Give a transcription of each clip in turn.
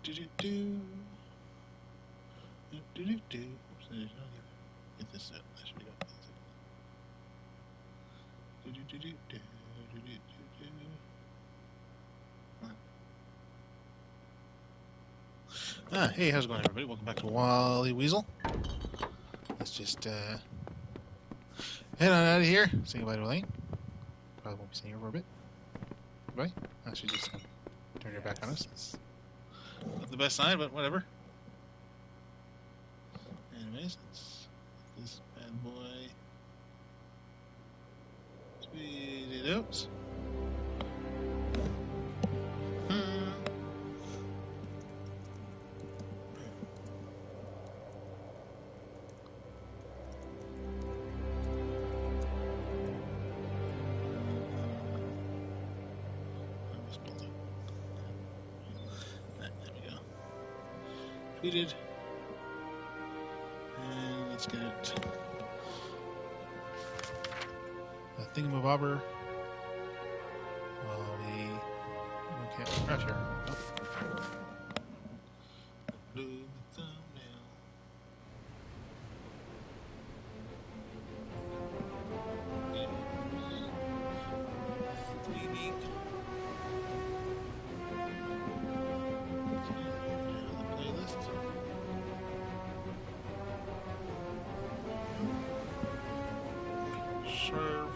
Get this out. There we go. Hey, how's it going, everybody? Welcome back to Wally Weasel. Let's just head on out of here. Say goodbye to Elaine. Probably won't be seeing her for a bit. Goodbye. She just turned her back on us. It's not the best sign, but whatever. Anyways, let's get this bad boy speed it out. Tweeted. And let's get it. A thingamabobber. While we can't crash here. Nope. Blue thumbnail. Serve.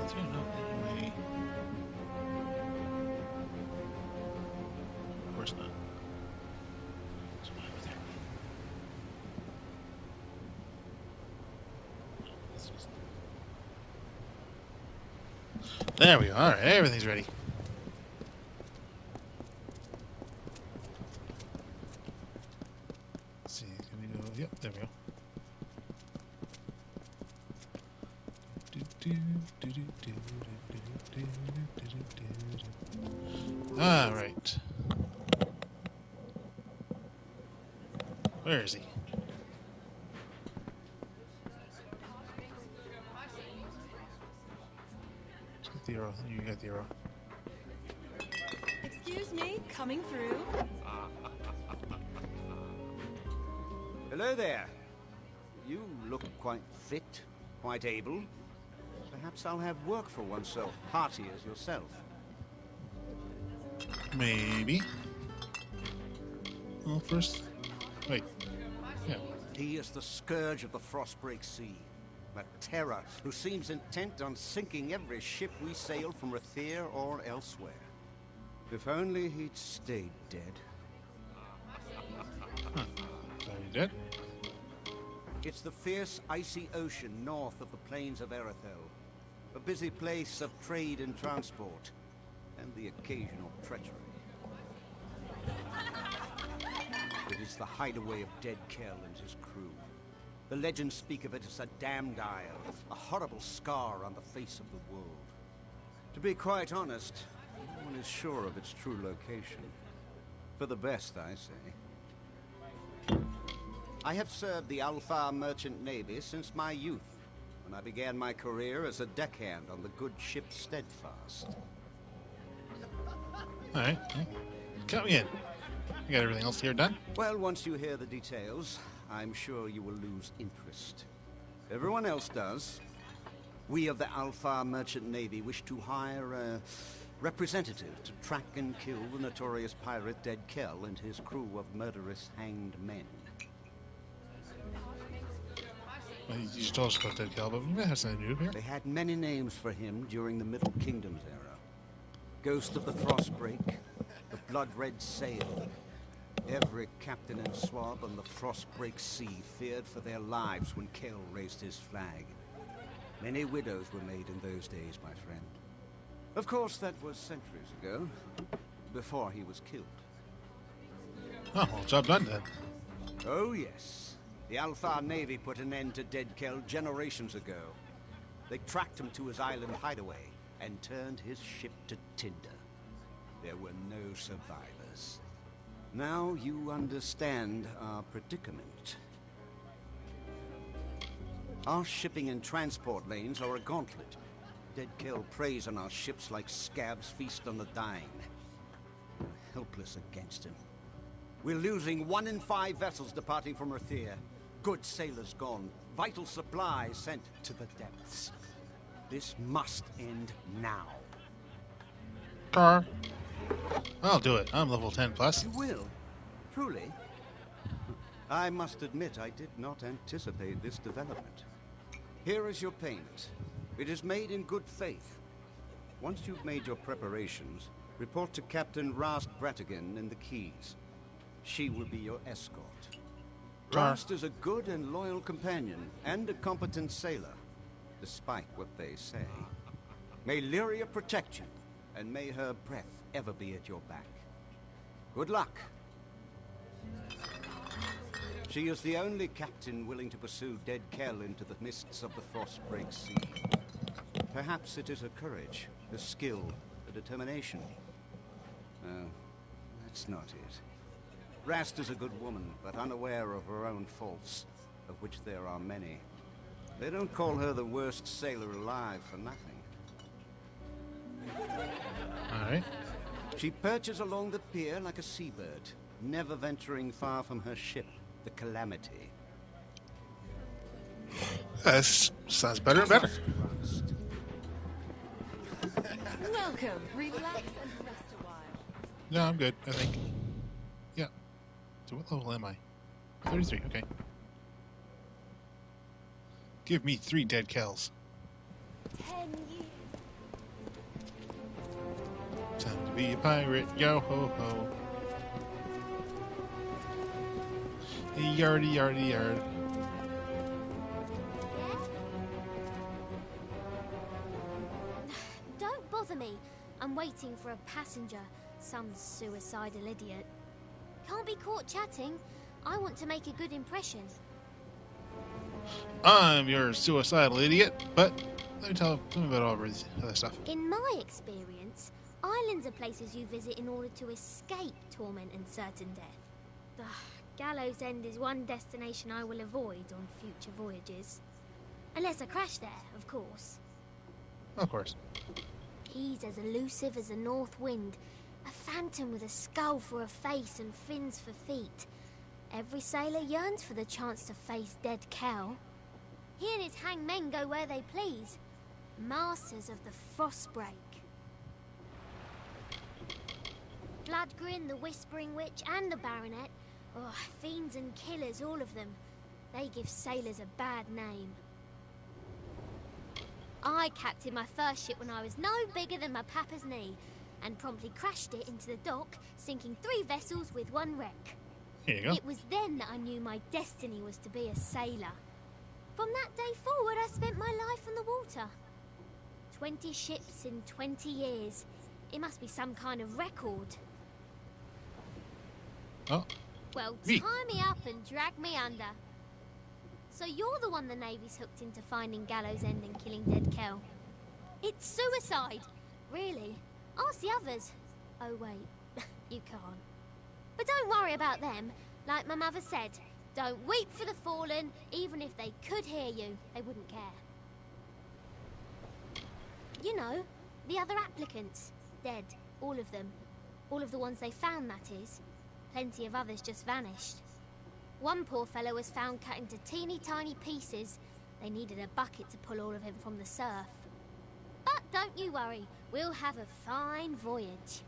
Is there no way? Of course not. What's wrong with her? Let's just... There we go. All right, everything's ready. Yep, there we go. All right. Where is he? Get the arrow. You got the arrow. Excuse me, coming through. Hello there. You look quite fit, quite able. Perhaps I'll have work for one so hearty as yourself. Maybe. Well, first... Wait. Yeah. He is the scourge of the Frostbreak Sea. A terror who seems intent on sinking every ship we sail from Rathir or elsewhere. If only he'd stayed dead. Are you dead? It's the fierce, icy ocean north of the plains of Erythel. A busy place of trade and transport, and the occasional treachery. It is the hideaway of Dead Kell and his crew. The legends speak of it as a damned isle, a horrible scar on the face of the world. To be quite honest, no one is sure of its true location. For the best, I say. I have served the Alfar Merchant Navy since my youth, when I began my career as a deckhand on the good ship Steadfast. Alright. Count me in. You got everything else here done? Well, once you hear the details, I'm sure you will lose interest. Everyone else does. We of the Alfar Merchant Navy wish to hire a representative to track and kill the notorious pirate Dead Kell and his crew of murderous hanged men. Well, you just told us about Dead Kell, but we may have something to do here. They had many names for him during the Middle Kingdom's era. Ghost of the Frostbreak, the Blood Red Sail. Every captain and swab on the Frostbreak Sea feared for their lives when Kell raised his flag. Many widows were made in those days, my friend. Of course, that was centuries ago, before he was killed. Oh, well, job done then. Oh, yes. The Alfar Navy put an end to Dead Kell generations ago. They tracked him to his island hideaway and turned his ship to tinder. There were no survivors. Now you understand our predicament. Our shipping and transport lanes are a gauntlet. Dead Kell preys on our ships like scabs feast on the dying. We're helpless against him. We're losing 1 in 5 vessels departing from Earthia. Good sailors gone. Vital supplies sent to the depths. This must end now. Car. I'll do it. I'm level 10 plus. You will? Truly? I must admit I did not anticipate this development. Here is your payment. It is made in good faith. Once you've made your preparations, report to Captain Rast Bratigan in the Keys. She will be your escort. Rast is a good and loyal companion, and a competent sailor, despite what they say. May Lyria protect you, and may her breath ever be at your back. Good luck. She is the only captain willing to pursue Dead Kell into the mists of the Frostbreak Sea. Perhaps it is her courage, her skill, her determination. No, that's not it. Rast is a good woman, but unaware of her own faults, of which there are many. They don't call her the worst sailor alive for nothing. Alright. She perches along the pier like a seabird, never venturing far from her ship, the Calamity. That sounds better and better. Welcome. Relax and rest a while. No, I'm good, I think. Yeah. So what level am I? 33, okay. Give me 3 dead Kells. 10 years. Time to be a pirate, yo ho ho. Yardy yardy yard. Don't bother me. I'm waiting for a passenger, some suicidal idiot. Can't be caught chatting. I want to make a good impression. I'm your suicidal idiot, but let me tell me about all this other stuff. In my experience, islands are places you visit in order to escape torment and certain death. Ugh, Gallows End is one destination I will avoid on future voyages. Unless I crash there, of course. Of course. He's as elusive as a north wind, a phantom with a skull for a face and fins for feet. Every sailor yearns for the chance to face Dead Kell. He and his hangmen go where they please, masters of the Frostbreak. Bloodgrin, the Whispering Witch, and the Baronet, fiends and killers, all of them. They give sailors a bad name. I captained my first ship when I was no bigger than my papa's knee, and promptly crashed it into the dock, sinking 3 vessels with 1 wreck. Here you go. It was then that I knew my destiny was to be a sailor. From that day forward, I spent my life on the water. 20 ships in 20 years. It must be some kind of record. Oh, Well, Me. tie me up and drag me under. So you're the one the Navy's hooked into finding Gallows End and killing Dead Kell. It's suicide! Really? Ask the others. Oh wait, you can't. But don't worry about them. Like my mother said, don't weep for the fallen. Even if they could hear you, they wouldn't care. You know, the other applicants. Dead. All of them. All of the ones they found, that is. Plenty of others just vanished. One poor fellow was found cut into teeny tiny pieces. They needed a bucket to pull all of him from the surf. But don't you worry, we'll have a fine voyage.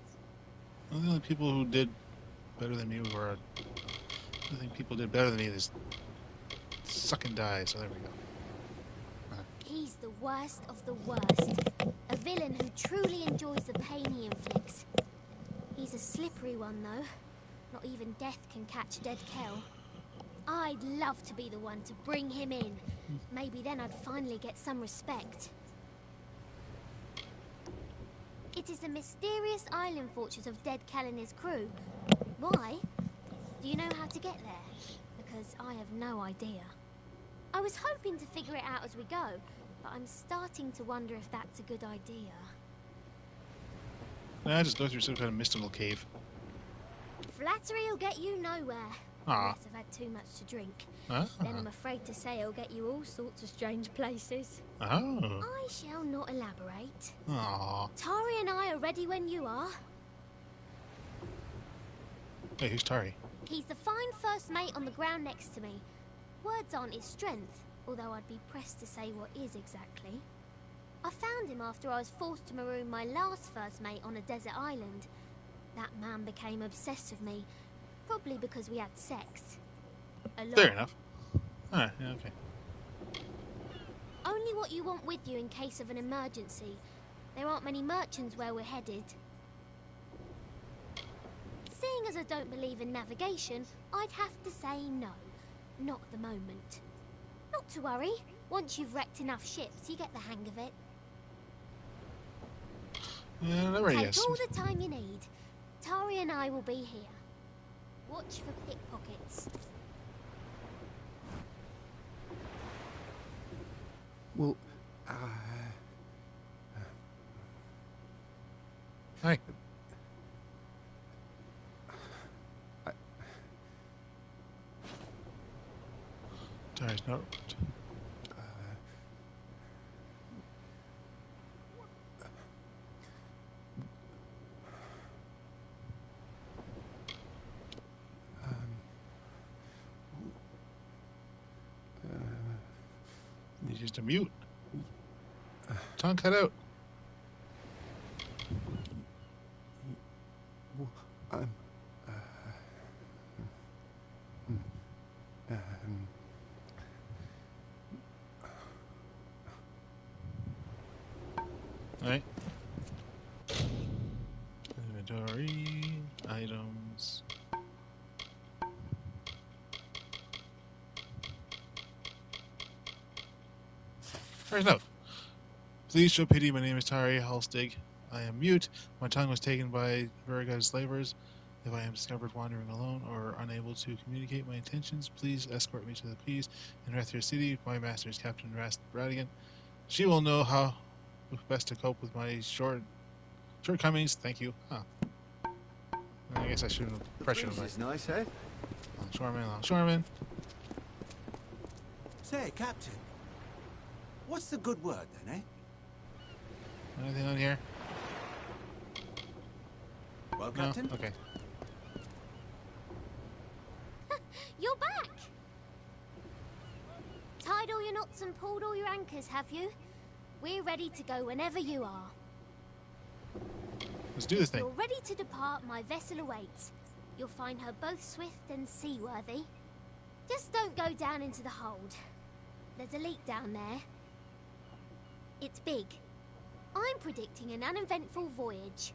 well, the only people who did better than me were. I think people did better than me is suck and die, so there we go. He's the worst of the worst. A villain who truly enjoys the pain he inflicts. He's a slippery one, though. Not even death can catch Dead Kell. I'd love to be the one to bring him in. Maybe then I'd finally get some respect. It is the mysterious island fortress of Dead Kell and his crew. Why? Do you know how to get there? Because I have no idea. I was hoping to figure it out as we go, but I'm starting to wonder if that's a good idea. Nah, just go through some kind of mystical cave. Flattery will get you nowhere. Aw. unless I've had too much to drink. Ah. Then I'm afraid to say I'll get you all sorts of strange places. Oh. I shall not elaborate. Aw. Tari and I are ready when you are. Hey, who's Tari? He's the fine first mate on the ground next to me. Words aren't his strength, although I'd be pressed to say what is exactly. I found him after I was forced to maroon my last first mate on a desert island. That man became obsessed with me, probably because we had sex. A lot. Fair enough. Alright, yeah, okay. Only what you want with you in case of an emergency. There aren't many merchants where we're headed. Seeing as I don't believe in navigation, I'd have to say no. Not at the moment. Not to worry. Once you've wrecked enough ships, you get the hang of it. Yeah, never Take yes. all the time you need. Tari and I will be here. Watch for pickpockets. Well, Hi. Tari's not. He's just a mute. Tongue cut out. I'm. Alright. Inventory. Items. There's no. Please show pity. My name is Tari Halstig. I am mute. My tongue was taken by Verga's slavers. If I am discovered wandering alone or unable to communicate my intentions, please escort me to the peace in Rathir City. My master is Captain Rast Bradigan. She will know how best to cope with my shortcomings. Thank you. Huh. I guess I shouldn't have pressured him. Is nice, eh? Longshoreman. Say, Captain, what's the good word then, eh? Anything on here? Well, No? Captain? Okay. You're back! Tied all your knots and pulled all your anchors, have you? We're ready to go whenever you are. Let's do this thing. You're ready to depart, my vessel awaits. You'll find her both swift and seaworthy. Just don't go down into the hold. There's a leak down there. It's big. I'm predicting an uneventful voyage.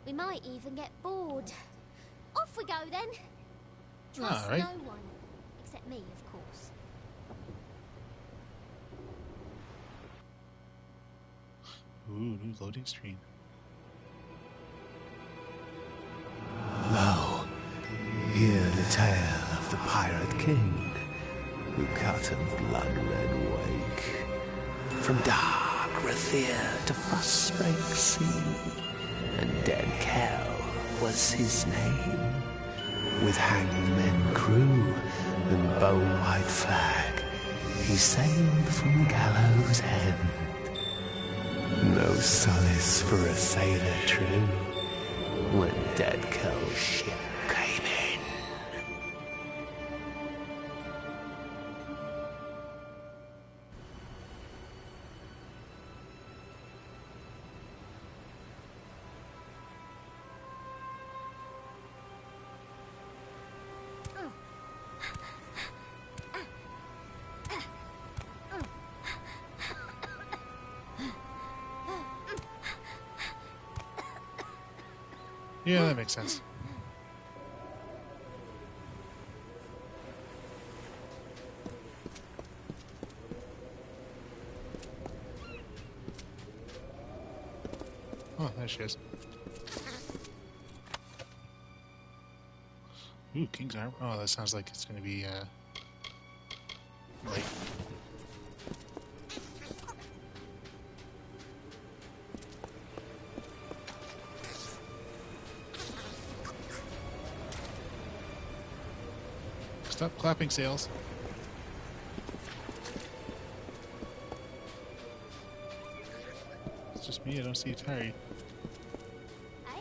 We might even get bored. Off we go then. Trust All right. no one. Except me, of course. Ooh, new loading screen. Lo, hear the tale of the Pirate King, who cut a blood-red wake from dark Rathir to Frostbreak Sea, and Dead Kell was his name. With hanged men crew and bone-white flag, he sailed from Gallows End. No solace for a sailor true when Dead Kell's ship came in. Yeah, that makes sense. Oh, there she is. Ooh, King's Armor. Oh, that sounds like it's going to be, like... Stop clapping sails. It's just me, I don't see Atari. Eh?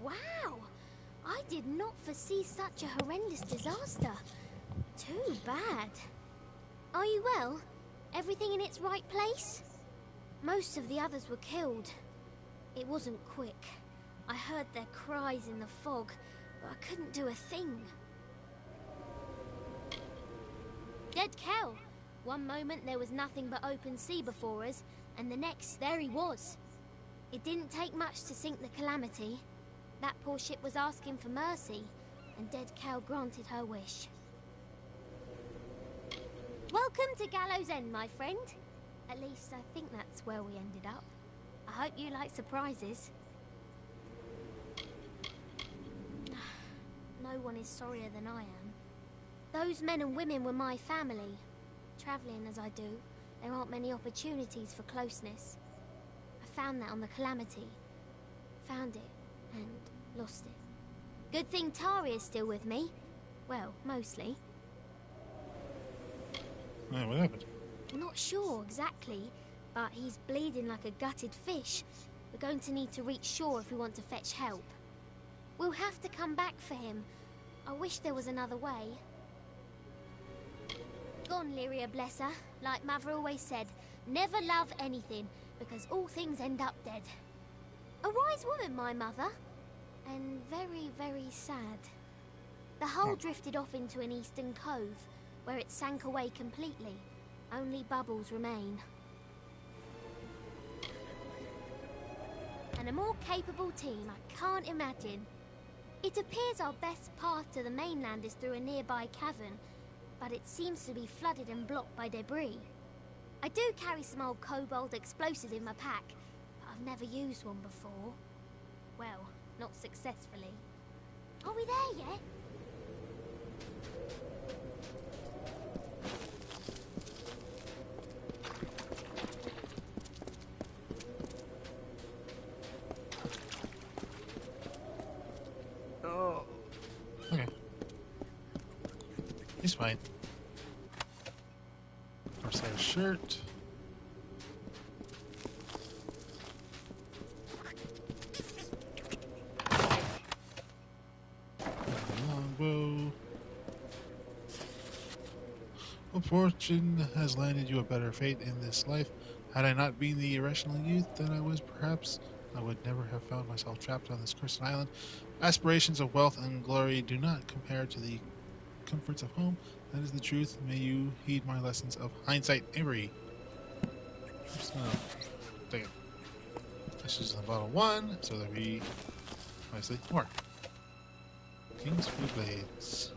Wow! I did not foresee such a horrendous disaster. Too bad. Are you well? Everything in its right place? Most of the others were killed. It wasn't quick. I heard their cries in the fog, but I couldn't do a thing. Dead cow! One moment there was nothing but open sea before us, and the next there he was. It didn't take much to sink the Calamity. That poor ship was asking for mercy, and Dead Cow granted her wish. Welcome to Gallows End, my friend. At least I think that's where we ended up. I hope you like surprises. No one is sorrier than I am. Those men and women were my family. Travelling as I do, there aren't many opportunities for closeness. I found that on the Calamity. Found it and lost it. Good thing Tari is still with me. Well, mostly. Oh, what happened? Not sure exactly, but he's bleeding like a gutted fish. We're going to need to reach shore if we want to fetch help. We'll have to come back for him. I wish there was another way. Gone, Lyria, bless her. Like Mother always said, never love anything, because all things end up dead. A wise woman, my mother. And very, very sad. The hull drifted off into an eastern cove, where it sank away completely. Only bubbles remain. And a more capable team I can't imagine. It appears our best path to the mainland is through a nearby cavern, but it seems to be flooded and blocked by debris. I do carry some old cobalt explosives in my pack, but I've never used one before. Well, not successfully. Are we there yet? Okay. He's fine. Oversized shirt. Longbow. Well, fortune has landed you a better fate in this life. Had I not been the irrational youth that I was, perhaps I would never have found myself trapped on this cursed island. Aspirations of wealth and glory do not compare to the comforts of home. That is the truth. May you heed my lessons of hindsight, Avery. Oops, no. Take it. This is in bottle 1, so there'll be obviously more. King's Blue Blades.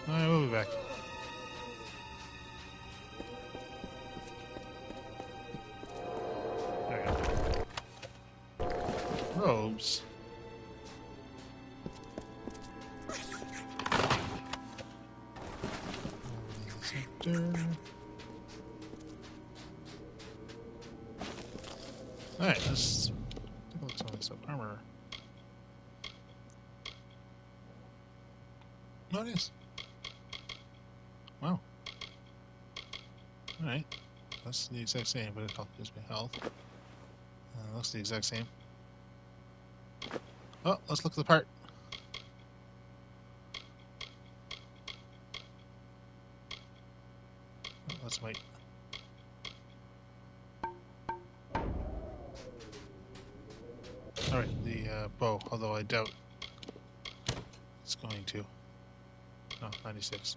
Alright, we'll be back. There we go. Robes. Scepter. Alright, let's take a look at some of this stuff. Armor. Oh, it is. Wow. Alright. That's the exact same, but it gives me health. Looks the exact same. Oh, let's look at the part. Oh, let's wait. Alright, the bow, although I doubt it's going to. No, 96.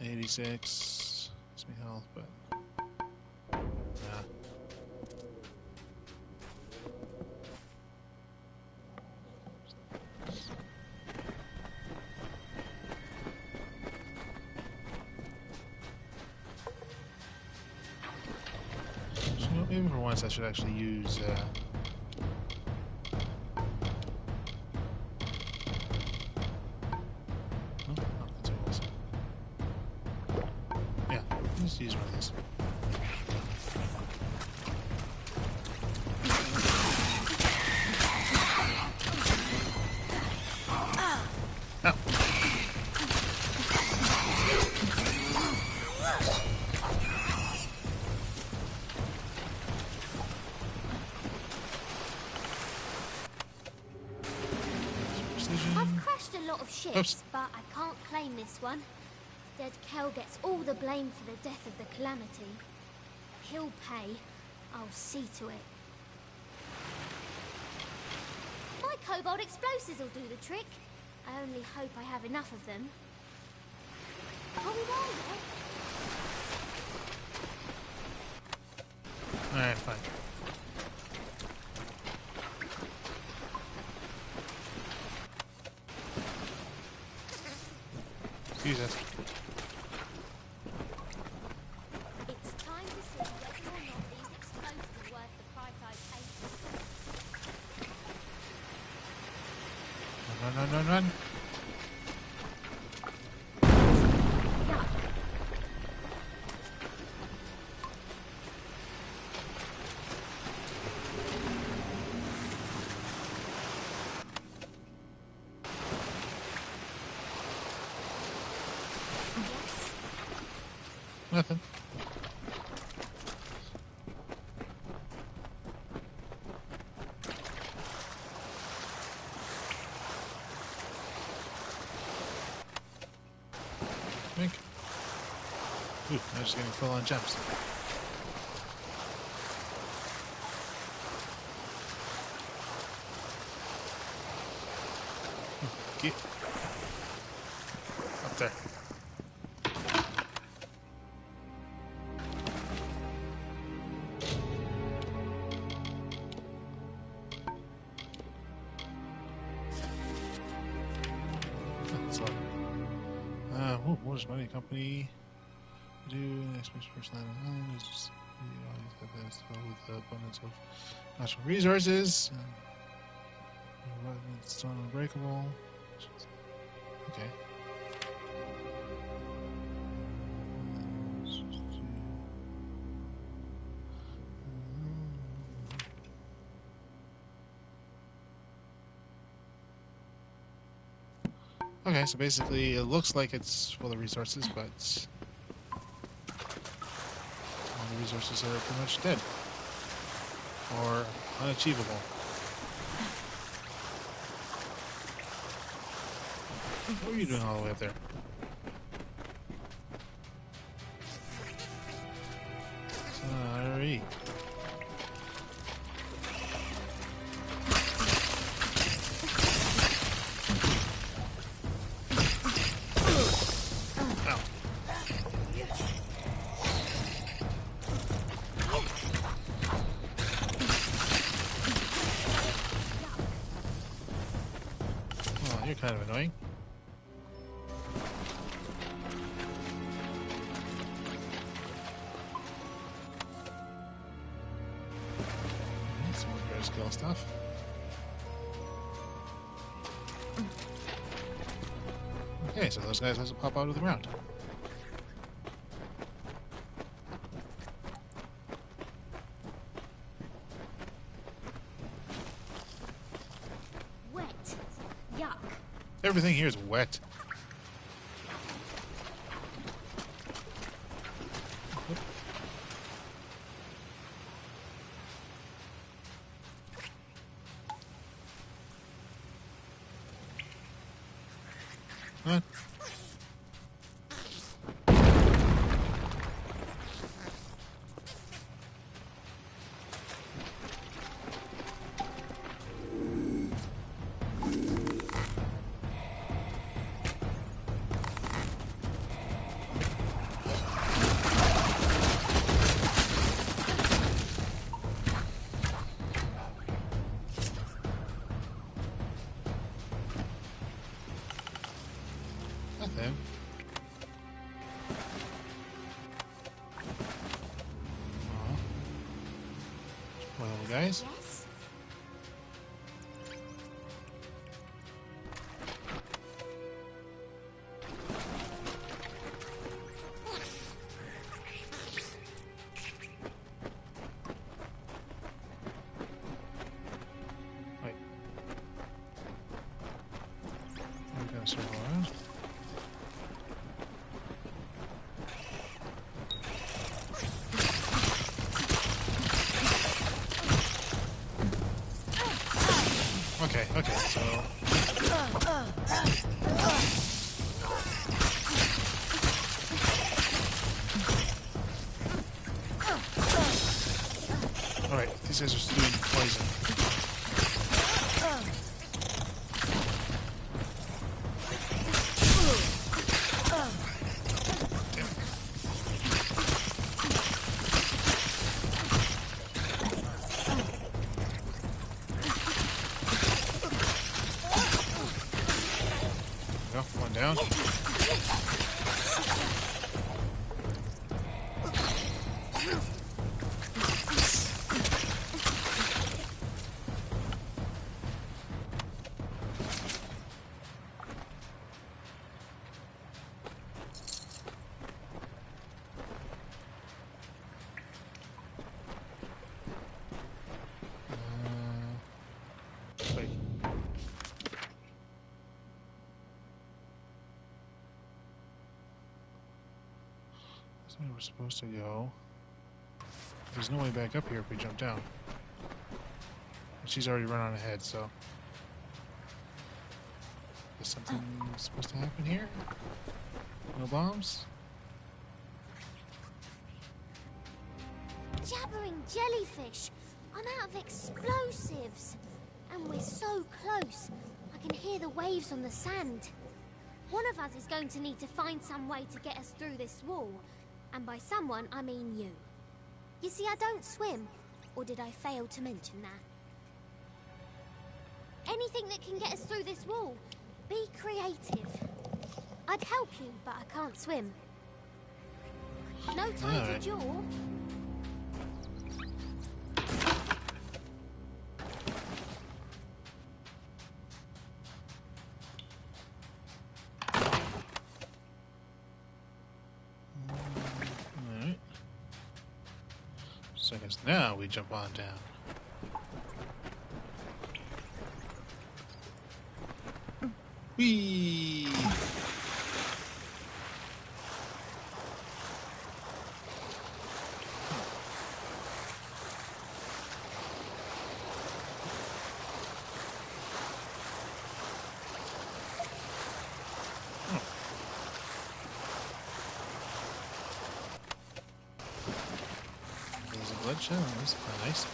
$86 gives me health, but nah. So Maybe for once I should actually use. Oh, not consumables. Yeah, let's use one of these. Oh. Precision. I've crashed a lot of ships, Oops. but I can't claim this one. Dead Kel gets all the blame for the death of the Calamity. He'll pay. I'll see to it. My cobalt explosives will do the trick. I only hope I have enough of them. Are we there yet? Alright, fine. Jesus. It's time to see whether or not these explosives are worth the price I paid for them. Run, run, run, run. Yuck. Yes. Nothing. Think. Ooh, I'm just getting full on gems. Get up there. That's all. What does money company do? Express personality. It's just with the abundance of natural resources. It's still unbreakable. Okay. Okay, so basically it looks like it's full of resources, but all the resources are pretty much dead. Or unachievable. What are you doing all the way up there? Sorry. Ow. Oh, you're kind of annoying. Some more bear skill stuff. Okay, so those guys have to pop out of the ground. Wet. Yuck. Everything here is wet. Huh? Nothing. Aw. circle around. Okay, so... Alright, these guys are doing poison. Go, one down. Wait. That's where we're supposed to go. There's no way back up here if we jump down. And she's already run on ahead, so... Is something supposed to happen here? No bombs? Jabbering jellyfish! I'm out of explosives! And we're so close. I can hear the waves on the sand. One of us is going to need to find some way to get us through this wall. And by someone, I mean you. You see, I don't swim. Or did I fail to mention that? Anything that can get us through this wall. Be creative. I'd help you, but I can't swim. No time to jaw. Alright. So I guess now we jump on down. Whee! There's a bloodshed. That's nice.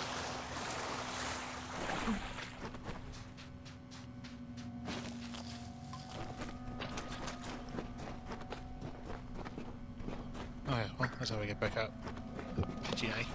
Oh yeah, well, that's how we get back up. PGA.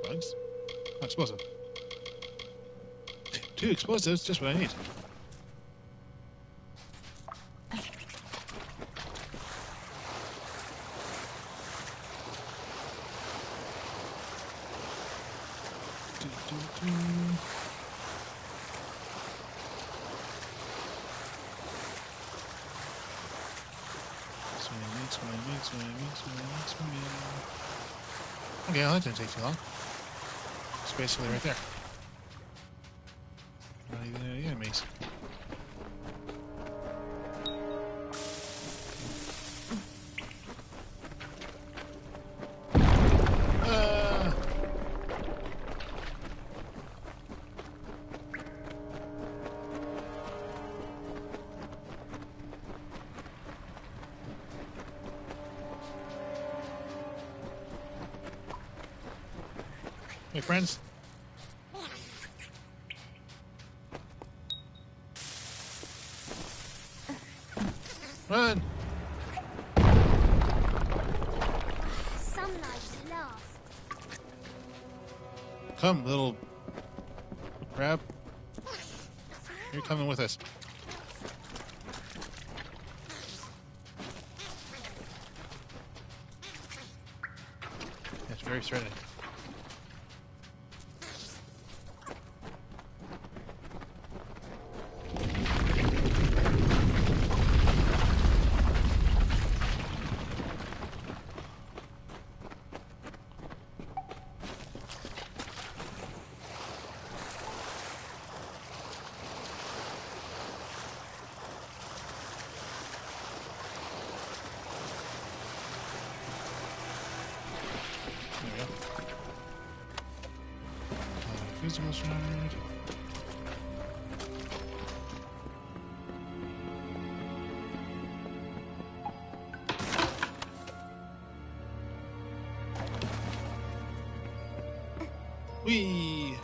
Bugs? Oh, explosive. Two explosives, just what I need. Swimming. Okay, well, that didn't take too long. It's basically right there. Not even any enemies. Hey, friends. Run! Some lives last. Come, little crab. You're coming with us. That's very threatening. Physical shard. Whee!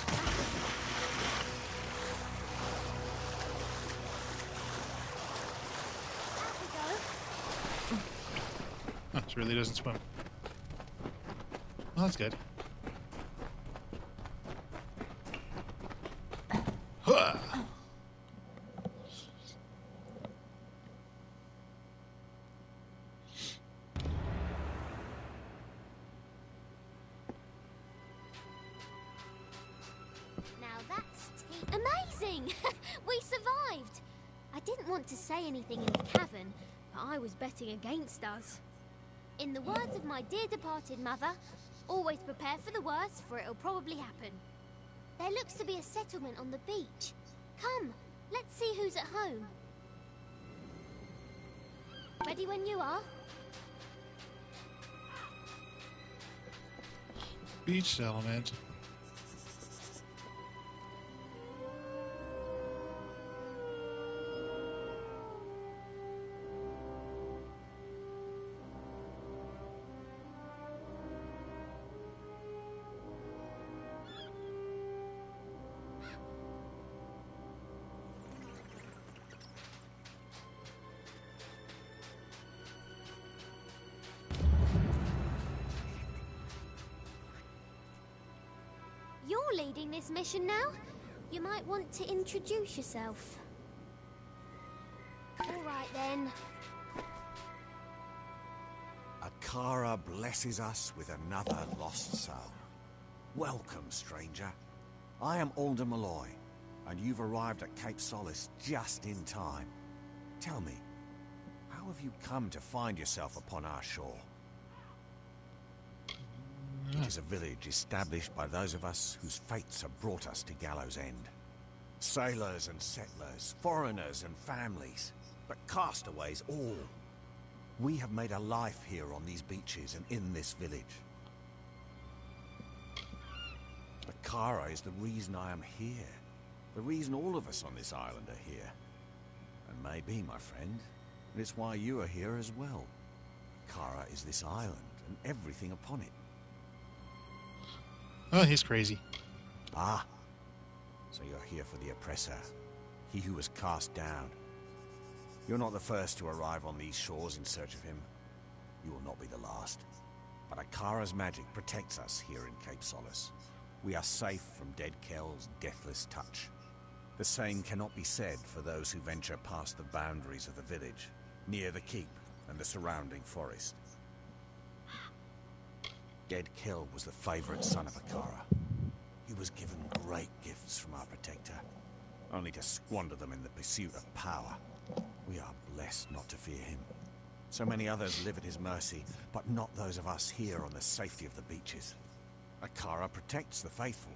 Oh, it really doesn't swim. Well, that's good. Huh. Now that's amazing! We survived! I didn't want to say anything in the cavern, but I was betting against us. In the words of my dear departed mother, always prepare for the worst, for it'll probably happen. There looks to be a settlement on the beach. Come, let's see who's at home. Ready when you are? Beach settlement. You're leading this mission now. You might want to introduce yourself. All right then. Akara blesses us with another lost soul. Welcome, stranger. I am Alder Malloy, and you've arrived at Cape Solace just in time. Tell me, how have you come to find yourself upon our shore? It is a village established by those of us whose fates have brought us to Gallows End. Sailors and settlers, foreigners and families, but castaways all. We have made a life here on these beaches and in this village. Akara is the reason I am here. The reason all of us on this island are here. And maybe, my friend, it's why you are here as well. Akara is this island and everything upon it. Oh, he's crazy. Ah, so you're here for the oppressor, he who was cast down. You're not the first to arrive on these shores in search of him. You will not be the last. But Akara's magic protects us here in Cape Solace. We are safe from Dead Kel's deathless touch. The same cannot be said for those who venture past the boundaries of the village, near the keep and the surrounding forest. Dead Kel was the favorite son of Akara. He was given great gifts from our protector, only to squander them in the pursuit of power. We are blessed not to fear him. So many others live at his mercy, but not those of us here on the safety of the beaches. Akara protects the faithful.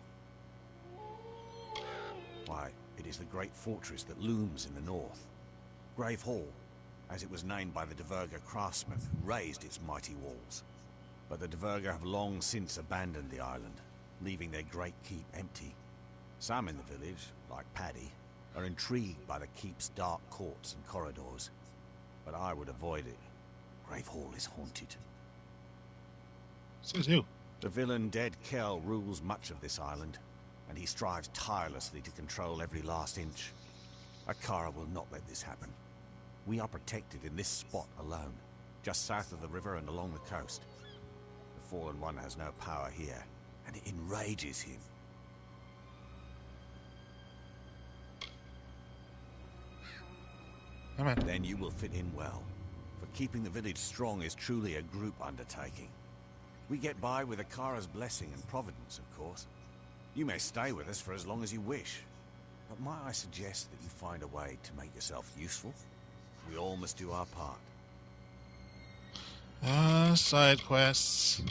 Why, it is the great fortress that looms in the north. Grave Hall, as it was named by the Diverga craftsmen who raised its mighty walls. But the Diverga have long since abandoned the island, leaving their great keep empty. Some in the village, like Paddy, are intrigued by the keep's dark courts and corridors. But I would avoid it. Grave Hall is haunted. Says who? The villain Dead Kel rules much of this island, and he strives tirelessly to control every last inch. Akara will not let this happen. We are protected in this spot alone, just south of the river and along the coast. The Fallen One has no power here, and it enrages him. Amen. Then you will fit in well. For keeping the village strong is truly a group undertaking. We get by with Akara's blessing and providence, of course. You may stay with us for as long as you wish. But might I suggest that you find a way to make yourself useful? We all must do our part. Side quests.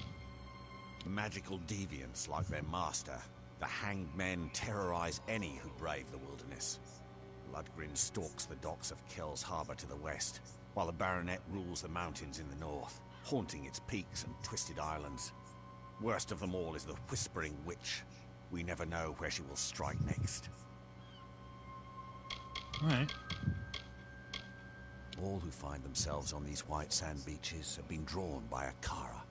Magical deviants like their master, the Hanged Men, terrorize any who brave the wilderness. Ludgrin stalks the docks of Kel's Harbor to the west, while the Baronet rules the mountains in the north, haunting its peaks and twisted islands. Worst of them all is the Whispering Witch. We never know where she will strike next. Alright. All who find themselves on these white sand beaches have been drawn by Akara.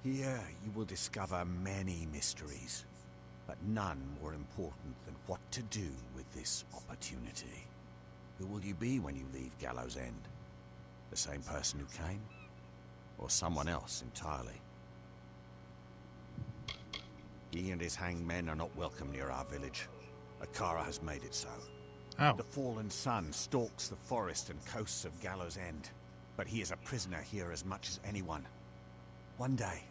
Here you will discover many mysteries, but none more important than what to do with this opportunity. Who will you be when you leave Gallows End? The same person who came? Or someone else entirely? He and his hanged men are not welcome near our village. Akara has made it so. Ow. The fallen sun stalks the forest and coasts of Gallows End, but he is a prisoner here as much as anyone. One day,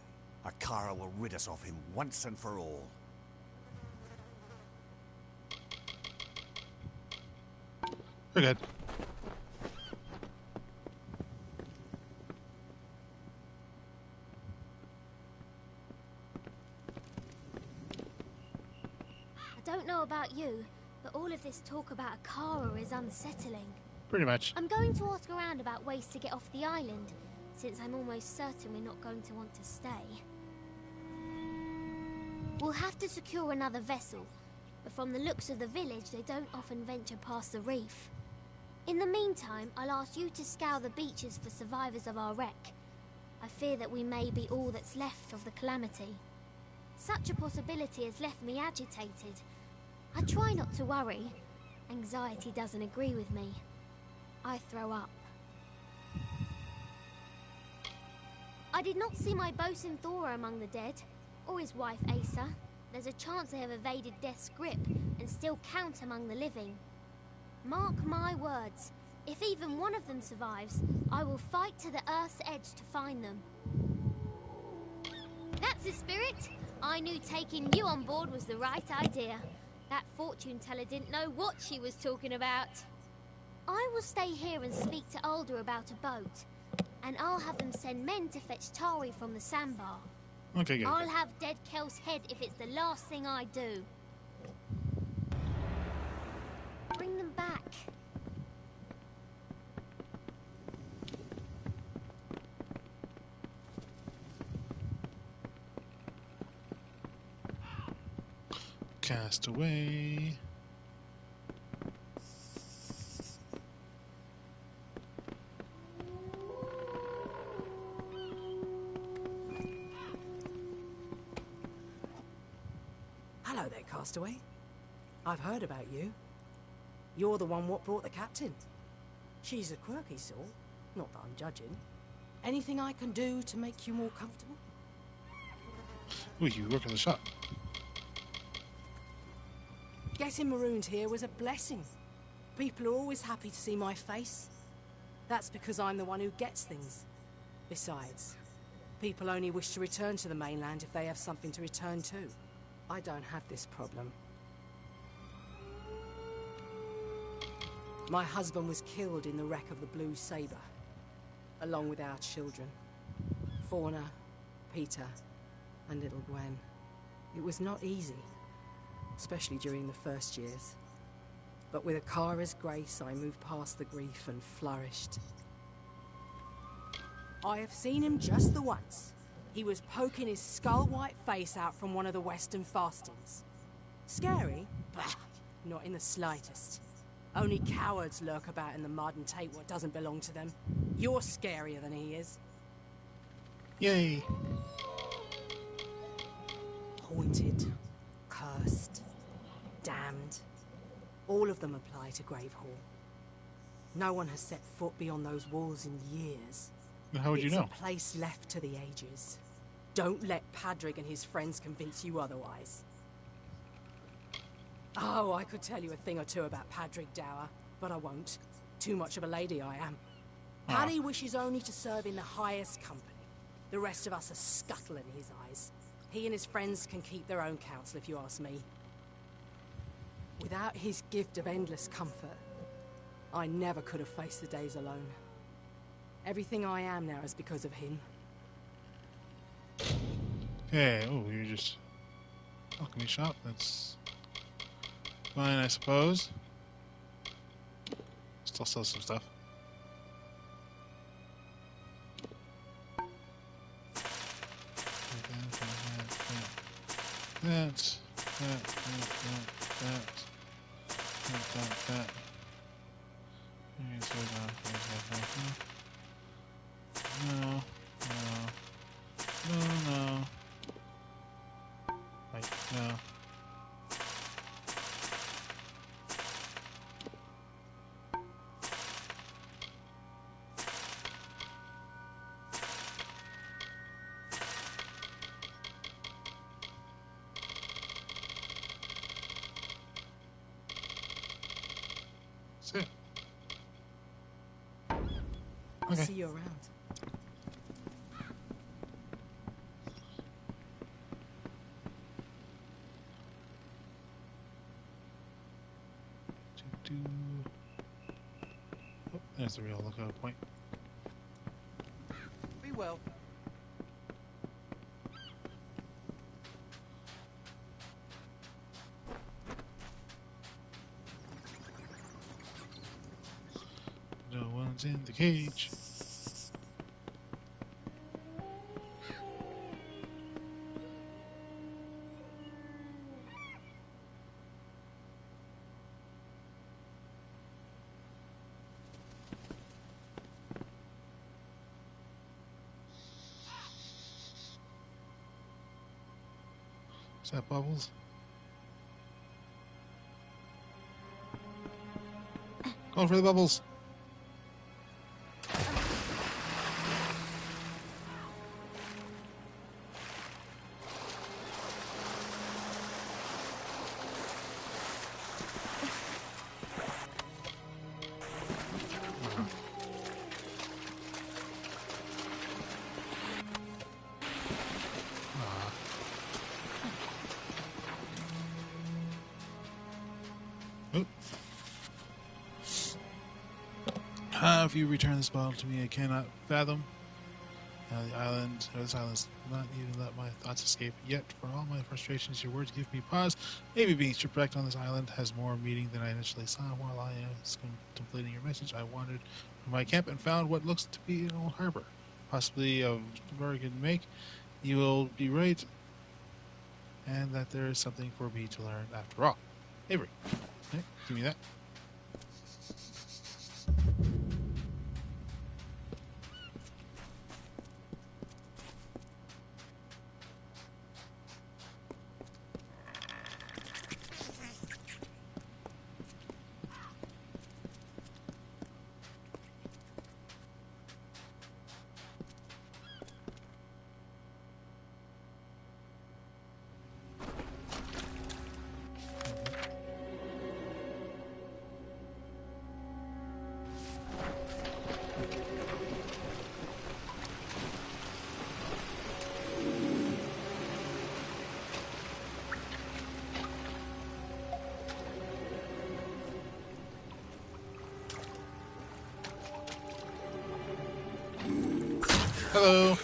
Akara will rid us of him once and for all. We're good. I don't know about you, but all of this talk about Akara is unsettling. Pretty much. I'm going to ask around about ways to get off the island, since I'm almost certain we're not going to want to stay. We'll have to secure another vessel, but from the looks of the village, they don't often venture past the reef. In the meantime, I'll ask you to scour the beaches for survivors of our wreck. I fear that we may be all that's left of the calamity. Such a possibility has left me agitated. I try not to worry. Anxiety doesn't agree with me. I throw up. I did not see my bosun Thora among the dead, or his wife Asa. There's a chance they have evaded death's grip and still count among the living. Mark my words, if even one of them survives, I will fight to the Earth's edge to find them. That's the spirit! I knew taking you on board was the right idea. That fortune teller didn't know what she was talking about. I will stay here and speak to Alder about a boat, and I'll have them send men to fetch Tari from the sandbar. Okay, good. I'll have dead Kel's head if it's the last thing I do. Bring them back. Cast away. Hello there, Castaway. I've heard about you. You're the one what brought the captain. She's a quirky sort, not that I'm judging. Anything I can do to make you more comfortable? Ooh, you work in the shop. Getting marooned here was a blessing. People are always happy to see my face. That's because I'm the one who gets things. Besides, people only wish to return to the mainland if they have something to return to. I don't have this problem. My husband was killed in the wreck of the Blue Sabre, along with our children. Fauna, Peter, and little Gwen. It was not easy, especially during the first years. But with Akara's grace, I moved past the grief and flourished. I have seen him just the once. He was poking his skull-white face out from one of the western fastings. Scary? Bah, not in the slightest. Only cowards lurk about in the mud and take what doesn't belong to them. You're scarier than he is. Yay. Haunted, cursed, damned. All of them apply to Gravehall. No one has set foot beyond those walls in years. How would you know? It's a place left to the ages. Don't let Padrig and his friends convince you otherwise. Oh, I could tell you a thing or two about Padrig Dower, but I won't. too much of a lady, I am. Ah. Paddy wishes only to serve in the highest company. The rest of us are scuttle in his eyes. He and his friends can keep their own counsel, if you ask me. Without his gift of endless comfort, I never could have faced the days alone. Everything I am now is because of him. Okay, oh, you're just alchemy shop. That's fine, I suppose. Still sell some stuff. That. No. Wait, no. That's it. I'll Okay. see you around. Oh, there's the real lookout point. Be well. No one's in the cage. Is that Bubbles? Going for the bubbles. If you return this bottle to me, I cannot fathom. This island not even let my thoughts escape. Yet, for all my frustrations, your words give me pause. Maybe being shipwrecked on this island has more meaning than I initially saw. While I was contemplating your message, I wandered from my camp and found what looks to be an old harbor, possibly of very good make. You will be right, and that there is something for me to learn after all. Avery, okay, give me that. Hello.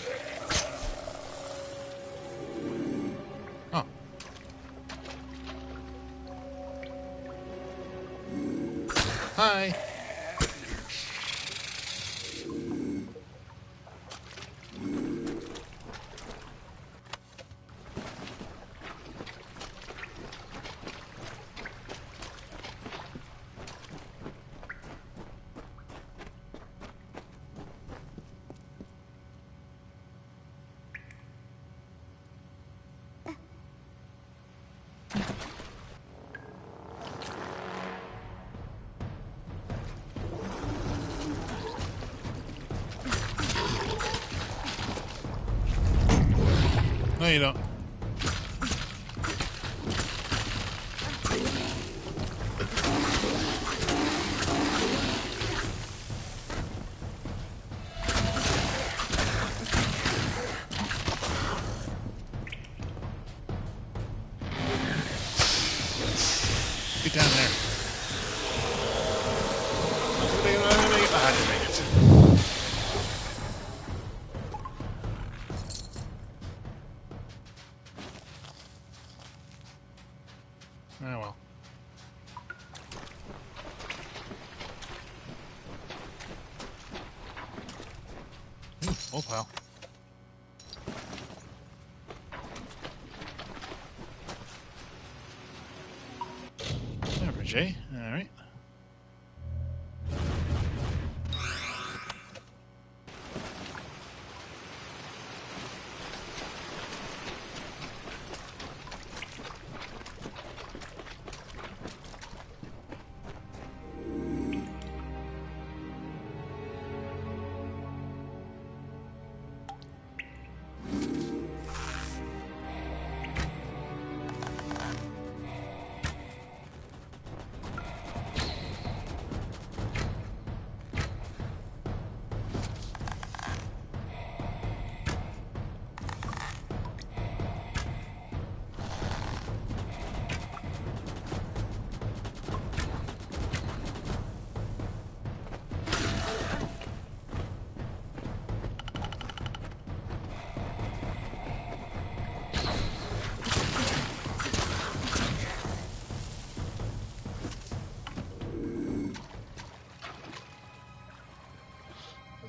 Oh. Hi. No, you don't. I didn't make it. Oh well. Ooh, old pile. Average, eh? Alright.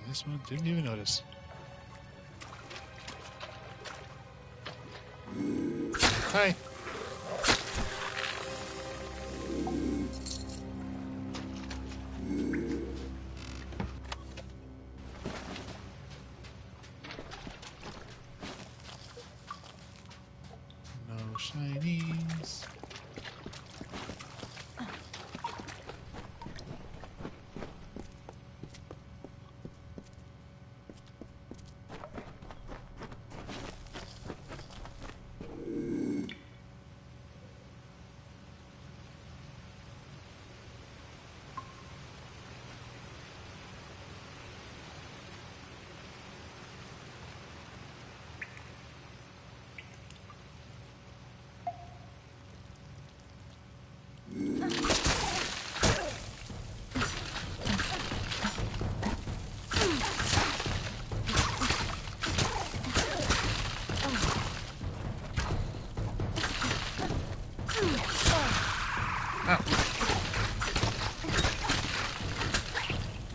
This one didn't even notice. Hi. No shinies.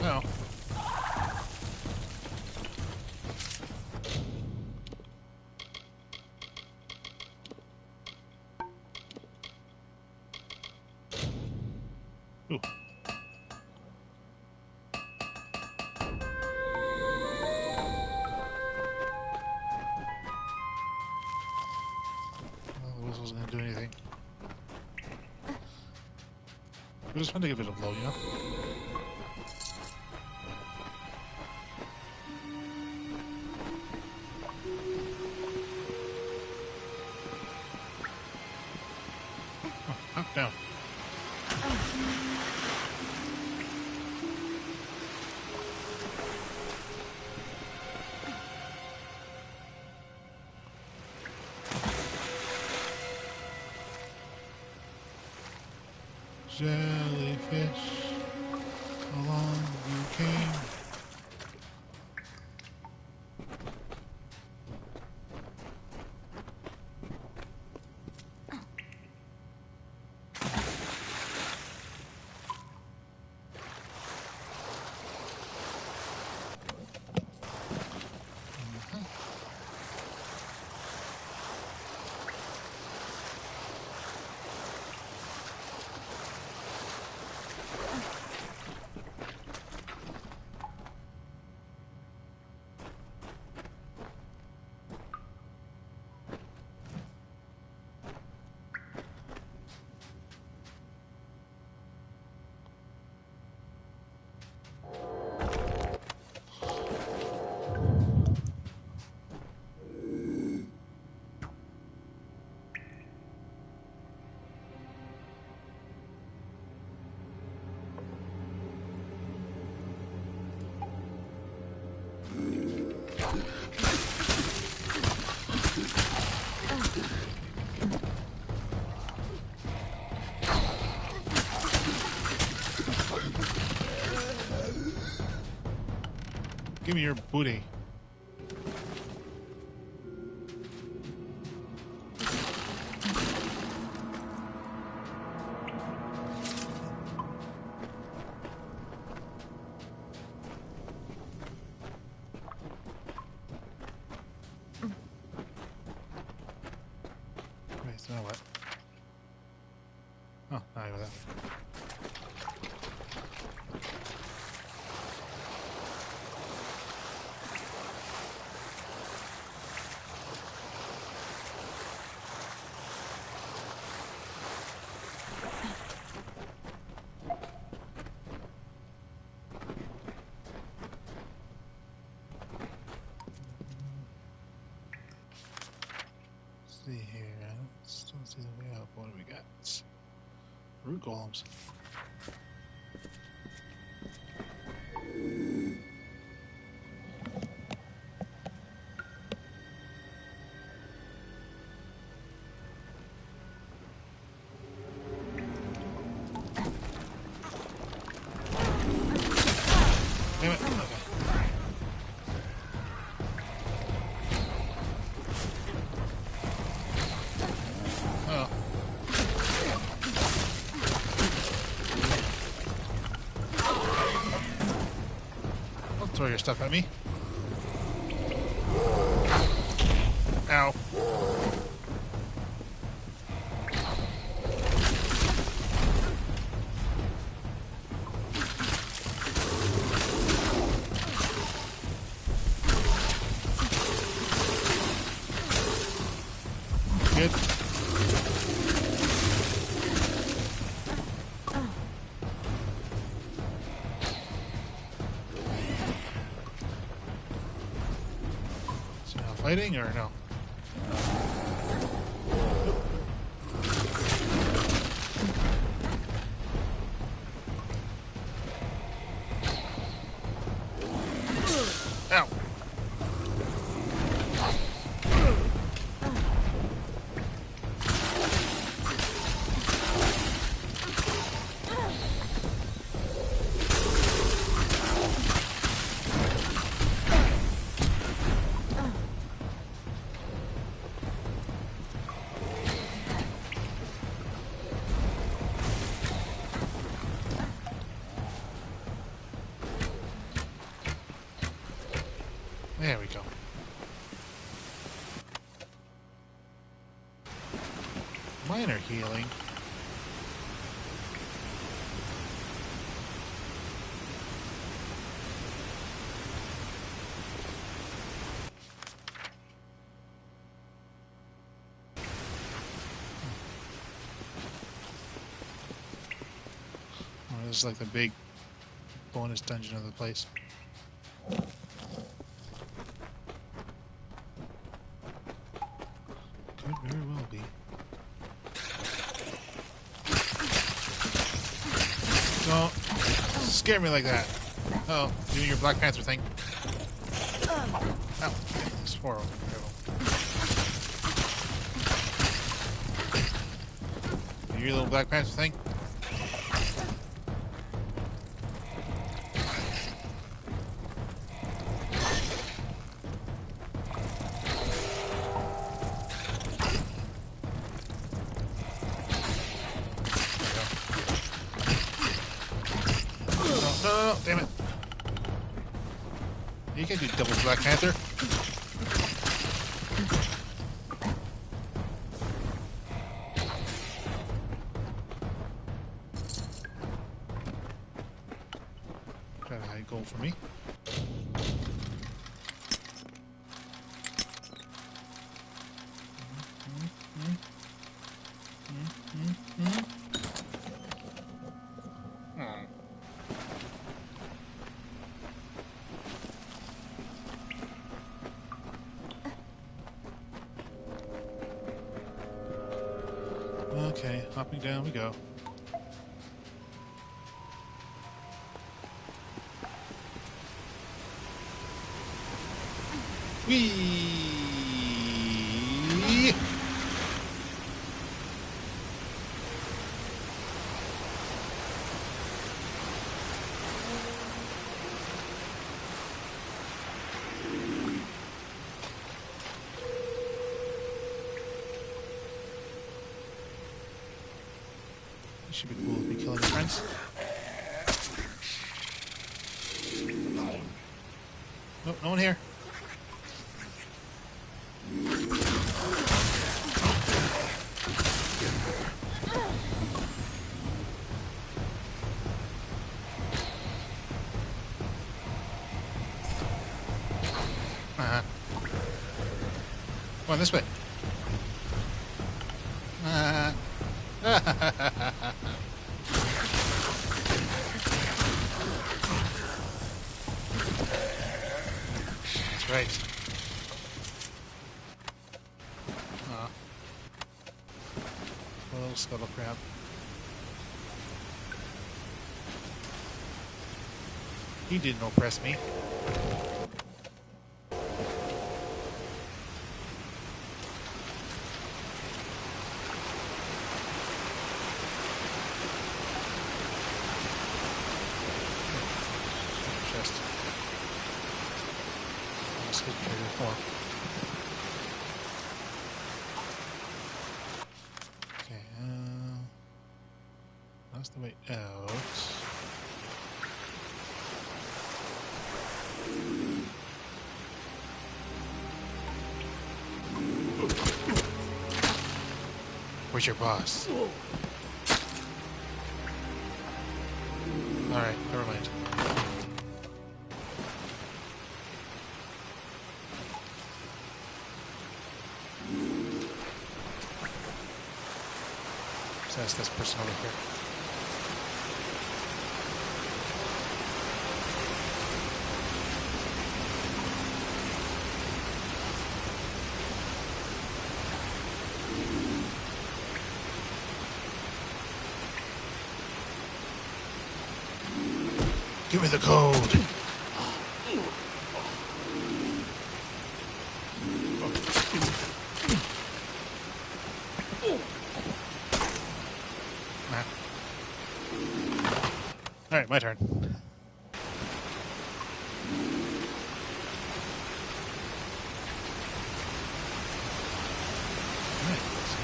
Oh. Ooh. Well, the whistle's gonna do anything. We just want to give it a blow, you know? Oh, up, down. Jellyfish, along you came. Give me your booty. Wait, so now what? Oh, now I go that way. See here, I still see the way up. What do we got? Root golems. Damn it. Okay. Oh. Don't throw your stuff at me. Ow. Good. So now fighting or no? Ow. There we go. Minor healing. Oh, this is like the big bonus dungeon of the place. Could very well be. Don't scare me like that. Oh, doing your Black Panther thing. Ow, it's horrible. Your little Black Panther thing. No, damn it. You can do double Black Panther. Got a high goal for me. Okay, hopping down we go. Whee! should be cool with me killing your friends. Nope, no one here. Come on, this way. That's right. A little scuttle crab. He didn't oppress me. Okay, that's the way out. Where's your boss? Alright, never mind. Let's ask this person over here. Give me the code. Alright, my turn. Alright, so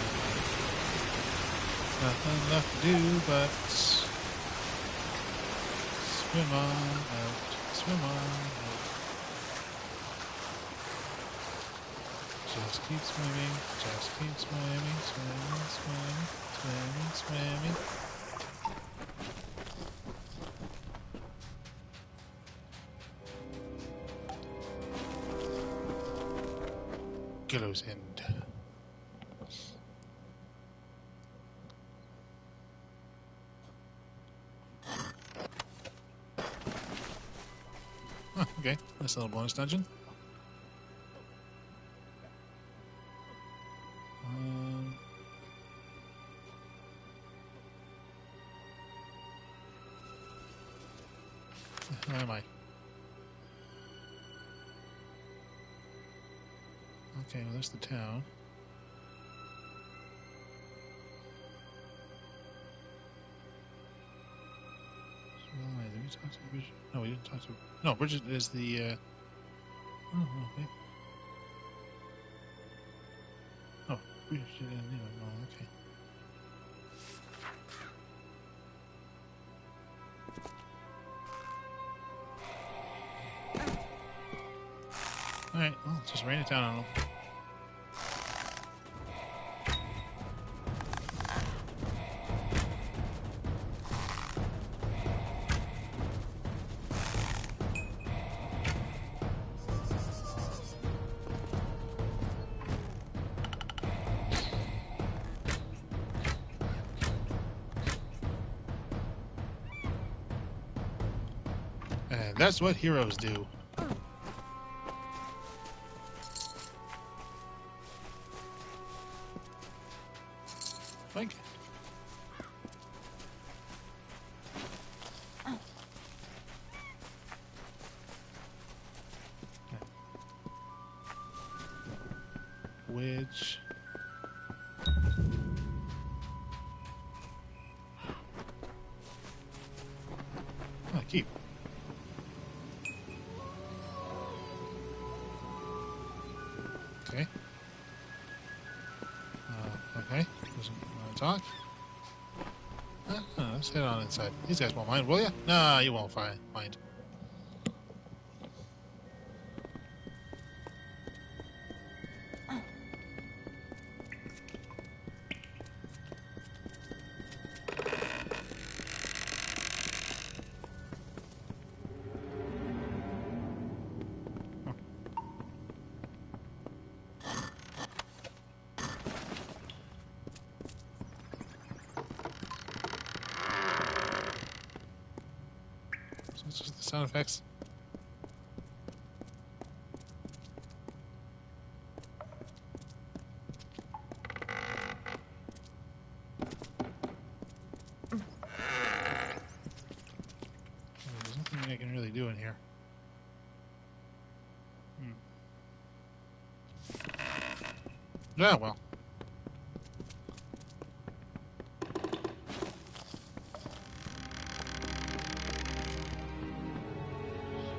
nothing left to do but swim on out, swim on out. Just keep swimming, just keep swimming, swimming, swimming, swimming, swimming. Gallow's End. Huh, okay, nice little bonus dungeon. Where am I? Okay, well, there's the town. So, did we talk to Bridget? No, we didn't talk to... No, Bridget is the, Oh, okay. Oh, Bridget and Neo. Oh, okay. Alright, well, just rain it down on them. And that's what heroes do. Like. Which... Oh, keep. Okay. Okay. Doesn't want to talk. Huh? let's head on inside. These guys won't mind, will ya? Nah, you won't mind. So it's just the sound effects. There's nothing I can really do in here. Yeah, well.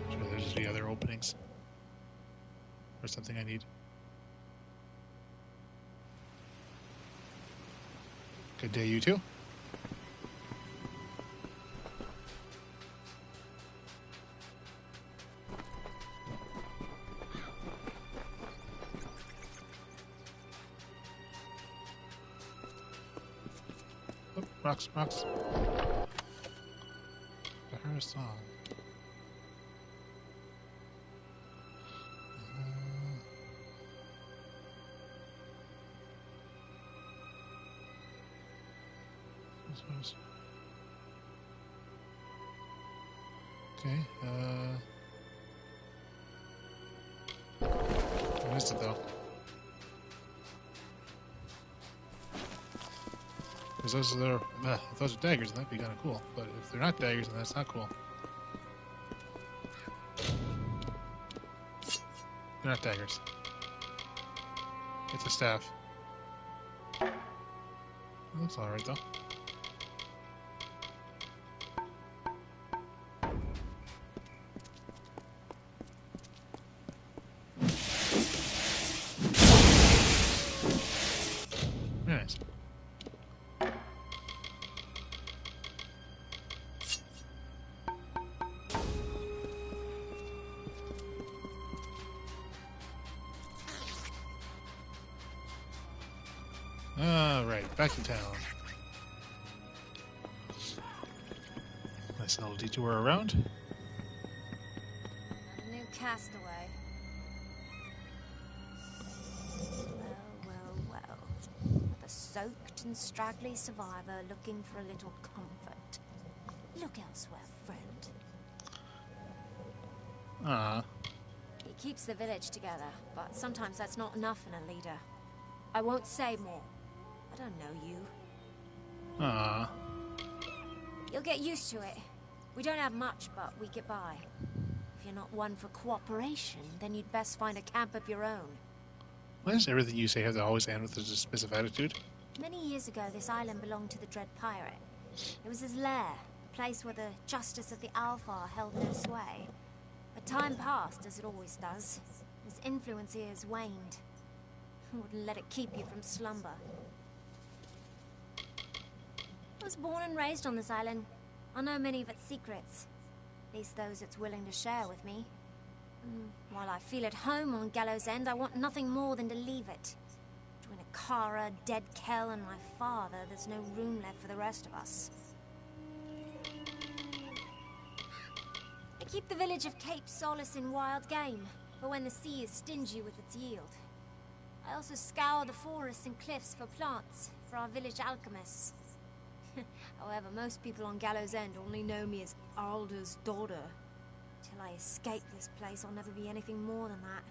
Sure, there's just the other openings. Or something I need. Good day, you two. Oh, rocks. The Harrison. Okay, I missed it though. Because those are if those are daggers, then that'd be kind of cool. But if they're not daggers, then that's not cool. They're not daggers. It's a staff. It looks alright though. Very nice. Alright, back to town. Nice little detour around. A new castaway. Well. The soaked and straggly survivor looking for a little comfort. Look elsewhere, friend. Ah. He keeps the village together, but sometimes that's not enough in a leader. I won't say more. I don't know you. Ah. You'll get used to it. We don't have much, but we get by. If you're not one for cooperation, then you'd best find a camp of your own. Why does everything you say have to always end with a dismissive attitude? Many years ago, this island belonged to the Dread Pirate. It was his lair, a place where the justice of the Alfar held no sway. But time passed, as it always does. His influence here has waned. Wouldn't let it keep you from slumber. I was born and raised on this island. I know many of its secrets. At least those it's willing to share with me. And while I feel at home on Gallows End, I want nothing more than to leave it. Between Akara, Dead Kel, and my father, there's no room left for the rest of us. I keep the village of Cape Solace in wild game, for when the sea is stingy with its yield. I also scour the forests and cliffs for plants, for our village alchemists. However, most people on Gallows End only know me as Alder's daughter. Till I escape this place, I'll never be anything more than that.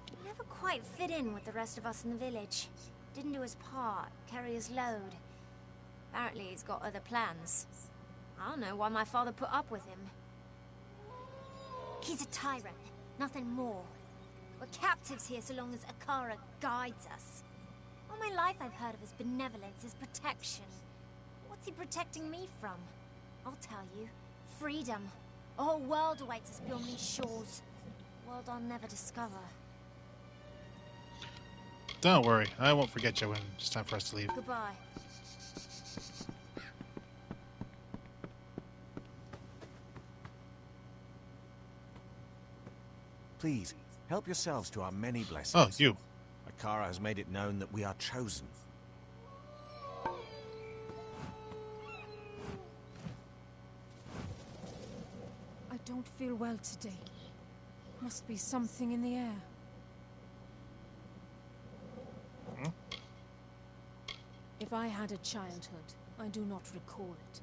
He never quite fit in with the rest of us in the village. Didn't do his part, carry his load. Apparently he's got other plans. I don't know why my father put up with him. He's a tyrant, nothing more. We're captives here so long as Akara guides us. All my life I've heard of his benevolence, his protection. What's he protecting me from? I'll tell you. Freedom. A whole world awaits us beyond these shores. A world I'll never discover. Don't worry, I won't forget you when it's time for us to leave. Goodbye. Please, help yourselves to our many blessings. Oh, you. Akara has made it known that we are chosen. I don't feel well today. Must be something in the air. If I had a childhood, I do not recall it.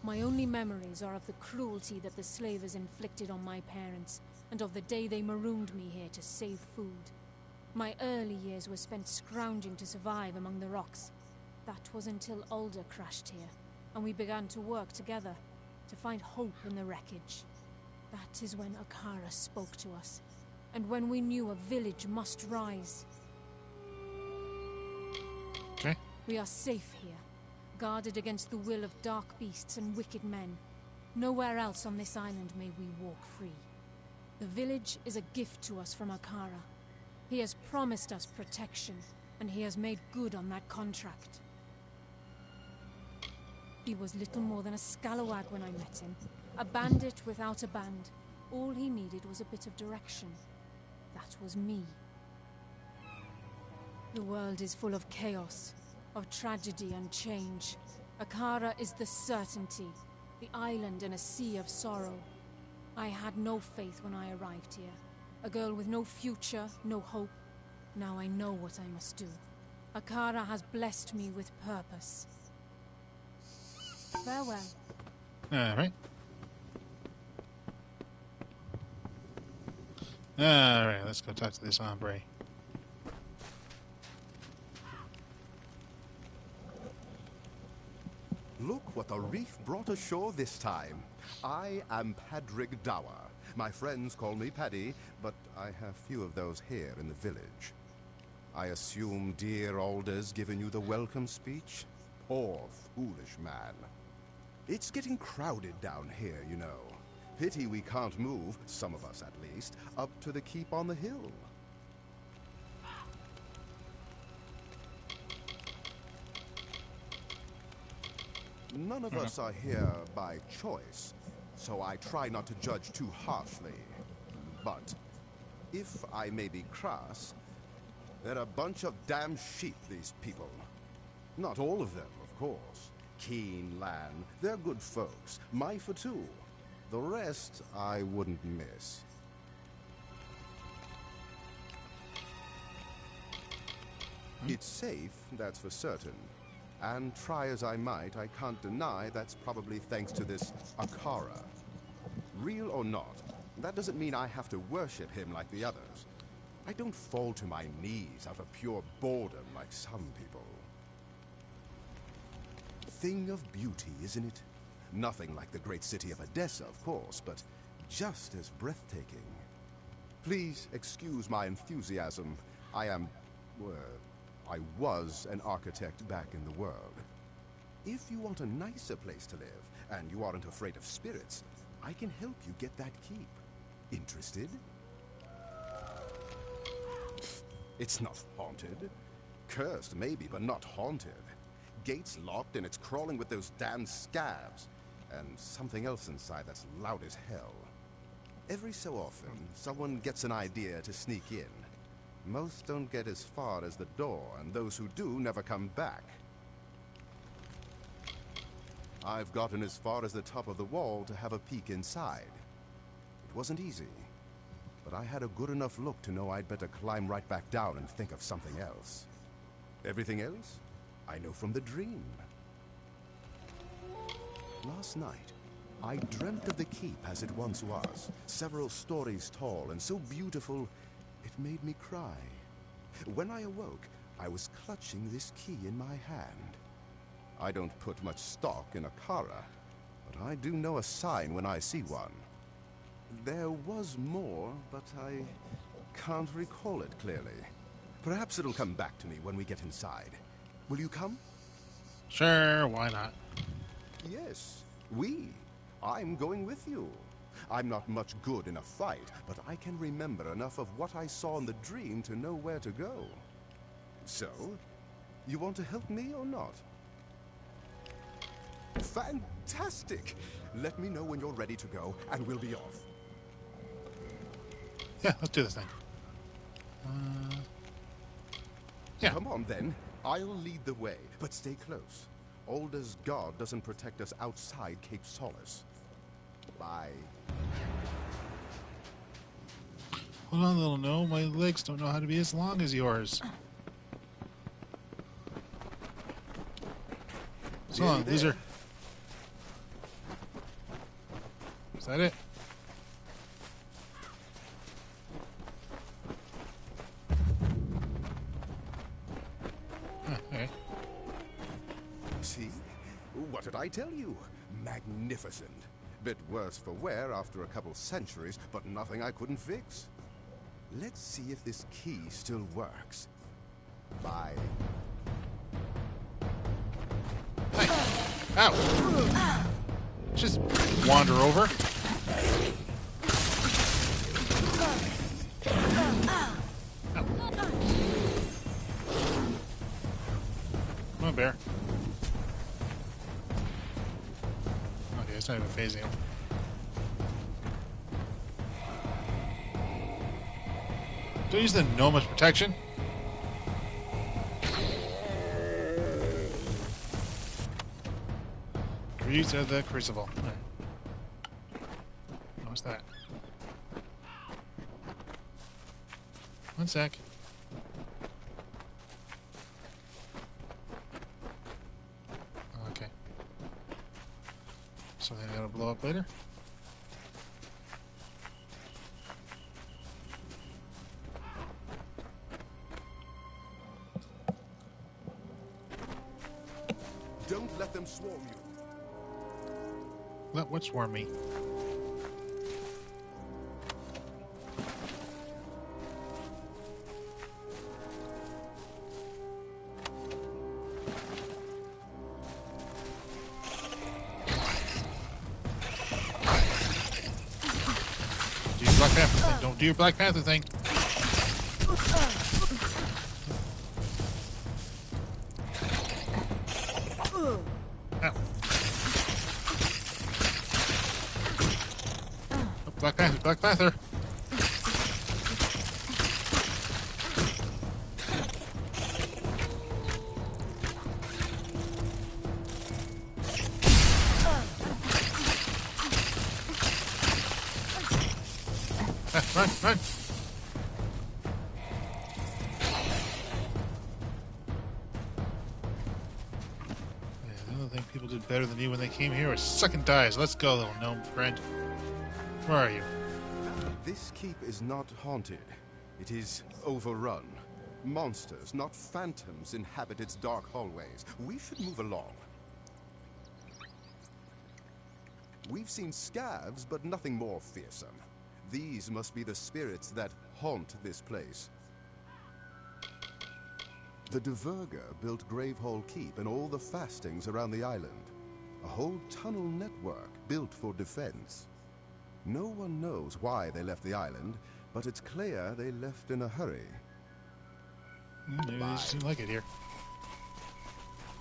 My only memories are of the cruelty that the slavers inflicted on my parents, and of the day they marooned me here to save food. My early years were spent scrounging to survive among the rocks. That was until Alder crashed here, and we began to work together, to find hope in the wreckage. That is when Akara spoke to us, and when we knew a village must rise. Okay. We are safe here, guarded against the will of dark beasts and wicked men. Nowhere else on this island may we walk free. The village is a gift to us from Akara. He has promised us protection, and he has made good on that contract. He was little more than a scalawag when I met him, a bandit without a band. All he needed was a bit of direction. That was me. The world is full of chaos, of tragedy and change. Akara is the certainty, the island in a sea of sorrow. I had no faith when I arrived here. A girl with no future, no hope. Now I know what I must do. Akara has blessed me with purpose. Farewell. Alright. Alright, let's go talk to this hombre. Look what the reef brought ashore this time. I am Padrig Dawa. My friends call me Paddy, but I have few of those here in the village. I assume dear Alder's given you the welcome speech? Poor, foolish man. It's getting crowded down here, you know. Pity we can't move, some of us at least, up to the keep on the hill. None of us are here by choice, so I try not to judge too harshly. But, if I may be crass, they're a bunch of damn sheep, these people. Not all of them, of course. Keen Lan, they're good folks. Myfa too. The rest, I wouldn't miss. It's safe, that's for certain. And try as I might, I can't deny that's probably thanks to this Akara. Real or not, that doesn't mean I have to worship him like the others. I don't fall to my knees out of pure boredom like some people. Thing of beauty, isn't it? Nothing like the great city of Edessa, of course, but just as breathtaking. Please excuse my enthusiasm. I was an architect back in the world. If you want a nicer place to live, and you aren't afraid of spirits, I can help you get that keep. Interested? It's not haunted. Cursed, maybe, but not haunted. Gates locked and it's crawling with those damn scabs. And something else inside that's loud as hell. Every so often, someone gets an idea to sneak in. Most don't get as far as the door, and those who do never come back. I've gotten as far as the top of the wall to have a peek inside. It wasn't easy, but I had a good enough look to know I'd better climb right back down and think of something else. Everything else, I know from the dream. Last night, I dreamt of the keep as it once was, several stories tall and so beautiful, it made me cry. When I awoke, I was clutching this key in my hand. I don't put much stock in Akara, but I do know a sign when I see one. There was more, but I can't recall it clearly. Perhaps it'll come back to me when we get inside. Will you come? Sure, why not? Yes, I'm going with you. I'm not much good in a fight, but I can remember enough of what I saw in the dream to know where to go. So, you want to help me or not? Fantastic! Let me know when you're ready to go, and we'll be off. Yeah, let's do this thing. Yeah. Come on, then. I'll lead the way, but stay close. Alder's guard doesn't protect us outside Cape Solace. Bye. Hold on, little gnome. My legs don't know how to be as long as yours. So long, loser. Is that it? Okay. See? What did I tell you? Magnificent. Bit worse for wear after a couple centuries, but nothing I couldn't fix. Let's see if this key still works. Bye. Hey. Ow. Just wander over. Ow. Come on, bear. Okay, it's not even phasing him. Don't use the gnomish protection. Grease of the Crucible. Right. What's that? One sec. Okay. Something I gotta blow up later? Don't let them swarm you. Let what swarm me? Do your Black Panther thing. Don't do your Black Panther thing. Ow. Oh, Black Panther, Black Panther. Run, run. Yeah, the other thing people did better than you when they came here was suck and dies. Let's go, little gnome friend. Where are you? This keep is not haunted. It is overrun. Monsters, not phantoms, inhabit its dark hallways. We should move along. We've seen scavs, but nothing more fearsome. These must be the spirits that haunt this place. The Duverger built Gravehall Keep and all the fastings around the island. A whole tunnel network built for defense. No one knows why they left the island, but it's clear they left in a hurry. Maybe they just didn't like it here.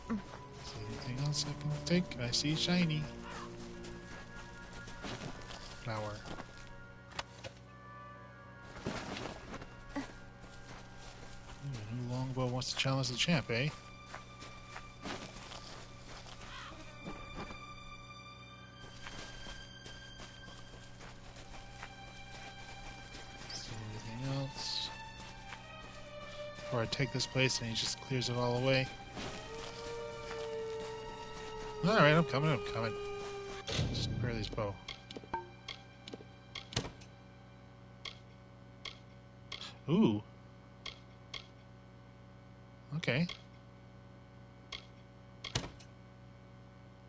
Is there anything else I can take? I see shiny. Flower. New longbow wants to challenge the champ, eh? See anything else? Before I take this place and he just clears it all away. Alright, I'm coming. Just repair this bow. Ooh. Okay.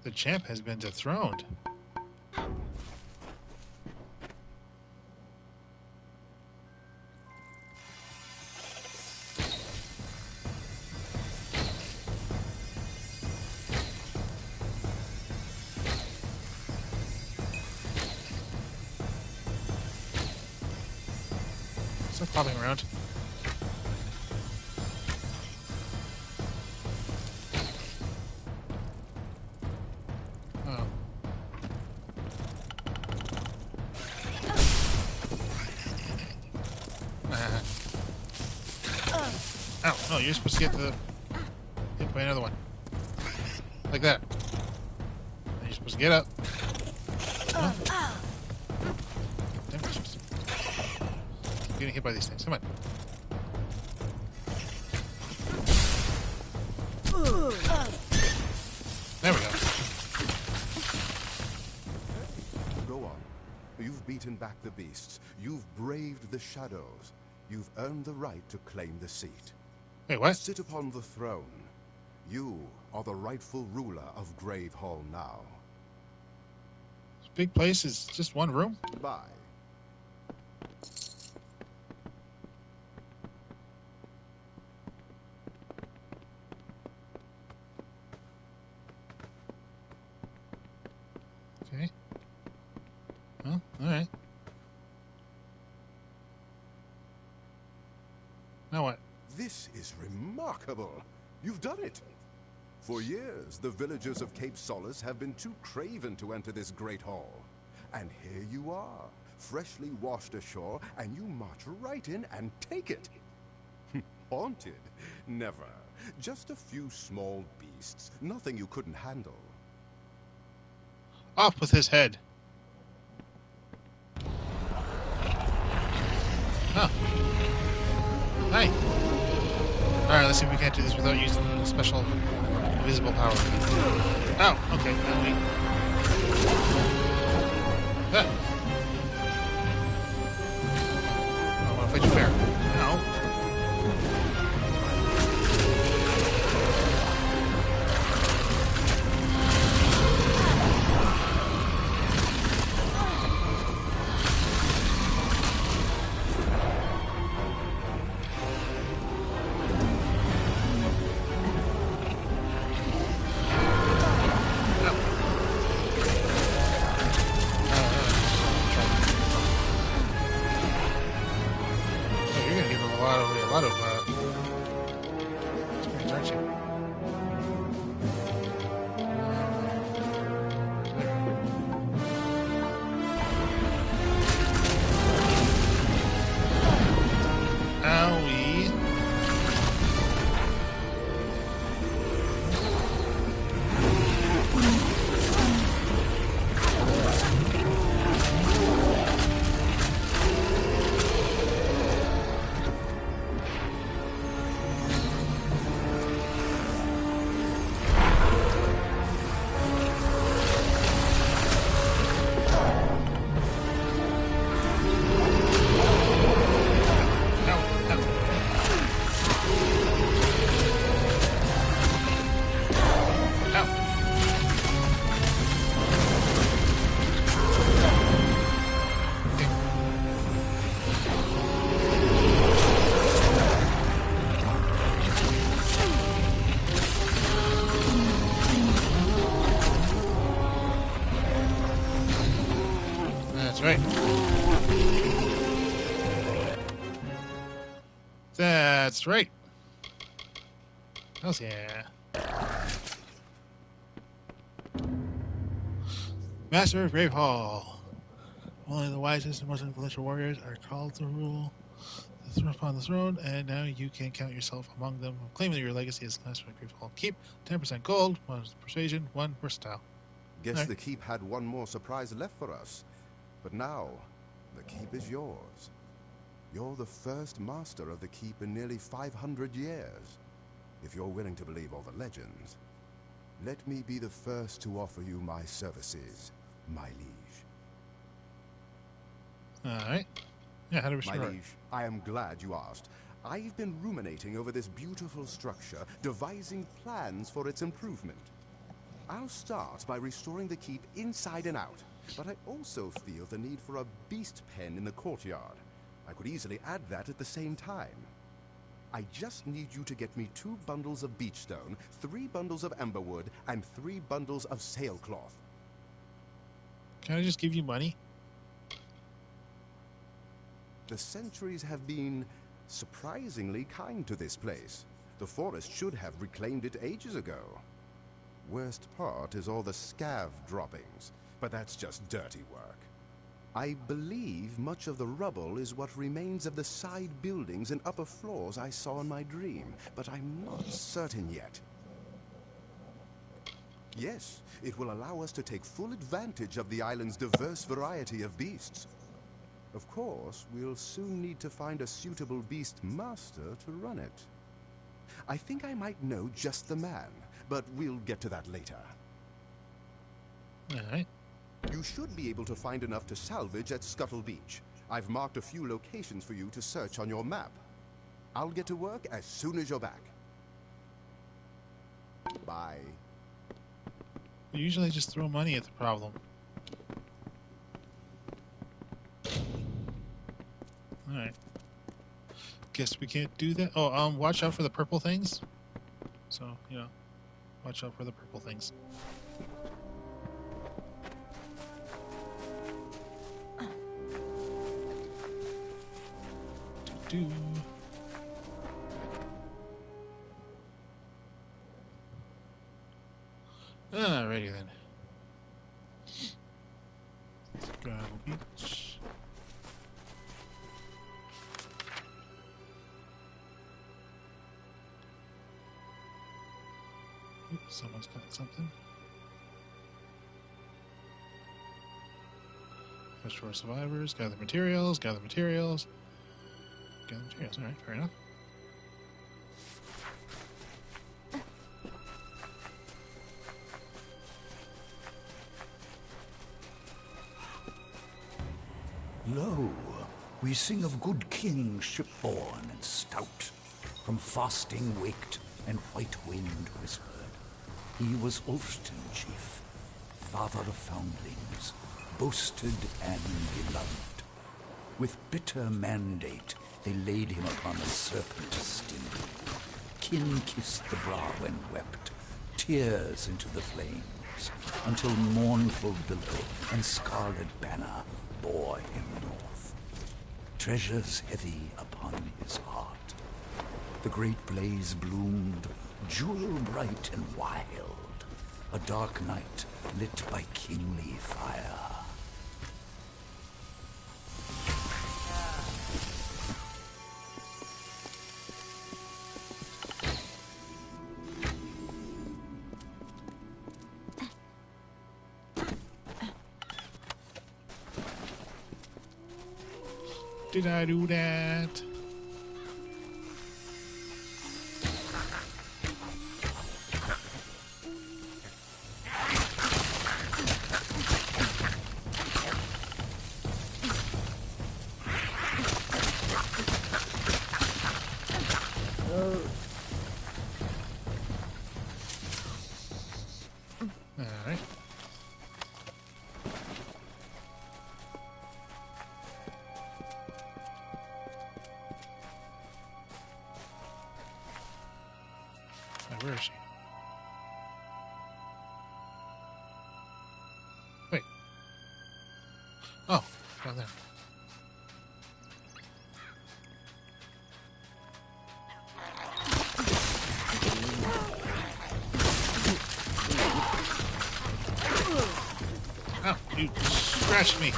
The champ has been dethroned. Stop popping around. you're supposed to get hit by another one. Like that. And you're supposed to get up. Huh? Damn, you're supposed to keep getting hit by these things. Come on. There we go. Go on. You've beaten back the beasts. You've braved the shadows. You've earned the right to claim the seat. Wait, what? Sit upon the throne. You are the rightful ruler of Grave Hall now. This big place is just one room? Bye. Okay. Well, alright. Now what? This is remarkable. You've done it. For years, the villagers of Cape Solace have been too craven to enter this great hall. And here you are, freshly washed ashore, and you march right in and take it. Haunted? Never. Just a few small beasts. Nothing you couldn't handle. Off with his head. Oh. Hi. Alright, let's see if we can't do this without using special invisible power. Oh, okay. Now we... Ah. I want to fight you fair. No. That's right. Hells yeah. Master of Grave Hall. Only the wisest and most influential warriors are called to rule upon the throne, and now you can count yourself among them. Claim that your legacy is Master of Grave Hall. Keep 10% gold, 1 persuasion, 1 versatile. Guess right. The keep had one more surprise left for us. But now, the keep is yours. You're the first master of the keep in nearly 500 years. If you're willing to believe all the legends, let me be the first to offer you my services, my liege. Alright. Yeah, how do we My start? liege, I am glad you asked. I've been ruminating over this beautiful structure, devising plans for its improvement. I'll start by restoring the keep inside and out, but I also feel the need for a beast pen in the courtyard. I could easily add that at the same time. I just need you to get me 2 bundles of beechstone, 3 bundles of emberwood, and 3 bundles of sailcloth. Can I just give you money? The centuries have been surprisingly kind to this place. The forest should have reclaimed it ages ago. Worst part is all the scav droppings, but that's just dirty work. I believe much of the rubble is what remains of the side buildings and upper floors I saw in my dream, but I'm not certain yet. Yes, it will allow us to take full advantage of the island's diverse variety of beasts. Of course, we'll soon need to find a suitable beast master to run it. I think I might know just the man, but we'll get to that later. All right. You should be able to find enough to salvage at Scuttle Beach. I've marked a few locations for you to search on your map. I'll get to work as soon as you're back. Bye. Usually I just throw money at the problem. Alright. Guess we can't do that. Oh, watch out for the purple things. So, you know, watch out for the purple things. Do. Alrighty then. Gravel Beach. Oops, someone's got something. Fish for survivors. Gather materials. Gather materials. Gather materials. Alright, fair enough. Lo, we sing of good kings shipborne and stout, from fasting waked and white wind whispered. He was Ulfston chief, father of foundlings, boasted and beloved. With bitter mandate, they laid him upon a serpent sting. Kin kissed the brow and wept, tears into the flames, until mournful billow and scarlet banner bore him north. Treasures heavy upon his heart. The great blaze bloomed, jewel bright and wild, a dark night lit by kingly fire. Did I do that? Alright. Where is she? Wait. Oh, down there. Oh, you scratched me.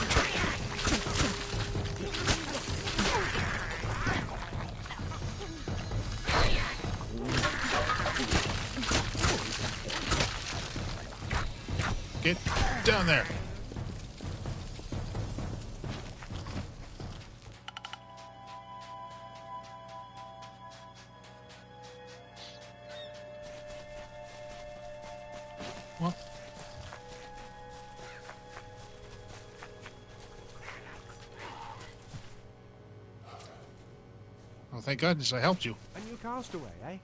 Get down there. What? Oh, thank goodness I helped you. A new castaway, eh?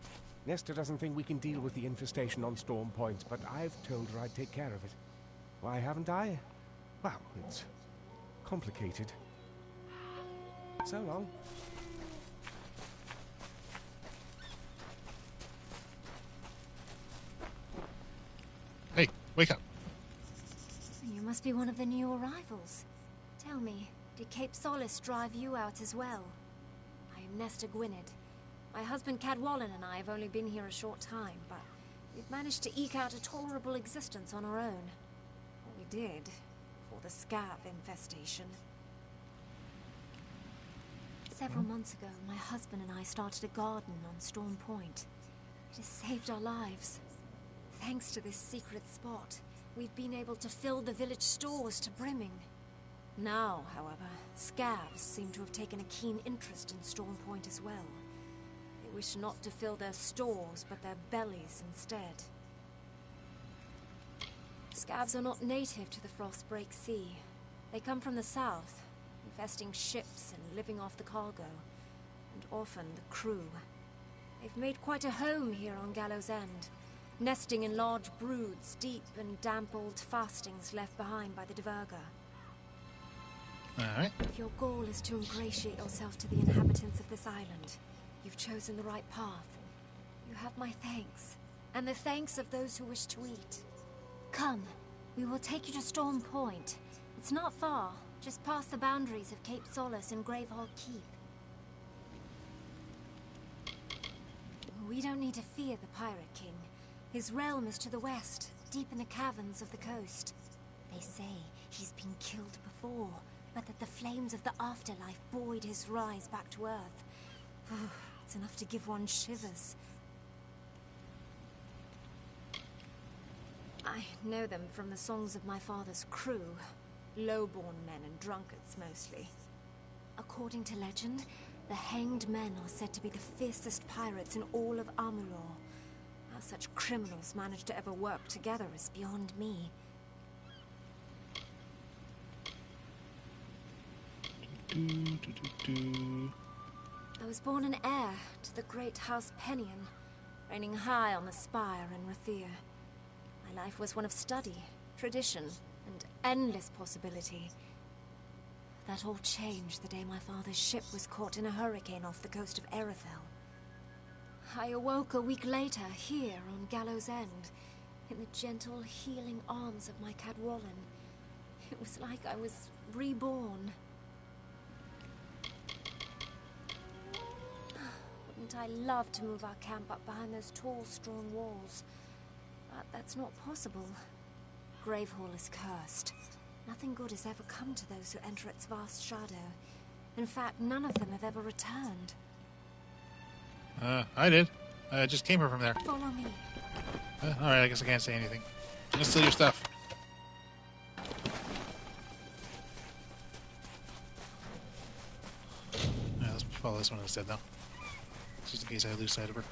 Nesta doesn't think we can deal with the infestation on Storm Point, but I've told her I'd take care of it. Why haven't I? Well, it's complicated. So long. Hey, wake up. You must be one of the new arrivals. Tell me, did Cape Solace drive you out as well? I am Nesta Gwynedd. My husband Cadwallon and I have only been here a short time, but we've managed to eke out a tolerable existence on our own. What we did, before the scav infestation. Several months ago, my husband and I started a garden on Storm Point. It has saved our lives. Thanks to this secret spot, we've been able to fill the village stores to brimming. Now, however, scavs seem to have taken a keen interest in Storm Point as well. They wish not to fill their stores, but their bellies instead. Scavs are not native to the Frostbreak Sea. They come from the south, infesting ships and living off the cargo, and often the crew. They've made quite a home here on Gallows End, nesting in large broods deep in damp old fastings left behind by the Dverga. Alright. If your goal is to ingratiate yourself to the inhabitants of this island, you've chosen the right path. You have my thanks, and the thanks of those who wish to eat. Come, we will take you to Storm Point. It's not far, just past the boundaries of Cape Solace and Gravehold Keep. We don't need to fear the Pirate King. His realm is to the west, deep in the caverns of the coast. They say he's been killed before, but that the flames of the afterlife buoyed his rise back to Earth. It's enough to give one shivers. I know them from the songs of my father's crew. Low-born men and drunkards, mostly. According to legend, the Hanged Men are said to be the fiercest pirates in all of Amalur. How such criminals manage to ever work together is beyond me. I was born an heir to the great House Penion, reigning high on the spire in Rathir. My life was one of study, tradition, and endless possibility. That all changed the day my father's ship was caught in a hurricane off the coast of Erythel. I awoke a week later here on Gallows End, in the gentle, healing arms of my Cadwallon. It was like I was reborn. Wouldn't I love to move our camp up behind those tall, strong walls? But that's not possible. Gravehall is cursed. Nothing good has ever come to those who enter its vast shadow. In fact, none of them have ever returned. I did. I just came here from there. Follow me. Alright, I guess I can't say anything. Let's steal your stuff. Yeah, let's follow this one instead, though. Just in case I lose sight of her.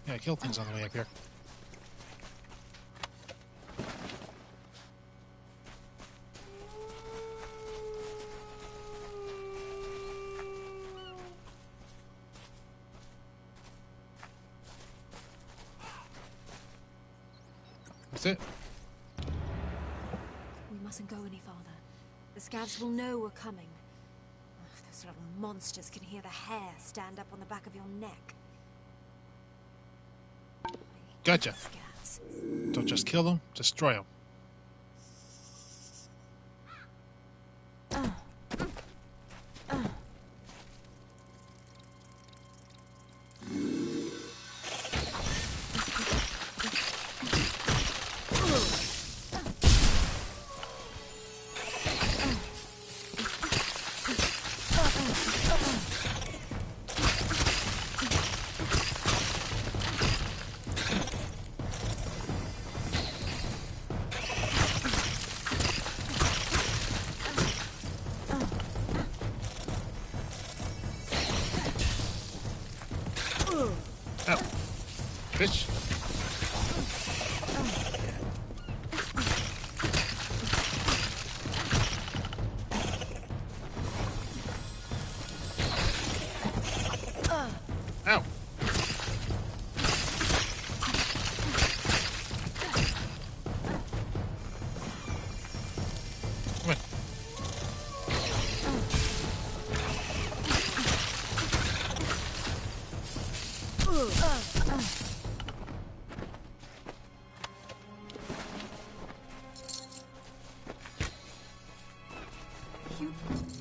Yeah, I killed things on the way up here. That's it. We mustn't go any farther. The scavs will know we're coming. Those little monsters can hear the hair stand up on the back of your neck. Gotcha. Don't just kill them, destroy them. Bitch. Ow. Come on.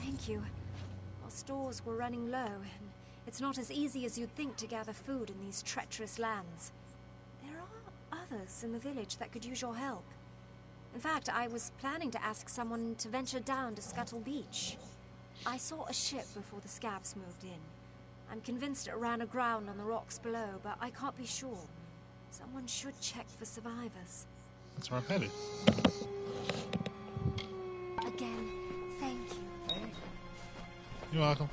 Thank you. Our stores were running low, and it's It's not as easy as you'd think to gather food in these treacherous lands. There are others in the village that could use your help. In fact, I was planning to ask someone to venture down to Scuttle Beach. I saw a ship before the scabs moved in. I'm convinced it ran aground on the rocks below, but I can't be sure. Someone should check for survivors. That's where I'm headed. Again, thank you. You're welcome.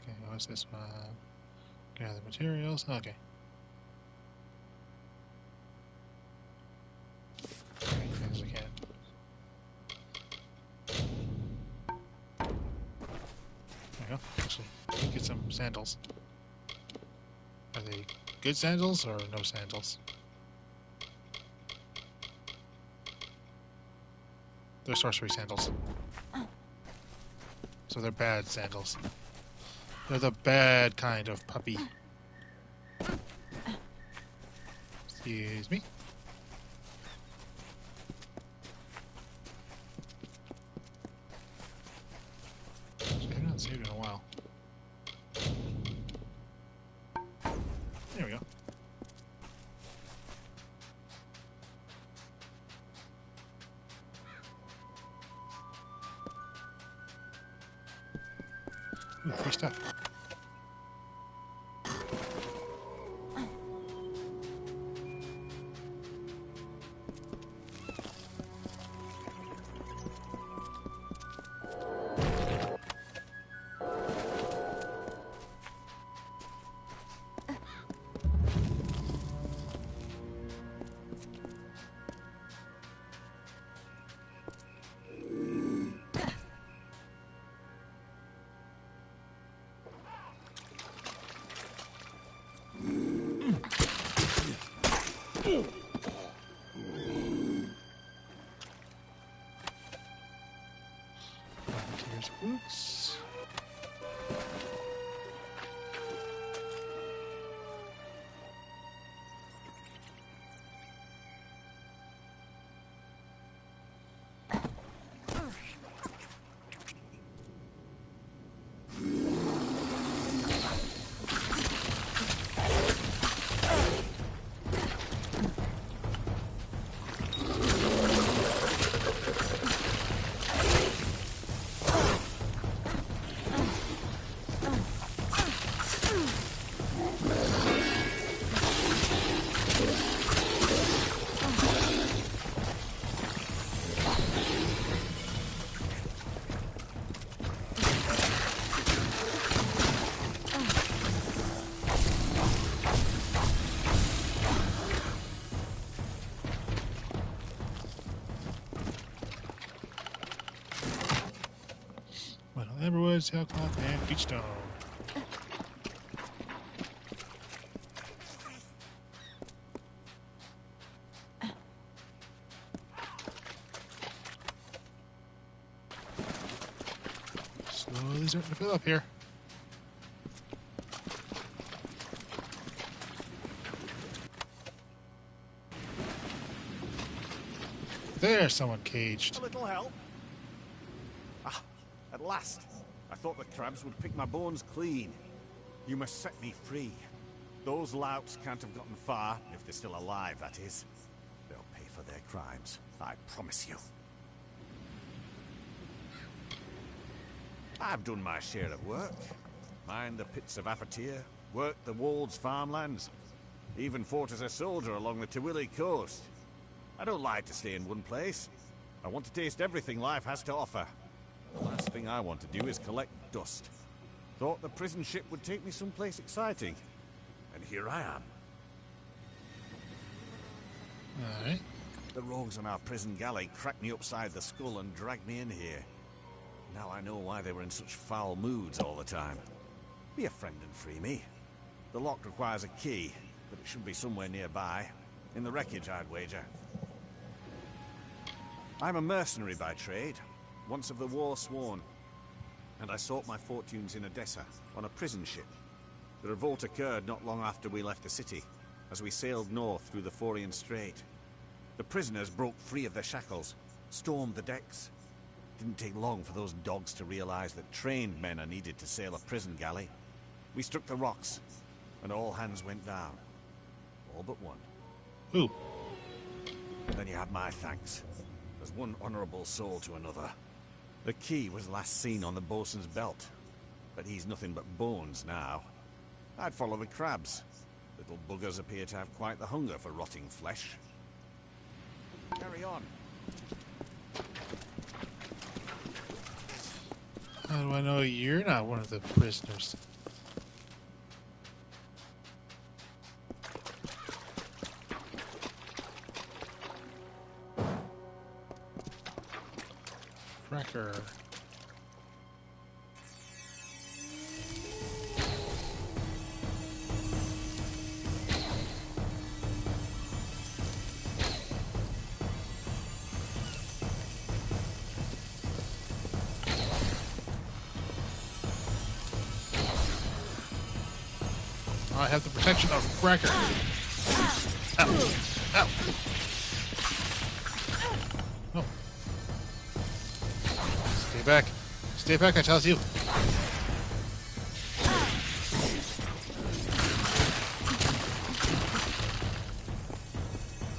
Okay, what's this one? Gather materials. Okay. As we can. There we go. Actually, let me get some sandals. Are they good sandals or no sandals? They're sorcery sandals. So they're bad sandals. They're the bad kind of puppy. Excuse me. I haven't saved in a while. There we go. Ooh, free stuff. Here's boots. Amberwood, sailcloth, and peachstone. Slowly starting to fill up here. There's someone caged. A little help. Ah, at last. I thought the crabs would pick my bones clean. You must set me free. Those louts can't have gotten far, if they're still alive, that is. They'll pay for their crimes, I promise you. I've done my share of work. Mined the pits of Apatir, worked the Wolds farmlands, even fought as a soldier along the Tawili coast. I don't like to stay in one place. I want to taste everything life has to offer. The last thing I want to do is collect dust. Thought the prison ship would take me someplace exciting. And here I am. Alright. The rogues on our prison galley cracked me upside the skull and dragged me in here. Now I know why they were in such foul moods all the time. Be a friend and free me. The lock requires a key, but it should be somewhere nearby. In the wreckage, I'd wager. I'm a mercenary by trade. Once of the war sworn, and I sought my fortunes in Odessa, on a prison ship. The revolt occurred not long after we left the city, as we sailed north through the Forian Strait. The prisoners broke free of their shackles, stormed the decks. Didn't take long for those dogs to realize that trained men are needed to sail a prison galley. We struck the rocks, and all hands went down. All but one. Who? And then you have my thanks. There's one honorable soul to another. The key was last seen on the bosun's belt, but he's nothing but bones now. I'd follow the crabs. Little buggers appear to have quite the hunger for rotting flesh. Carry on. How do I know you're not one of the prisoners? Cracker. I have the protection of Cracker. Ow. Ow. No. Stay back. Stay back, I tell you.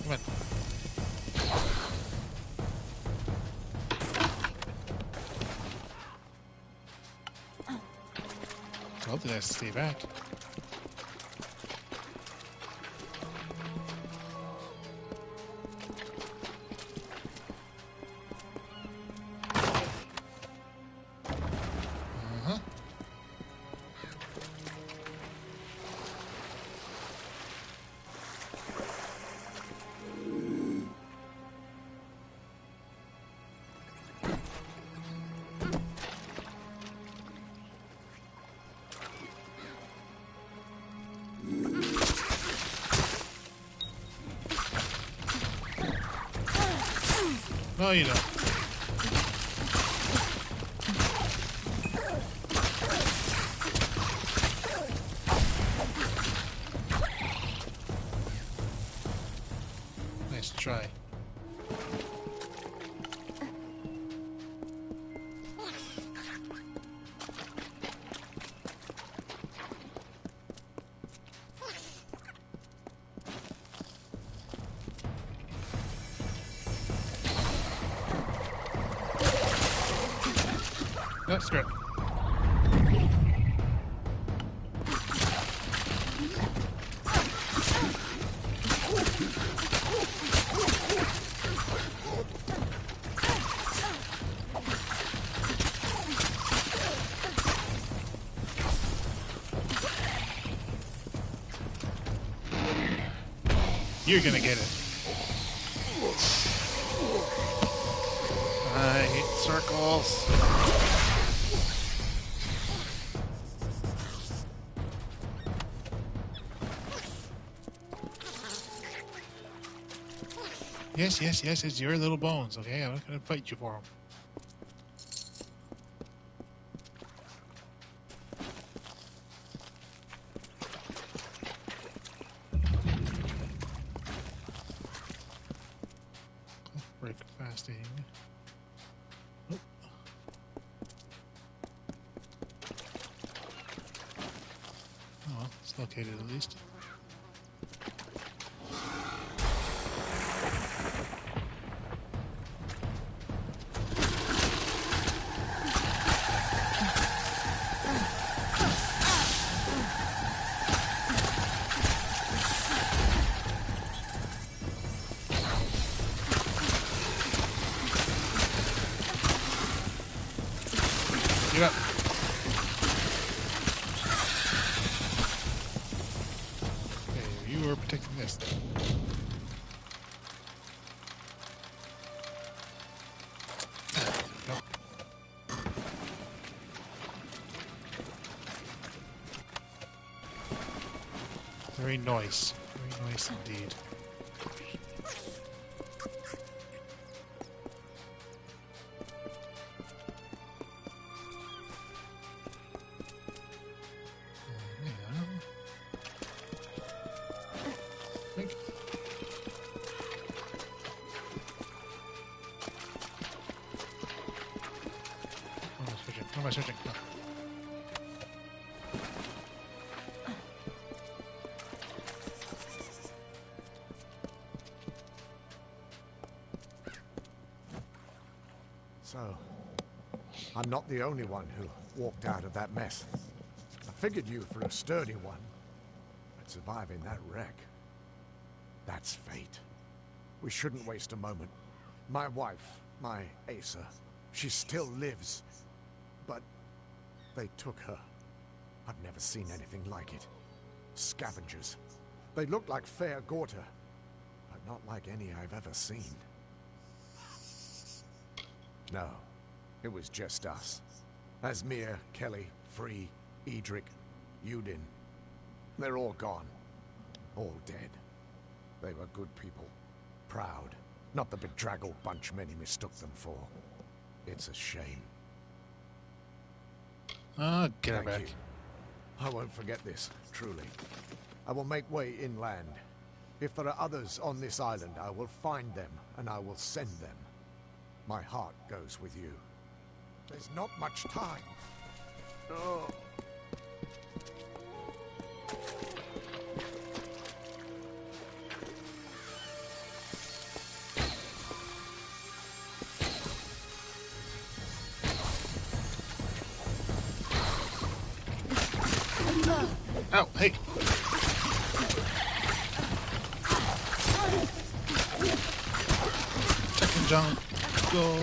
Come on. Told you guys to stay back. No, you don't. Nice try. No, screw it. You're gonna get it. I hate circles. Yes, it's your little bones, okay? I'm not gonna fight you for them. Break fasting. Nope. Oh well, it's located at least. Get up. Okay, you are protecting this. No. Very nice. Very nice indeed. am I searching? Oh. So, I'm not the only one who walked out of that mess. I figured you for a sturdy one, but surviving that wreck, that's fate. We shouldn't waste a moment. My wife, my Asa, she still lives, but they took her. I've never seen anything like it. Scavengers. They look like fair Gorta, but not like any I've ever seen. No, it was just us. Asmir, Kelly, Free, Edric, Udin. They're all gone. All dead. They were good people. Proud. Not the bedraggled bunch many mistook them for. It's a shame. Get her Thank back. you. I won't forget this, truly. I will make way inland. If there are others on this island, I will find them, and I will send them. My heart goes with you. There's not much time. Oh. Oh, hey! Second jump. Go.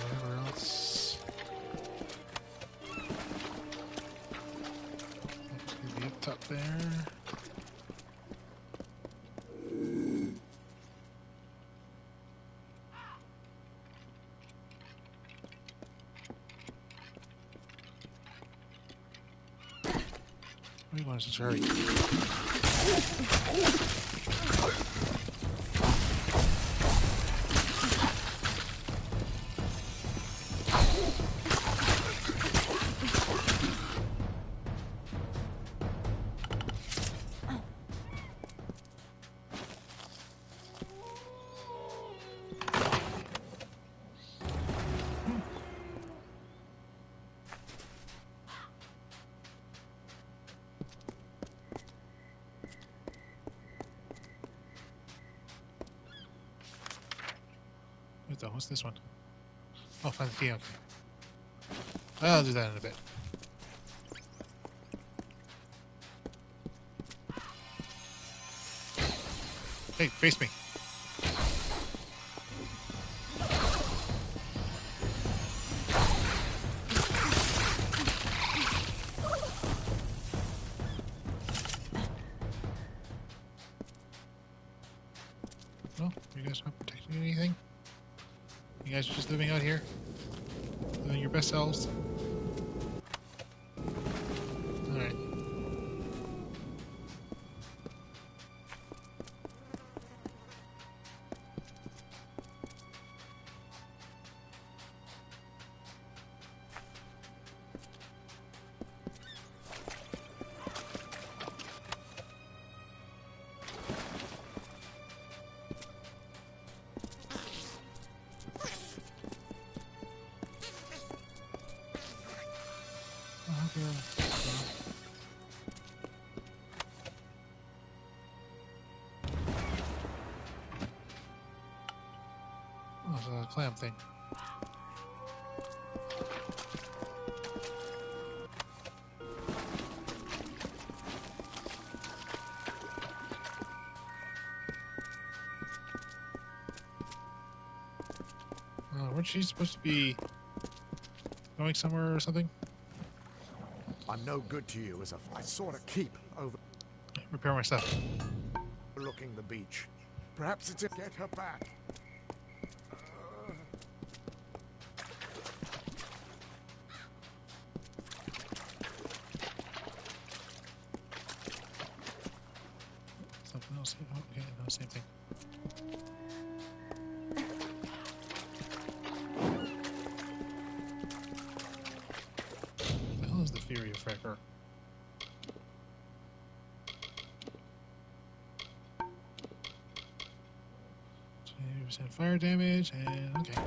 Whatever else. Maybe up top there. What do you want us to hurry? What's this one? Oh, find the key. Okay. I'll do that in a bit. Hey, face me. No, you guys not protecting anything? You guys are just living out here? Living your best selves? Alright. Oh, it's a clam thing. Weren't she supposed to be going somewhere or something? I'm no good to you as I sort of keep over Repair my stuff. looking the beach. Perhaps it's to get her back. Something No, same, okay, no, same thing. What the hell is the Fury of Frecker? 20% fire damage, and okay.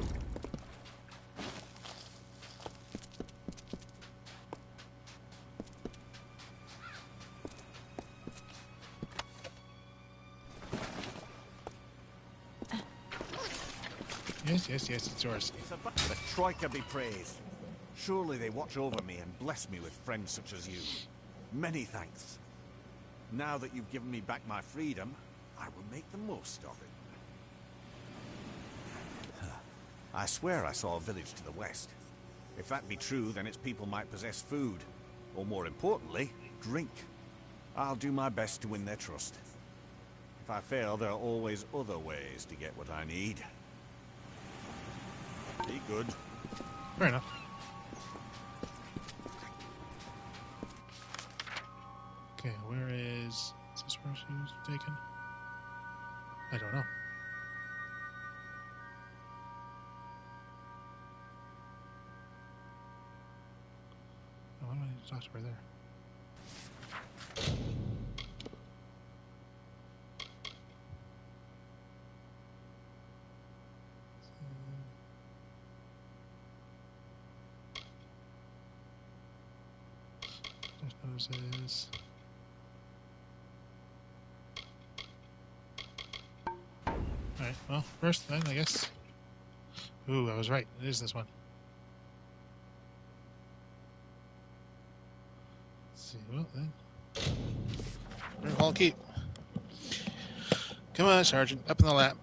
Yes, it's yours. The Troika be praised. Surely they watch over me and bless me with friends such as you. Many thanks. Now that you've given me back my freedom, I will make the most of it. I swear I saw a village to the west. If that be true, then its people might possess food, or more importantly, drink. I'll do my best to win their trust. If I fail, there are always other ways to get what I need. Be good. Fair enough. Okay, where is this where she was taken? I don't know. Oh, why do I need to talk to her there? Is alright, well, first then, I guess. Ooh, I was right. It is this one. Let's see, well then. Hall Keep. Come on, Sergeant, up in the lap.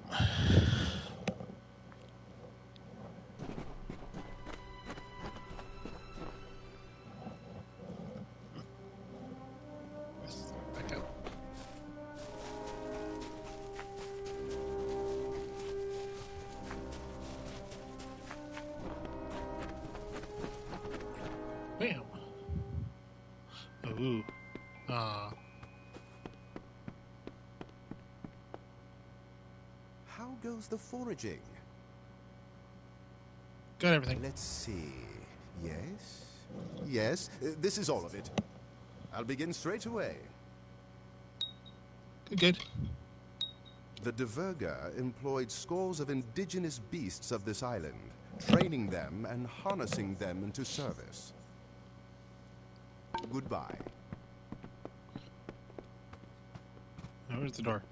Bam. Ooh. How goes the foraging? Got everything. Let's see. Yes? Yes, this is all of it. I'll begin straight away. Good. The Duverger employed scores of indigenous beasts of this island, training them and harnessing them into service. Goodbye. Oh, where's the door?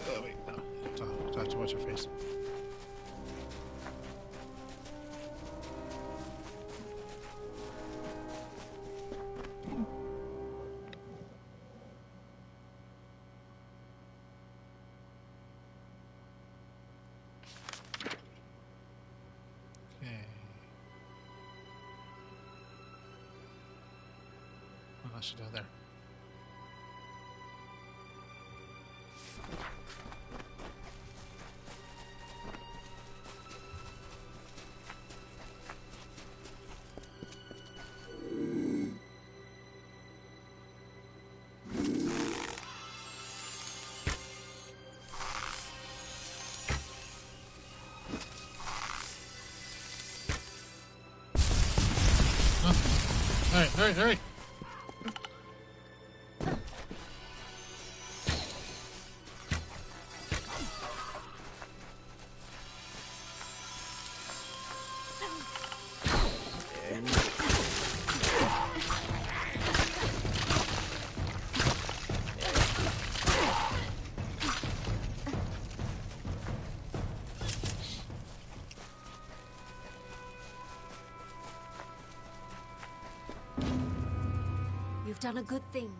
Oh, wait, no. Talk to what's her face. She's down there. Oh. All right. You've done a good thing.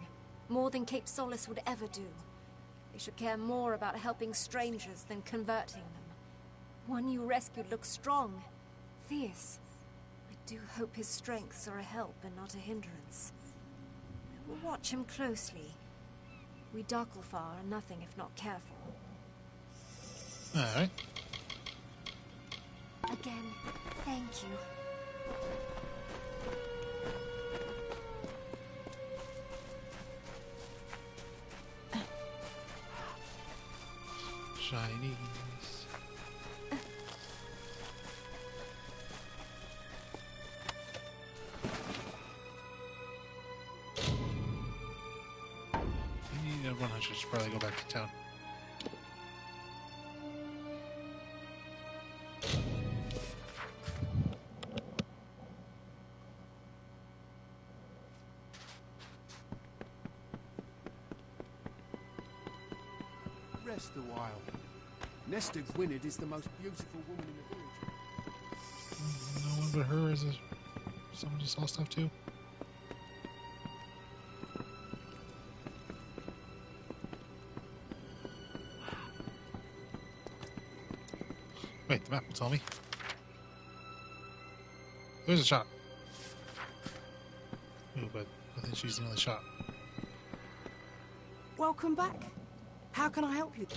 More than Cape Solace would ever do. They should care more about helping strangers than converting them. The one you rescued looks strong, fierce. I do hope his strengths are a help and not a hindrance. I will watch him closely. We Darklfar are nothing if not careful. Alright. again. Thank you. Shinies. Everyone should probably go back to town. Rest a while. Nesta Gwynedd is the most beautiful woman in the village. No one but her is someone just saw stuff too. Wait, the map will tell me. There's a shot. Ooh, but I think she's another shot. Welcome back. How can I help you?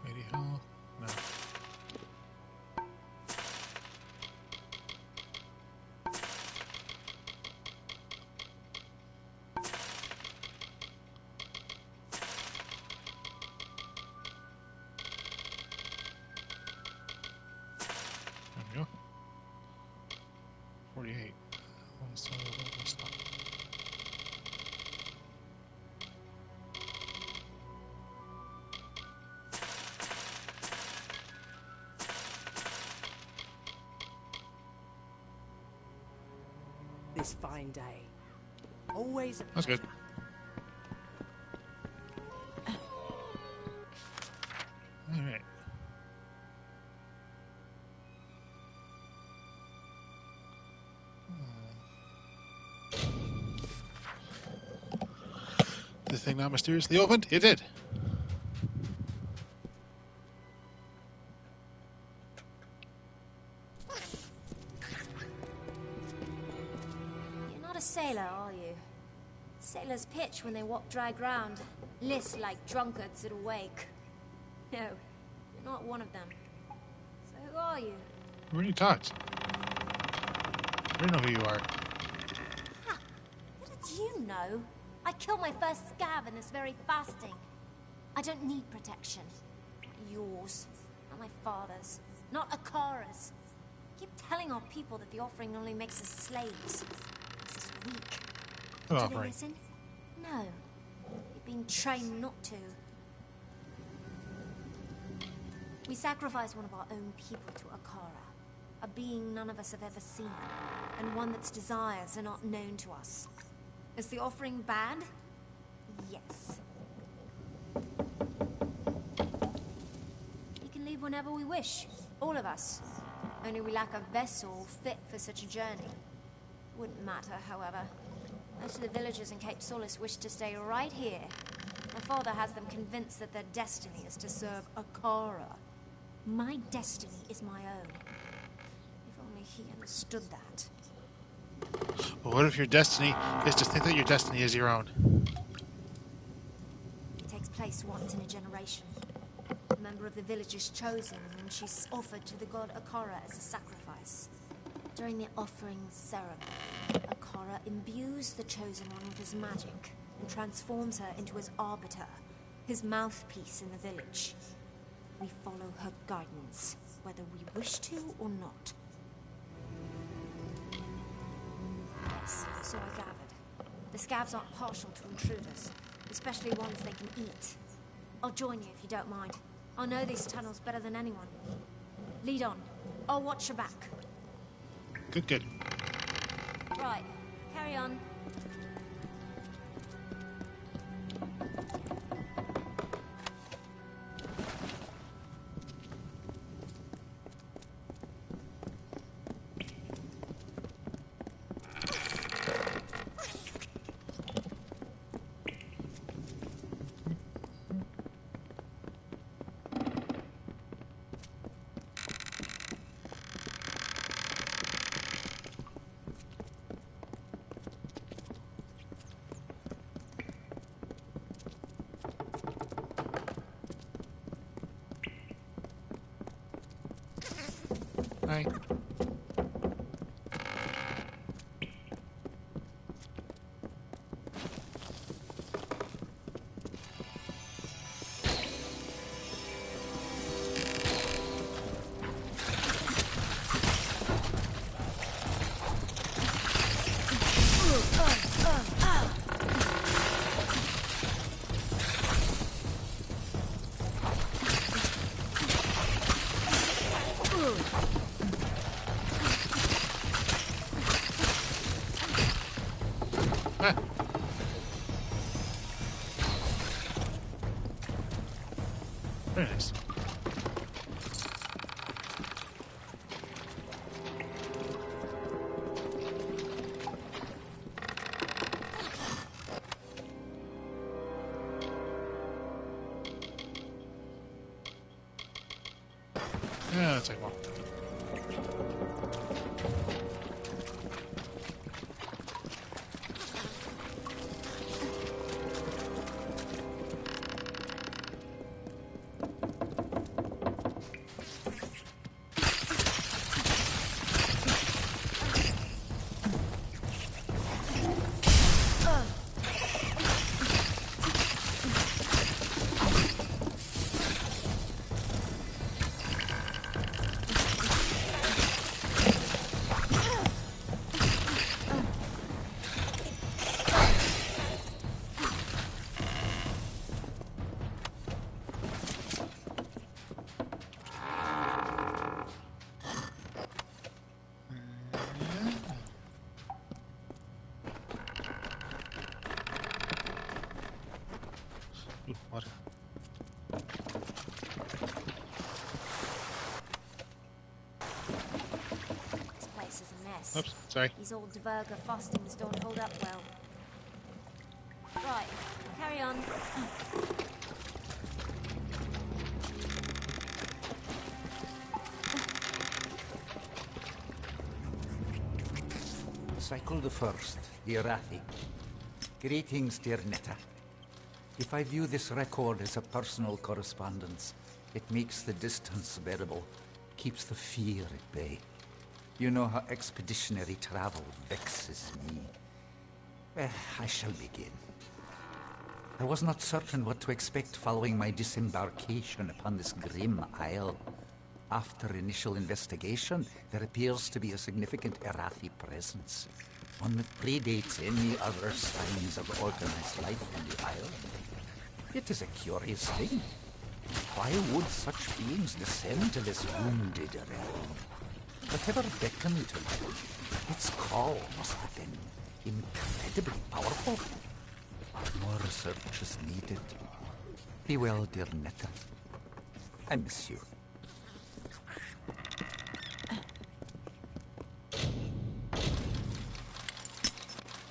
Lady Hall? No. There we go. 48. Let's stop. This fine day. Always. That's good. All right. This thing not mysteriously opened? It did. You're not a sailor, are you? Sailors pitch when they walk dry ground. List like drunkards at a wake. No, you're not one of them. So who are you? We already talked. I don't know who you are. Ha! What did you know? I killed my first scav in this very fasting. I don't need protection. Not yours. Not my father's. Not Akara's. Keep telling our people that the offering only makes us slaves. Makes us weak. What Do offering? they listen? No. You've been trained not to. We sacrifice one of our own people to Akara. A being none of us have ever seen. And one that's desires are not known to us. Is the offering bad? Yes. We can leave whenever we wish. All of us. Only we lack a vessel fit for such a journey. Wouldn't matter, however. Most of the villagers in Cape Solace wish to stay right here. My father has them convinced that their destiny is to serve Akara. My destiny is my own. If only he understood that. But what if your destiny is to think that your destiny is your own? It takes place once in a generation. A member of the village is chosen, and she's offered to the god Akara as a sacrifice. During the offering ceremony, Akara imbues the chosen one with his magic and transforms her into his arbiter, his mouthpiece in the village. We follow her guidance, whether we wish to or not. Yes, so I gathered. The scavs aren't partial to intruders, especially ones they can eat. I'll join you if you don't mind. I know these tunnels better than anyone. Lead on. I'll watch your back. Good, good. Right, carry on. Hi. Very nice. Yeah, that's like one. Ooh, water. This place is a mess. Oops, sorry. These old Dverga Fostings don't hold up well. Right, carry on. Cycle the First, the Arathi. Greetings, dear Netta. If I view this record as a personal correspondence, it makes the distance bearable, keeps the fear at bay. You know how expeditionary travel vexes me. I shall begin. I was not certain what to expect following my disembarkation upon this grim isle. After initial investigation, there appears to be a significant Arathi presence, one that predates any other signs of organized life on the island. It is a curious thing. Why would such beings descend to this wounded realm? Whatever beckoned to them, its call must have been incredibly powerful. More research is needed. Be well, dear Netta. I miss you.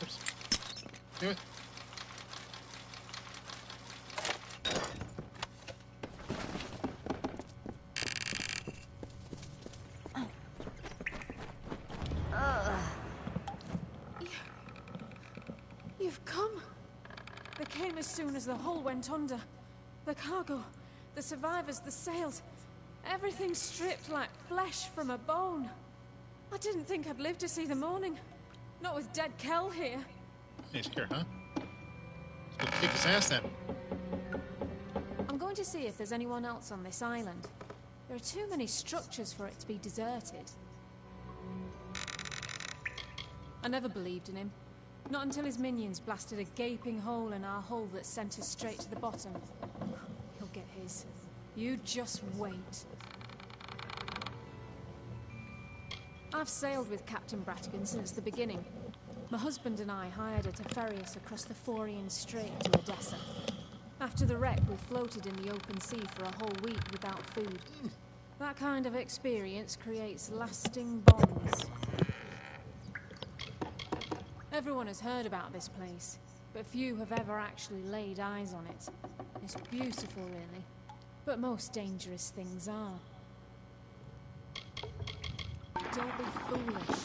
Oops. Do it. You've come. They came as soon as the hull went under. The cargo, the survivors, the sails. Everything stripped like flesh from a bone. I didn't think I'd live to see the morning. Not with dead Kel here. He's here, huh? Let's go kick his ass then. I'm going to see if there's anyone else on this island. There are too many structures for it to be deserted. I never believed in him. Not until his minions blasted a gaping hole in our hull that sent us straight to the bottom. He'll get his. You just wait. I've sailed with Captain Bratigan since the beginning. My husband and I hired her to ferry us across the Forian Strait to Odessa. After the wreck, we floated in the open sea for a whole week without food. That kind of experience creates lasting bonds. Everyone has heard about this place, but few have ever actually laid eyes on it. It's beautiful, really, but most dangerous things are. Don't be foolish.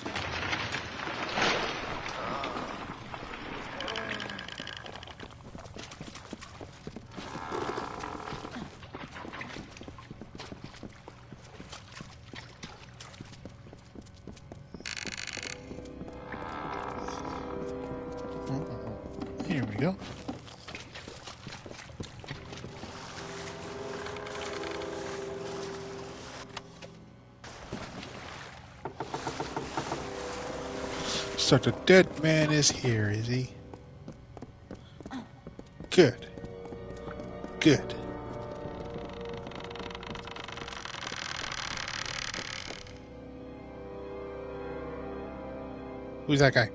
go. So the dead man is here, is he? Good. Good. Who's that guy?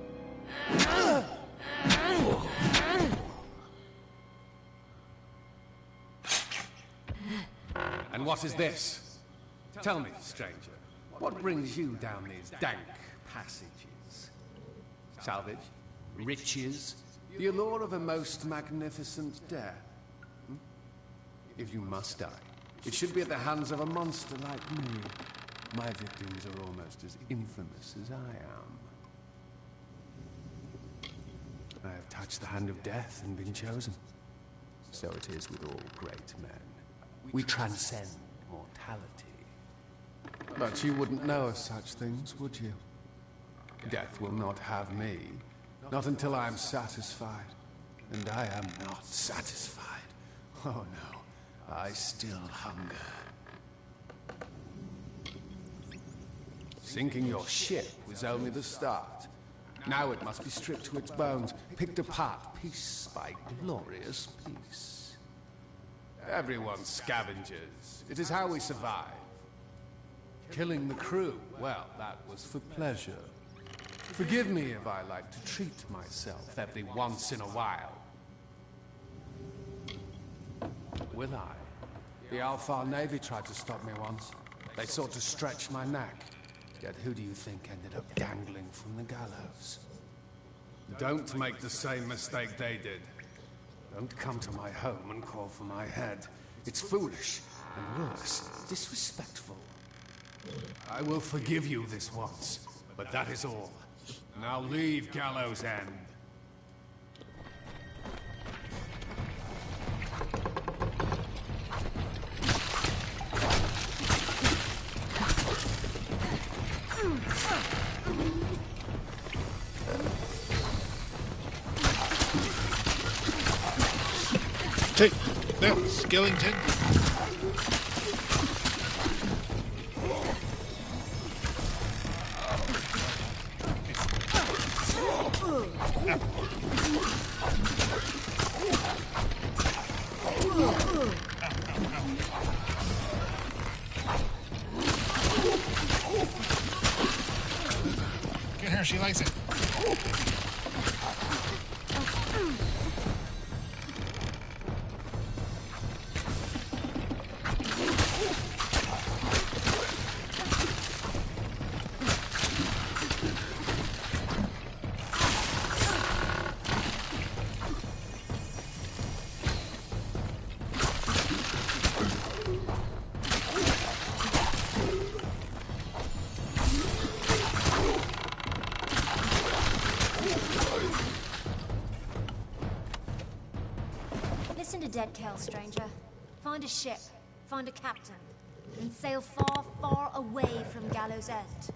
And what is this? Tell me, stranger, what brings you down these dank passages? Salvage? Riches? The allure of a most magnificent death? Hmm? If you must die, it should be at the hands of a monster like me. My victims are almost as infamous as I am. I have touched the hand of death and been chosen. So it is with all great men. We transcend mortality. But you wouldn't know of such things, would you? Death will not have me. Not until I am satisfied. And I am not satisfied. Oh no, I still hunger. Sinking your ship was only the start. Now it must be stripped to its bones, picked apart piece by glorious piece. Everyone's scavengers. It is how we survive. Killing the crew, well, that was for pleasure. Forgive me if I like to treat myself every once in a while. Will I? The Alfar Navy tried to stop me once. They sought to stretch my neck. Yet who do you think ended up dangling from the gallows? Don't make the same mistake they did. Don't come to my home and call for my head. It's foolish, and worse, disrespectful. I will forgive you this once, but that is all. Now leave Gallows End. Take that, Skellington. Get her, she likes it. Listen to Dead Kel, stranger. Find a ship, find a captain, and sail far, far away from Gallows End.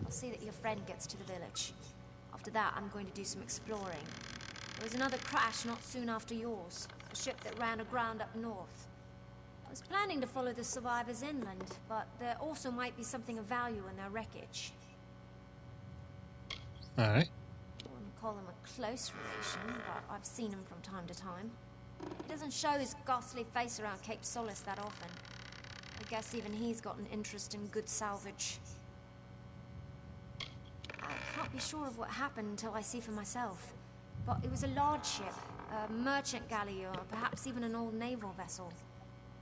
I'll see that your friend gets to the village. After that, I'm going to do some exploring. There was another crash not soon after yours, a ship that ran aground up north. I was planning to follow the survivors inland, but there also might be something of value in their wreckage. Alright. I wouldn't call him a close relation, but I've seen him from time to time. He doesn't show his ghastly face around Cape Solace that often. I guess even he's got an interest in good salvage. I can't be sure of what happened until I see for myself. But it was a large ship, a merchant galley, or perhaps even an old naval vessel.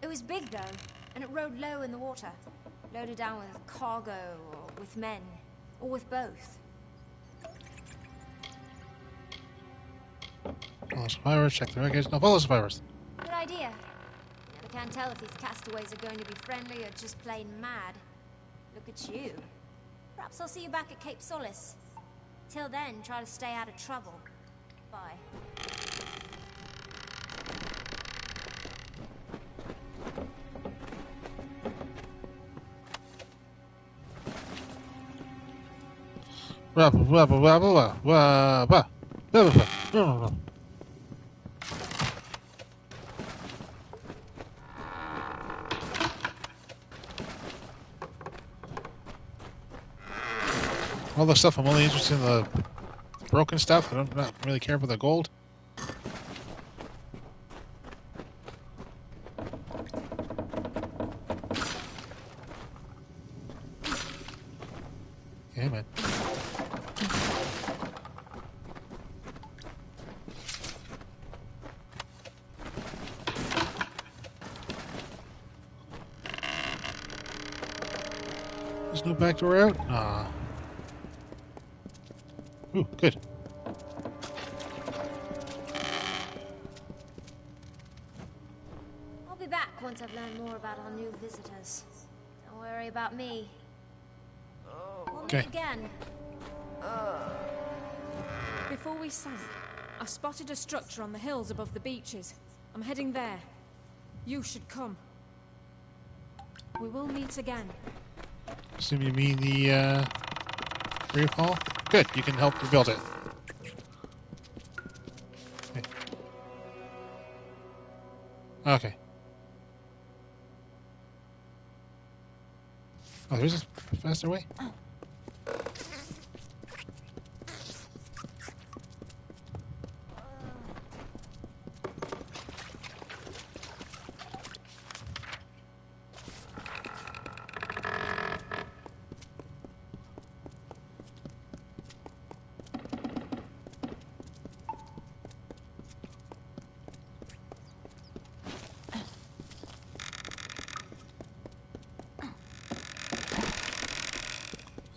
It was big, though, and it rode low in the water, loaded down with cargo, or with men, or with both. Follow survivors, check the wreckage. No, follow survivors. Good idea. You never can tell if these castaways are going to be friendly or just plain mad. Look at you. Perhaps I'll see you back at Cape Solace. Till then, try to stay out of trouble. Bye. All the stuff, I'm only interested in the broken stuff. I don't not really care for the gold. Yeah, man. There's no backdoor out? Ah. Ooh, good. I'll be back once I've learned more about our new visitors. Don't worry about me. We'll Okay. meet again. Before we sank, I spotted a structure on the hills above the beaches. I'm heading there. You should come. We will meet again. Assume you mean the reef hall? Good, you can help rebuild it. Okay. Oh, there's a faster way?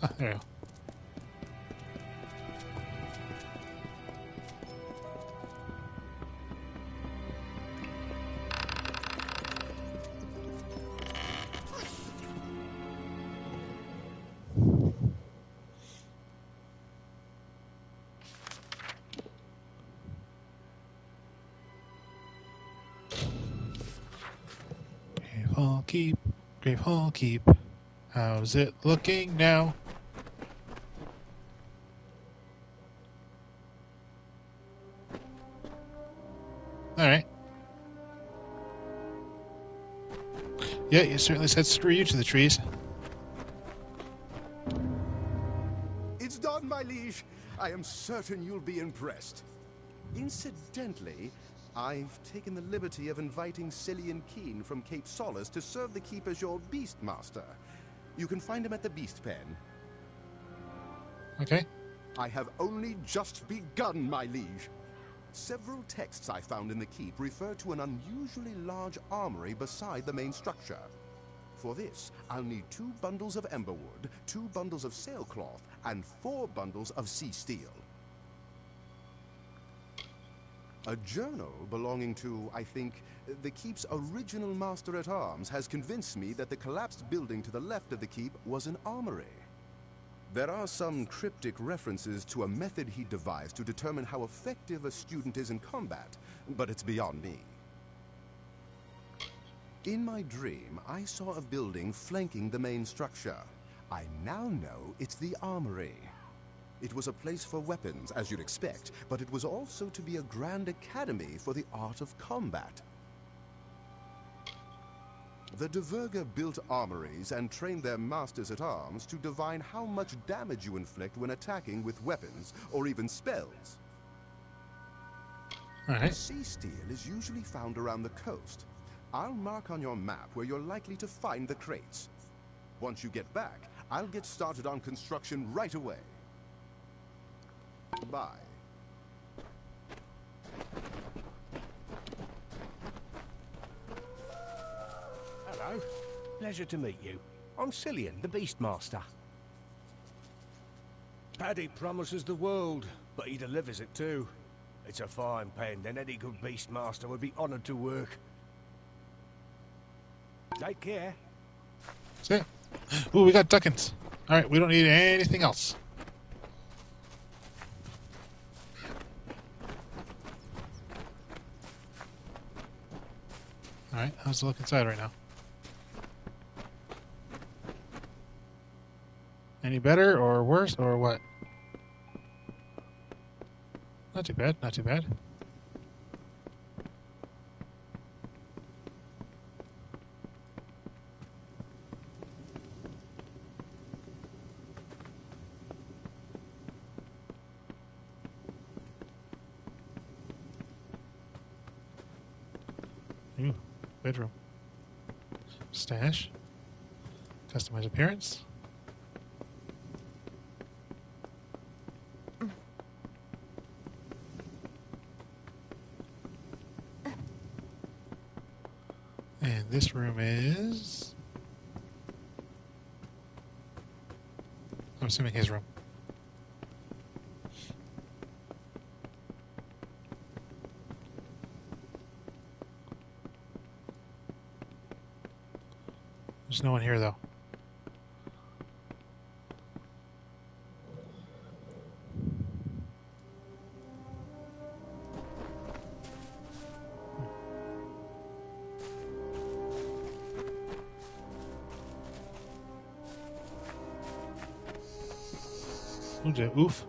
Ah, there we go. Grave Hall Keep, Grave Hall Keep. How's it looking now? Alright. Yeah, you certainly said screw you to the trees. It's done, my liege. I am certain you'll be impressed. Incidentally, I've taken the liberty of inviting Cillian Keen from Cape Solace to serve the keep as your Beastmaster. You can find him at the Beast Pen. Okay. I have only just begun, my liege. Several texts I found in the keep refer to an unusually large armory beside the main structure. For this, I'll need 2 bundles of emberwood, 2 bundles of sailcloth, and 4 bundles of sea steel. A journal belonging to, I think, the keep's original master-at-arms has convinced me that the collapsed building to the left of the keep was an armory. There are some cryptic references to a method he devised to determine how effective a student is in combat, but it's beyond me. In my dream, I saw a building flanking the main structure. I now know it's the armory. It was a place for weapons, as you'd expect, but it was also to be a grand academy for the art of combat. The Duverger built armories and trained their masters-at-arms to divine how much damage you inflict when attacking with weapons or even spells. Alright. Sea steel is usually found around the coast. I'll mark on your map where you're likely to find the crates. Once you get back, I'll get started on construction right away. Bye. Hello. Pleasure to meet you. I'm Cillian, the Beastmaster. Paddy promises the world, but he delivers it too. It's a fine pen, and any good Beastmaster would be honoured to work. Take care. That's it. Ooh, we got duckins. Alright, we don't need anything else. Alright, how's it look inside right now? Any better or worse or what? Not too bad, not too bad. Ooh, bedroom. Stash. Customize appearance. And this room is... I'm assuming his room. There's no one here, though. Oof.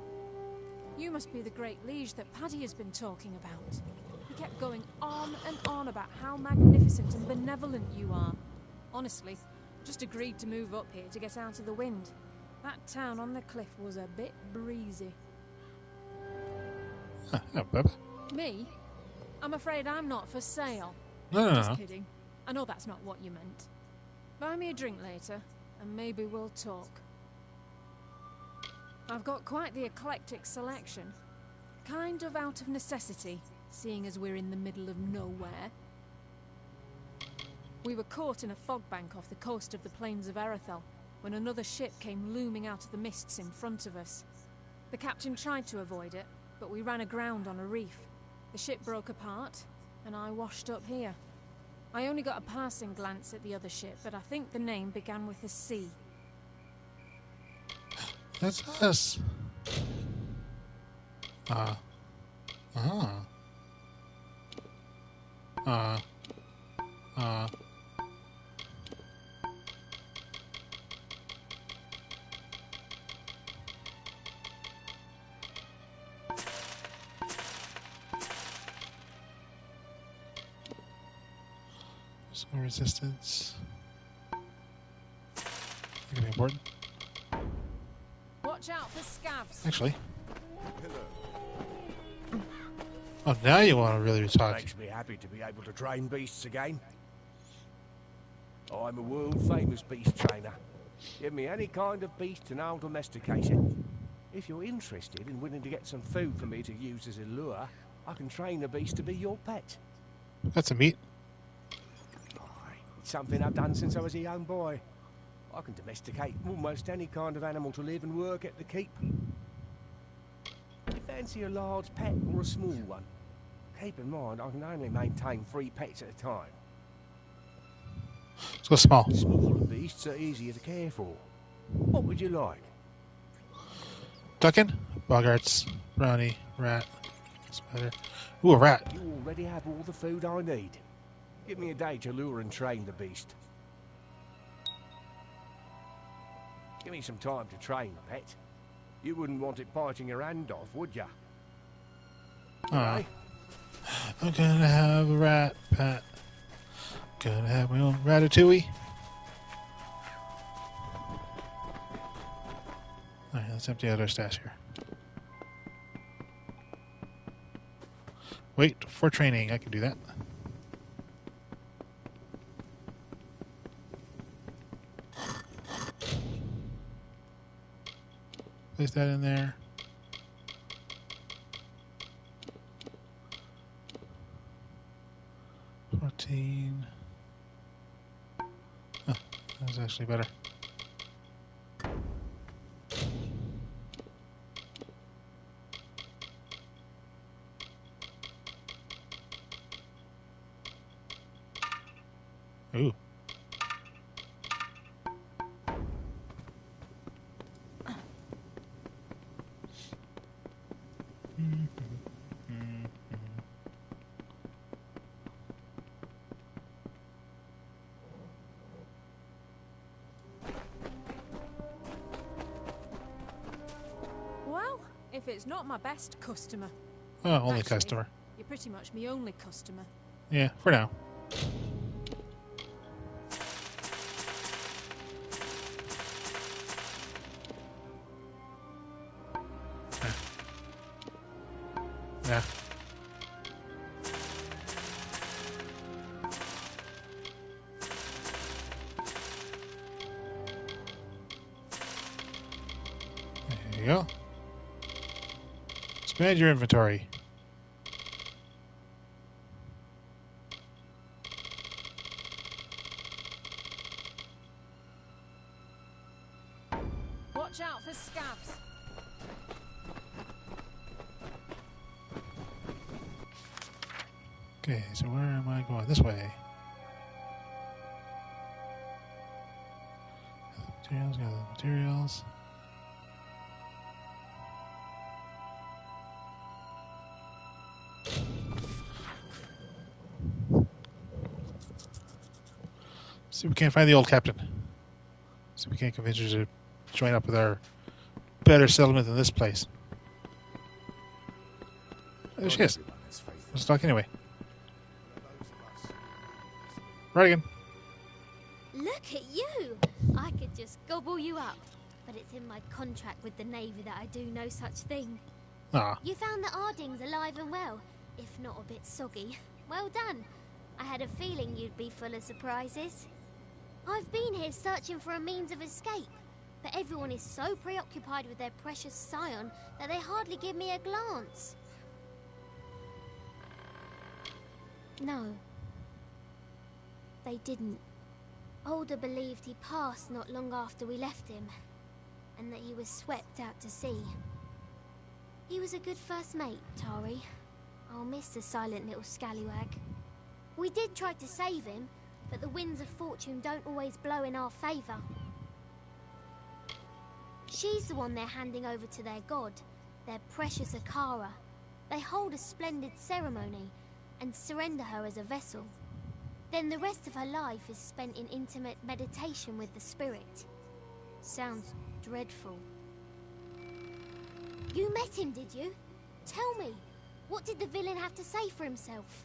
You must be the great liege that Paddy has been talking about. He kept going on and on about how magnificent and benevolent you are. Honestly, just agreed to move up here to get out of the wind. That town on the cliff was a bit breezy. Me? I'm afraid I'm not for sale. No. Just kidding. I know that's not what you meant. Buy me a drink later, and maybe we'll talk. I've got quite the eclectic selection. Kind of out of necessity, seeing as we're in the middle of nowhere. We were caught in a fog bank off the coast of the plains of Erethel when another ship came looming out of the mists in front of us. The captain tried to avoid it, but we ran aground on a reef. The ship broke apart, and I washed up here. I only got a passing glance at the other ship, but I think the name began with a C. That's us. Some resistance. Gonna be important. Watch out for scabs. Actually. Oh, now you want to really be talking. Makes me happy to be able to train beasts again. I'm a world-famous beast trainer. Give me any kind of beast and I'll domesticate it. If you're interested in willing to get some food for me to use as a lure, I can train a beast to be your pet. Got some meat. It's something I've done since I was a young boy. I can domesticate almost any kind of animal to live and work at the keep. You fancy a large pet or a small one? Keep in mind, I can only maintain 3 pets at a time. Let's go small. Smaller beasts are easier to care for. What would you like? Duckin, Boggarts, Brownie, Rat, Spider. Ooh, a rat. You already have all the food I need. Give me a day to lure and train the beast. Give me some time to train the pet. You wouldn't want it biting your hand off, would you? I'm gonna have a rat, Pat. Gonna have my own Ratatouille. Alright, let's empty out our stash here. Wait, for training, I can do that. Place that in there. Protein. Oh, that was actually better. Ooh. Well, if it's not my best customer. Oh, only Actually, customer. You're pretty much my only customer. Yeah, for now. Yeah. you go. Expand your inventory. Watch out for scabs. Okay, so where am I going? This way. Materials, got the materials. See if we can't find the old captain. See if we can't convince her to join up with our better settlement than this place. There she is. Let's talk anyway. Right again. Look at you! I could just gobble you up. But it's in my contract with the Navy that I do no such thing. Ah. You found the Ardings alive and well, if not a bit soggy. Well done. I had a feeling you'd be full of surprises. I've been here searching for a means of escape, but everyone is so preoccupied with their precious scion that they hardly give me a glance. No. They didn't. Alder believed he passed not long after we left him, and that he was swept out to sea. He was a good first mate, Tari. I'll miss the silent little scallywag. We did try to save him, but the winds of fortune don't always blow in our favour. She's the one they're handing over to their god, their precious Akara. They hold a splendid ceremony and surrender her as a vessel. Then the rest of her life is spent in intimate meditation with the spirit. Sounds dreadful. You met him, did you? Tell me, what did the villain have to say for himself?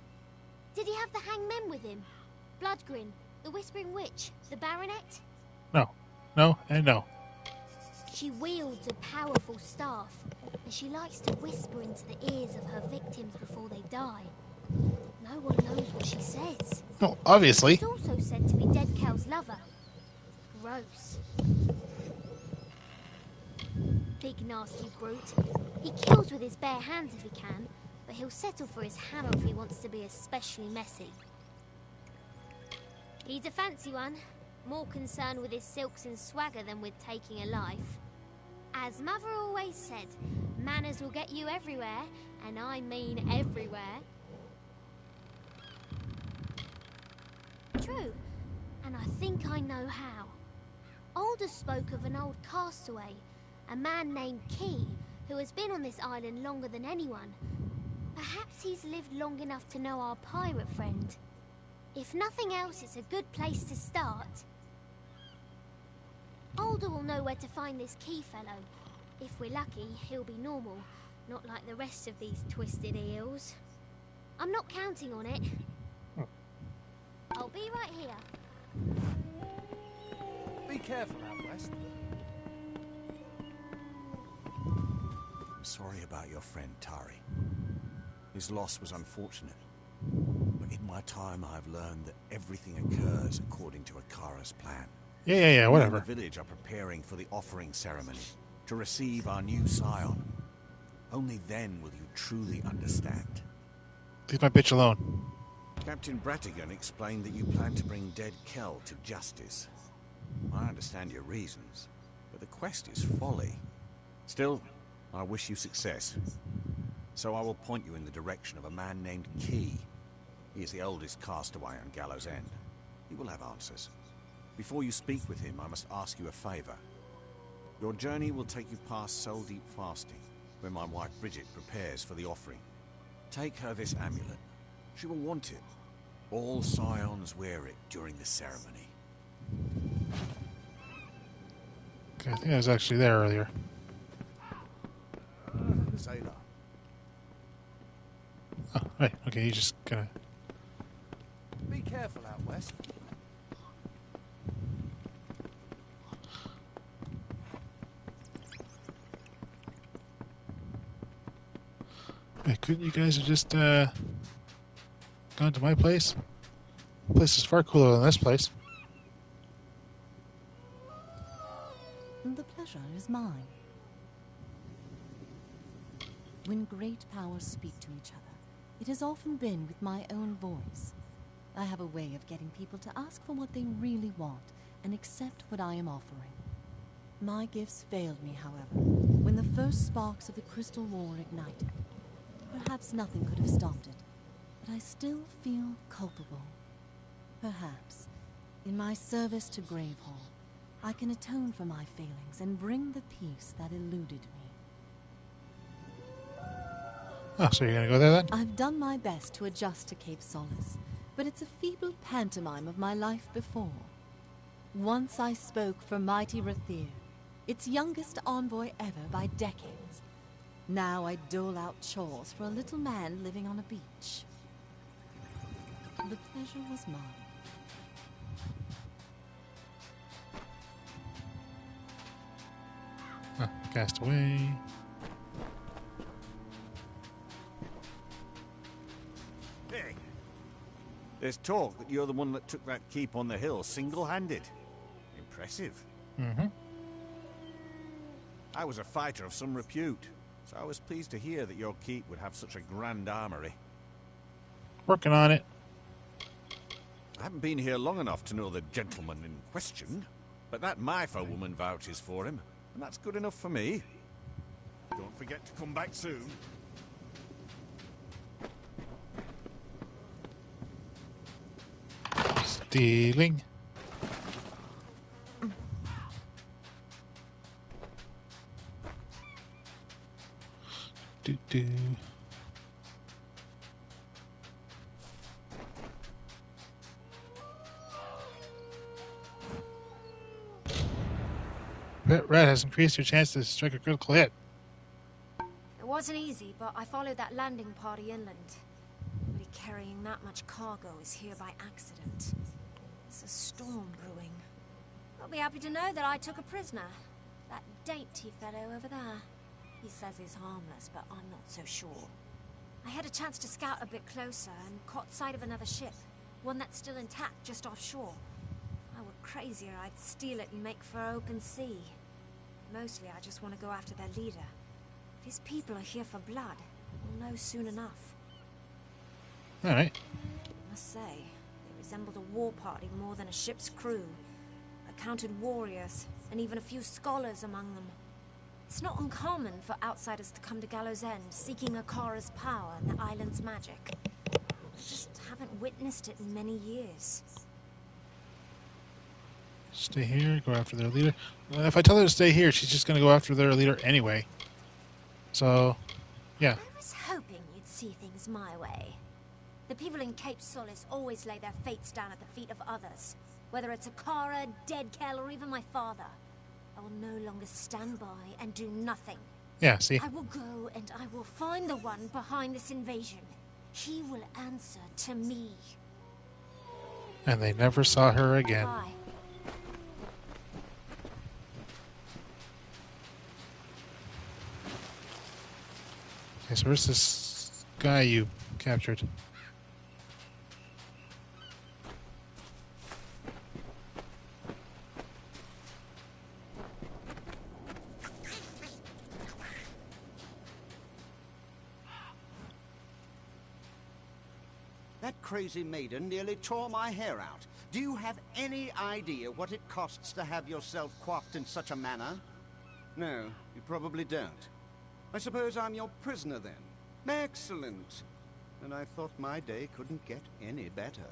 Did he have the hangmen with him? Bloodgrin, the Whispering Witch, the Baronet? No. No, and no. She wields a powerful staff, and she likes to whisper into the ears of her victims before they die. No one knows what she says. No, obviously. She's also said to be Dead Cow's lover. Gross. Big nasty brute. He kills with his bare hands if he can, but he'll settle for his hammer if he wants to be especially messy. He's a fancy one, more concerned with his silks and swagger than with taking a life. As Mother always said, manners will get you everywhere, and I mean everywhere. True, and I think I know how. Alder spoke of an old castaway, a man named Key, who has been on this island longer than anyone. Perhaps he's lived long enough to know our pirate friend. If nothing else, it's a good place to start. Alder will know where to find this Key fellow. If we're lucky, he'll be normal, not like the rest of these twisted eels. I'm not counting on it. I'll be right here. Be careful out west. I'm sorry about your friend, Tari. His loss was unfortunate. But in my time, I've learned that everything occurs according to Akara's plan. Yeah, whatever. We in the village are preparing for the offering ceremony to receive our new scion. Only then will you truly understand. Leave my bitch alone. Captain Bratigan explained that you plan to bring Dead Kell to justice. I understand your reasons, but the quest is folly. Still, I wish you success. So I will point you in the direction of a man named Key. He is the oldest castaway on Gallows End. He will have answers. Before you speak with him, I must ask you a favor. Your journey will take you past Soul Deep Fasting, where my wife Bridget prepares for the offering. Take her this amulet. She will want it. All scions wear it during the ceremony. Okay, I think I was actually there earlier. Sailor. Oh, right. Okay, you just gonna... Be careful out west. Hey, couldn't you guys have just gone to my place? The place is far cooler than this place. The pleasure is mine. When great powers speak to each other, it has often been with my own voice. I have a way of getting people to ask for what they really want and accept what I am offering. My gifts failed me, however, when the first sparks of the Crystal War ignited. Perhaps nothing could have stopped it, but I still feel culpable. Perhaps, in my service to Gravehall, I can atone for my failings and bring the peace that eluded me. Oh, so you're gonna go there then? I've done my best to adjust to Cape Solace, but it's a feeble pantomime of my life before. Once I spoke for mighty Rathir, its youngest envoy ever by decades. Now I dole out chores for a little man living on a beach. The pleasure was mine. Cast away. Hey, there's talk that you're the one that took that keep on the hill single-handed. Impressive. Mm-hmm. I was a fighter of some repute, so I was pleased to hear that your keep would have such a grand armory. Working on it. I haven't been here long enough to know the gentleman in question, but that Myfa woman vouches for him, and that's good enough for me. Don't forget to come back soon. Stealing. Do. Red has increased your chance to strike a critical hit. It wasn't easy, but I followed that landing party inland. Nobody carrying that much cargo is here by accident. There's a storm brewing. I'll be happy to know that I took a prisoner. That dainty fellow over there. He says he's harmless, but I'm not so sure. I had a chance to scout a bit closer and caught sight of another ship. One that's still intact just offshore. If I were crazier, I'd steal it and make for open sea. Mostly, I just want to go after their leader. If his people are here for blood, we'll know soon enough. Alright. I must say, they resembled a war party more than a ship's crew. I counted warriors, and even a few scholars among them. It's not uncommon for outsiders to come to Gallows End, seeking Akara's power and the island's magic. I just haven't witnessed it in many years. Stay here, go after their leader. If I tell her to stay here, she's just going to go after their leader anyway. So, yeah. I was hoping you'd see things my way. The people in Cape Solace always lay their fates down at the feet of others. Whether it's Akara, Deadkel, or even my father. I will no longer stand by and do nothing. Yeah, see? I will go and I will find the one behind this invasion. He will answer to me. And they never saw her again. Bye. Okay, so where's this guy you captured? That crazy maiden nearly tore my hair out. Do you have any idea what it costs to have yourself coiffed in such a manner? No, you probably don't. I suppose I'm your prisoner then. Excellent. And I thought my day couldn't get any better.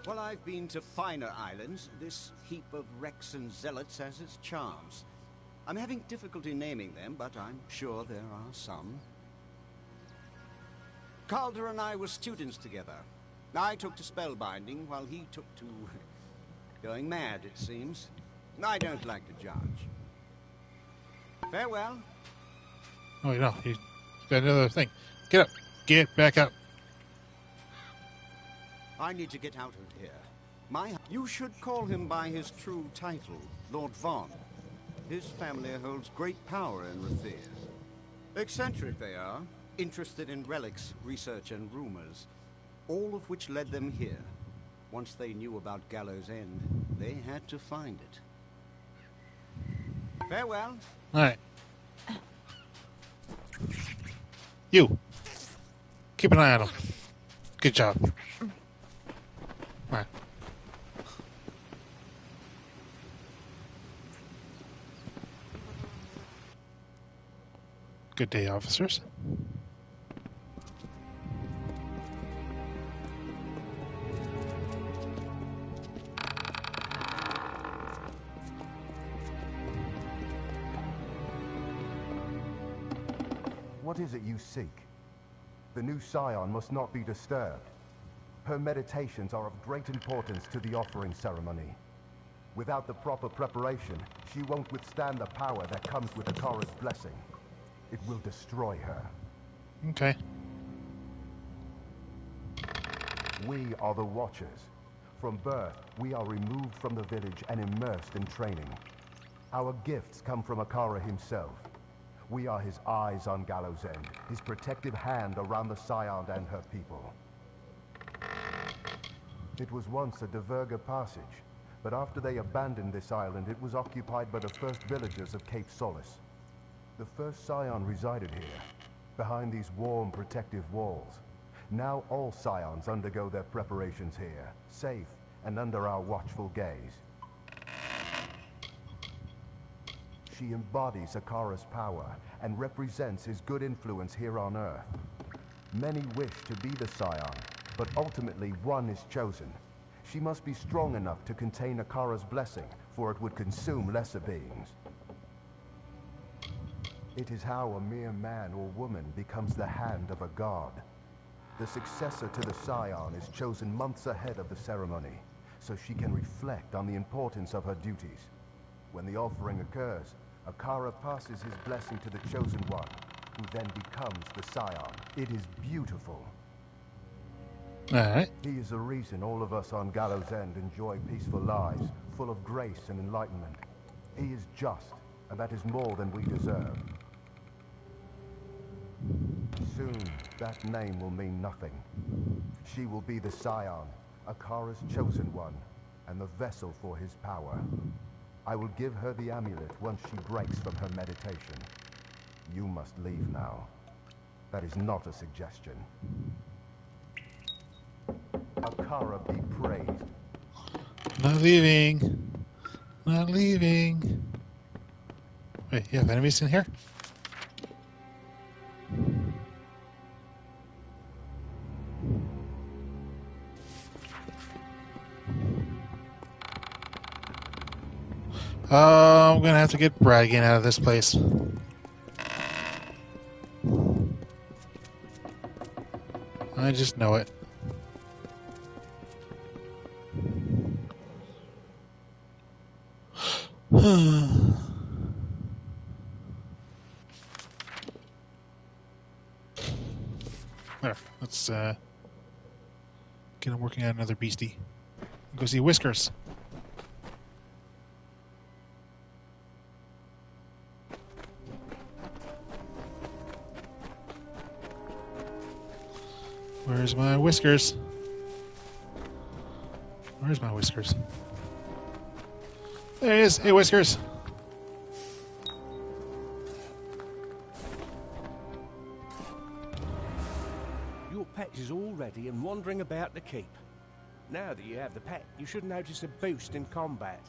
Well, I've been to finer islands. This heap of wrecks and zealots has its charms. I'm having difficulty naming them, but I'm sure there are some. Calder and I were students together. I took to spellbinding, while he took to going mad, it seems. I don't like to judge. Farewell. Oh, no, he's got another thing. Get up. Get back up. I need to get out of here. You should call him by his true title, Lord Vaughn. His family holds great power in Rathir. Eccentric they are, interested in relics, research, and rumors, all of which led them here. Once they knew about Gallows End, they had to find it. Farewell. Alright. You. Keep an eye on him. Good job. Alright. Good day, officers. What is it you seek? The new Scion must not be disturbed. Her meditations are of great importance to the offering ceremony. Without the proper preparation, she won't withstand the power that comes with Akara's blessing. It will destroy her. Okay. We are the Watchers. From birth, we are removed from the village and immersed in training. Our gifts come from Akara himself. We are his eyes on Gallows End, his protective hand around the Scion and her people. It was once a Diverga passage, but after they abandoned this island, it was occupied by the first villagers of Cape Solace. The first Scion resided here, behind these warm, protective walls. Now all Scions undergo their preparations here, safe and under our watchful gaze. She embodies Akara's power and represents his good influence here on Earth. Many wish to be the Scion, but ultimately one is chosen. She must be strong enough to contain Akara's blessing, for it would consume lesser beings. It is how a mere man or woman becomes the hand of a god. The successor to the Scion is chosen months ahead of the ceremony, so she can reflect on the importance of her duties. When the offering occurs, Akara passes his blessing to the Chosen One, who then becomes the Scion. It is beautiful. Alright. He is the reason all of us on Gallows End enjoy peaceful lives, full of grace and enlightenment. He is just, and that is more than we deserve. Soon, that name will mean nothing. She will be the Scion, Akara's Chosen One, and the vessel for his power. I will give her the amulet once she breaks from her meditation. You must leave now. That is not a suggestion. Akara be praised. Not leaving. Not leaving. Wait, you have enemies in here? I'm gonna have to get Bradigan out of this place. I just know it. There, let's get him working on another beastie. Go see Whiskers. Where's my Whiskers? Where's my Whiskers? There he is. Hey, Whiskers. Your pet is all ready and wandering about the keep. Now that you have the pet, you should notice a boost in combat.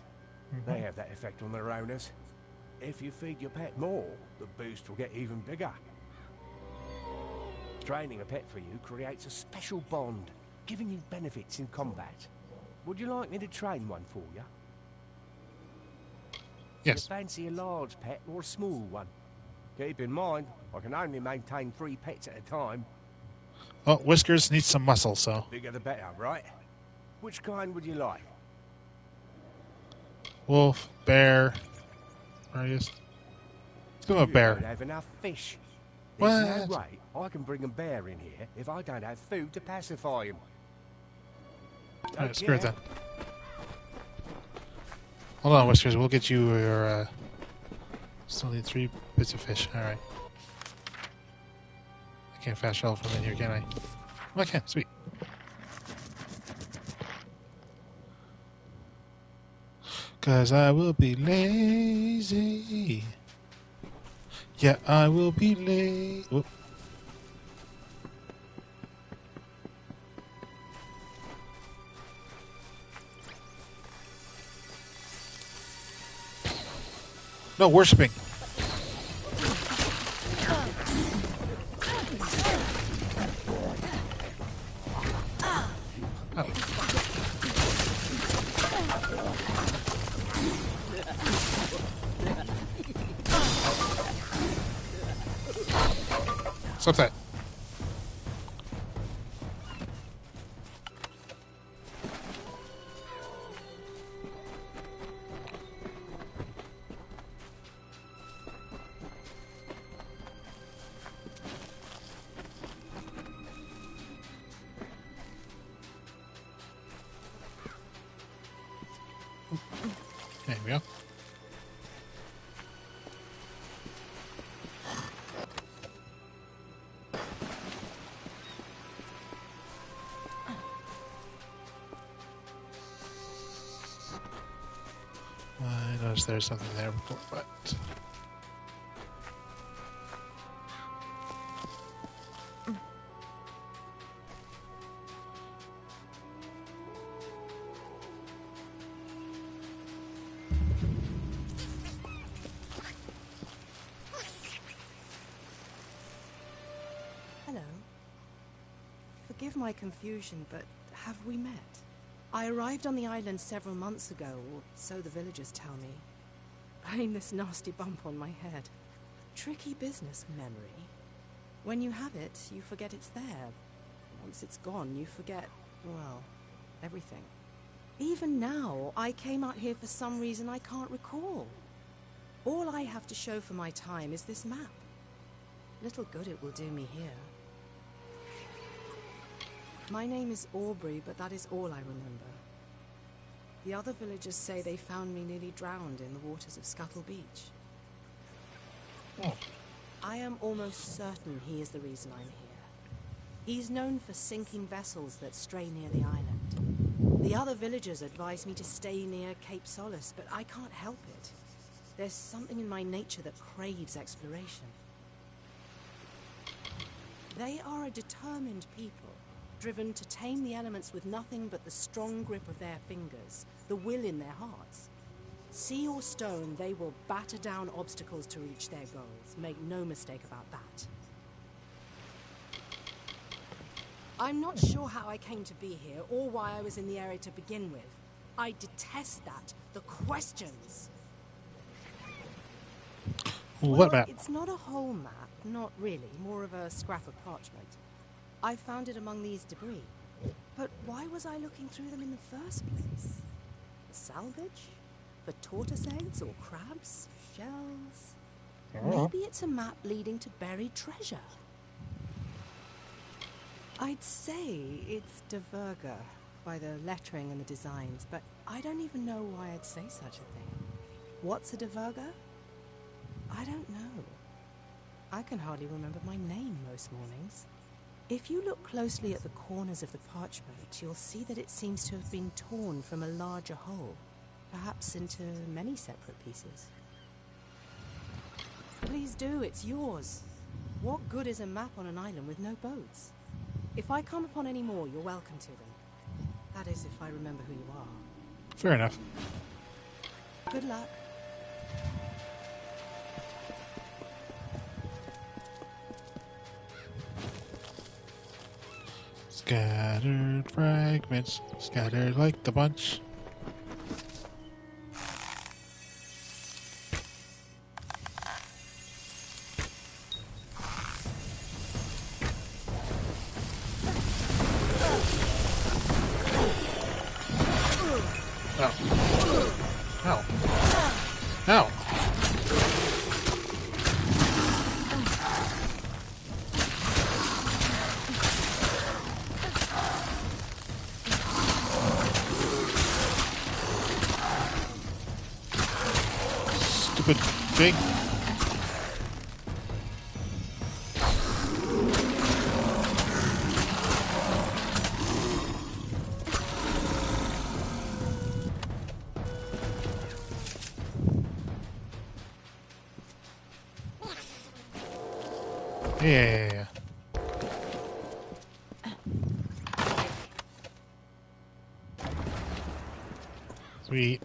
They have that effect on their owners. If you feed your pet more, the boost will get even bigger. Training a pet for you creates a special bond, giving you benefits in combat. Would you like me to train one for you? Yes. Do you fancy a large pet or a small one? Keep in mind, I can only maintain 3 pets at a time. Oh, Whiskers needs some muscle, so. Bigger the better, right? Which kind would you like? Wolf, bear. Where is? Let's go with a bear. You don't have enough fish. What? There's no way I can bring a bear in here if I don't have food to pacify him. Alright, screw it then. Hold on, Whiskers. We'll get you your. Still need 3 bits of fish. Alright. I can't fast travel from in here, can I? Oh, I can. Sweet. Cause I will be lazy. Yeah, I will be late. Whoop. No, worshipping. Stop that. There we go. I noticed there's something there before, but... Hello. Forgive my confusion, but have we met? I arrived on the island several months ago, or so the villagers tell me. Pain this nasty bump on my head. Tricky business, memory. When you have it, you forget it's there. Once it's gone, you forget, well, everything. Even now, I came out here for some reason I can't recall. All I have to show for my time is this map. Little good it will do me here. My name is Aubrey, but that is all I remember. The other villagers say they found me nearly drowned in the waters of Scuttle Beach. Oh. I am almost certain he is the reason I'm here. He's known for sinking vessels that stray near the island. The other villagers advise me to stay near Cape Solace, but I can't help it. There's something in my nature that craves exploration. They are a determined people, driven to tame the elements with nothing but the strong grip of their fingers, the will in their hearts. Sea or stone, they will batter down obstacles to reach their goals. Make no mistake about that. I'm not sure how I came to be here, or why I was in the area to begin with. I detest that. The questions. What map? It's not a whole map, not really. More of a scrap of parchment. I found it among these debris. But why was I looking through them in the first place? For salvage? For tortoise eggs or crabs? Shells? Maybe it's a map leading to buried treasure. I'd say it's Diverga by the lettering and the designs, but I don't even know why I'd say such a thing. What's a Diverga? I don't know. I can hardly remember my name most mornings. If you look closely at the corners of the parchment, you'll see that it seems to have been torn from a larger whole, perhaps into many separate pieces. Please do, it's yours. What good is a map on an island with no boats? If I come upon any more, you're welcome to them. That is, if I remember who you are. Fair enough. Good luck. Scattered fragments, scattered like the bunch. Ow. Ow. Ow. Stupid thing. Yeah. Sweet.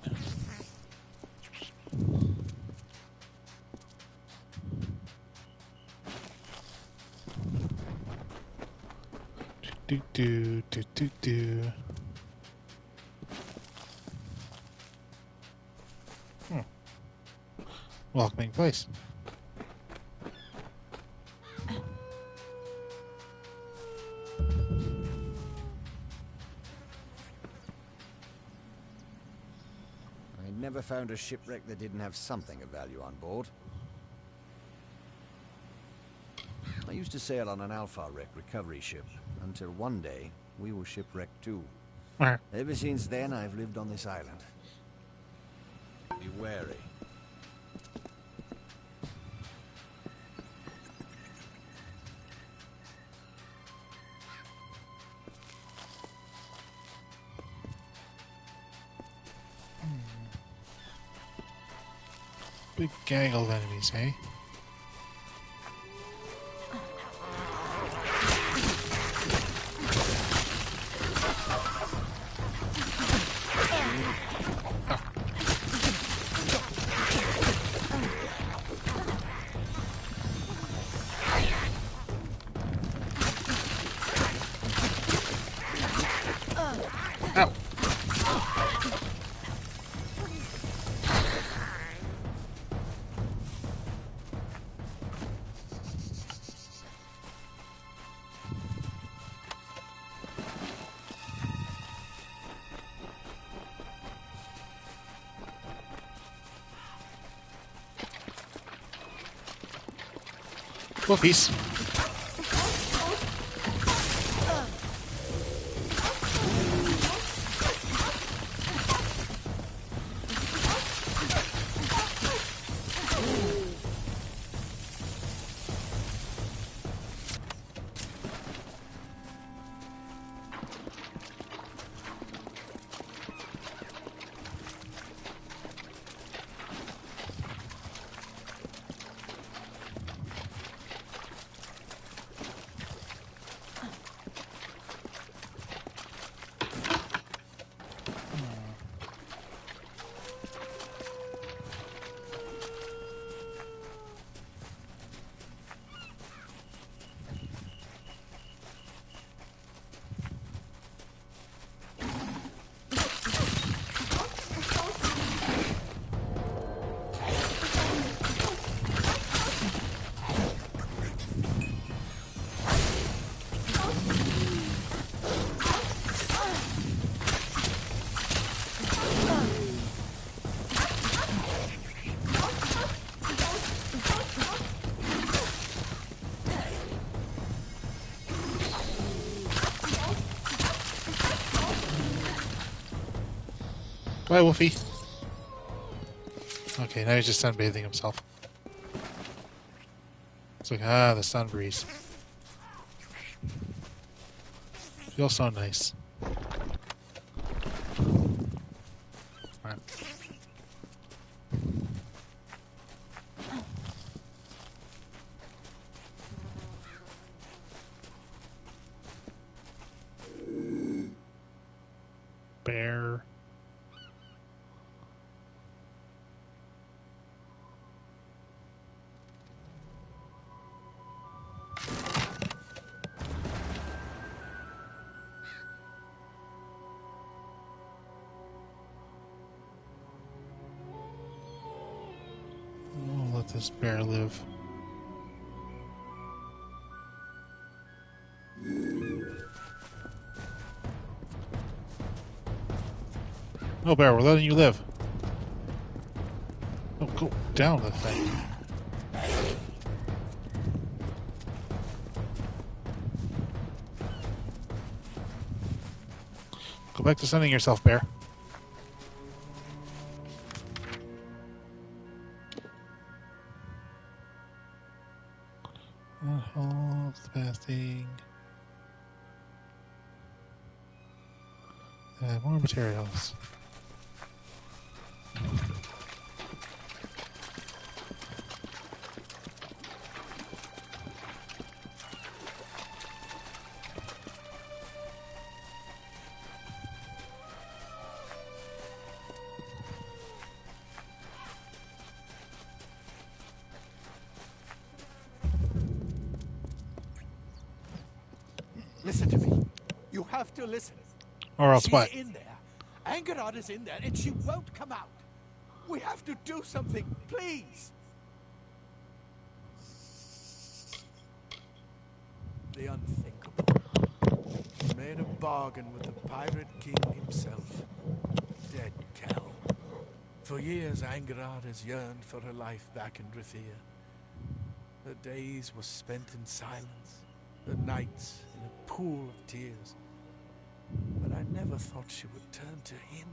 Do. Welcoming place. I never found a shipwreck that didn't have something of value on board. I used to sail on an Alpha wreck recovery ship, until one day we were shipwrecked too. Ever since then, I've lived on this island. Be wary. Big gaggle of enemies, eh? Woofies. Bye, Wolfie. Okay, now he's just sunbathing himself. It's like, the sun breeze. Feels so nice. Right. Bear. We'll let this bear live. No, bear, we're letting you live. Oh, go down the thing. Go back to sunning yourself, bear. Oh, it's fasting. And more materials. Listen to me. You have to listen. Or else She's what? in there. Angerad is in there, and she won't come out. We have to do something, please. The unthinkable. She made a bargain with the Pirate King himself, Dead Kel. For years, Angerad has yearned for her life back in Drithir. Her days were spent in silence, her nights in a pool of tears. But I never thought she would turn to him.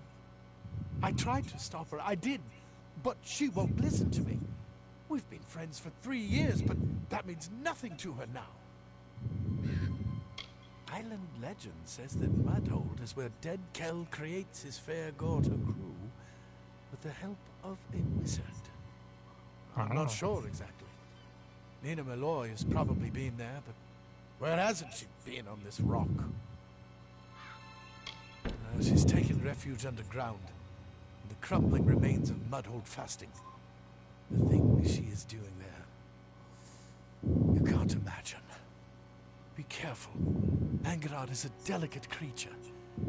I tried to stop her, I did, but she won't listen to me. We've been friends for 3 years, but that means nothing to her now. Island legend says that Mudhold is where Dead Kel creates his fair Gorta crew with the help of a wizard. I'm not sure exactly. Nina Malloy has probably been there, but where hasn't she been on this rock? She's taken refuge underground, in the crumbling remains of Mudhold fasting. The things she is doing there, you can't imagine. Be careful. Angerad is a delicate creature,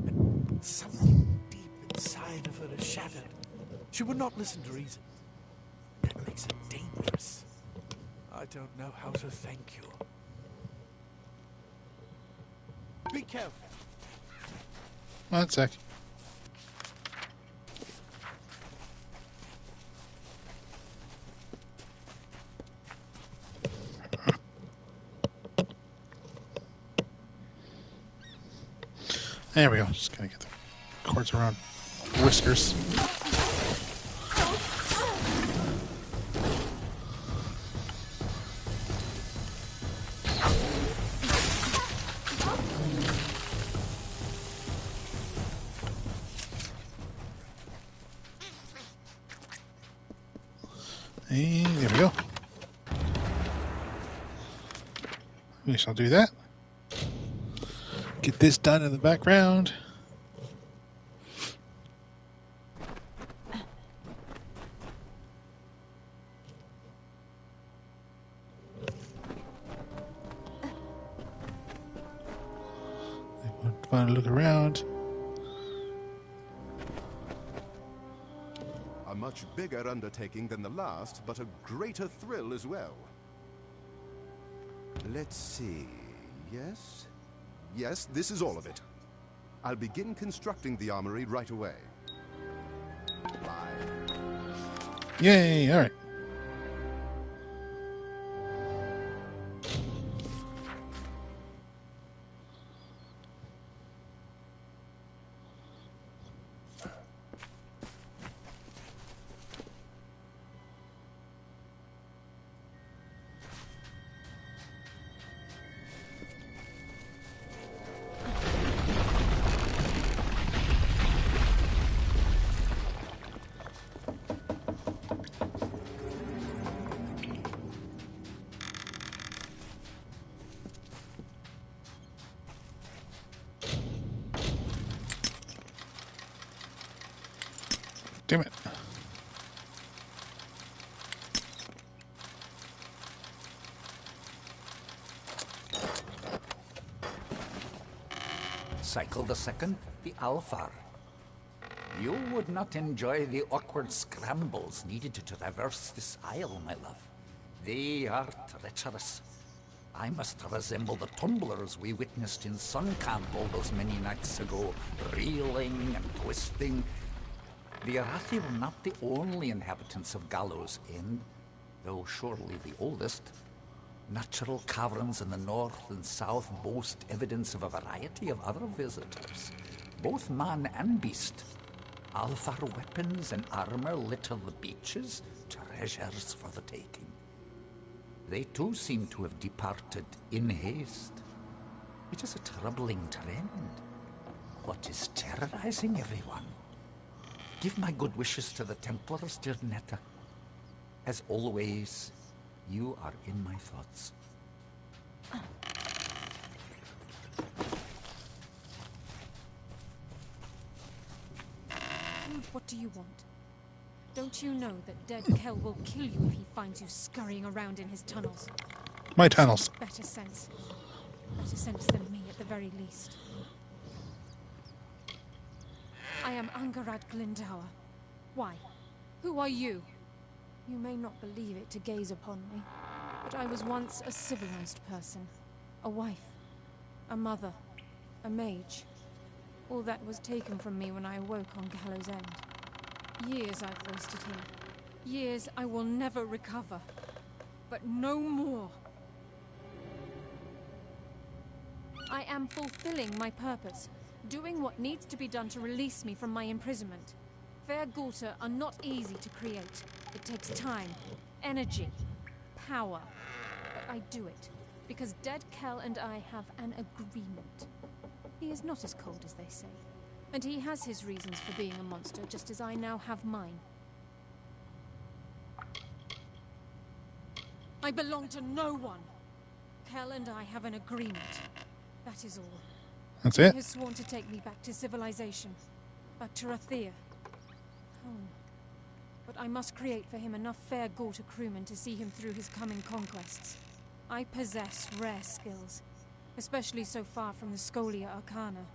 and something deep inside of her is shattered. She would not listen to reason. That makes her dangerous. I don't know how to thank you. Be careful. One sec. There we go. Just gotta get the cords around whiskers. And there we go. We shall do that. Get this done in the background. Fun to look around. A much bigger undertaking than the last, but a greater thrill as well. Let's see. Yes? Yes, this is all of it. I'll begin constructing the armory right away. Bye. Yay, all right. Damn it. Cycle the second, the Alfar. You would not enjoy the awkward scrambles needed to traverse this isle, my love. They are treacherous. I must resemble the tumblers we witnessed in Suncamp all those many nights ago, reeling and twisting. The Arathi were not the only inhabitants of Gallows End, though surely the oldest. Natural caverns in the north and south boast evidence of a variety of other visitors, both man and beast. Alfar weapons and armor litter the beaches, treasures for the taking. They too seem to have departed in haste. It is a troubling trend. What is terrorizing everyone? Give my good wishes to the Templars, dear Netta. As always, you are in my thoughts. What do you want? Don't you know that Dead Kel will kill you if he finds you scurrying around in his tunnels? My tunnels. Better sense. Better sense than me at the very least. I am Angarad Glendower. Why? Who are you? You may not believe it to gaze upon me, but I was once a civilized person. A wife, a mother, a mage. All that was taken from me when I awoke on Gallows End. Years I've wasted here. Years I will never recover. But no more. I am fulfilling my purpose, doing what needs to be done to release me from my imprisonment. Fair Gulta are not easy to create. It takes time, energy, power. But I do it, because Dead Kel and I have an agreement. He is not as cold as they say, and he has his reasons for being a monster, just as I now have mine. I belong to no one. Kel and I have an agreement. That is all. That's it? He has sworn to take me back to civilization, back to Rathir. Home. But I must create for him enough fair Gulta crewmen to see him through his coming conquests. I possess rare skills, especially so far from the Scholia Arcana.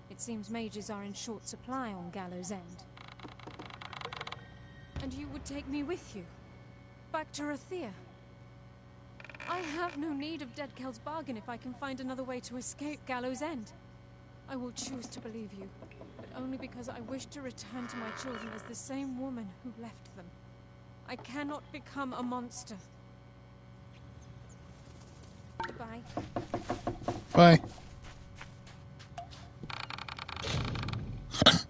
It seems mages are in short supply on Gallows End. And you would take me with you, back to Rathir. I have no need of Dead Kel's bargain if I can find another way to escape Gallows End. I will choose to believe you, but only because I wish to return to my children as the same woman who left them. I cannot become a monster. Goodbye. Bye.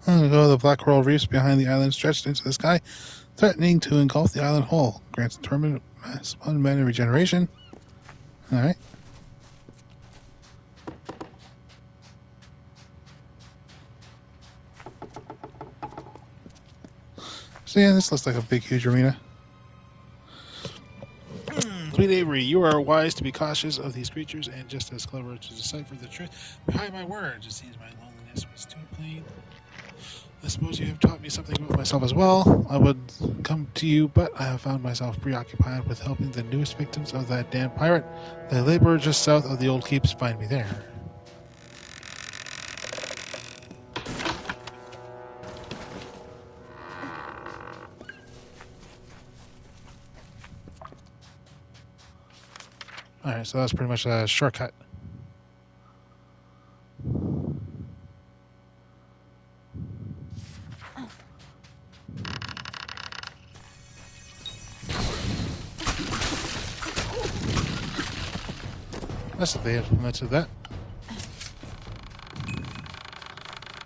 The black coral reefs behind the island stretched into the sky, threatening to engulf the island whole. Grants permanent mana regeneration. Alright. So yeah, this looks like a big, huge arena. Sweet Avery, you are wise to be cautious of these creatures and just as clever to decipher the truth behind my words. It seems my loneliness was too plain. I suppose you have taught me something about myself as well. I would come to you, but I have found myself preoccupied with helping the newest victims of that damn pirate. They labor just south of the old keeps. Find me there. Alright, so that's pretty much a shortcut. That's what they implemented that.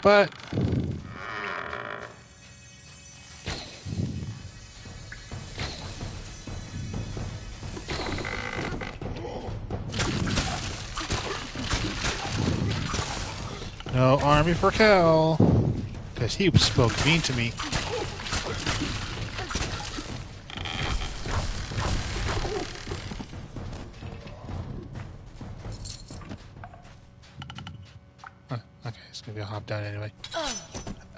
But no army for Kel, because he spoke mean to me. Okay, it's gonna be a hop down anyway.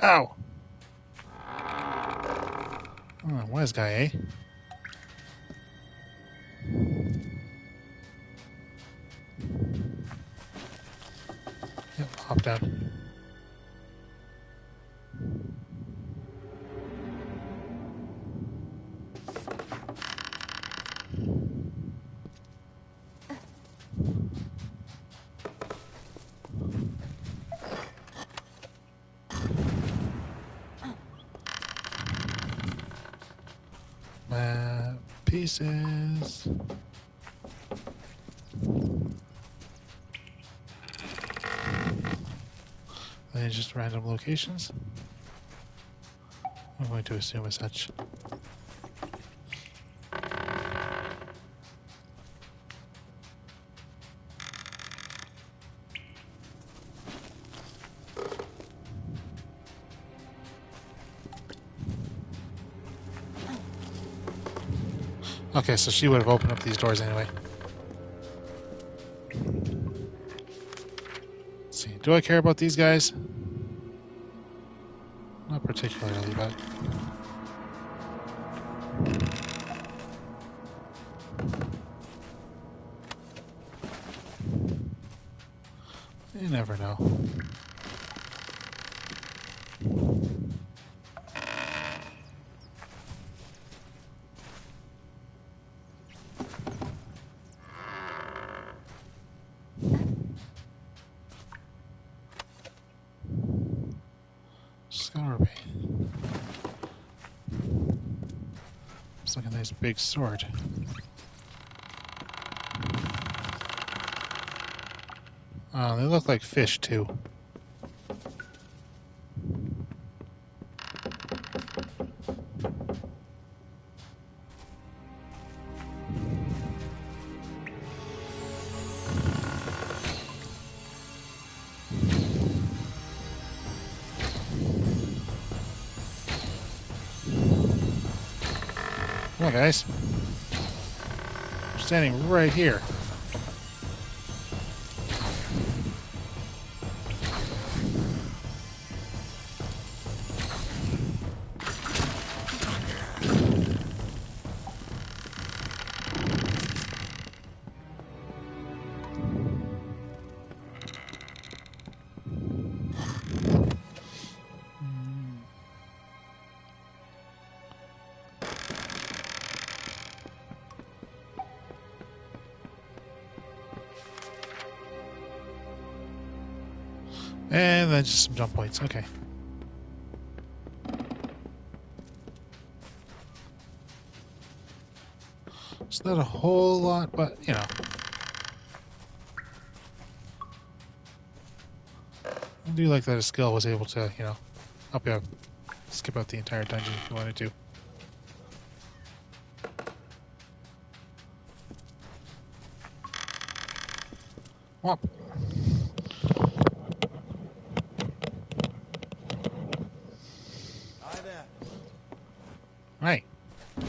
Ow! Oh, wise guy, eh? Yep, hop down. Pieces. They're just random locations. I'm going to assume as such. Okay, so she would have opened up these doors anyway. Let's see, do I care about these guys? Not particularly, but... You never know. Scarby. It's like a nice big sword. Oh, they look like fish too. Come on, guys. I'm standing right here. And then just some jump points. Okay. It's not a whole lot, but, you know. I do like that a skill was able to, you know, help you skip out the entire dungeon if you wanted to. Whomp. Hi there. Right. I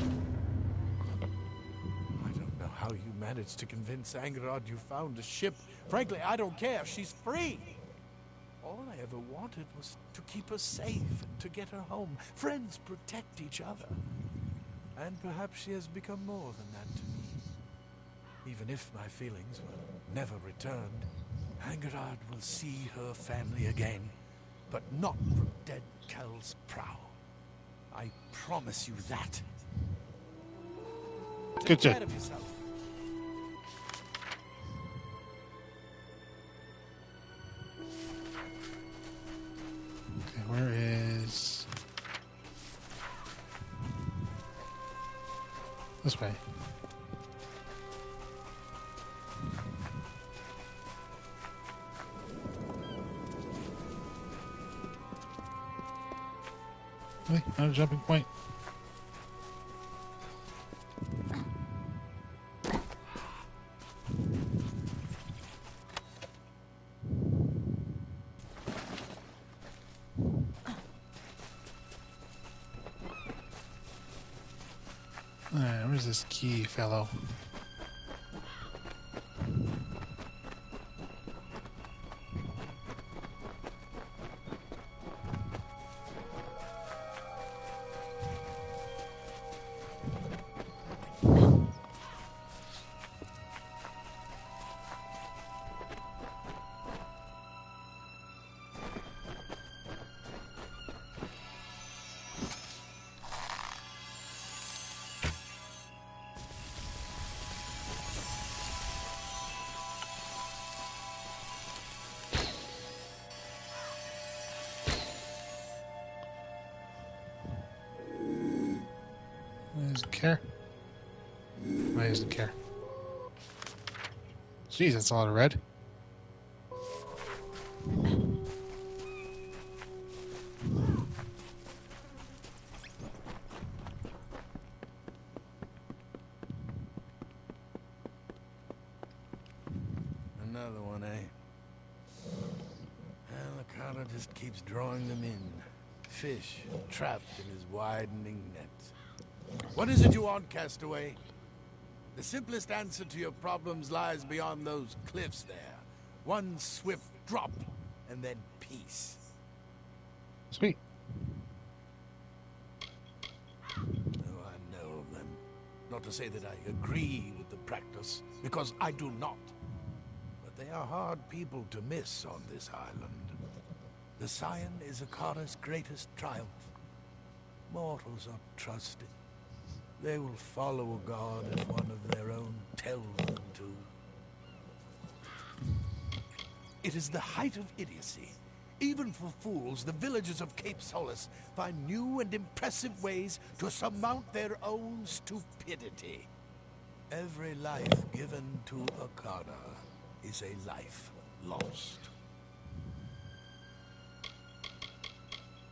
don't know how you managed to convince Angerod you found a ship. Frankly, I don't care. She's free. All I ever wanted was to keep her safe and to get her home. Friends protect each other. And perhaps she has become more than that to me. Even if my feelings were never returned, Angerod will see her family again, but not from dead Kel's prow. I promise you that. Take Good job. care of yourself. Okay, where is... This way. Really? Not a jumping point? Alright, where's this key fellow? Doesn't care. Why doesn't care? Jeez, that's a lot of red. Another one, eh? Well, Alicata just keeps drawing them in. Fish trapped in his widening net. What is it you want, Castaway? The simplest answer to your problems lies beyond those cliffs there. One swift drop, and then peace. Sweet. Oh, I know of them. Not to say that I agree with the practice, because I do not. But they are hard people to miss on this island. The Scion is Akara's greatest triumph. Mortals are trusted. They will follow a god if one of their own tells them to. It is the height of idiocy. Even for fools, the villagers of Cape Solace find new and impressive ways to surmount their own stupidity. Every life given to Akara is a life lost.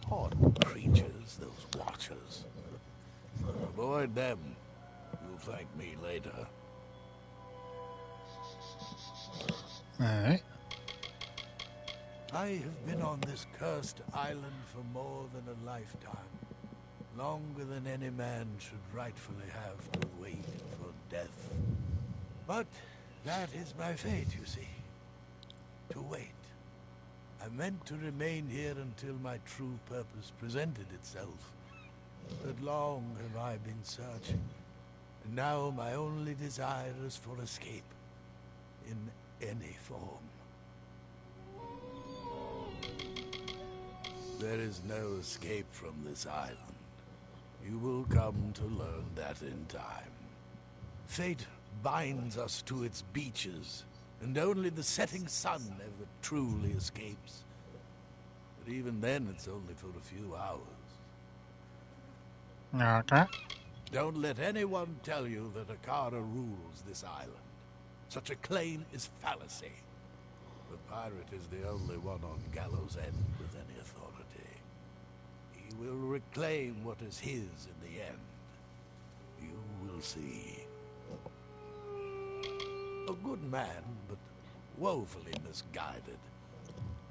Odd creatures, those Watchers. Avoid them. You'll thank me later. Alright. I have been on this cursed island for more than a lifetime. Longer than any man should rightfully have to wait for death. But that is my fate, you see. To wait. I meant to remain here until my true purpose presented itself. But long have I been searching. And now my only desire is for escape. In any form. There is no escape from this island. You will come to learn that in time. Fate binds us to its beaches, and only the setting sun ever truly escapes. But even then, it's only for a few hours. Okay. Don't let anyone tell you that Akara rules this island. Such a claim is fallacy. The pirate is the only one on Gallows End with any authority. He will reclaim what is his in the end. You will see. A good man, but woefully misguided.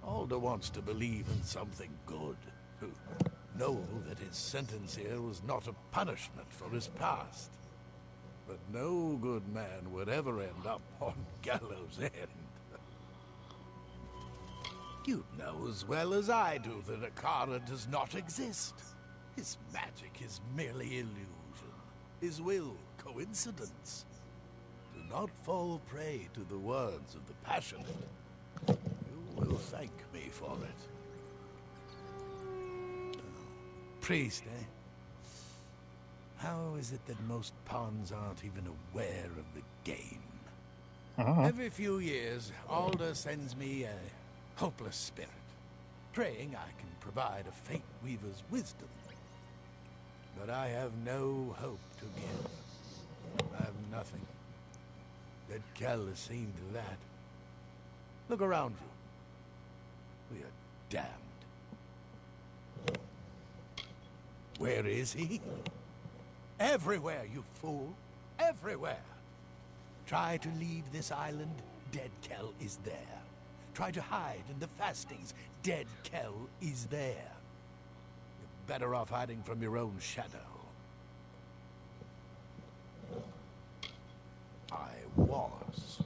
Alder wants to believe in something good. To know that his sentence here was not a punishment for his past. But no good man would ever end up on Gallows End. You know as well as I do that Akara does not exist. His magic is merely illusion. His will, coincidence. Do not fall prey to the words of the passionate. You will thank me for it. Priest, eh? How is it that most pawns aren't even aware of the game? Every few years, Alder sends me a hopeless spirit, praying I can provide a Fate Weaver's wisdom. But I have no hope to give. I have nothing. Dead Kell has seen to that. Look around you. We are damned. Where is he? Everywhere, you fool. Everywhere. Try to leave this island, Dead Kell is there. Try to hide in the fastings, Dead Kell is there. You're better off hiding from your own shadow. I was.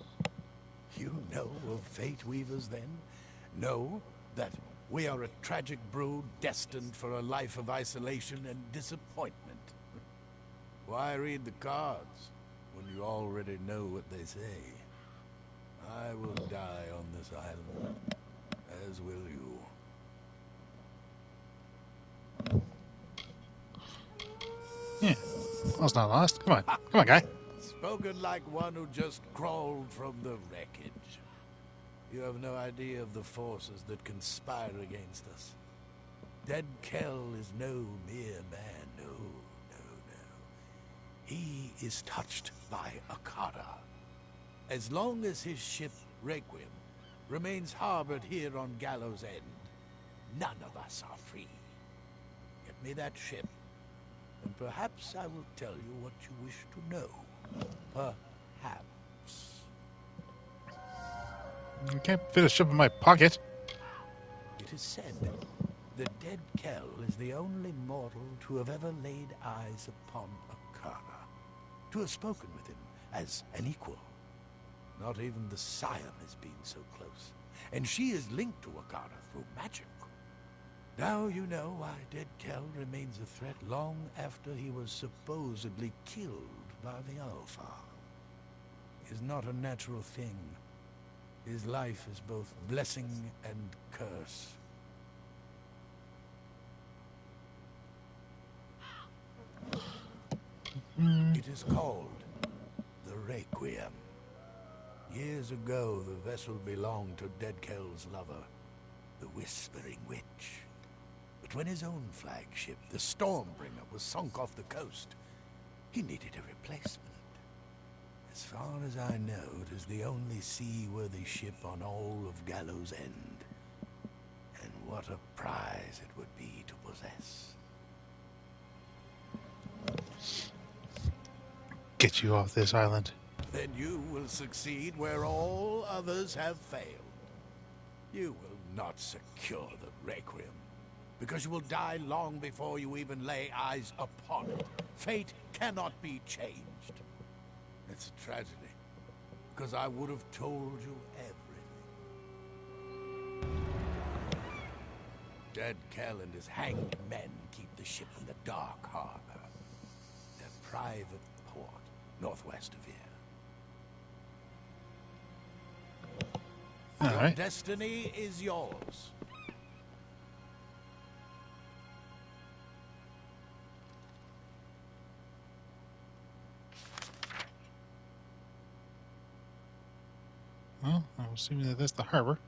You know of Fate Weavers, then? Know that we are a tragic brood destined for a life of isolation and disappointment. Why read the cards when you already know what they say? I will die on this island, as will you. Yeah, that's not lost. Come on. Come on, guy. Spoken like one who just crawled from the wreckage. You have no idea of the forces that conspire against us. Dead Kell is no mere man, no. He is touched by Akara. As long as his ship, Requiem, remains harbored here on Gallows End, none of us are free. Get me that ship, and perhaps I will tell you what you wish to know. Perhaps. You can't fit a ship in my pocket. It is said that Dead Kell is the only mortal to have ever laid eyes upon Akara, to have spoken with him as an equal. Not even the Scion has been so close, and she is linked to Akara through magic. Now you know why Dead Kell remains a threat long after he was supposedly killed by the Alpha. It is not a natural thing. His life is both blessing and curse. It is called the Requiem. Years ago, the vessel belonged to Deadkel's lover, the Whispering Witch. But when his own flagship, the Stormbringer, was sunk off the coast, he needed a replacement. As far as I know, it is the only seaworthy ship on all of Gallows End. And what a prize it would be to possess. Get you off this island. Then you will succeed where all others have failed. You will not secure the Requiem, because you will die long before you even lay eyes upon it. Fate cannot be changed. It's a tragedy, because I would have told you everything. Deadkel and his hanged men keep the ship in the Dark Harbor, their private port northwest of here. All Your right. destiny is yours. Well, I'm assuming that that's the harbor.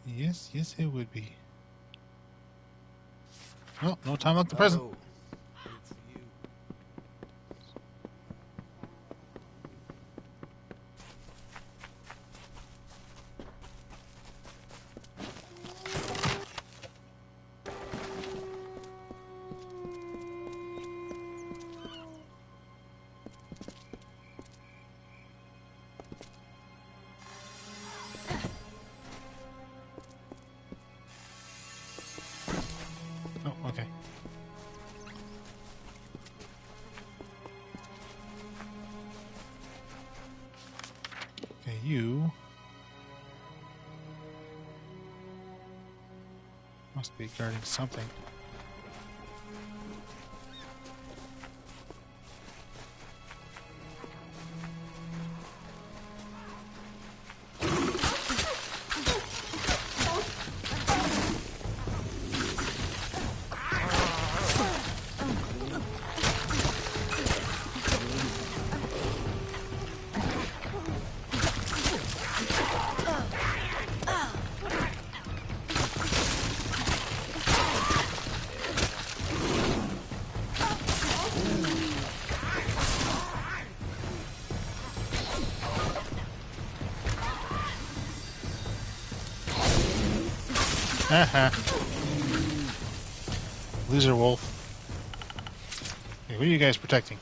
Yes, yes, it would be. Well, no time like the present. Oh, Oh, okay. Okay, you must be guarding something. Haha. Loser wolf. Hey, what are you guys protecting?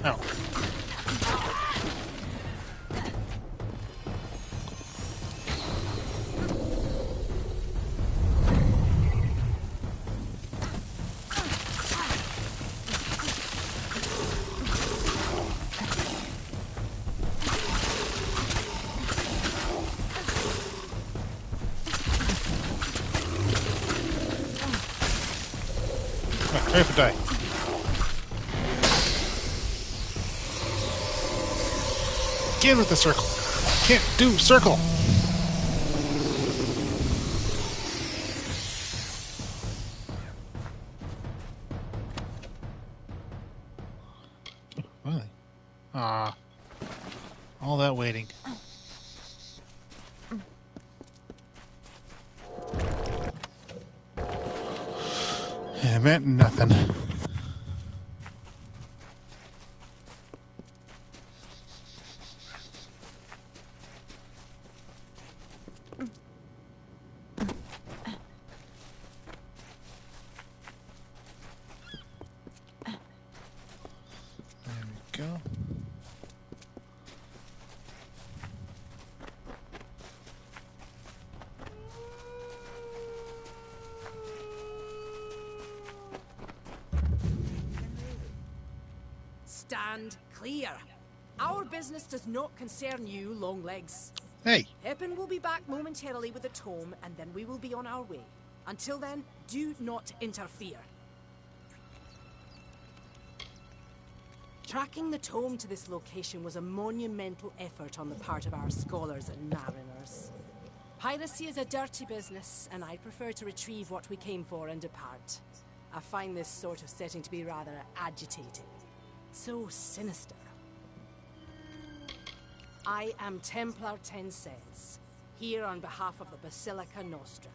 Oh. Hurry up and die. Again with the circle. Can't do circle. Really? Ah. All that waiting. It meant nothing. stand clear. Our business does not concern you, Longlegs. Hey! Pepin will be back momentarily with the tome, and then we will be on our way. Until then, do not interfere. Tracking the tome to this location was a monumental effort on the part of our scholars and mariners. Piracy is a dirty business, and I prefer to retrieve what we came for and depart. I find this sort of setting to be rather agitating. So sinister. I am Templar Tensez, here on behalf of the Basilica Nostra.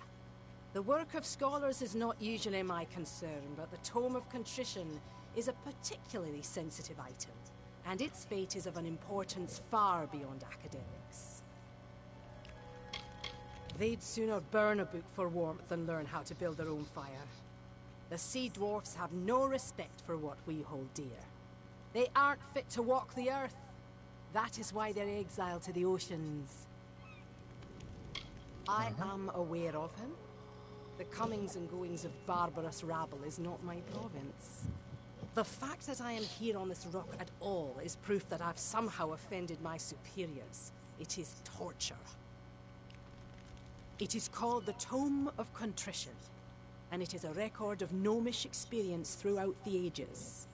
The work of scholars is not usually my concern, but the Tome of Contrition is a particularly sensitive item, and its fate is of an importance far beyond academics. They'd sooner burn a book for warmth than learn how to build their own fire. The sea dwarfs have no respect for what we hold dear. They aren't fit to walk the earth. That is why they're exiled to the oceans. I am aware of him. The comings and goings of barbarous rabble is not my province. The fact that I am here on this rock at all is proof that I've somehow offended my superiors. It is torture. It is called the Tome of Contrition, and it is a record of gnomish experience throughout the ages.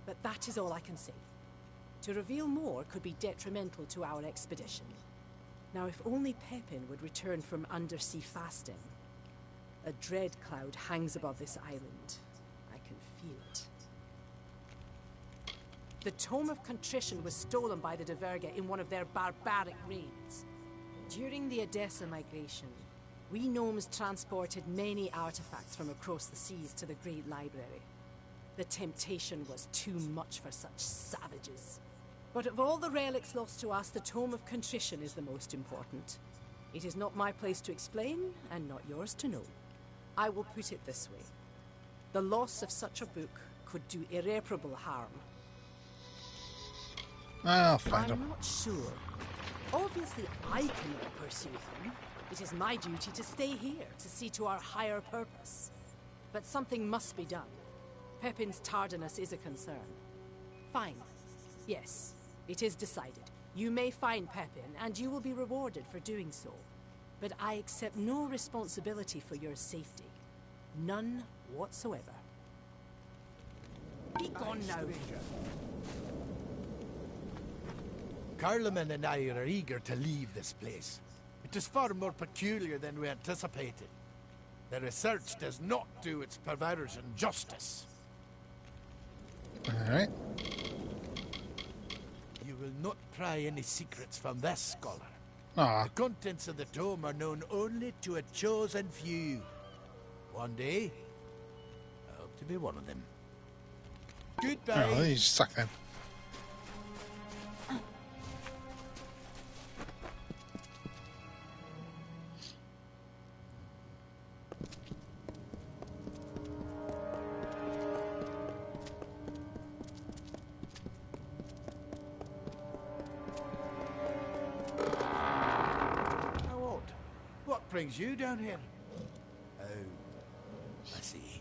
But that is all I can say. To reveal more could be detrimental to our expedition. Now, if only Pepin would return from undersea fasting. A dread cloud hangs above this island. I can feel it. The Tome of Contrition was stolen by the Diverga in one of their barbaric raids. During the Edessa migration, we gnomes transported many artifacts from across the seas to the Great Library. The temptation was too much for such savages. But of all the relics lost to us, the Tome of Contrition is the most important. It is not my place to explain, and not yours to know. I will put it this way. The loss of such a book could do irreparable harm. I'll find him. I'm not sure. Obviously, I cannot pursue him. It is my duty to stay here, to see to our higher purpose. But something must be done. Pepin's tardiness is a concern. Fine. Yes, it is decided. You may find Pepin, and you will be rewarded for doing so. But I accept no responsibility for your safety. None whatsoever. Be gone now. Carloman and I are eager to leave this place. It is far more peculiar than we anticipated. The research does not do its perversion justice. Alright. You will not pry any secrets from this scholar. Aw. The contents of the tome are known only to a chosen few. One day, I hope to be one of them. Goodbye. Oh, you suck then. What brings you down here? Oh, I see.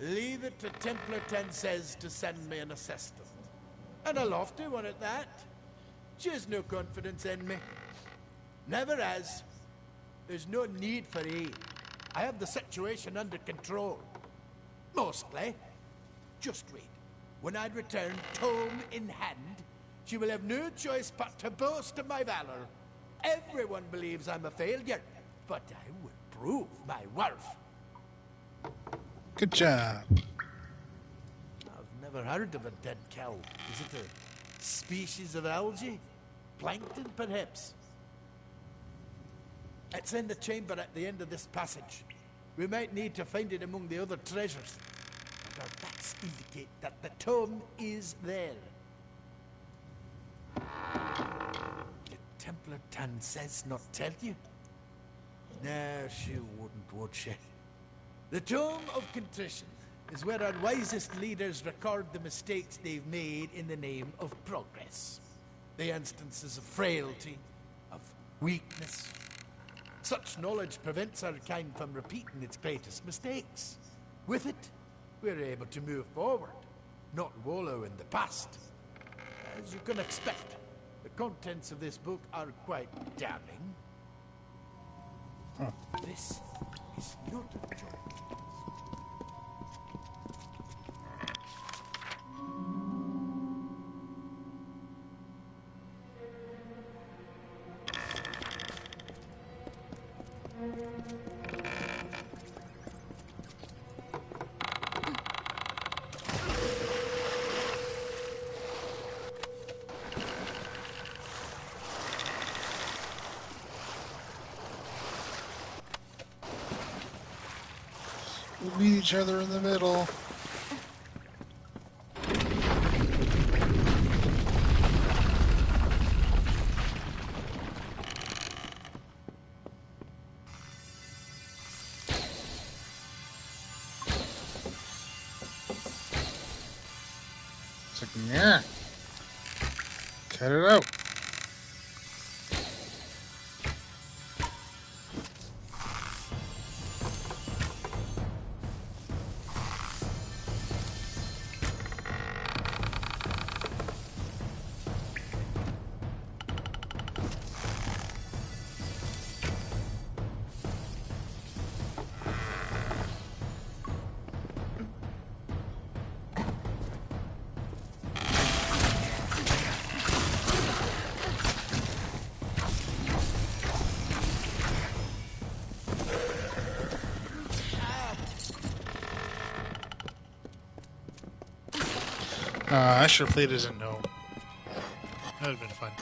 Leave it to Templar Tensez to send me an assistant. And a lofty one at that. She has no confidence in me. Never has. There's no need for aid. I have the situation under control. Mostly. Just wait. When I return, tome in hand, she will have no choice but to boast of my valor. Everyone believes I'm a failure, but I will prove my worth. Good job. I've never heard of a dead cow. Is it a species of algae? Plankton, perhaps? It's in the chamber at the end of this passage. We might need to find it among the other treasures. But our facts indicate that the tome is there. Templar Tensez not tell you? No, she wouldn't, would she? The Tome of Contrition is where our wisest leaders record the mistakes they've made in the name of progress. The instances of frailty, of weakness. Such knowledge prevents our kind from repeating its greatest mistakes. With it, we're able to move forward. not wallow in the past. As you can expect, the contents of this book are quite damning. This is not a joke. We'll meet each other in the middle. It's like, yeah. Cut it out. I should have played as a gnome. That would have been fun.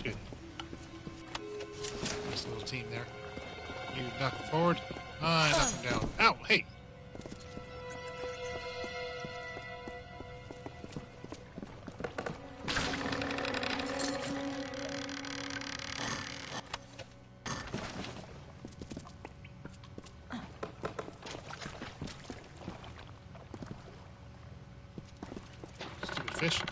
Good. Nice little team there. You knock him forward. I knock him down. Ow, hey! Stupid fish.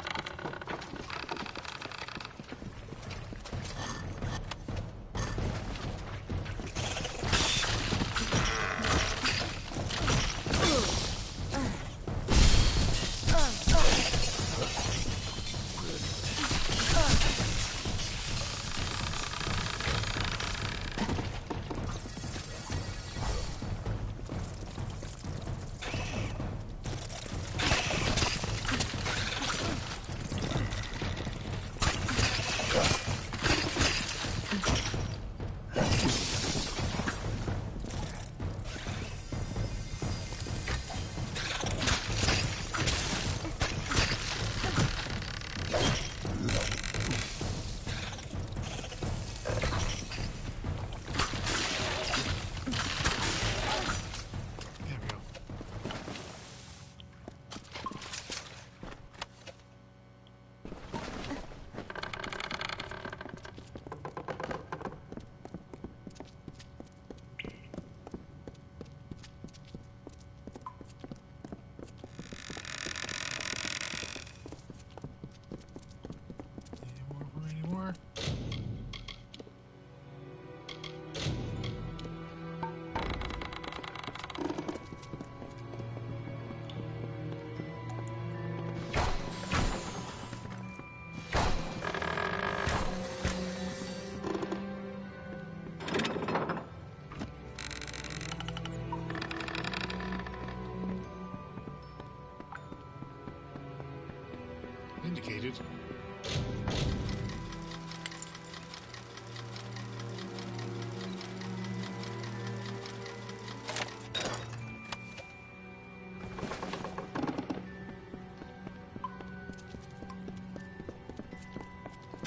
indicated.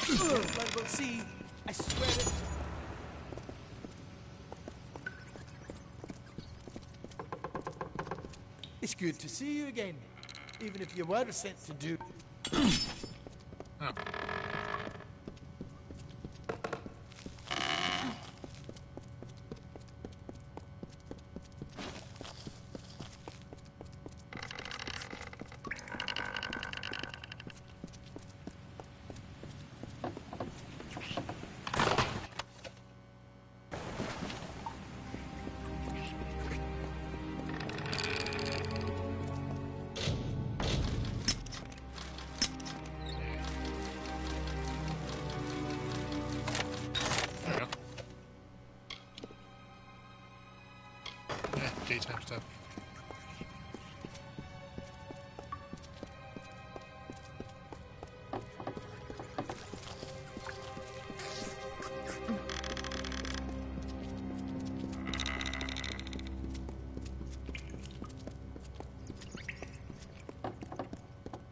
Blood will see. I swear it. It's good to see you again, even if you were sent to do. Oh. Daytime stuff.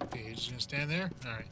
Okay, you're just gonna stand there? Alright.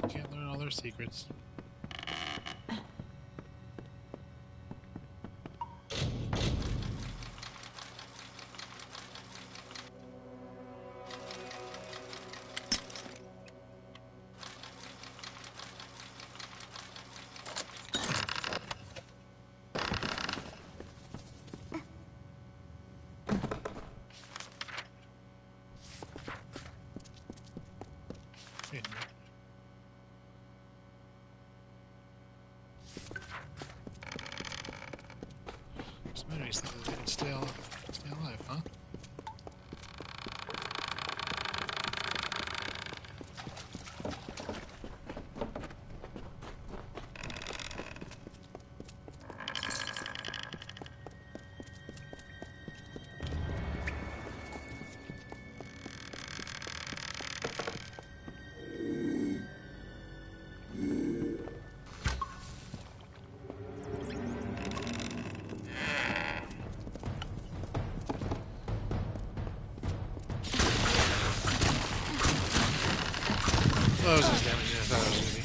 Can't learn all their secrets. Wait a minute. Some enemies think that they can stay alive, huh? Oh, that was just damage. I thought it was easy.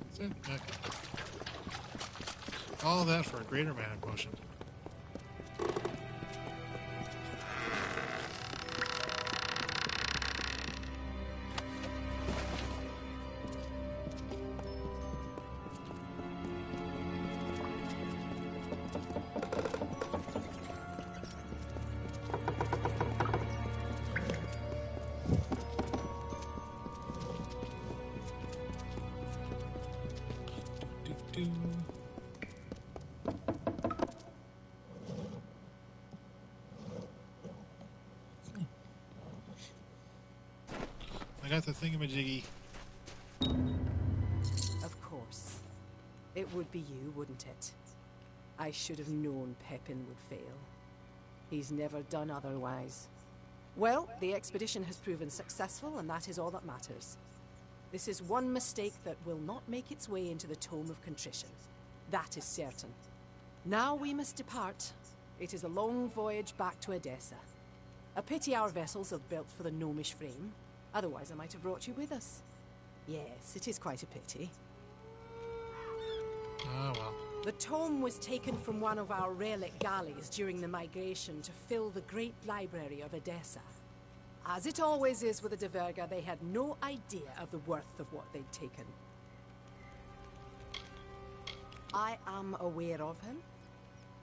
That's it? Okay. All that for a greater mana potion. got the thingamajiggy. Of course. It would be you, wouldn't it? I should have known Pepin would fail. He's never done otherwise. Well, the expedition has proven successful, and that is all that matters. This is one mistake that will not make its way into the Tome of Contrition. That is certain. Now we must depart. It is a long voyage back to Edessa. A pity our vessels are built for the gnomish frame. Otherwise I might have brought you with us. Yes, it is quite a pity. Oh, well. The tome was taken from one of our relic galleys during the migration to fill the great library of Edessa. As it always is with the Diverga, they had no idea of the worth of what they'd taken. I am aware of him.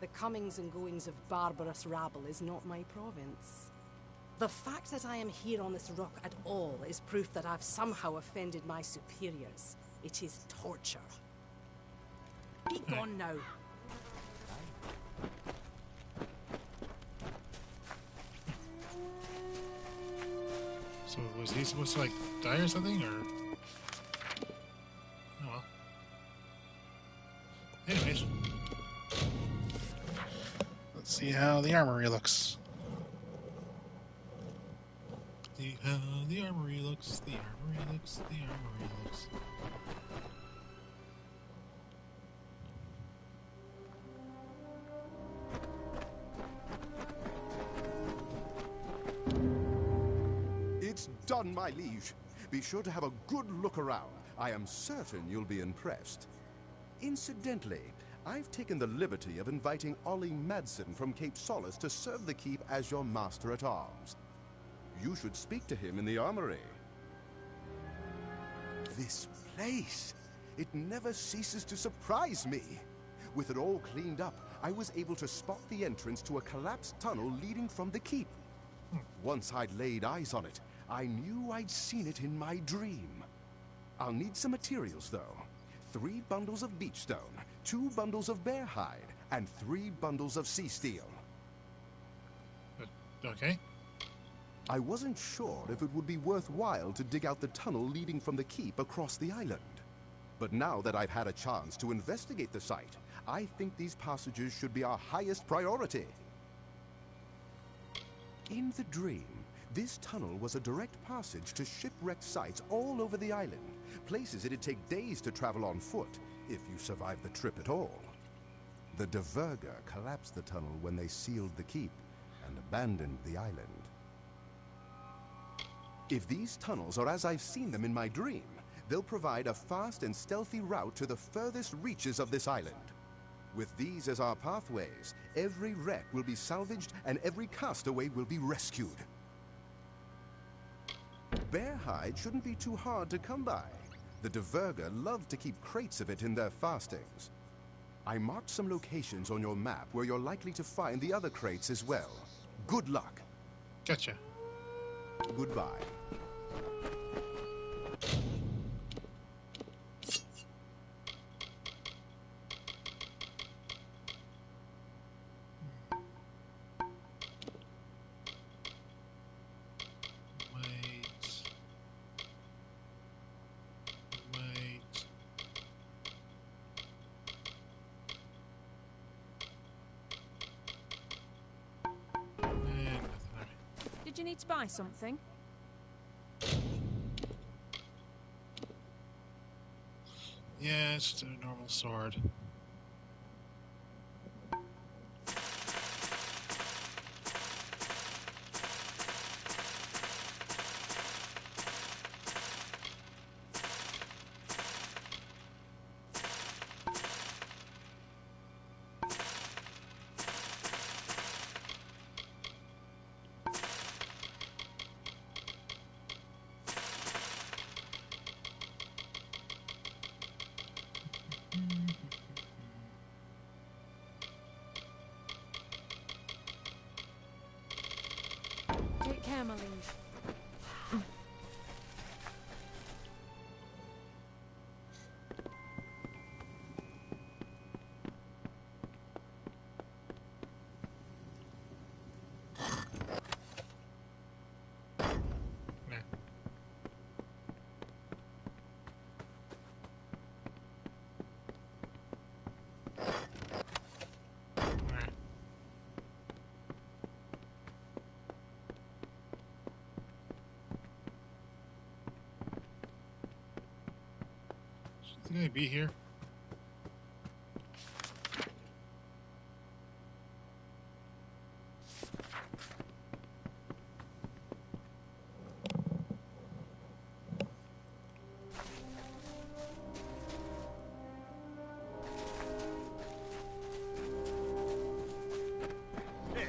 The comings and goings of barbarous rabble is not my province. The fact that I am here on this rock at all is proof that I've somehow offended my superiors. It is torture. Be gone now. So was he supposed to like die or something, or? Oh well. Anyways, let's see how the armory looks. How the armory looks. The armory looks. The armory looks. It's done, my liege. Be sure to have a good look around. I am certain you'll be impressed. Incidentally, I've taken the liberty of inviting Ollie Madsen from Cape Solace to serve the keep as your master-at-arms. You should speak to him in the armory. This place! It never ceases to surprise me. With it all cleaned up, I was able to spot the entrance to a collapsed tunnel leading from the keep. Once I'd laid eyes on it, I knew I'd seen it in my dream. I'll need some materials, though. 3 bundles of beech stone, 2 bundles of bear hide, and 3 bundles of sea steel. Okay. I wasn't sure if it would be worthwhile to dig out the tunnel leading from the keep across the island. But now that I've had a chance to investigate the site, I think these passages should be our highest priority. In the dream, this tunnel was a direct passage to shipwrecked sites all over the island, places it'd take days to travel on foot, if you survived the trip at all. The Diverga collapsed the tunnel when they sealed the keep and abandoned the island. If these tunnels are as I've seen them in my dream, they'll provide a fast and stealthy route to the furthest reaches of this island. With these as our pathways, every wreck will be salvaged and every castaway will be rescued. Bear hide shouldn't be too hard to come by. The Diverga love to keep crates of it in their fastings. I marked some locations on your map where you're likely to find the other crates as well. Good luck. Gotcha. Goodbye. Did you need to buy something? Yeah, it's just a normal sword. Take care, my liege. Can I be here? Hey!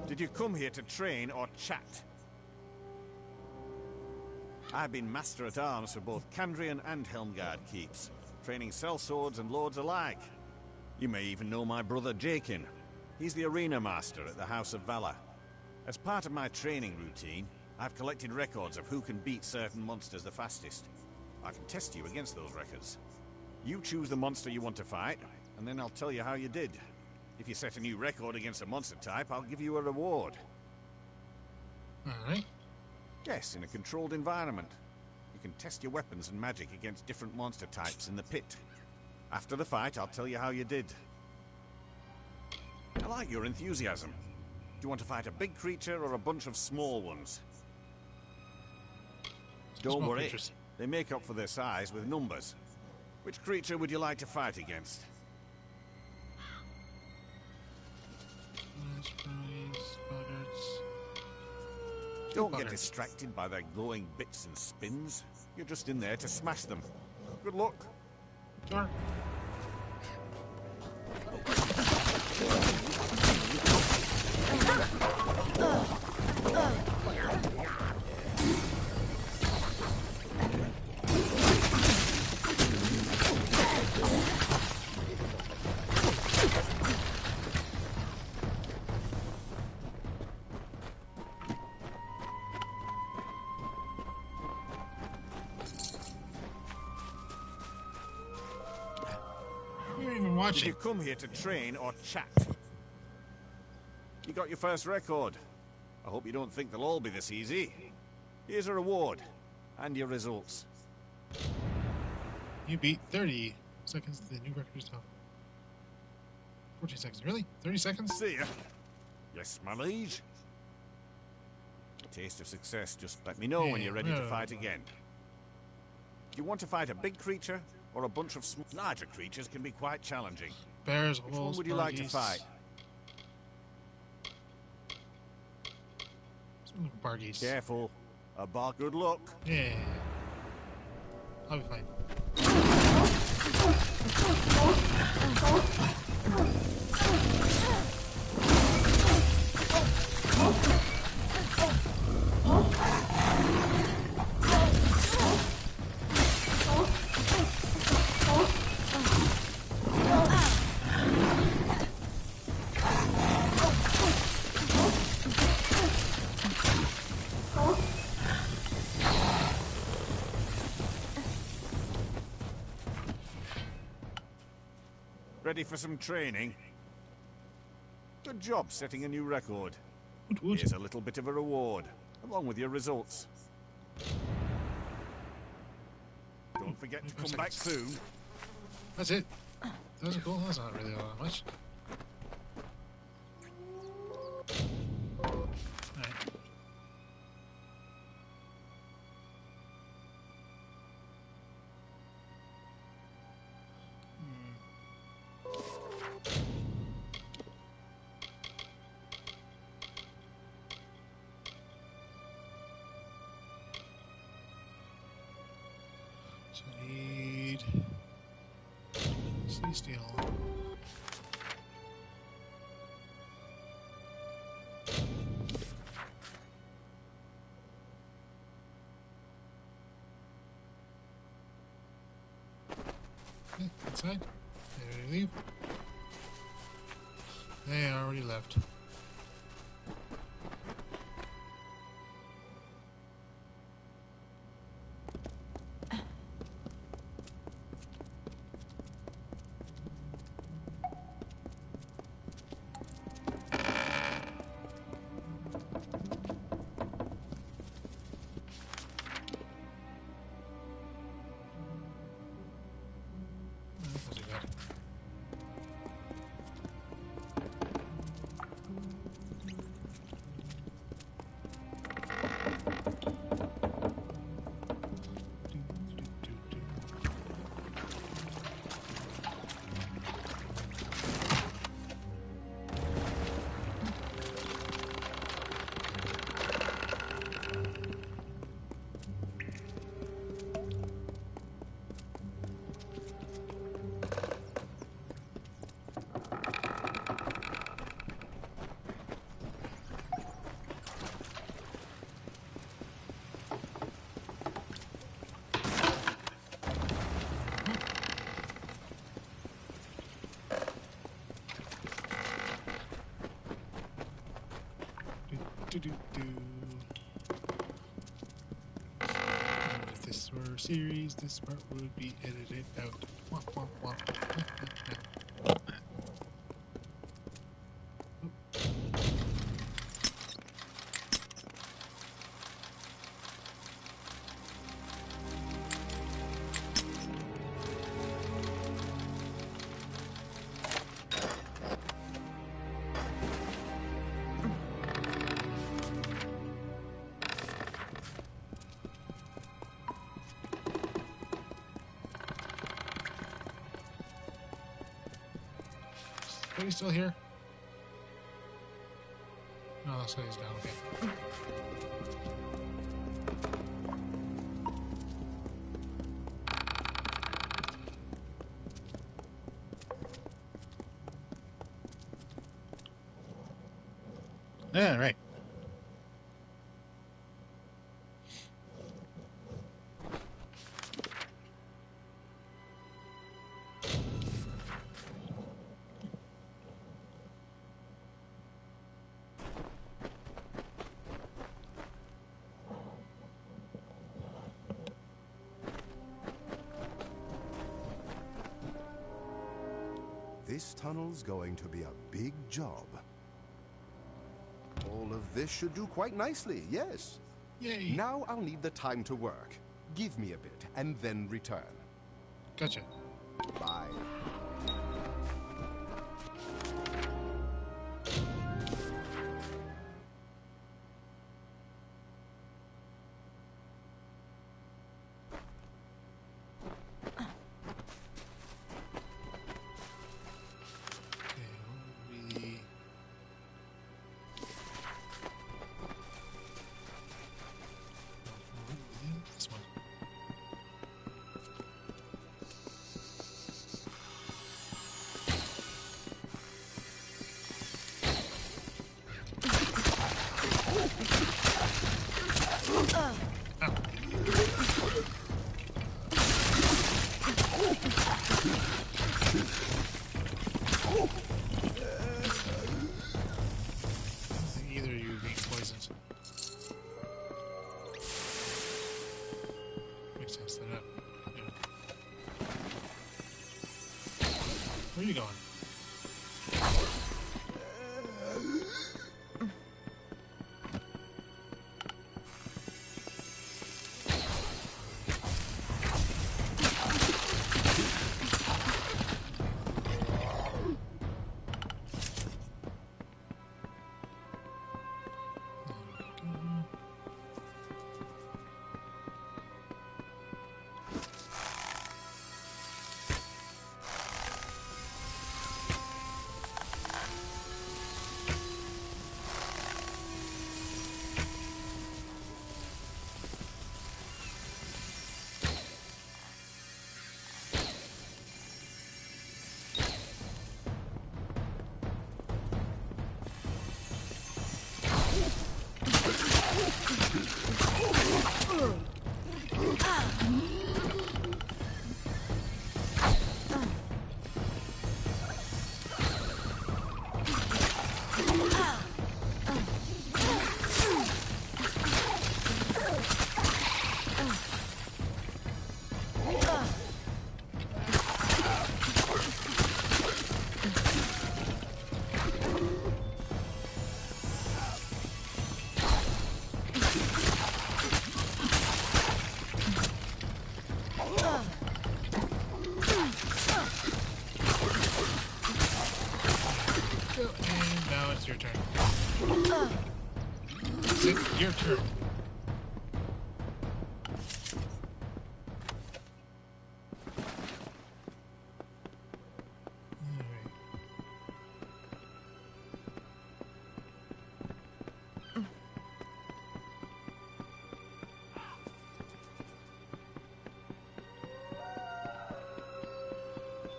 Did you come here to train or chat? I've been Master-at-Arms for both Kandrian and Helmgard keeps, training sellswords and lords alike. You may even know my brother Jakin. He's the arena master at the House of Valor. As part of my training routine, I've collected records of who can beat certain monsters the fastest. I can test you against those records. You choose the monster you want to fight, and then I'll tell you how you did. If you set a new record against a monster type, I'll give you a reward. Alright. Yes, in a controlled environment. You can test your weapons and magic against different monster types in the pit. After the fight, I'll tell you how you did. I like your enthusiasm. Do you want to fight a big creature or a bunch of small ones? Don't Small worry, creatures. they make up for their size with numbers. Which creature would you like to fight against? Don't get distracted by their glowing bits and spins. You're just in there to smash them. Good luck. Sure. You're even Did watching. you come here to train or chat? You got your first record. I hope you don't think they'll all be this easy. Here's a reward, and your results. You beat 30 seconds. The new record is now 14 seconds. Really? 30 seconds? See ya. Yes, my liege. A taste of success. Just let me know when you're ready to fight again. Do you want to fight a big creature or a bunch of larger creatures can be quite challenging. Bears, Which wolves, one would you like to bargies. fight? Bargies. Careful. A bar. Good luck. Yeah. I'll be fine. Ready for some training? Good job setting a new record. Woot. Here's a little bit of a reward, along with your results. Don't forget to come back soon. That's it. That's cool. That's not really all that much. Alright. So I need sea steel. Okay, inside. They already leave. They already left. If this were a series, this part would be edited out. Wah, wah, wah. Are you still here? No, that's why he's down. Okay. Yeah, right. This tunnel's going to be a big job. All of this should do quite nicely, yes. Yay. Now I'll need the time to work. Give me a bit, and then return. Gotcha. Bye. This one. Either of you being poisoned. Makes sense. They're not. Yeah. Where are you going? And now it's your turn. It's your turn.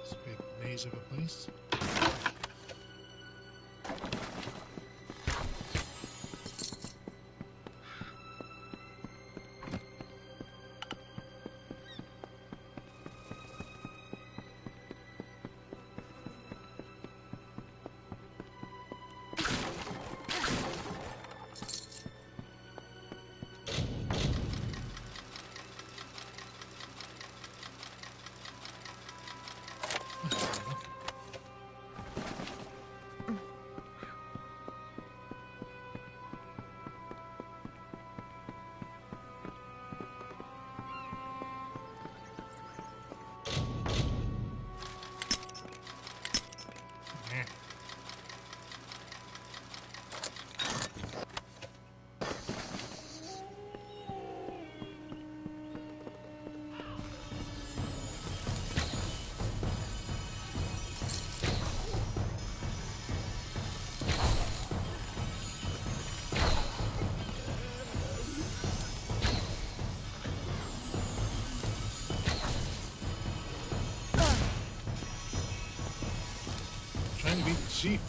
This big maze of a place. sheep.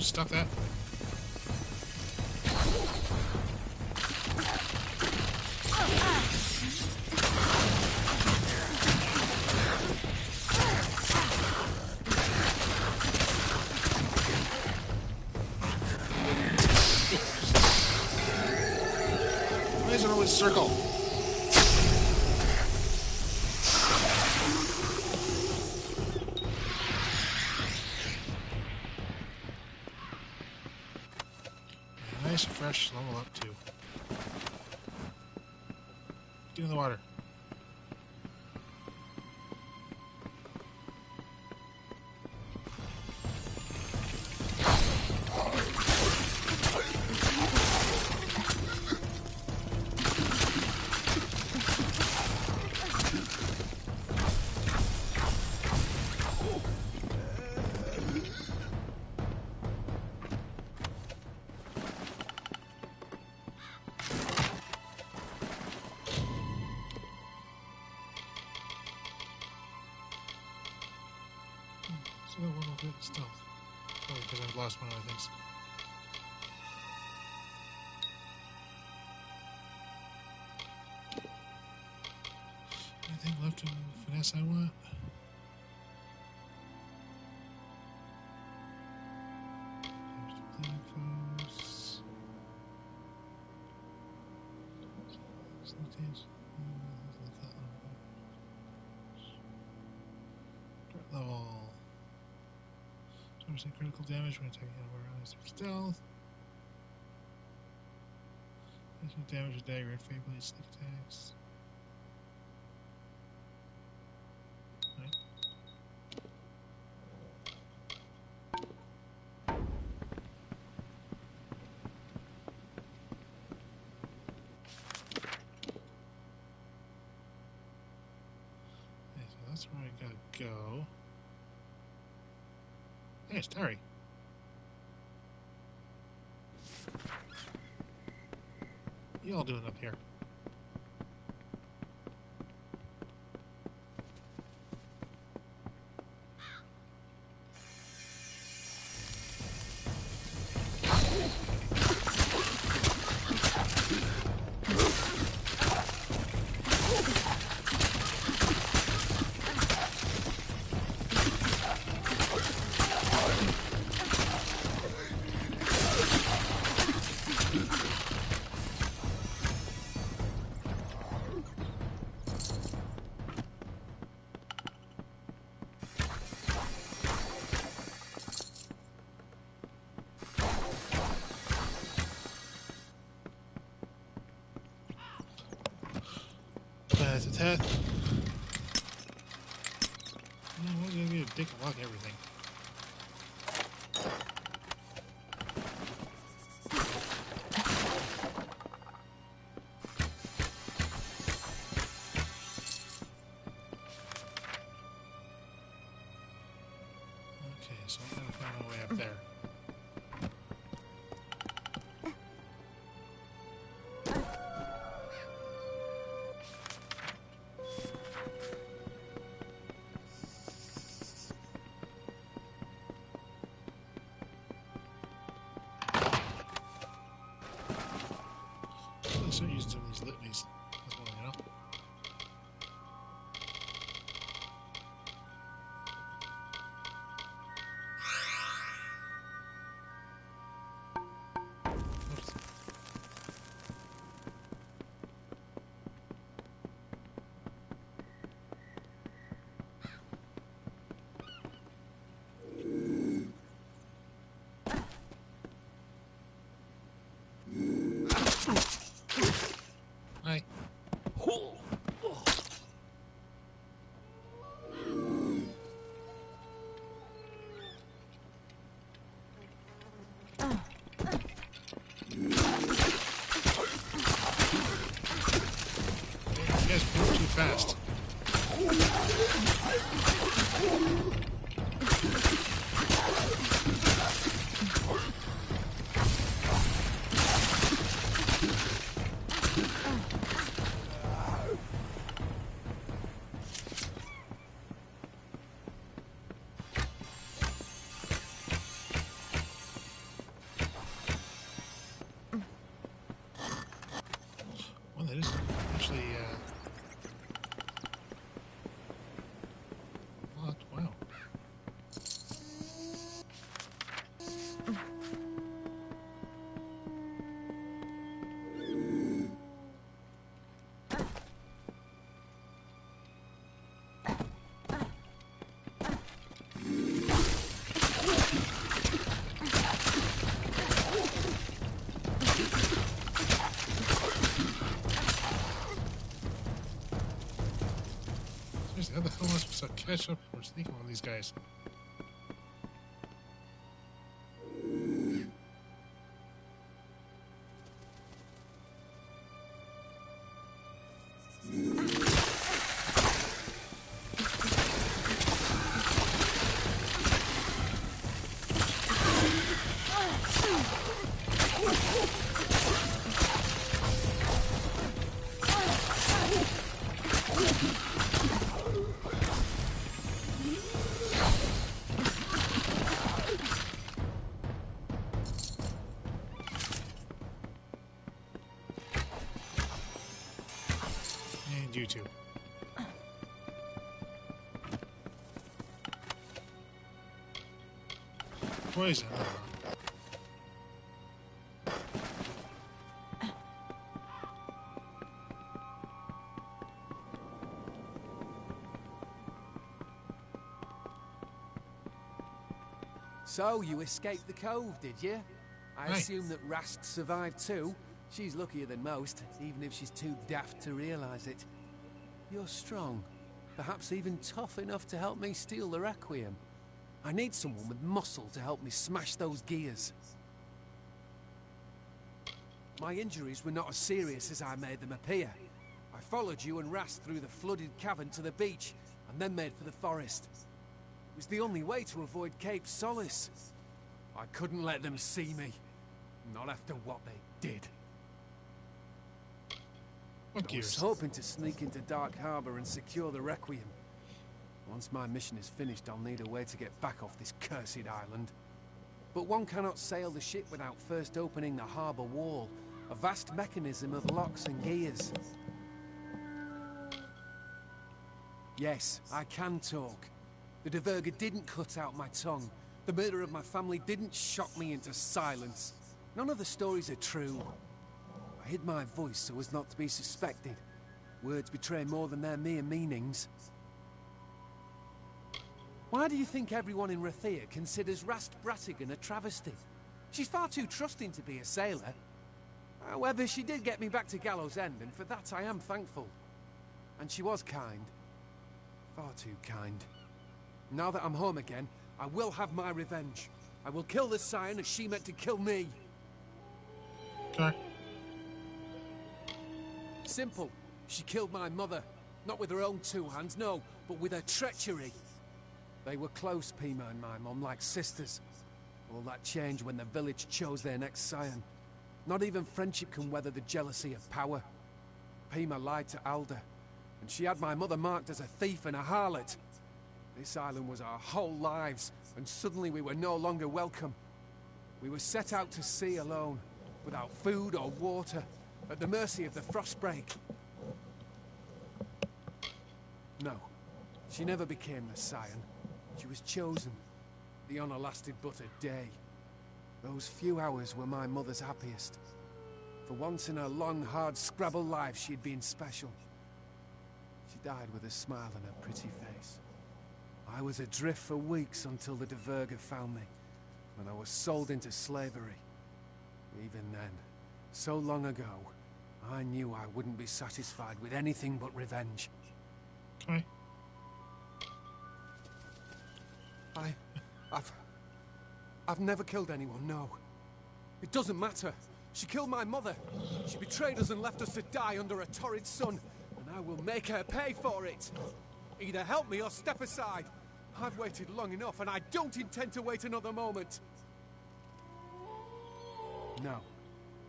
Stop that. Why is it always circle? Nice, fresh, level up too. Get in the water. So one will hit stealth. Probably because I've lost one of my things. Anything left in finesse I want? Level 20% critical damage when attacking over stealth. Additional damage with dagger and fate blade sneak attacks. Right. Okay, so that's where I gotta go. Hey, it's Terry. What y'all doing up here? That's a test. Why is it gonna be a dick and lock everything? Okay, so I'm gonna find my way up there. I'm so used to these litanies as well, you know? Well, that is actually locked. Wow. Seriously, how the hell am I supposed to catch up or sneak on these guys? And you too. Poison. So, you escaped the cove, did you? I Aye. assume that Rast survived too. She's luckier than most, even if she's too daft to realise it. You're strong. Perhaps even tough enough to help me steal the Requiem. I need someone with muscle to help me smash those gears. My injuries were not as serious as I made them appear. I followed you and Rast through the flooded cavern to the beach, and then made for the forest. It was the only way to avoid Cape Solace. I couldn't let them see me. Not after what they did. What I was gears? hoping to sneak into Dark Harbour and secure the Requiem. Once my mission is finished, I'll need a way to get back off this cursed island. But one cannot sail the ship without first opening the harbour wall, a vast mechanism of locks and gears. Yes, I can talk. The Diverga didn't cut out my tongue. The murder of my family didn't shock me into silence. None of the stories are true. I hid my voice so as not to be suspected. Words betray more than their mere meanings. Why do you think everyone in Rathia considers Rast Bratigan a travesty? She's far too trusting to be a sailor. However, she did get me back to Gallows End, and for that I am thankful. And she was kind. Far too kind. Now that I'm home again, I will have my revenge. I will kill the Scion as she meant to kill me. Okay. Simple. She killed my mother. Not with her own two hands, no, but with her treachery. They were close, Pima and my mum, like sisters. All that changed when the village chose their next Scion. Not even friendship can weather the jealousy of power. Pima lied to Alda, and she had my mother marked as a thief and a harlot. This island was our whole lives, and suddenly we were no longer welcome. We were set out to sea alone, without food or water, at the mercy of the Frostbreak. No, she never became the Scion. She was chosen. The honor lasted but a day. Those few hours were my mother's happiest. For once in her long, hard Scrabble life, she'd been special. She died with a smile on her pretty face. I was adrift for weeks until the Diverga found me, when I was sold into slavery. Even then, so long ago, I knew I wouldn't be satisfied with anything but revenge. Okay. I've never killed anyone, no. It doesn't matter. She killed my mother. She betrayed us and left us to die under a torrid sun, and I will make her pay for it. Either help me or step aside. I've waited long enough, and I don't intend to wait another moment. No.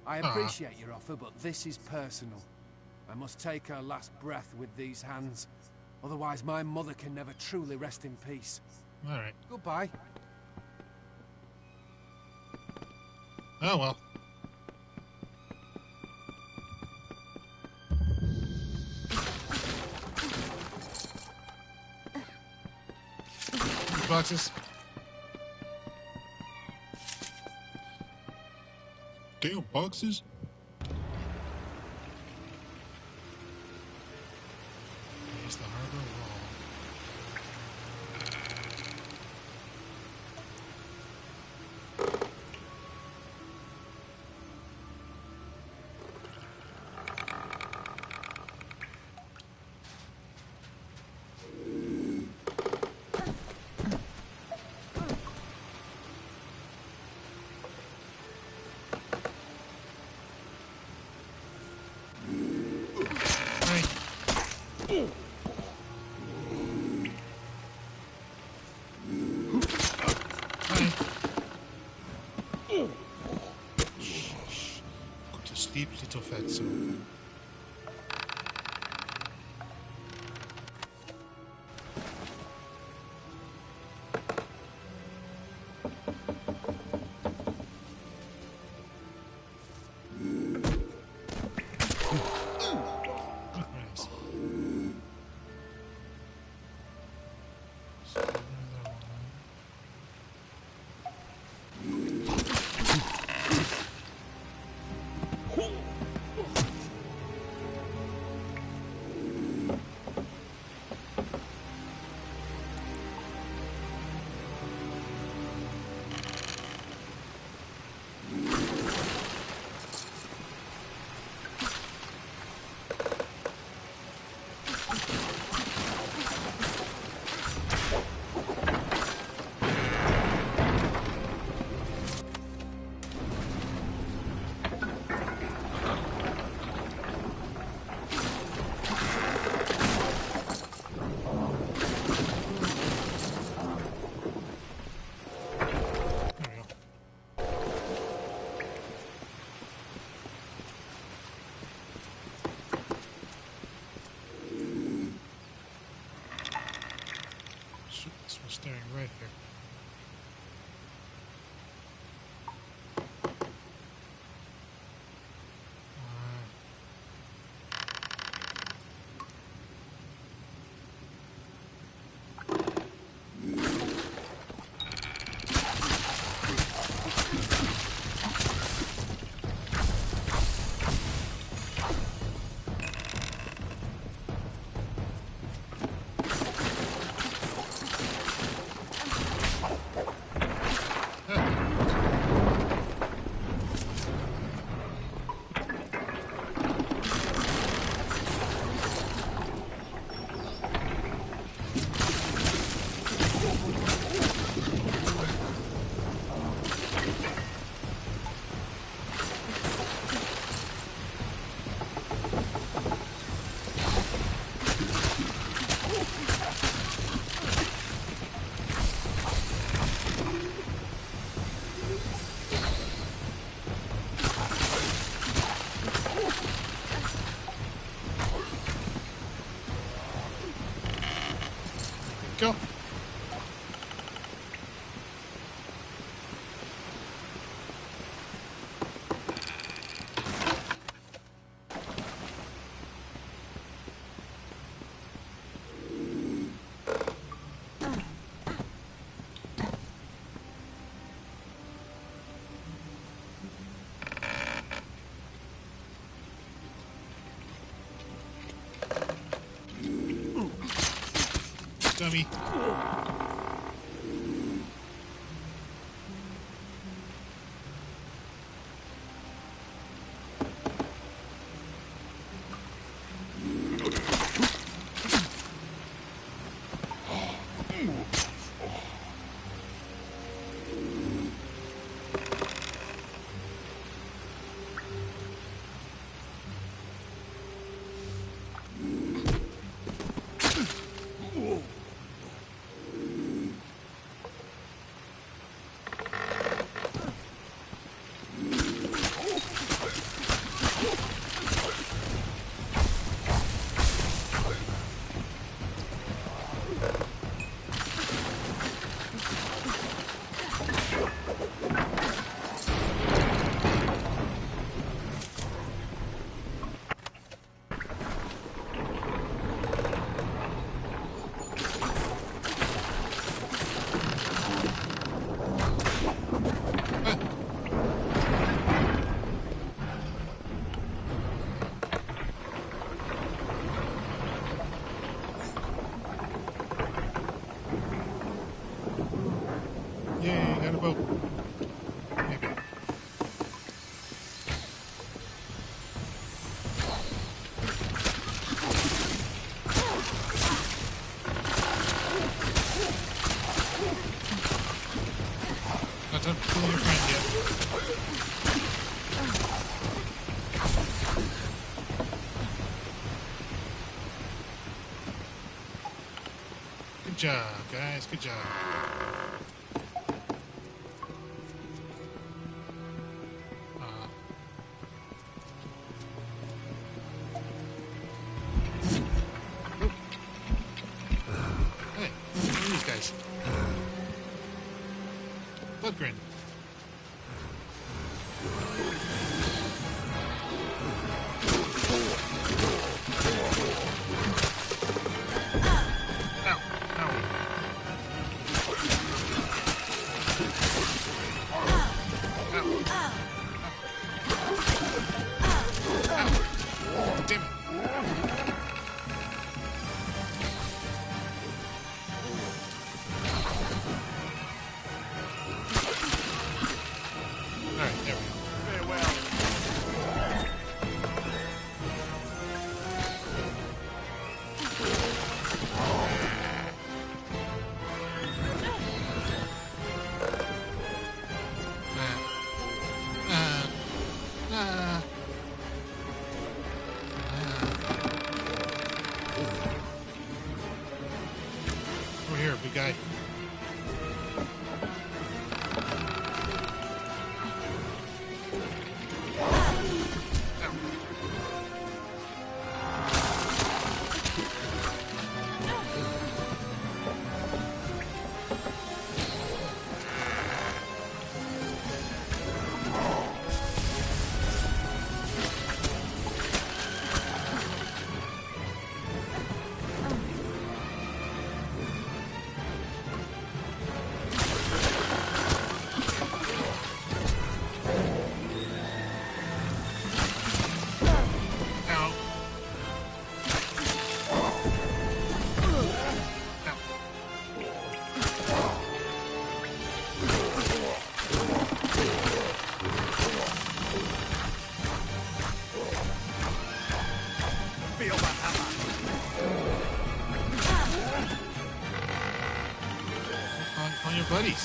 I appreciate your offer, but this is personal. I must take her last breath with these hands. Otherwise, my mother can never truly rest in peace. All right. Goodbye. Oh, well. Boxes. Damn boxes. There's the harbor wall. Go to sleep, little fatso. Staring right here. Go. Dummy. got a boat. Maybe. Not time to kill your friend yet. Good job, guys. Good job. Hey, what are these guys? Bloodgrin. Damn it. Alright, there we go. Very well. Over here, big guy. Feel the hammer. On your buddies.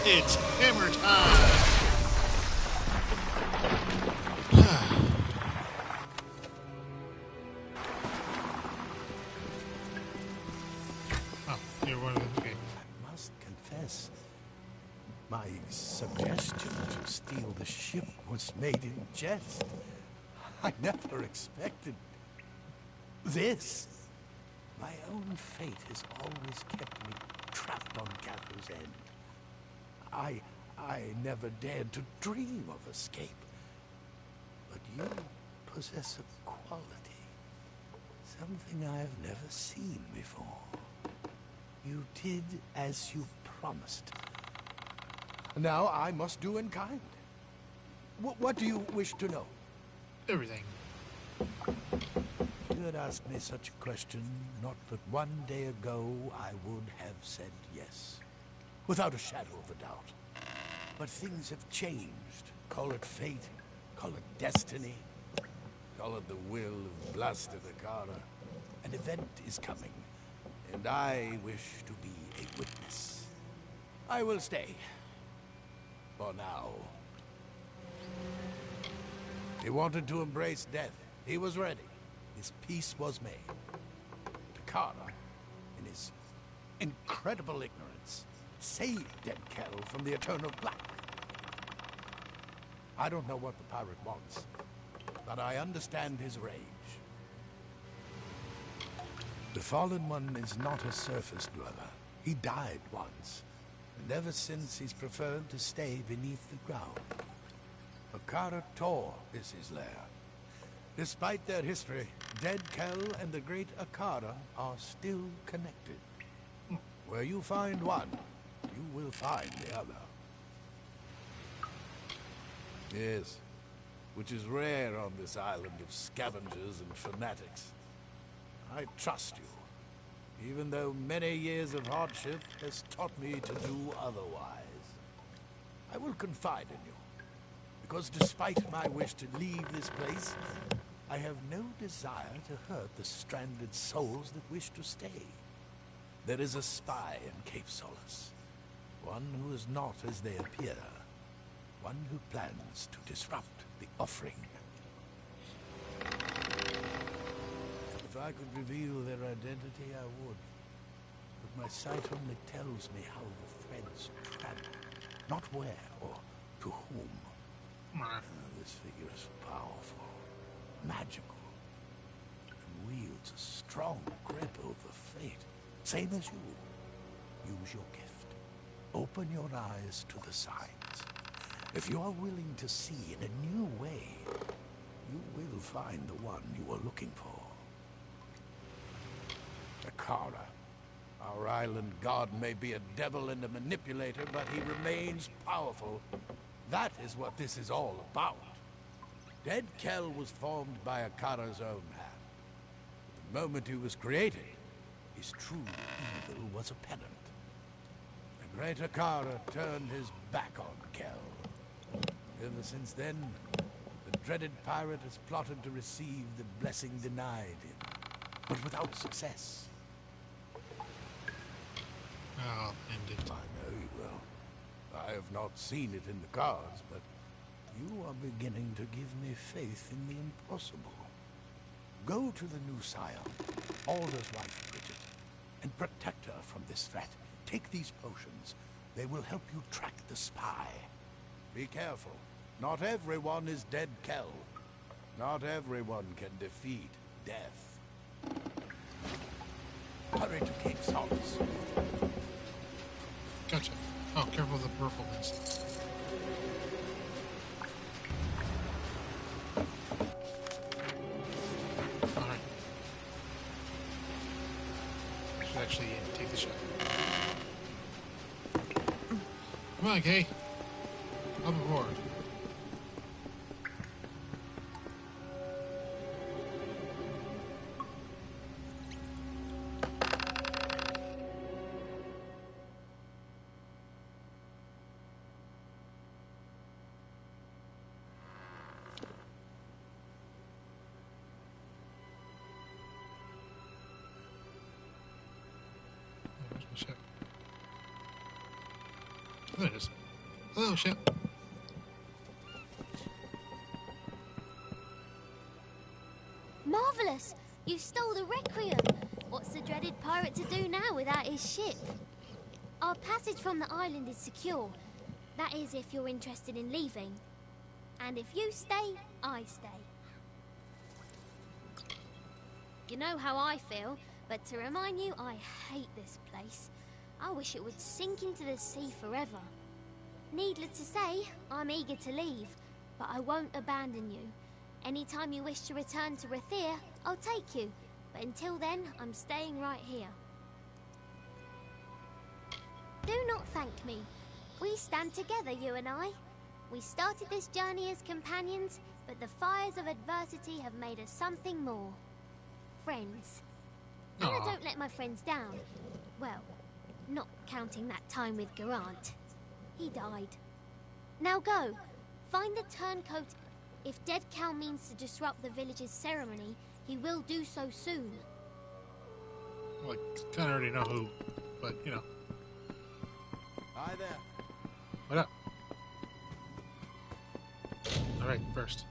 It's hammer time! Oh, you're one of them. Okay. I must confess, my suggestion to steal the ship was made in jest. I never expected this. My own fate has always kept me trapped on Gallows End. I never dared to dream of escape. But you possess a quality, something I've never seen before. You did as you promised. Now I must do in kind. What do you wish to know? Everything. You had asked me such a question not but one day ago, I would have said yes. Without a shadow of a doubt. But things have changed. Call it fate, call it destiny, call it the will of Blas de Cara. An event is coming, and I wish to be a witness. I will stay. For now. He wanted to embrace death. He was ready. His peace was made. Cara, in his incredible ignorance, saved Deadkel from the Eternal Black. I don't know what the pirate wants, but I understand his rage. The Fallen One is not a surface dweller. He died once, and ever since he's preferred to stay beneath the ground. Akara Tor is his lair. Despite their history, Dead Kel and the great Akara are still connected. Where you find one, you will find the other. Yes, which is rare on this island of scavengers and fanatics. I trust you, even though many years of hardship has taught me to do otherwise. I will confide in you, because despite my wish to leave this place, I have no desire to hurt the stranded souls that wish to stay. There is a spy in Cape Solace, one who is not as they appear, one who plans to disrupt the offering. If I could reveal their identity, I would. But my sight only tells me how the threads travel, not where or to whom. This figure is powerful, magical, and wields a strong grip over fate. Same as you. Use your gift. Open your eyes to the signs. If you are willing to see in a new way, you will find the one you are looking for. Akara. Our island god may be a devil and a manipulator, but he remains powerful. That is what this is all about. Dead Kel was formed by Akara's own hand. The moment he was created, his true evil was apparent. The great Akara turned his back on Kel. Ever since then, the dreaded pirate has plotted to receive the blessing denied him, but without success. I'll end it. I know you will. I have not seen it in the cards, but you are beginning to give me faith in the impossible. Go to the new sire, Alder's wife, Bridget, and protect her from this threat. Take these potions. They will help you track the spy. Be careful. Not everyone is Dead Kel. Not everyone can defeat death. Hurry to Cape Solace. Gotcha. Oh, careful of the purple mist. Alright. I should actually take the shot. Come on, Kay. Up aboard. Where's my ship? There it is. Hello, ship. Marvelous! You stole the Requiem! What's the dreaded pirate to do now without his ship? Our passage from the island is secure. That is, if you're interested in leaving. And if you stay, I stay. You know how I feel, but to remind you, I hate this place. I wish it would sink into the sea forever. Needless to say, I'm eager to leave, but I won't abandon you. Anytime you wish to return to Rathir, I'll take you. But until then, I'm staying right here. Do not thank me. We stand together, you and I. We started this journey as companions, but the fires of adversity have made us something more. Friends. And I don't let my friends down. Well, not counting that time with Garant. He died. Now go. Find the turncoat. If Dead Kel means to disrupt the village's ceremony, he will do so soon. Well, I kind of already know who, but, you know. Hi there. What up? Alright, first.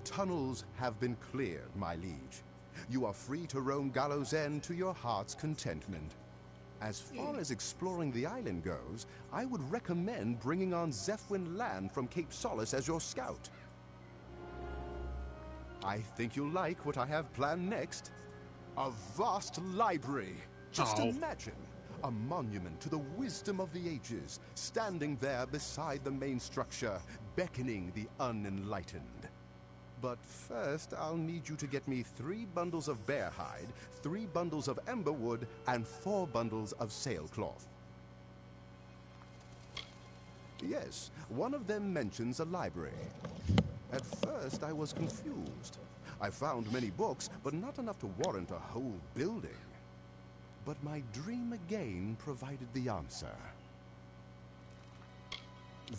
tunnels have been cleared, my liege. You are free to roam Gallows End to your heart's contentment. As far as exploring the island goes, I would recommend bringing on Zephwin Land from Cape Solace as your scout. I think you'll like what I have planned next. A vast library. Just imagine a monument to the wisdom of the ages, standing there beside the main structure, beckoning the unenlightened. But first, I'll need you to get me 3 bundles of bear hide, 3 bundles of ember wood, and 4 bundles of sailcloth. Yes, one of them mentions a library. At first, I was confused. I found many books, but not enough to warrant a whole building. But my dream again provided the answer.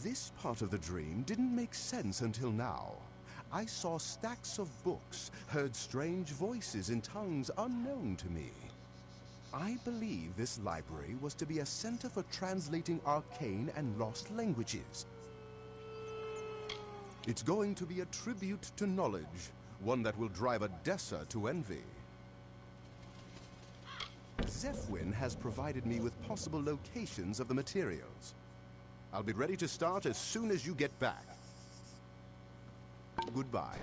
This part of the dream didn't make sense until now. I saw stacks of books, heard strange voices in tongues unknown to me. I believe this library was to be a center for translating arcane and lost languages. It's going to be a tribute to knowledge, one that will drive a Dessa to envy. Zephwin has provided me with possible locations of the materials. I'll be ready to start as soon as you get back. Goodbye.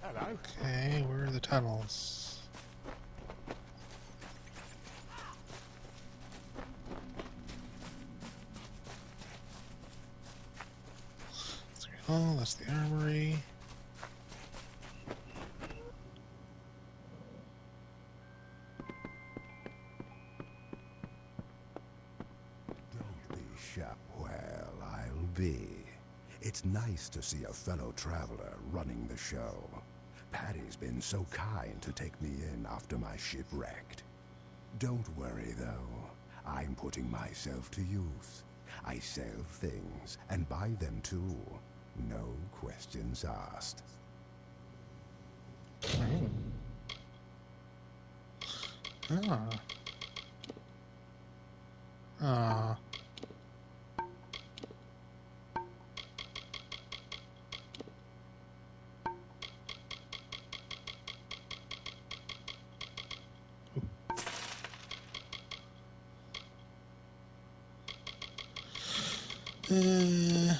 Hello. Okay, where are the tunnels? Oh, that's the armory. Don't be Shapwell, I'll be. It's nice to see a fellow traveler running the show. Paddy's been so kind to take me in after my ship wrecked. Don't worry, though. I'm putting myself to use. I sell things, and buy them too. No questions asked.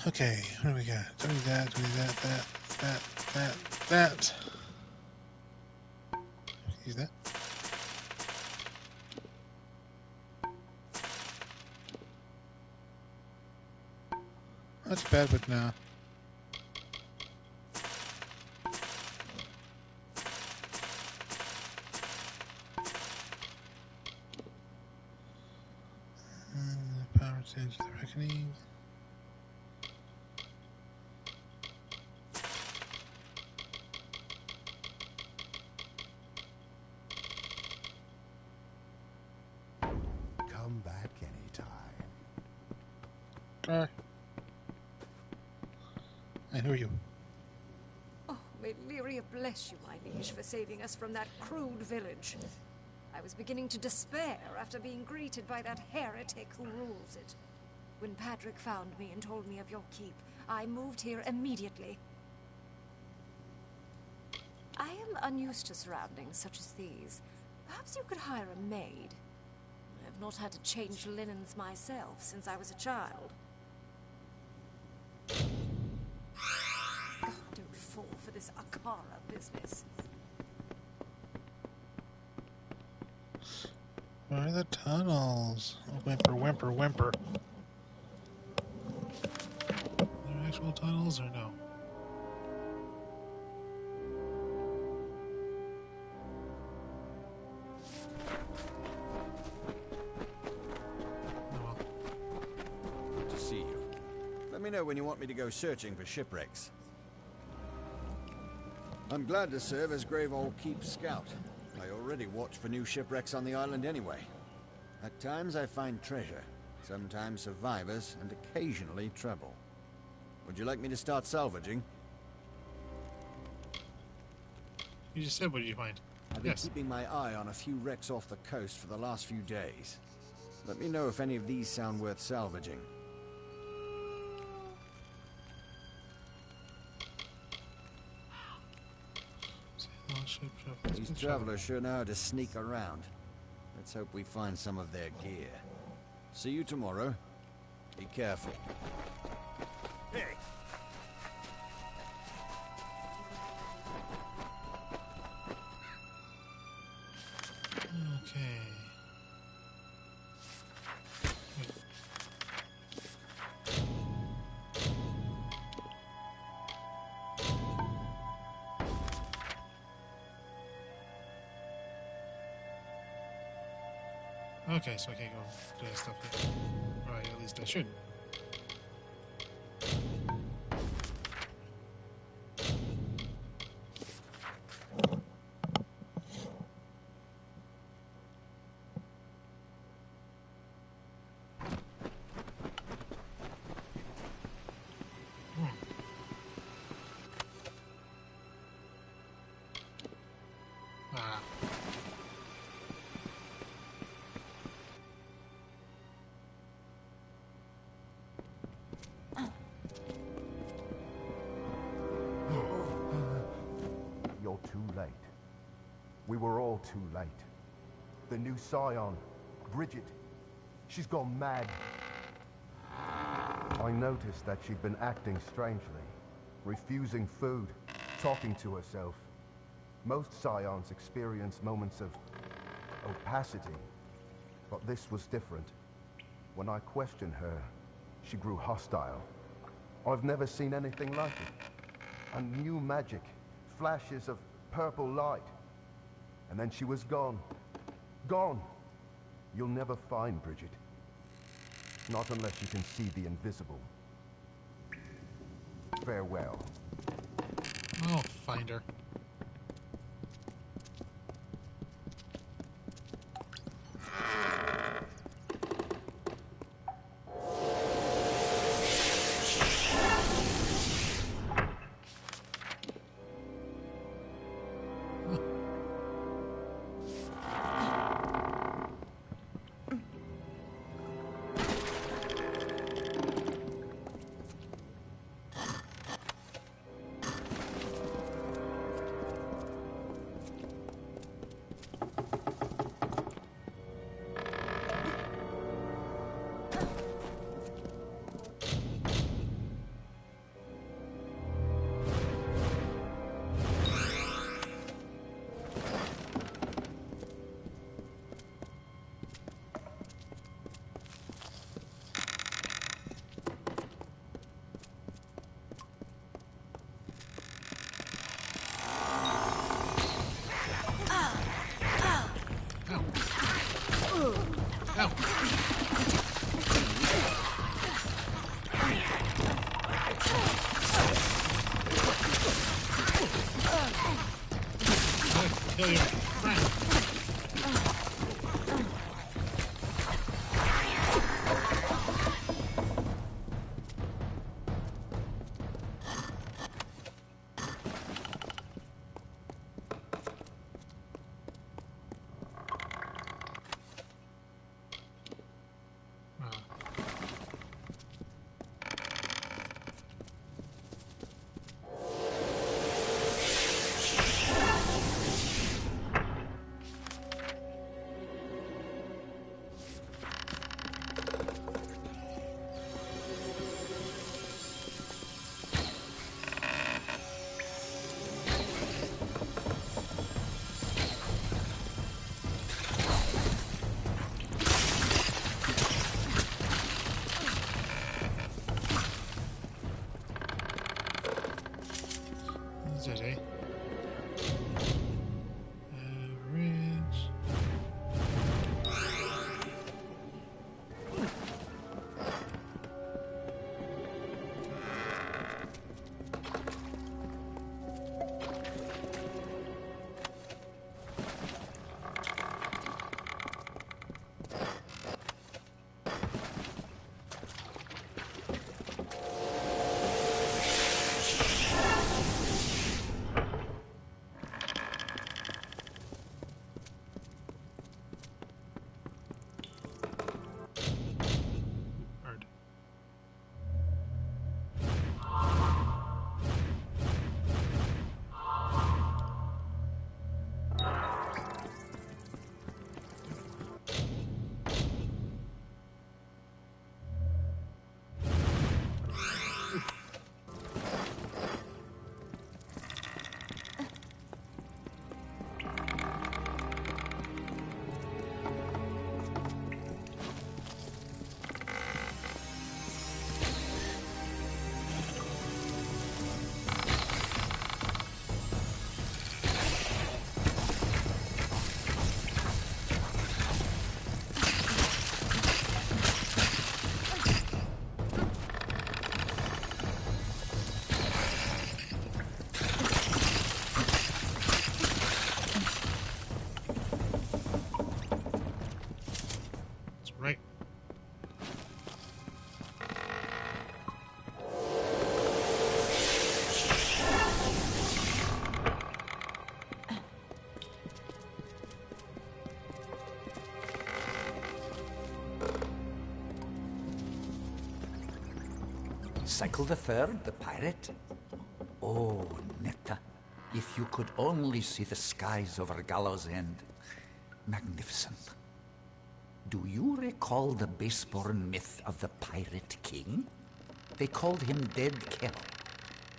Okay, what do we got? Do we that, that. Use that. That's bad, but no. Power change the reckoning. Come back anytime. And who are you? Oh, may Lyria bless you, my liege, for saving us from that crude village. I was beginning to despair after being greeted by that heretic who rules it. When Patrick found me and told me of your keep, I moved here immediately. I am unused to surroundings such as these. Perhaps you could hire a maid. I have not had to change linens myself since I was a child. Oh, don't fall for this Akara business. Where are the tunnels? Oh, whimper. Are there actual tunnels or no? Good to see you. Let me know when you want me to go searching for shipwrecks. I'm glad to serve as Graveall Keep Scout. I already watch for new shipwrecks on the island anyway. At times I find treasure, sometimes survivors, and occasionally trouble. Would you like me to start salvaging? You just said what did you find? I've been keeping my eye on a few wrecks off the coast for the last few days. Let me know if any of these sound worth salvaging. These travelers sure know how to sneak around. Let's hope we find some of their gear. See you tomorrow. Be careful. Hey! Okay. Okay, so I can't go do that stuff yet. Right, at least I should. Ah. You're too late. We were all too late. The new Scion, Bridget, she's gone mad. I noticed that she'd been acting strangely, refusing food, talking to herself. Most Scions experience moments of opacity, but this was different. When I questioned her, she grew hostile. I've never seen anything like it. A new magic, flashes of purple light. And then she was gone. Gone. You'll never find Bridget. Not unless you can see the invisible. Farewell. I'll find her. Kill your friend. Cycle the Third, the pirate? Oh, Netta, if you could only see the skies over Gallows End. Magnificent. Do you recall the base-born myth of the Pirate King? They called him Dead Kell.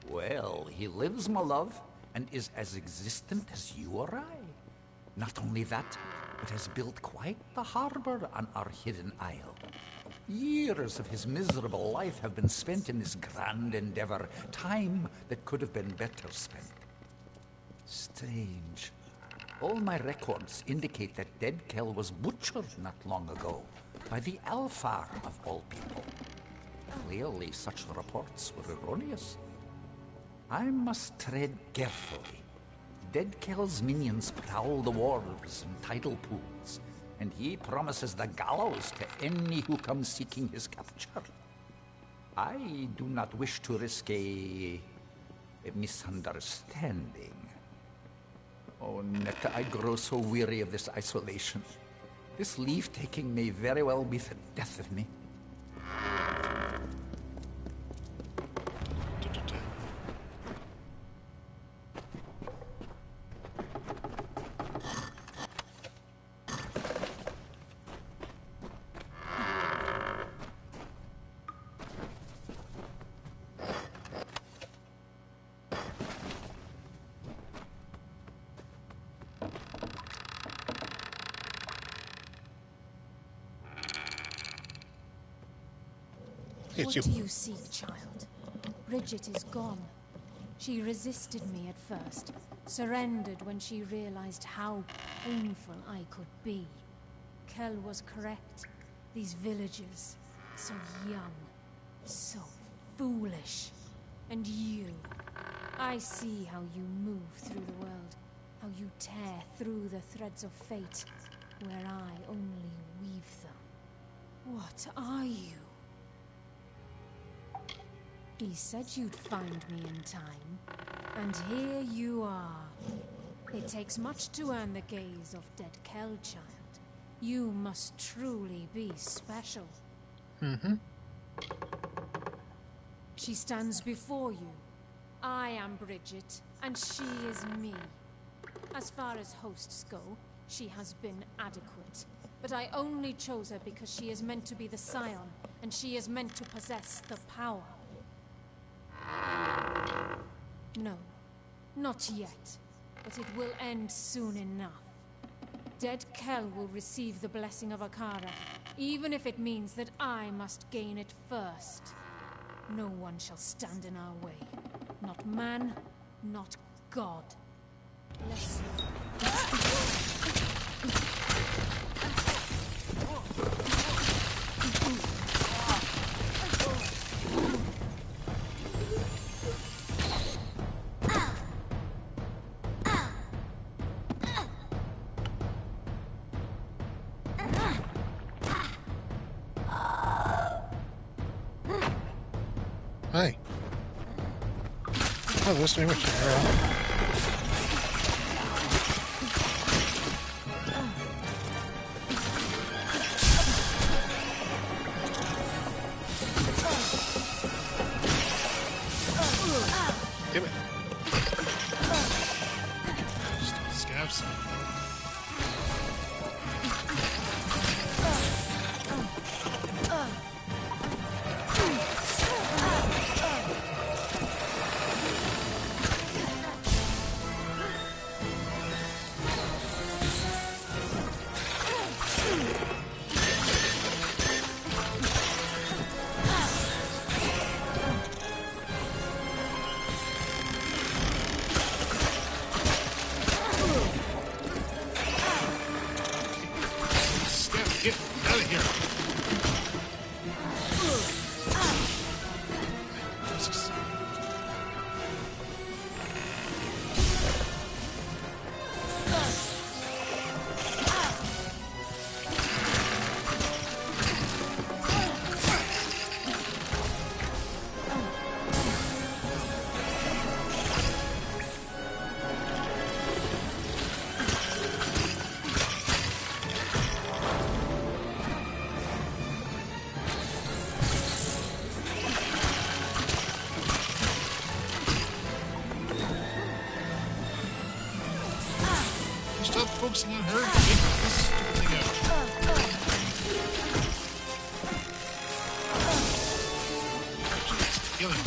Well, he lives, my love, and is as existent as you or I. Not only that, but has built quite the harbor on our hidden isle. Years of his miserable life have been spent in this grand endeavor, time that could have been better spent. Strange. All my records indicate that Dead Kell was butchered not long ago by the Alfar of all people. Clearly, such reports were erroneous. I must tread carefully. Dead Kell's minions prowl the wharves and tidal pools, and he promises the gallows to any who come seeking his capture. I do not wish to risk a misunderstanding. Oh, Netta, I grow so weary of this isolation. This leave-taking may very well be the death of me. What do you seek, child? Bridget is gone. She resisted me at first, surrendered when she realized how painful I could be. Kell was correct. These villagers, so young, so foolish. And you, I see how you move through the world, how you tear through the threads of fate, where I only weave them. What are you? He said you'd find me in time, and here you are. It takes much to earn the gaze of Dead Kell, child. You must truly be special. Mm-hmm. She stands before you. I am Bridget, and she is me. As far as hosts go, she has been adequate. But I only chose her because she is meant to be the scion, and she is meant to possess the power. No, not yet, but it will end soon enough. Dead Kell will receive the blessing of Akara, even if it means that I must gain it first. No one shall stand in our way. Not man, not God. Bless you. Hi. Oh, this thing was Damn it. Scabs. stop focusing on her? Get this stupid thing out. She's killing me.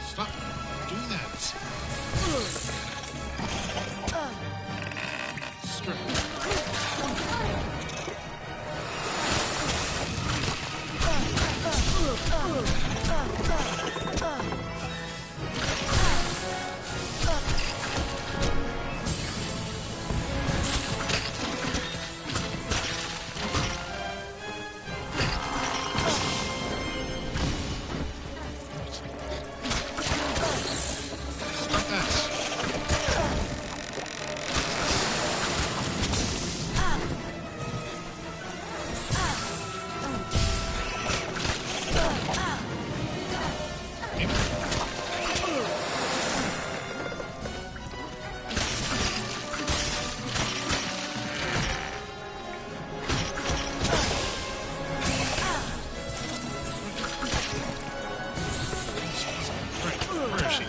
Stop doing that. Screw it. Stop that. Right, where is she?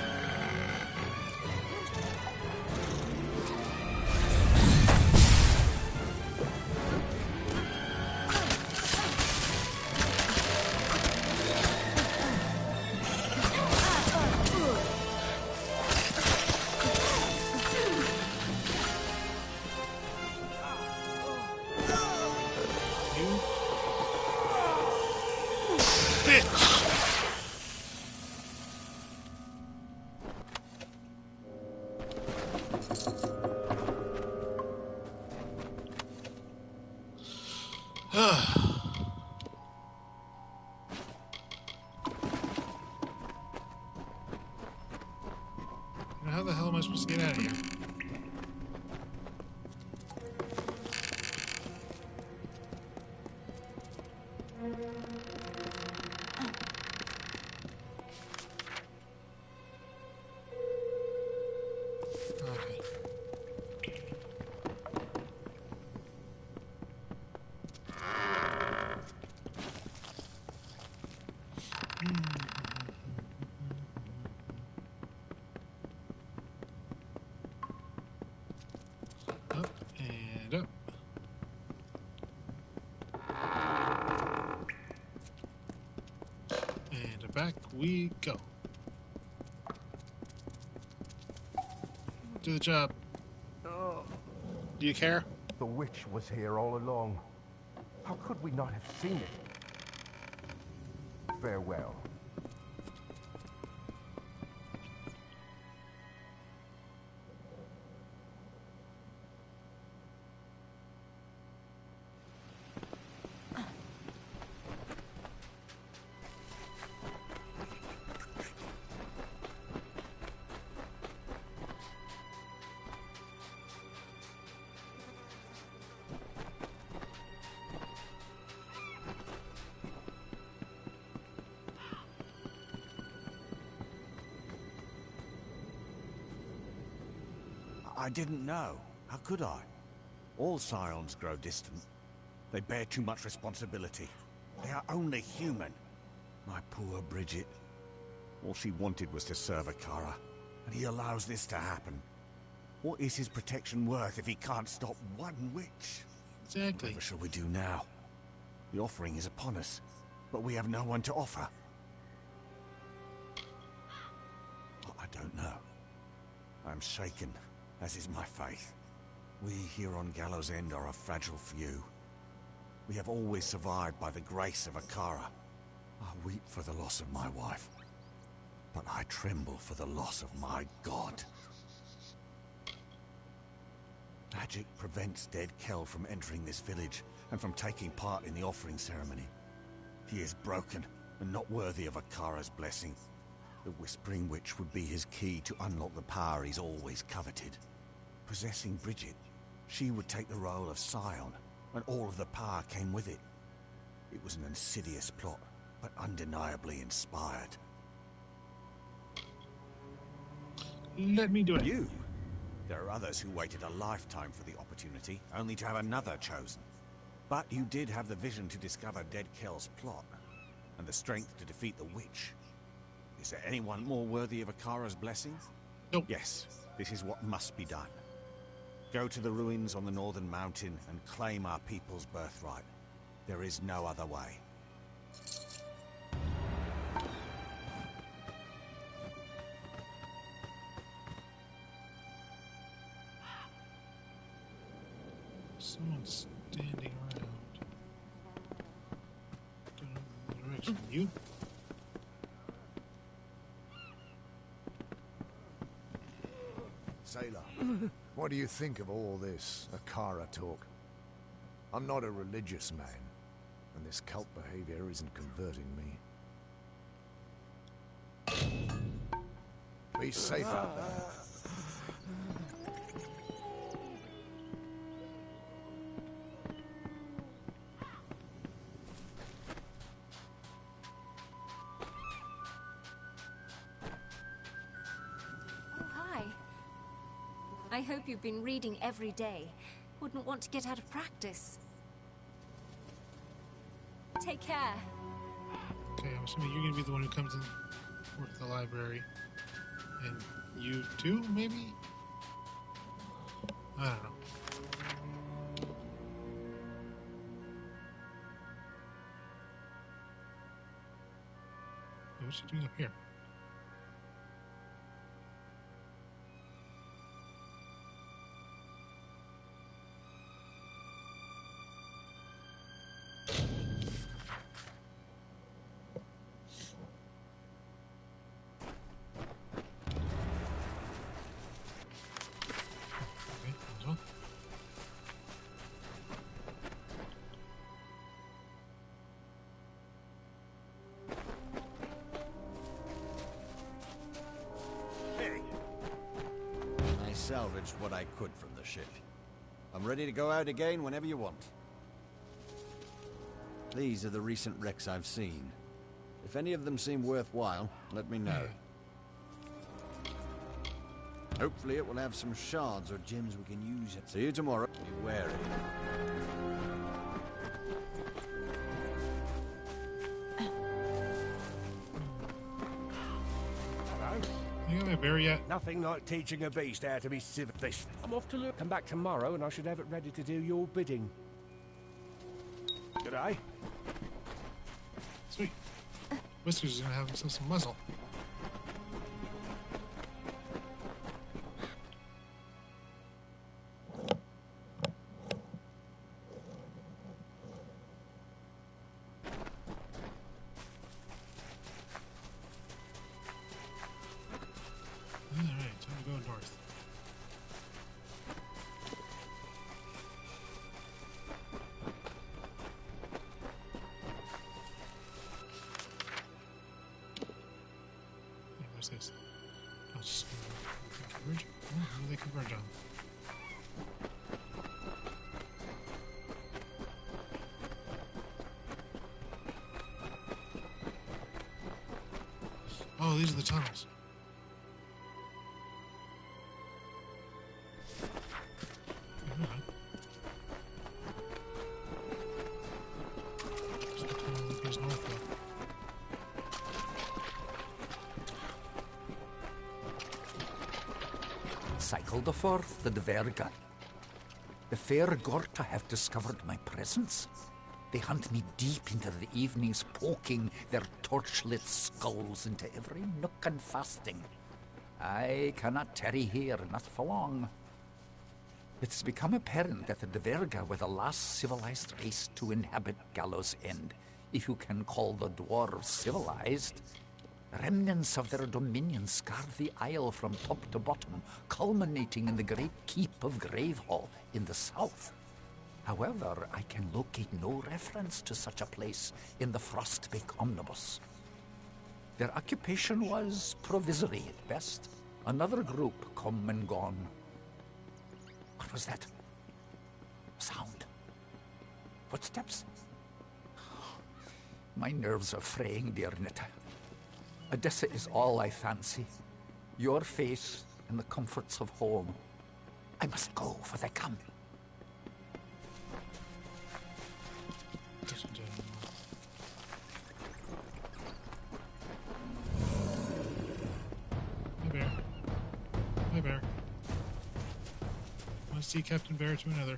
You bitch! Now how the hell am I supposed to get out of here? Okay. Up and up. And back we go. Do the job. Do you care? The witch was here all along. How could we not have seen it? Farewell. I didn't know. How could I? All scions grow distant. They bear too much responsibility. They are only human. My poor Bridget. All she wanted was to serve Akara, and he allows this to happen. What is his protection worth if he can't stop one witch? Exactly. What shall we do now? The offering is upon us, but we have no one to offer. I don't know. I am shaken, as is my faith. We here on Gallows End are a fragile few. We have always survived by the grace of Akara. I weep for the loss of my wife, but I tremble for the loss of my god. Magic prevents dead Kel from entering this village and from taking part in the offering ceremony. He is broken and not worthy of Akara's blessing. The Whispering Witch would be his key to unlock the power he's always coveted. Possessing Bridget, she would take the role of Scion, and all of the power came with it. It was an insidious plot, but undeniably inspired. Let me do it. You? There are others who waited a lifetime for the opportunity, only to have another chosen. But you did have the vision to discover Dead Kel's plot, and the strength to defeat the witch. Is there anyone more worthy of Akara's blessing? Nope. Yes, this is what must be done. Go to the ruins on the northern mountain and claim our people's birthright. There is no other way. Someone's standing around. Don't know the direction. You? Sailor, what do you think of all this Akara talk? I'm not a religious man, and this cult behavior isn't converting me. Be safe out there. Oh, hi. I hope you've been reading every day. Wouldn't want to get out of practice. Take care. Okay, I'm assuming you're gonna be the one who comes in, work at the library. And you too, maybe? I don't know. What's she doing up here? Okay, as well. Hey! I salvaged what I could from the ship. I'm ready to go out again whenever you want. These are the recent wrecks I've seen. If any of them seem worthwhile, let me know. Hopefully it will have some shards or gems we can use. See you tomorrow. Be wary. Hello? You got my bear yet? Nothing like teaching a beast how to be civil. I'm off to look. Come back tomorrow and I should have it ready to do your bidding. Good day. Sweet. Whiskers is gonna have himself some muzzle. Alright, time to go north. Hey, what's this? I'll just converge. Oh, what do they converge on? Oh, these are the tunnels. Alright. Just the tunnel that goes north, though. Cycle the forth, the Dverga. The fair Gorta have discovered my presence. They hunt me deep into the evenings, poking their torchlit skulls into every nook and fasting. I cannot tarry here, not for long. It's become apparent that the Dverga were the last civilized race to inhabit Gallows End, if you can call the dwarves civilized. Remnants of their dominion scar the isle from top to bottom, culminating in the great keep of Gravehall in the south. However, I can locate no reference to such a place in the Frostbake Omnibus. Their occupation was provisory at best. Another group come and gone. What was that? Sound. Footsteps? My nerves are fraying, dear Nita. Odessa is all I fancy. Your face and the comforts of home. I must go, for they come. Hi, Bear. Hi, Bear. Want to see Captain Bear to another.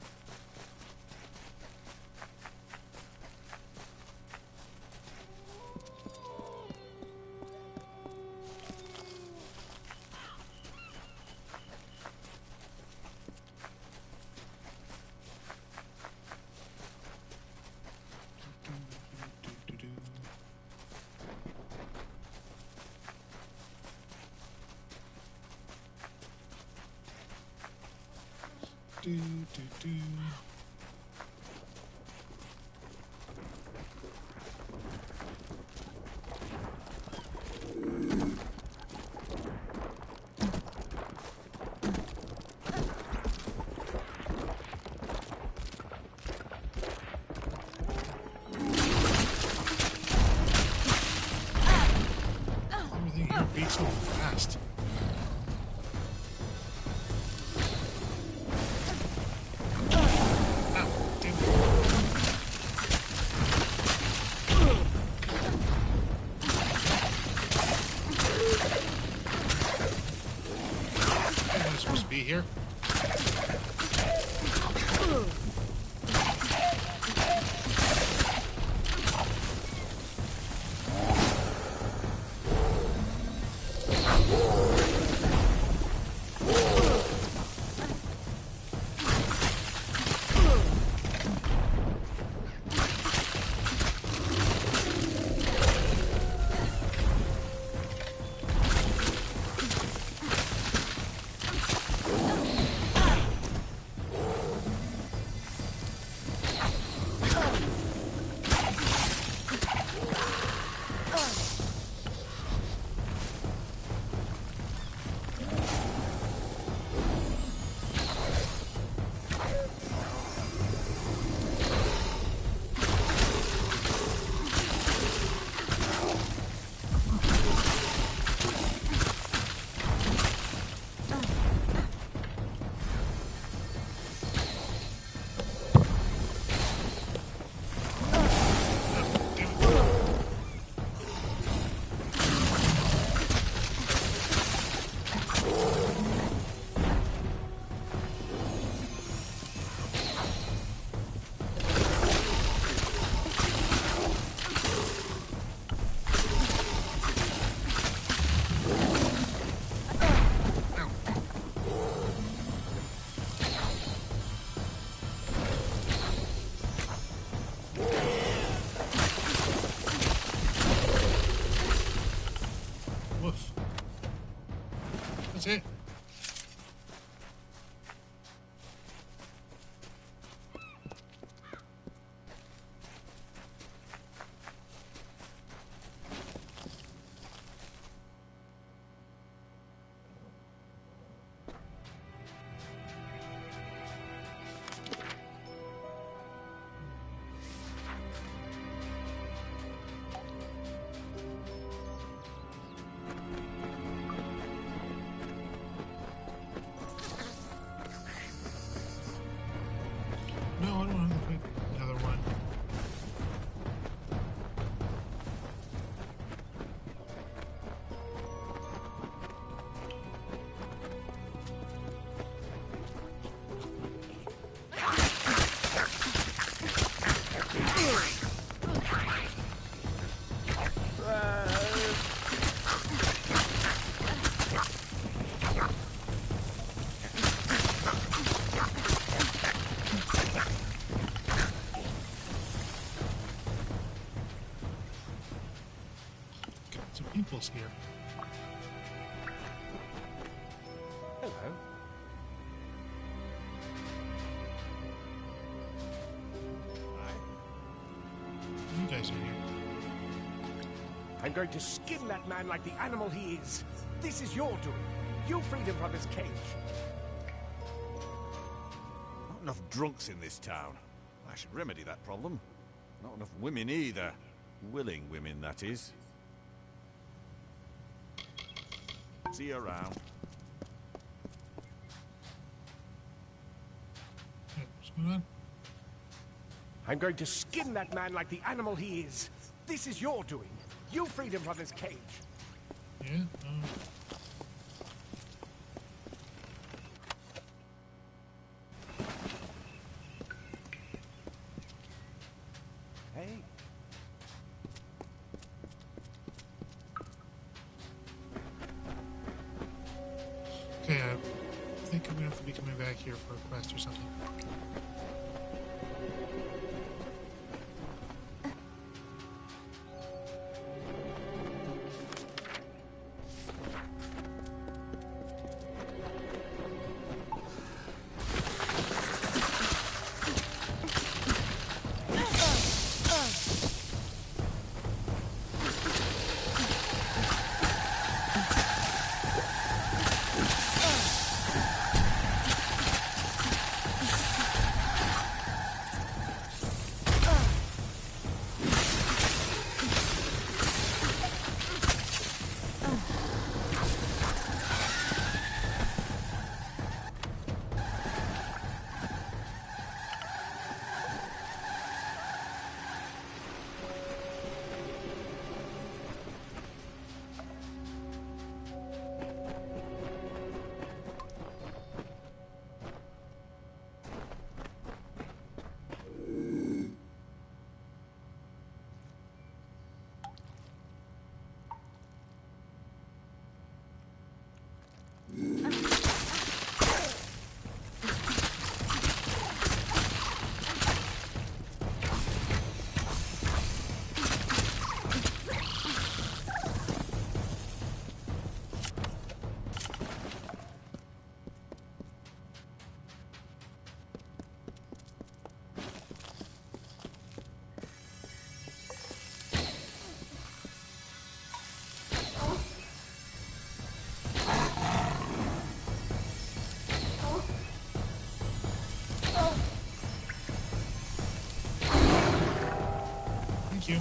Everything here beats so fast. Be here. That's it. No, I don't want to pick another one. Some people's here. Hello. You guys are here. I'm going to skin that man like the animal he is. This is your doing. You freed him from his cage. Not enough drunks in this town. I should remedy that problem. Not enough women either. Willing women, that is. See you around. What's going on? I'm going to skin that man like the animal he is. This is your doing. You freed him from his cage. Yeah? Hey. Okay, I think I'm gonna have to be coming back here for a quest or something. Thank you.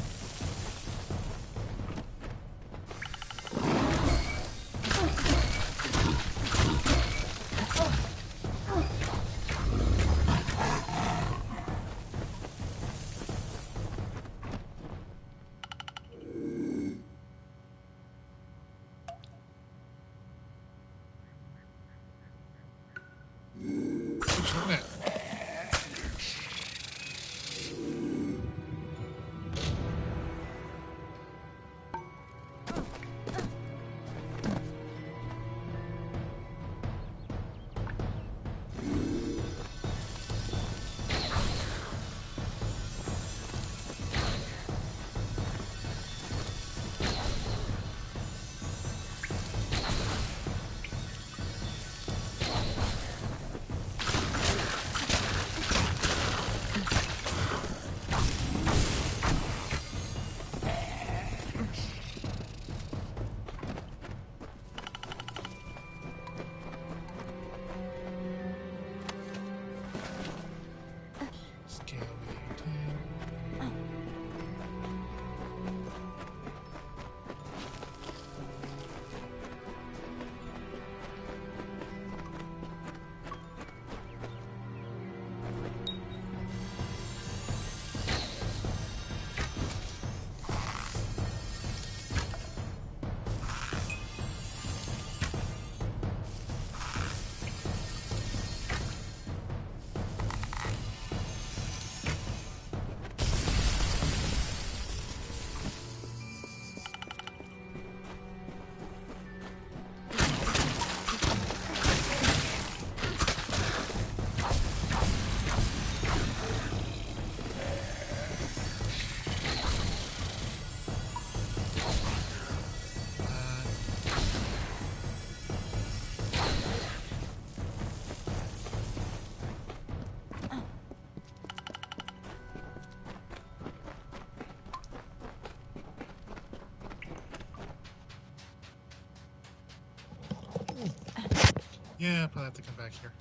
Yeah, I'll probably have to come back here.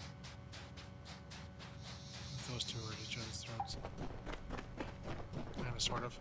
Those two are at each other's throats. Kind of, sort of.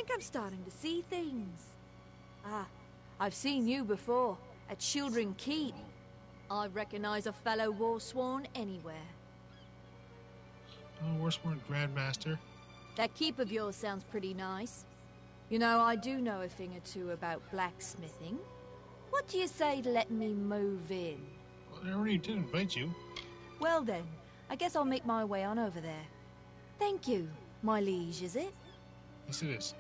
think I'm starting to see things. Ah, I've seen you before, at Children Keep. I recognize a fellow Warsworn anywhere. Oh, Warsworn Grandmaster. That keep of yours sounds pretty nice. You know, I do know a thing or two about blacksmithing. What do you say to letting me move in? Well, I already did invite you. Well then, I guess I'll make my way on over there. Thank you, my liege, is it? Yes, it is.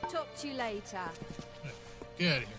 Talk to you later. Right, get out of here.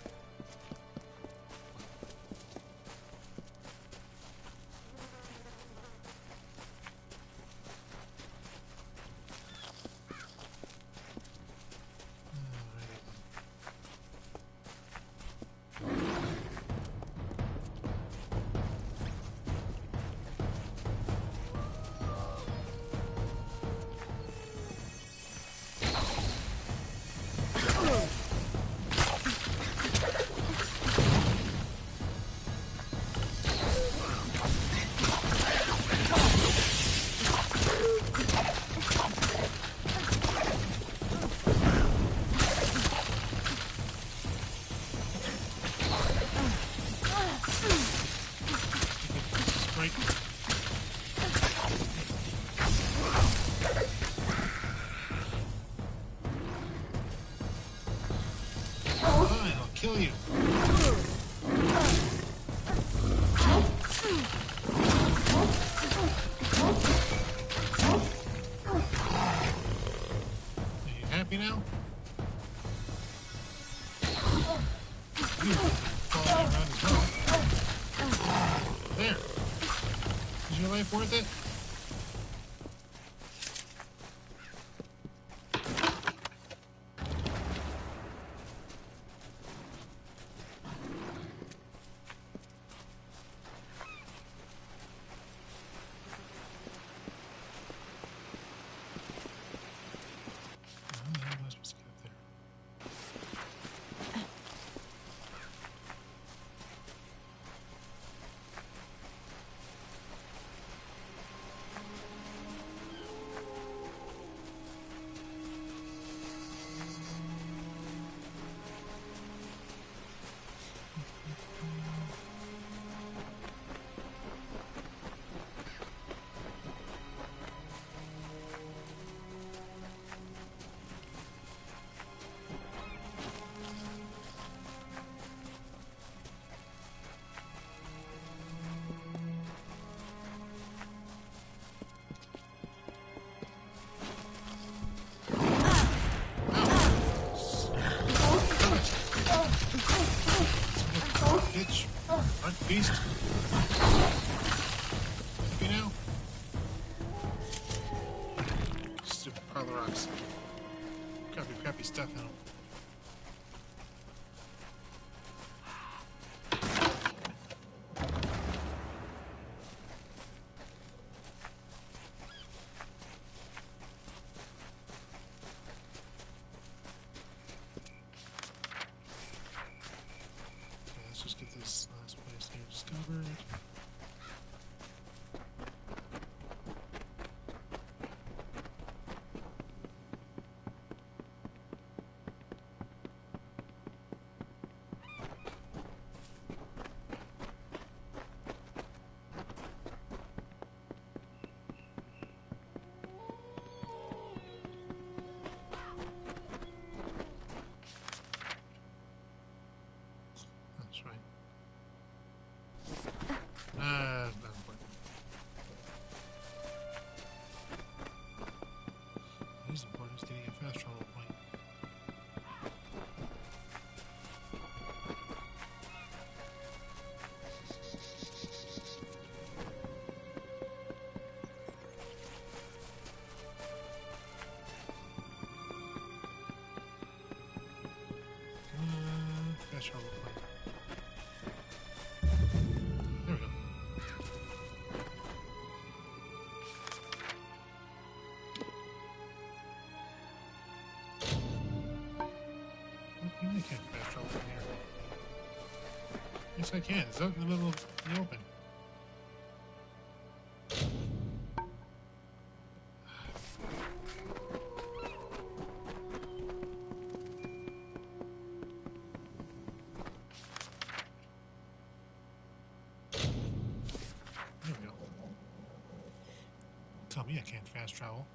Fine, I'll kill you. Are you happy now? You falling around as well. There. Is your life worth it? Bitch. Dark beast. You know? Stupid pile of rocks. Crappy stuff in them. Let's just get this last place here discovered. That's right. Not important. What is important is getting a fast travel point. Fast travel point. There we go. You really can't fast travel from here. Yes, I can. It's out in the middle of the open. tell me I can't fast travel.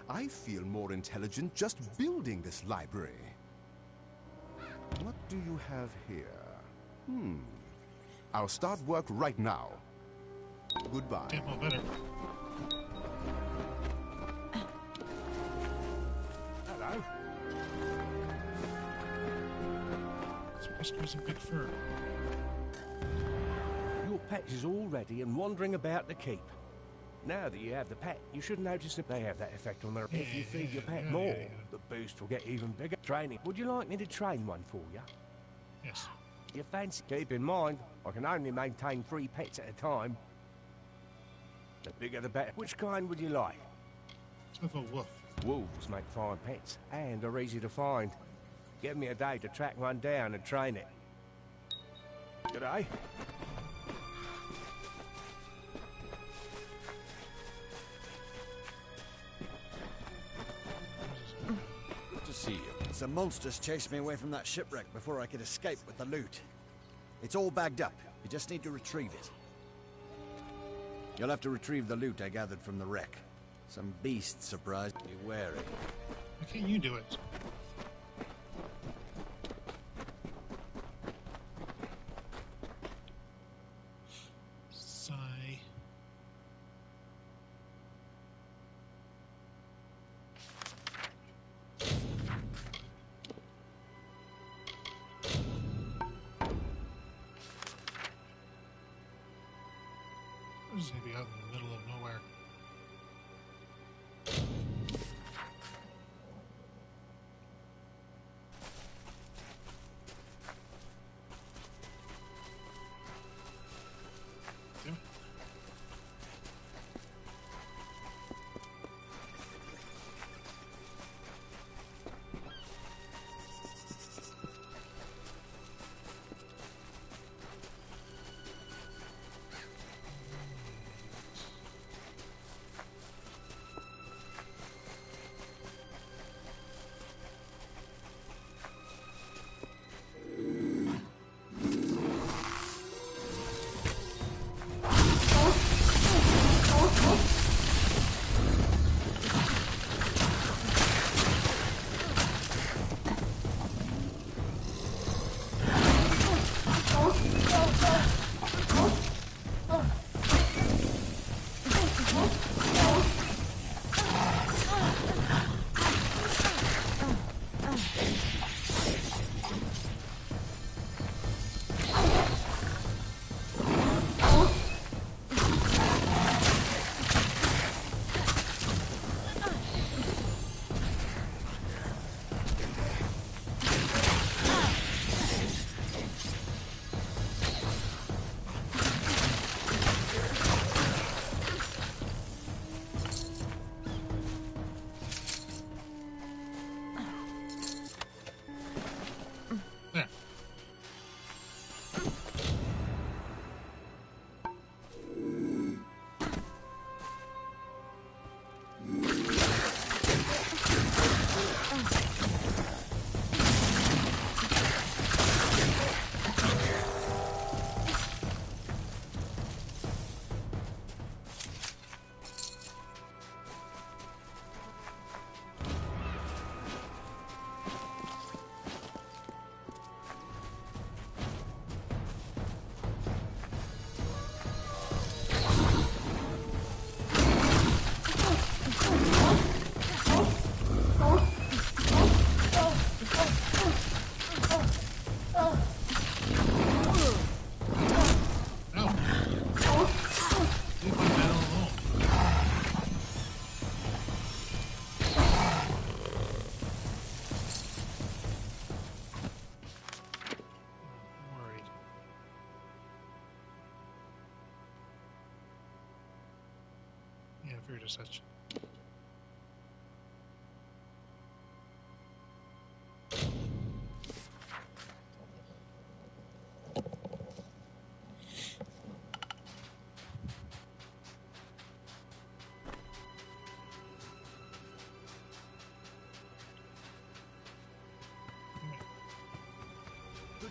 I feel more intelligent just building this library. What do you have here? I'll start work right now. Goodbye. Tempo better. Hello. It's whiskers and big fur. Your pet is all ready and wandering about the keep. Now that you have the pet, you should notice that they have that effect on their... If you feed your pet more, the boost will get even bigger. Training. Would you like me to train one for you? Yes. You fancy? Keep in mind, I can only maintain 3 pets at a time. The bigger the better. Which kind would you like? Let's have a wolf. Wolves make fine pets, and are easy to find. Give me a day to track one down and train it. G'day. Good to see you. Some monsters chased me away from that shipwreck before I could escape with the loot. It's all bagged up. You just need to retrieve it. You'll have to retrieve the loot I gathered from the wreck. Some beast surprised. Be wary. Why can't you do it? Sigh. I'm just gonna be out in the middle of nowhere. Figured as such.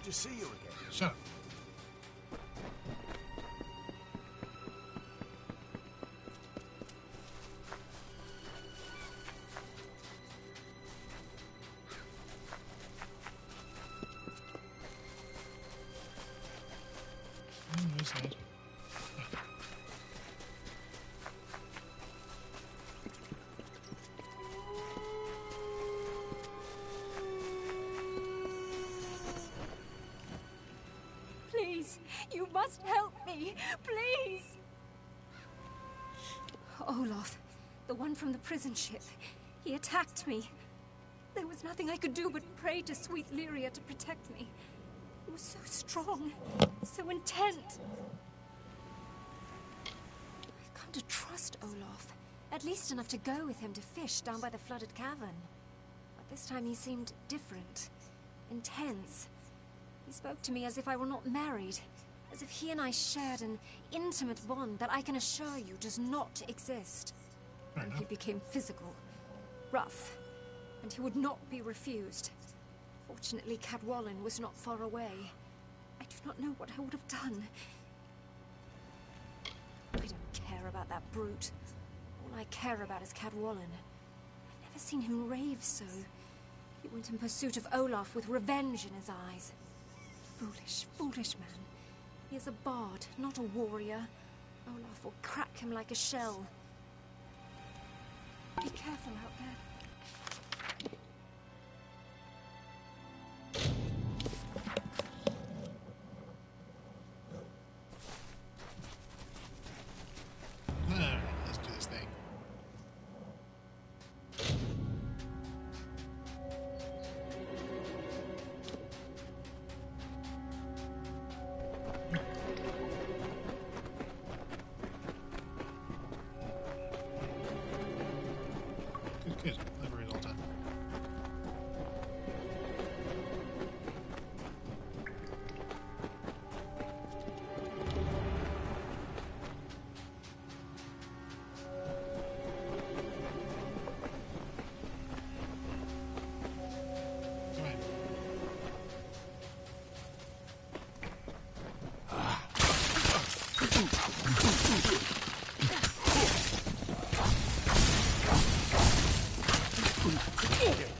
Good to see you again. Shut up. That's nice. Please, you must help me. Please. Olaf, the one from the prison ship. He attacked me. There was nothing I could do but pray to sweet Lyria to protect me. He was so strong, so intent. I've come to trust Olaf. At least enough to go with him to fish down by the flooded cavern. But this time he seemed different. Intense. He spoke to me as if I were not married. As if he and I shared an intimate bond that I can assure you does not exist. And he became physical. Rough. And he would not be refused. Fortunately, Cadwallon was not far away. I do not know what I would have done. I don't care about that brute. All I care about is Cadwallon. I've never seen him rave so. He went in pursuit of Olaf with revenge in his eyes. Foolish, foolish man. He is a bard, not a warrior. Olaf will crack him like a shell. Be careful out there. Alright, let's do this thing. Good, good. Library's all done. Come on.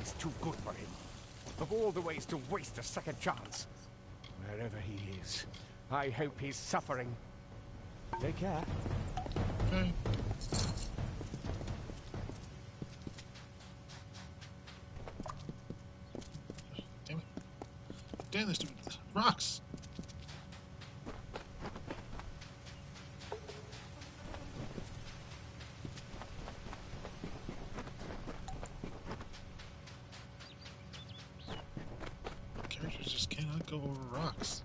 It's too good for him. Of all the ways to waste a second chance. Wherever he is, I hope he's suffering. Take care. Okay. Damn it. Damn this stupid rocks. Characters just cannot go over rocks.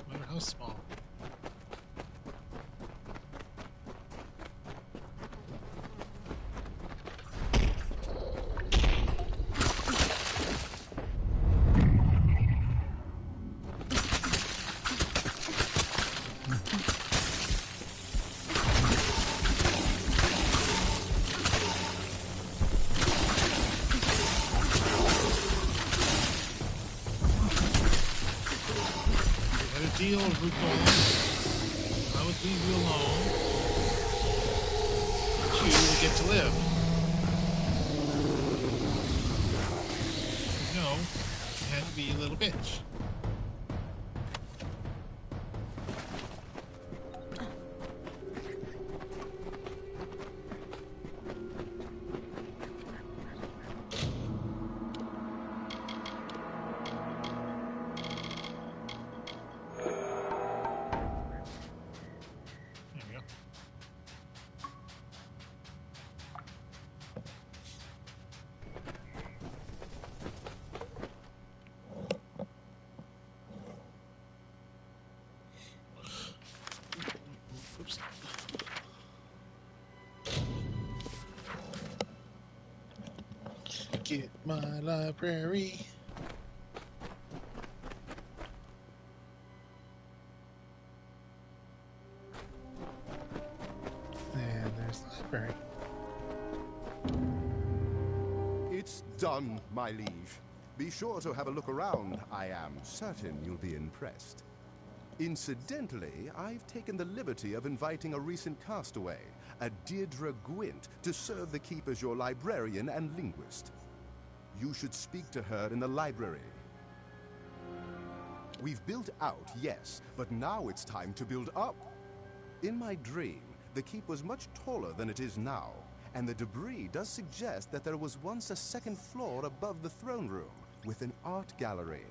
No matter how small. Deal with Ruko. I would leave you alone. You will get to live. No, you had to be a little bitch. There we go. Oops. Get my library. And there's the library. It's done, my liege. Be sure to have a look around. I am certain you'll be impressed. Incidentally, I've taken the liberty of inviting a recent castaway, a Deirdre Gwent, to serve the keep as your librarian and linguist. You should speak to her in the library. We've built out, yes, but now it's time to build up. In my dream, the keep was much taller than it is now, and the debris does suggest that there was once a second floor above the throne room, with an art gallery.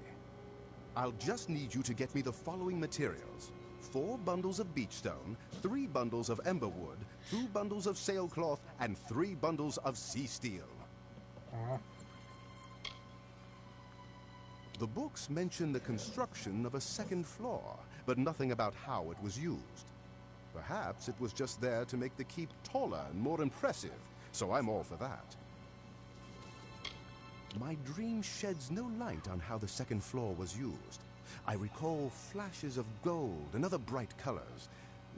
I'll just need you to get me the following materials: 4 bundles of beechstone, 3 bundles of emberwood, 2 bundles of sailcloth, and 3 bundles of sea steel. The books mention the construction of a second floor, but nothing about how it was used. Perhaps it was just there to make the keep taller and more impressive, so I'm all for that. My dream sheds no light on how the second floor was used. I recall flashes of gold and other bright colors,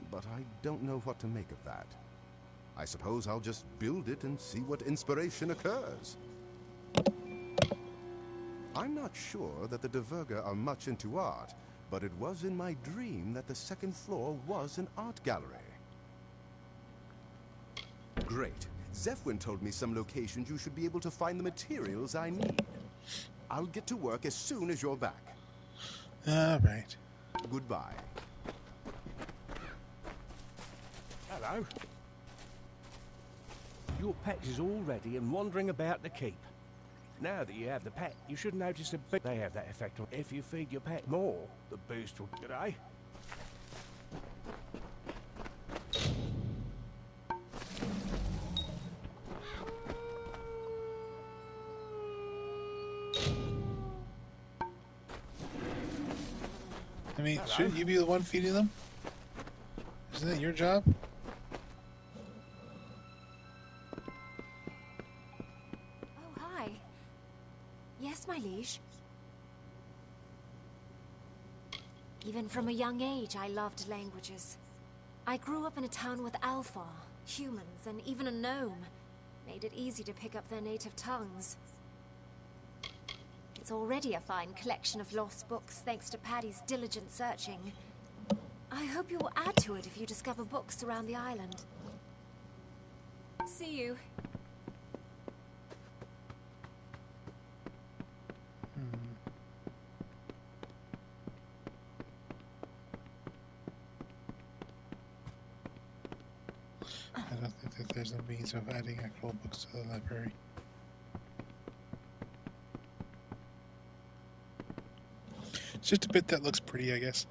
but I don't know what to make of that. I suppose I'll just build it and see what inspiration occurs. I'm not sure that the Duverger are much into art, but it was in my dream that the second floor was an art gallery. Great. Zefwin told me some locations you should be able to find the materials I need. I'll get to work as soon as you're back. All right. Goodbye. Hello. Your pet is all ready and wandering about the keep. Now that you have the pet, you should notice a bit. They have that effect on. If you feed your pet more, the boost will. G'day. I mean, shouldn't you be the one feeding them? Isn't that your job? Oh, hi. Yes, my liege. Even from a young age, I loved languages. I grew up in a town with Alfar, humans, and even a gnome. Made it easy to pick up their native tongues. It's already a fine collection of lost books, thanks to Paddy's diligent searching. I hope you will add to it if you discover books around the island. See you. I don't think that there's a means of adding actual books to the library. It's just a bit that looks pretty, I guess.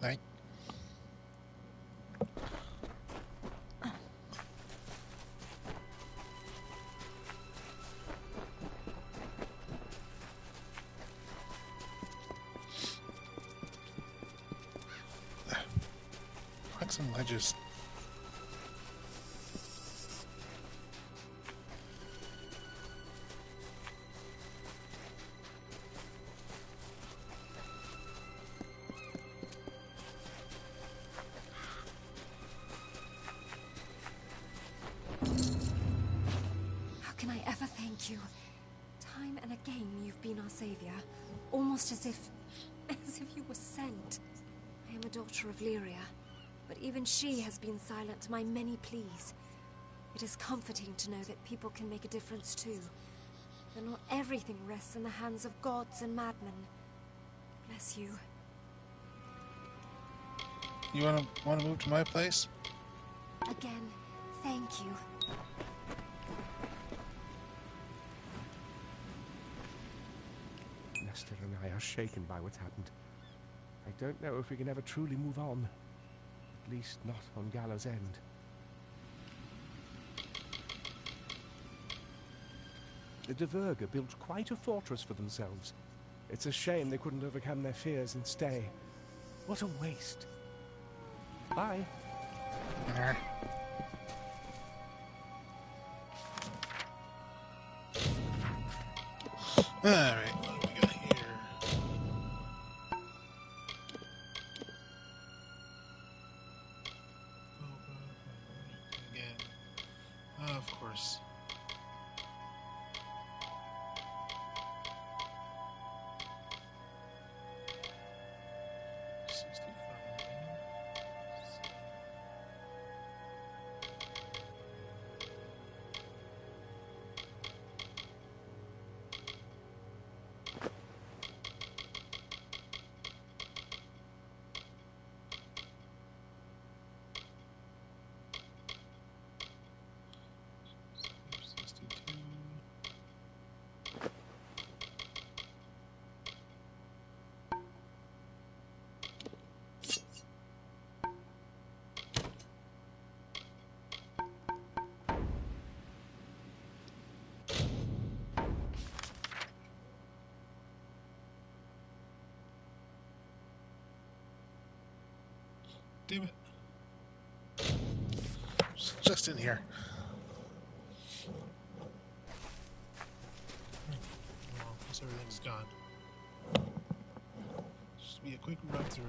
Right. Rocks and ledges. How can I ever thank you? Time and again you've been our savior. Almost as if you were sent. I am a daughter of Lyria, but even she has been silent to my many pleas. It is comforting to know that people can make a difference too. That not everything rests in the hands of gods and madmen. Bless you. You wanna move to my place? Again, thank you. Nestor and I are shaken by what's happened. I don't know if we can ever truly move on. At least not on Gallows End. The Duverger built quite a fortress for themselves. It's a shame they couldn't overcome their fears and stay. What a waste. Bye. Alright, what do we got here? Again. Of course. Damn it. It's just in here. Well, guess everything's gone. Just be a quick run through.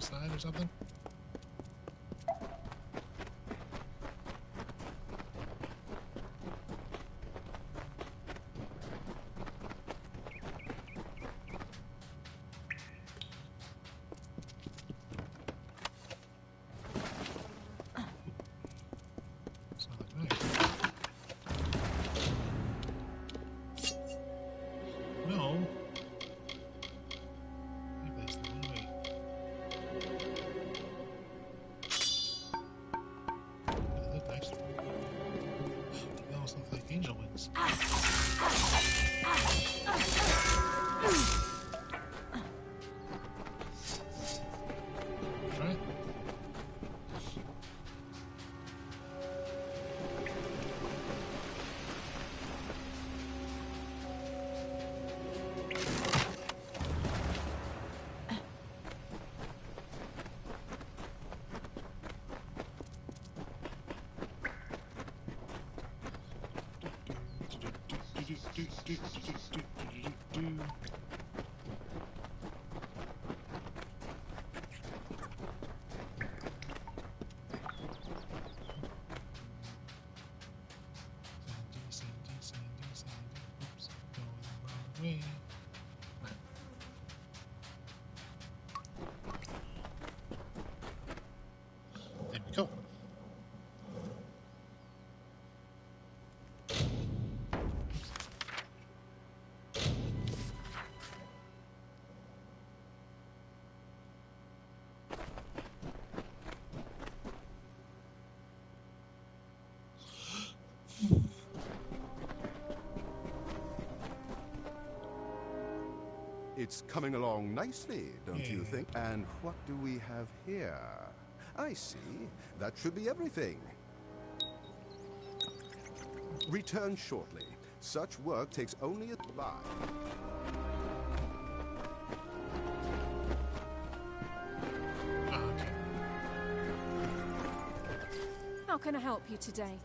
Side or something? No. Maybe that's the one way. They look nice. They almost look like angel wings. Try it. Way. There we go. It's coming along nicely, don't you think? And what do we have here? I see. That should be everything. Return shortly. Such work takes only a bye. How can I help you today?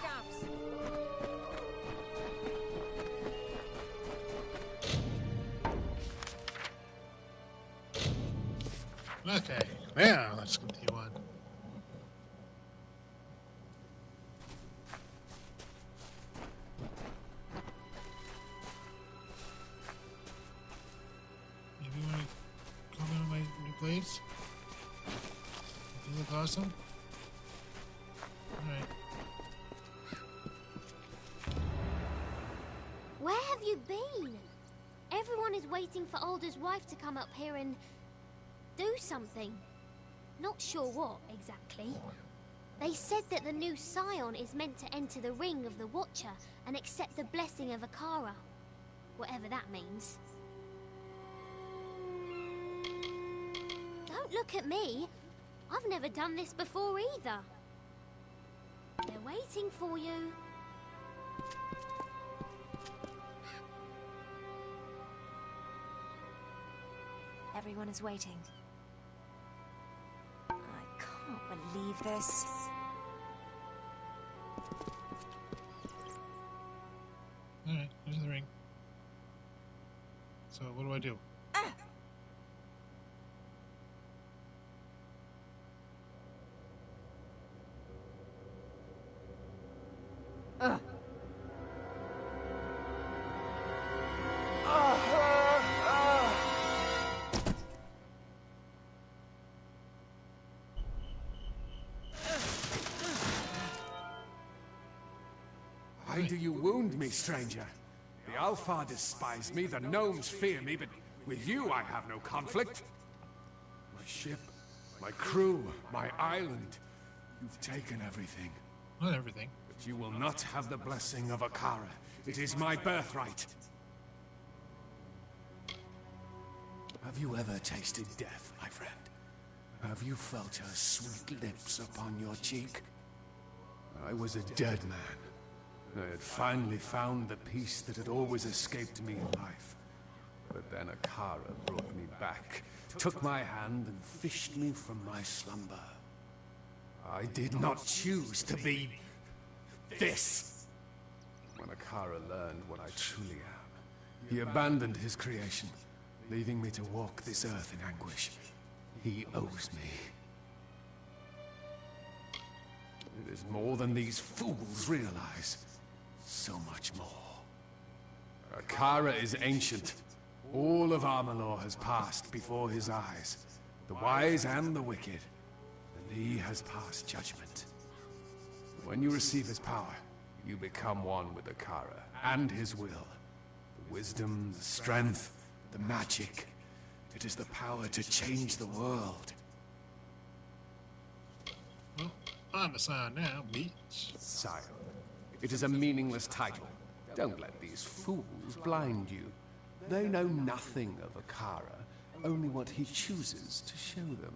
scabs. Okay, now let's continue on. Maybe you want to comment on my new blades? They look awesome. Alright. Where have you been? Everyone is waiting for Alder's wife to come up here and do something. Not sure what, exactly. They said that the new Scion is meant to enter the ring of the Watcher and accept the blessing of Akara. Whatever that means. Don't look at me. I've never done this before either. They're waiting for you. Everyone is waiting. I can't believe this. Alright, here's the ring. So, what do I do? Why do you wound me, stranger? The Alfar despise me, the gnomes fear me, but with you I have no conflict. My ship, my crew, my island. You've taken everything. Not everything. But you will not have the blessing of Akara. It is my birthright. Have you ever tasted death, my friend? Have you felt her sweet lips upon your cheek? I was a dead man. I had finally found the peace that had always escaped me in life. But then Akara brought me back, took my hand and fished me from my slumber. I did not choose to be this. When Akara learned what I truly am, he abandoned his creation, leaving me to walk this earth in anguish. He owes me. It is more than these fools realize. So much more. Akara is ancient. All of Amalur has passed before his eyes. The wise and the wicked. And he has passed judgment. When you receive his power, you become one with Akara and his will. The wisdom, the strength, the magic. It is the power to change the world. Well, I'm a Scion now, bitch. Scion. It is a meaningless title. Don't let these fools blind you. They know nothing of Akara, only what he chooses to show them.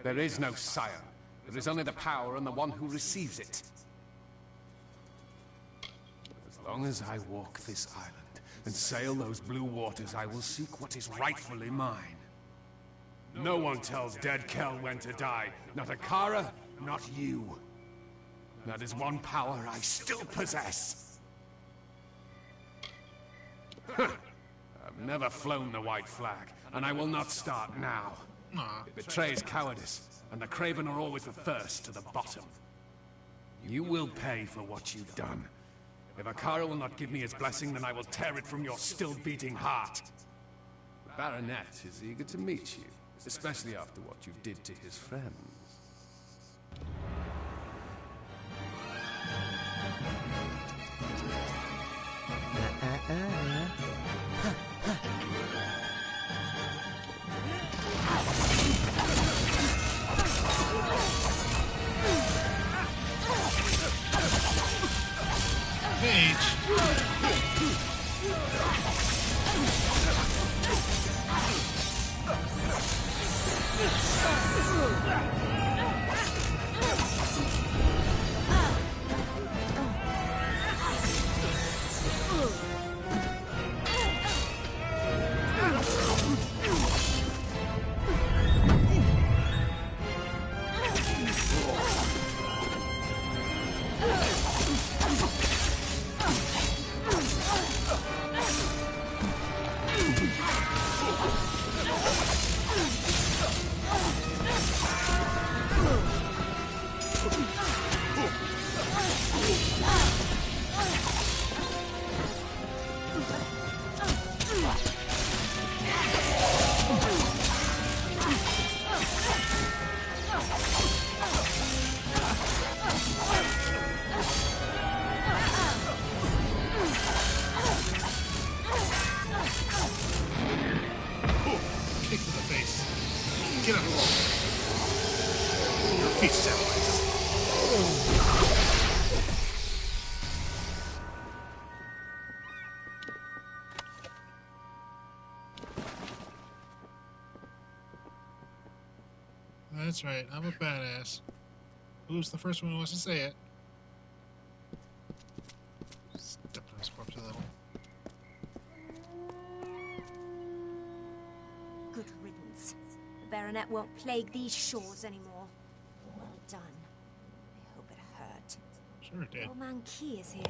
There is no Scion. There is only the power and the one who receives it. As long as I walk this island and sail those blue waters, I will seek what is rightfully mine. No one tells dead Kel when to die. Not Akara, not you. That is one power I still possess. I've never flown the white flag, and I will not start now. It betrays cowardice, and the Craven are always the first to the bottom. You will pay for what you've done. If Akara will not give me his blessing, then I will tear it from your still-beating heart. The Baronet is eager to meet you, especially after what you did to his friends. That's right, I'm a badass. Who's the first one who wants to say it? Step on his corpse a little. Good riddance. The Baronet won't plague these shores anymore. Well done. I hope it hurt. Sure it did. Old man Key is here.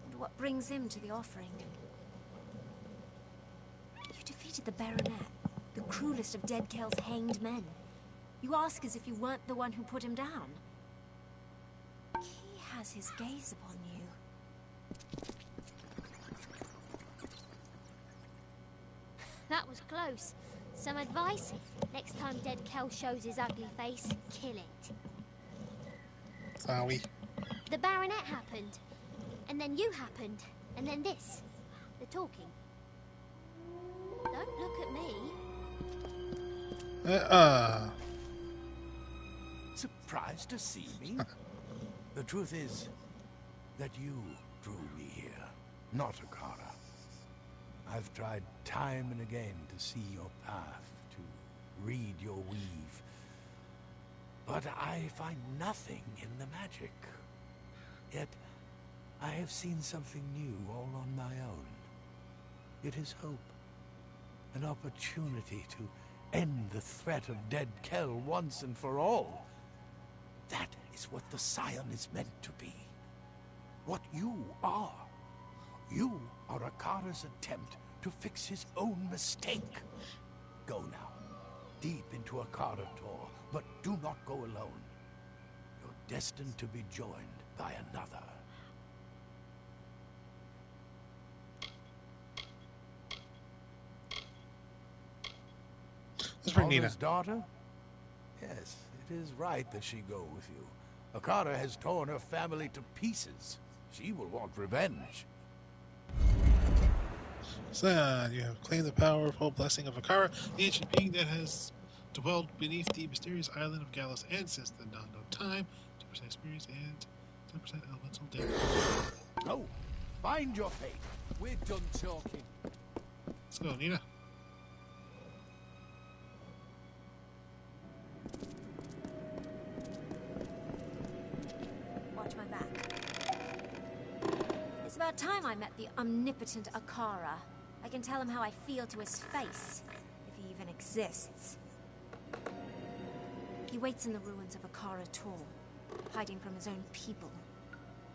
Wonder what brings him to the offering. You defeated the Baronet, the cruelest of Dead Kell's hanged men. You ask as if you weren't the one who put him down. Key has his gaze upon you. That was close. Some advice? Next time Dead Kell shows his ugly face, kill it. Sorry. The Baronet happened. And then you happened. And then this. The talking. Don't look at me. Surprised to see me? The truth is that you drew me here, not Akara. I've tried time and again to see your path, to read your weave. But I find nothing in the magic. Yet, I have seen something new all on my own. It is hope. An opportunity to end the threat of Dead Kell once and for all. That is what the Scion is meant to be. What you are. You are Akara's attempt to fix his own mistake. Go now, deep into Akara Tor, but do not go alone. You're destined to be joined by another. Akara's daughter? Yes, it is right that she go with you. Akara has torn her family to pieces. She will want revenge. So, you have claimed the powerful blessing of Akara, the ancient being that has dwelled beneath the mysterious island of Gallows, and since the dawn of time, 2% experience and 10% elemental damage. No, find your fate. We're done talking. Let's go, Nina. Watch my back. It's about time I met the omnipotent Akara. I can tell him how I feel to his face, if he even exists. He waits in the ruins of Akara Tor, hiding from his own people.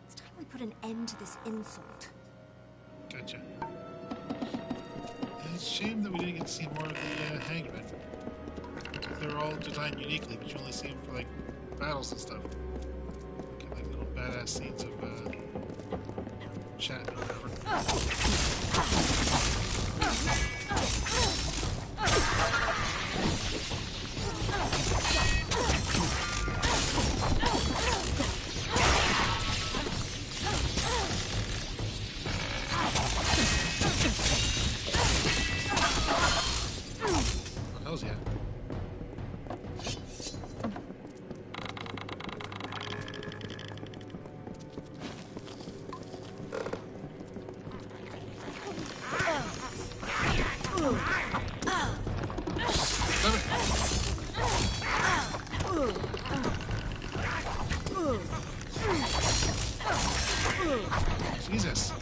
It's time we put an end to this insult. Gotcha. It's a shame that we didn't get to see more of the Hangmen. They're all designed uniquely, but you only see them for, like, battles and stuff. Get, like, little badass scenes of, chat or whatever. Oh, hells yeah. Jesus.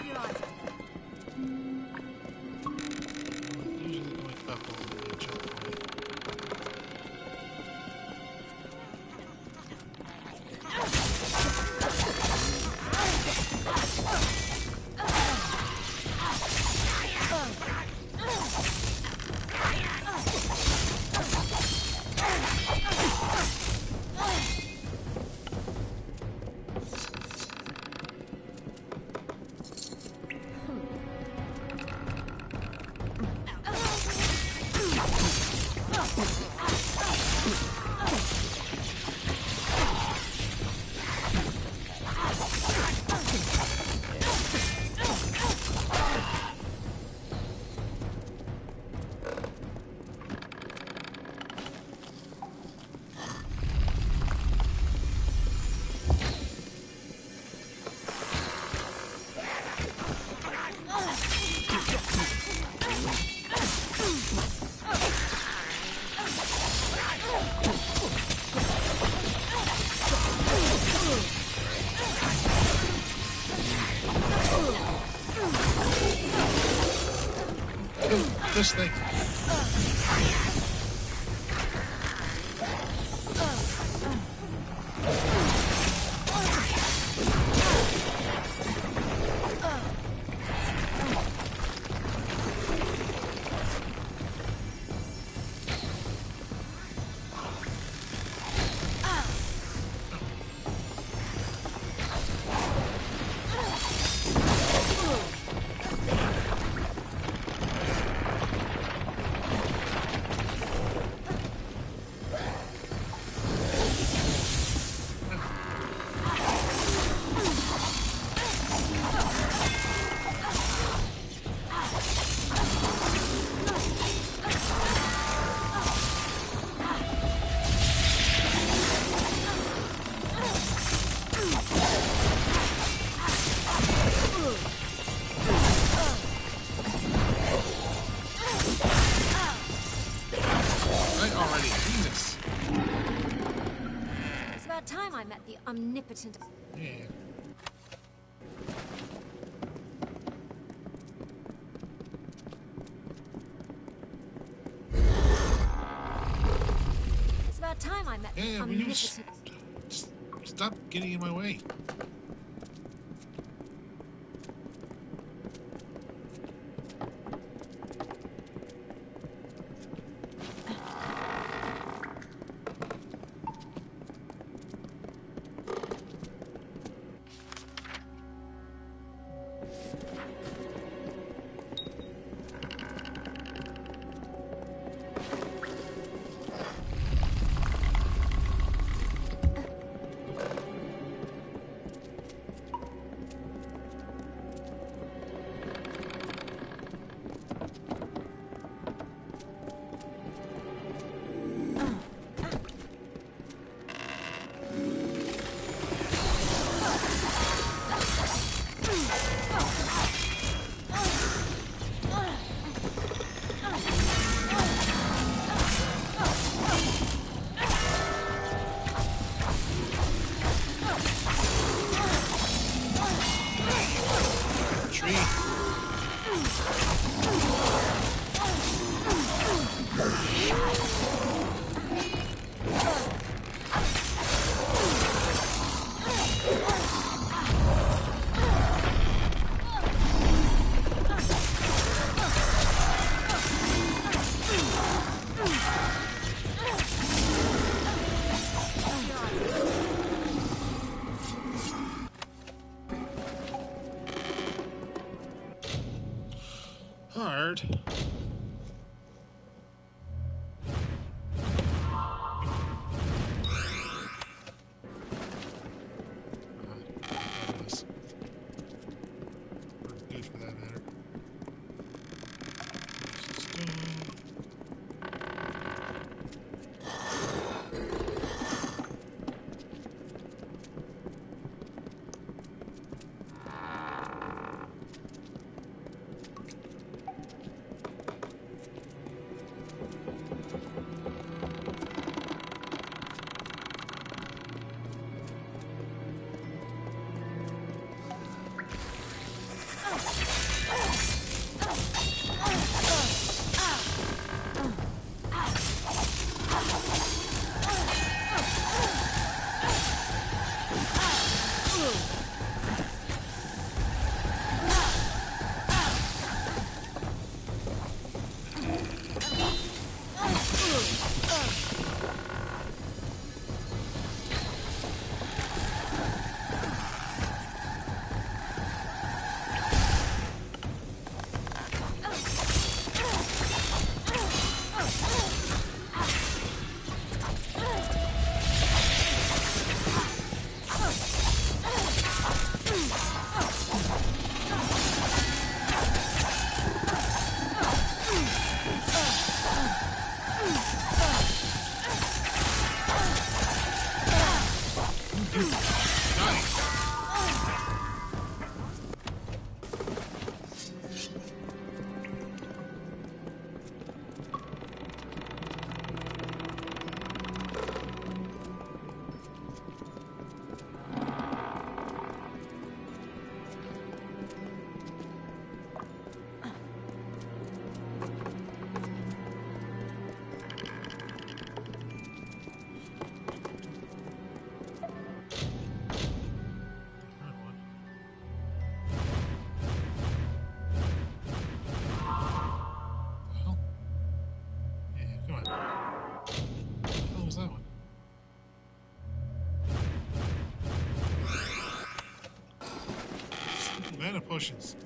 your eyes on. Usually my buckle and checkpoint. This thing. Time I met the omnipotent. Yeah. It's about time I met the Yeah, will you omnipotent. stop getting in my way? Hard. Good for that matter. Mana potions.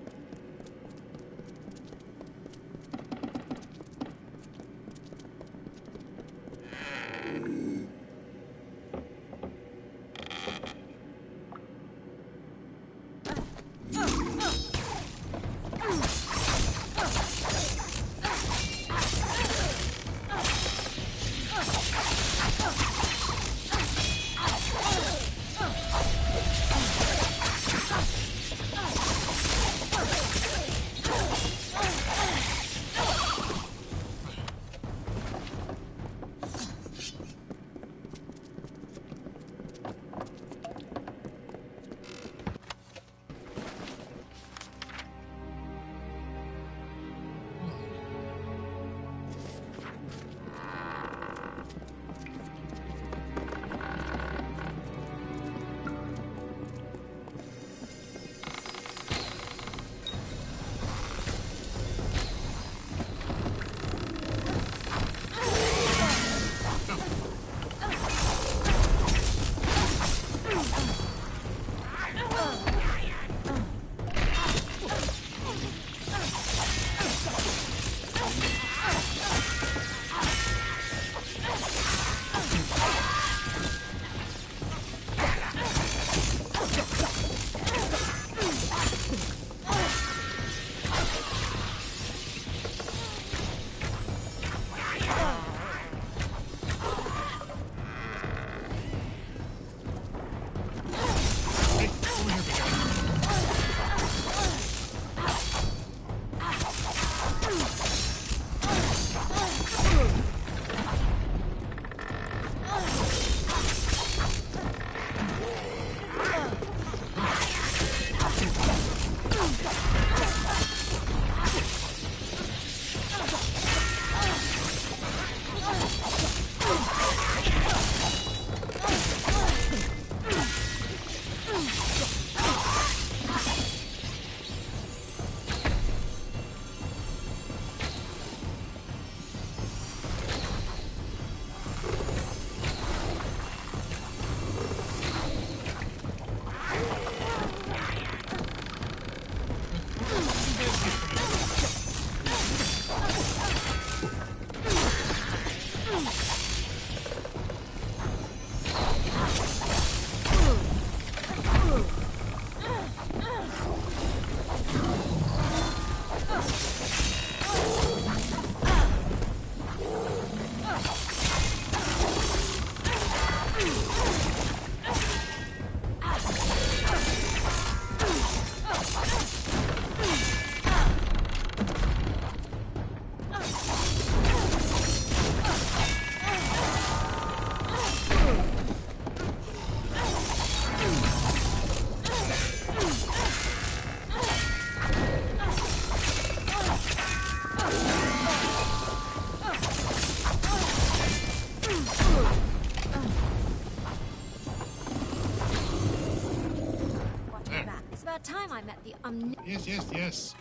Time I met the Yes, yes, yes.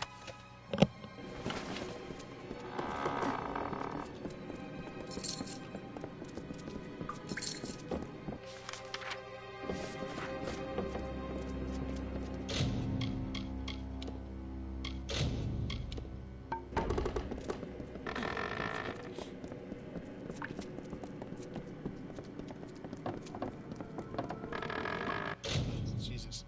Jesus.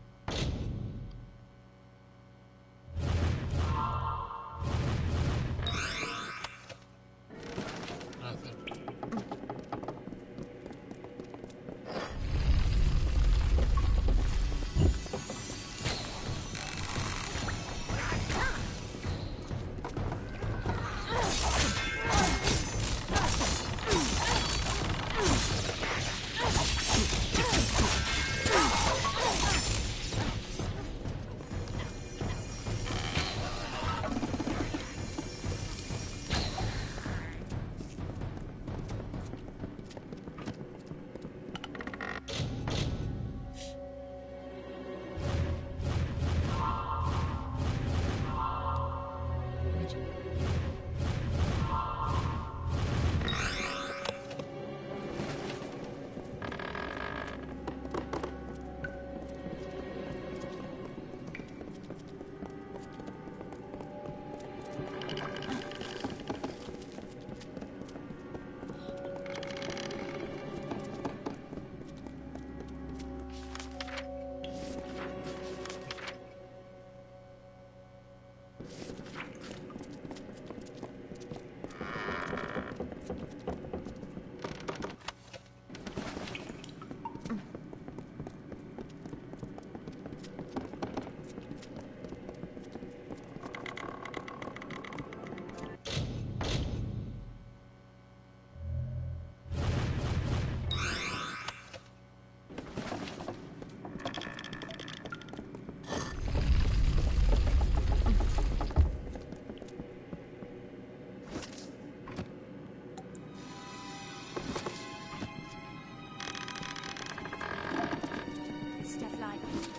like.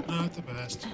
Not the best.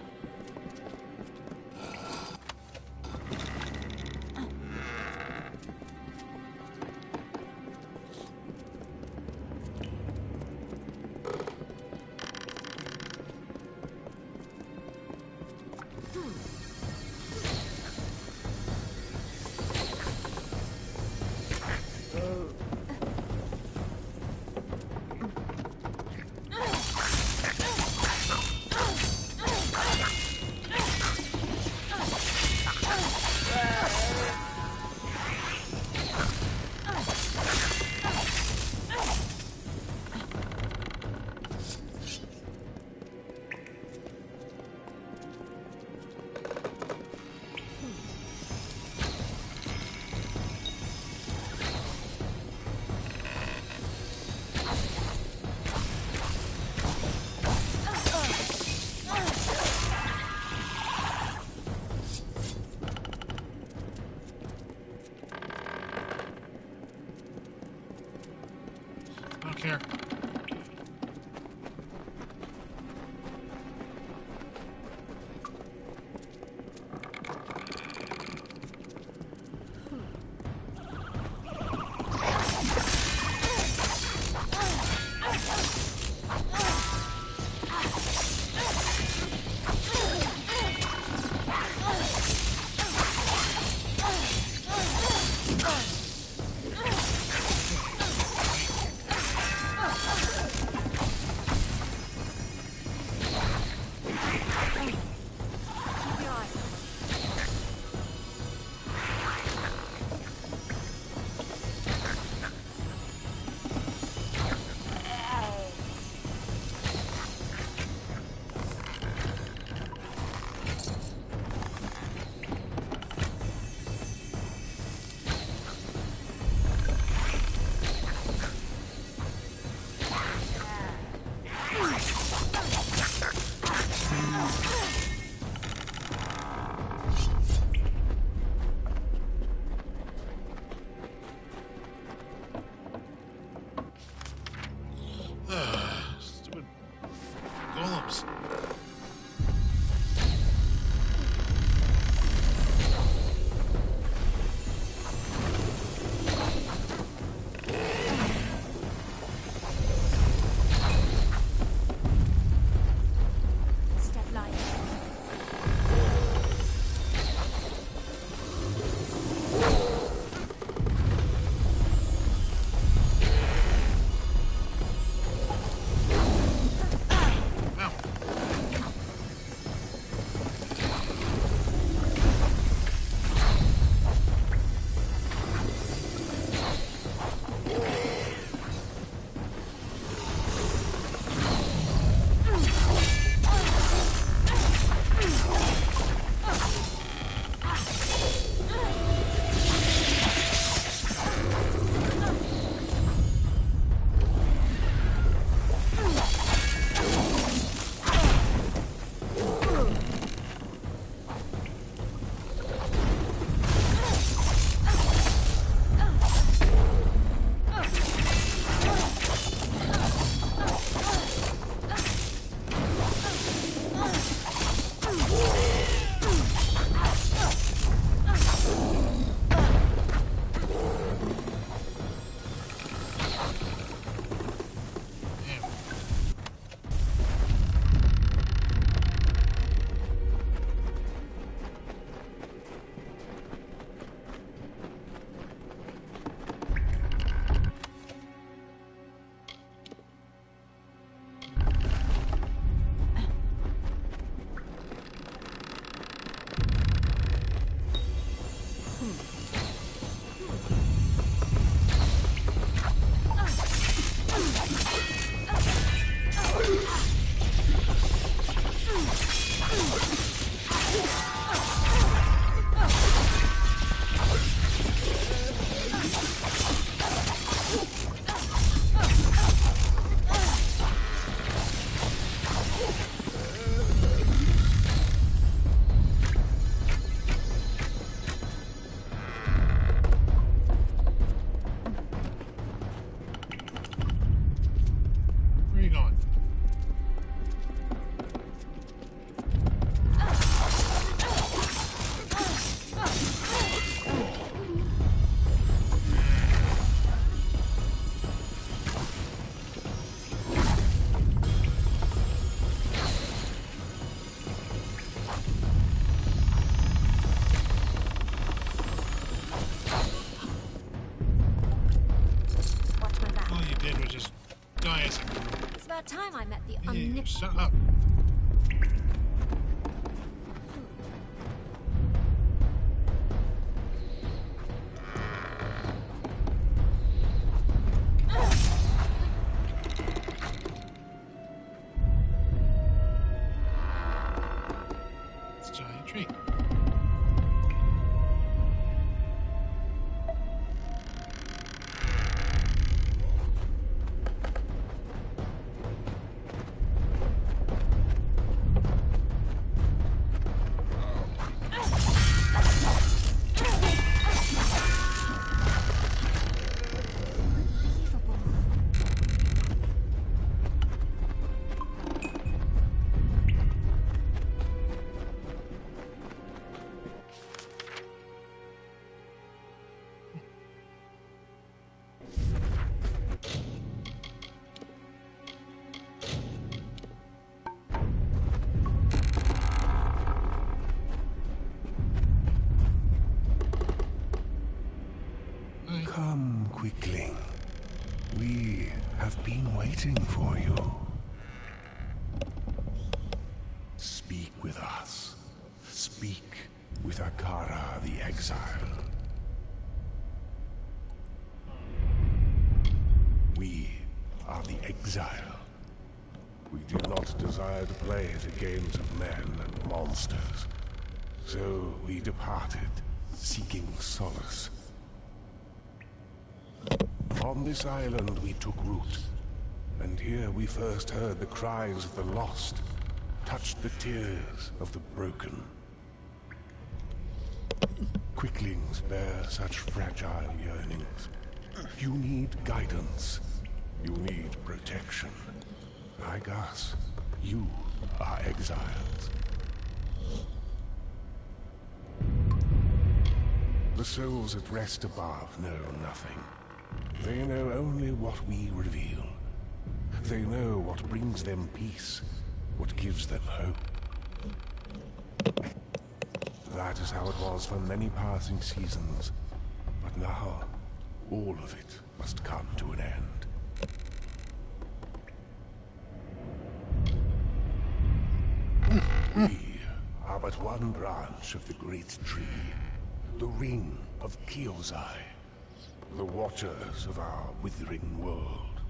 Care. Where are you going? Watch my back. All you did was just die as It's about time I met the Hey, omnipotent. shut up. It's a giant tree. Come, Quickling. We have been waiting for you. Speak with us. Speak with Akara the Exile. We are the Exile. We did not desire to play the games of men and monsters. So we departed, seeking solace. On this island we took root, and here we first heard the cries of the lost, touched the tears of the broken. Quicklings bear such fragile yearnings. You need guidance. You need protection. Like us, you are exiles. The souls at rest above know nothing. They know only what we reveal. They know what brings them peace, what gives them hope. That is how it was for many passing seasons. But now, all of it must come to an end. We are but one branch of the great tree, the ring of Kyozai, the watchers of our withering world.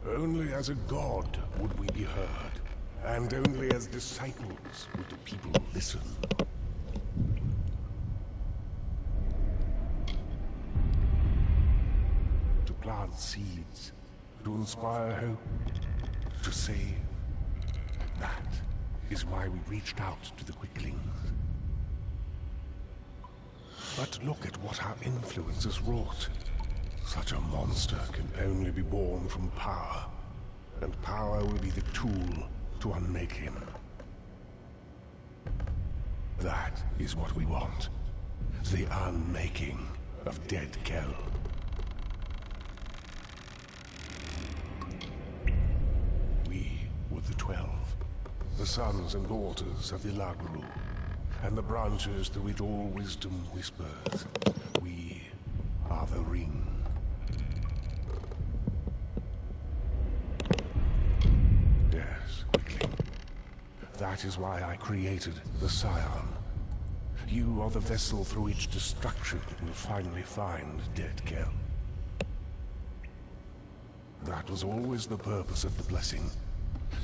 Only as a god would we be heard, and only as disciples would the people listen. To plant seeds, to inspire hope, to save. That is why we reached out to the Quicklings. But look at what our influence has wrought. Such a monster can only be born from power, and power will be the tool to unmake him. That is what we want. The unmaking of Dead Kell. We were the 12, the sons and daughters of Ilagru, and the branches through which all wisdom whispers. We are the ring. Yes, quickly. That is why I created the Scion. You are the vessel through which destruction will finally find Dead Kel. That was always the purpose of the blessing.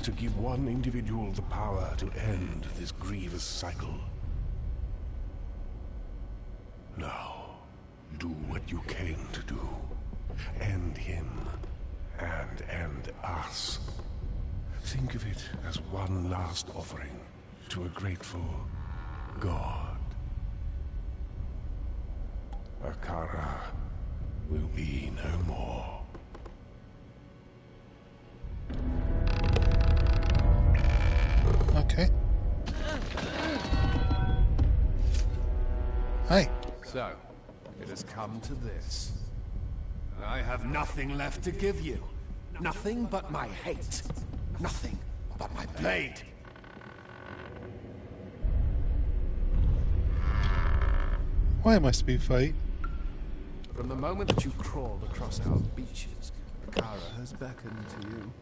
To give one individual the power to end this grievous cycle. Now, do what you came to do. End him, and end us. Think of it as one last offering to a grateful God. Akara will be no more. Okay. Hi. So, it has come to this. I have nothing left to give you. Nothing but my hate. Nothing but my blade. Why must we fight? From the moment that you crawled across our beaches, Akara has beckoned to you.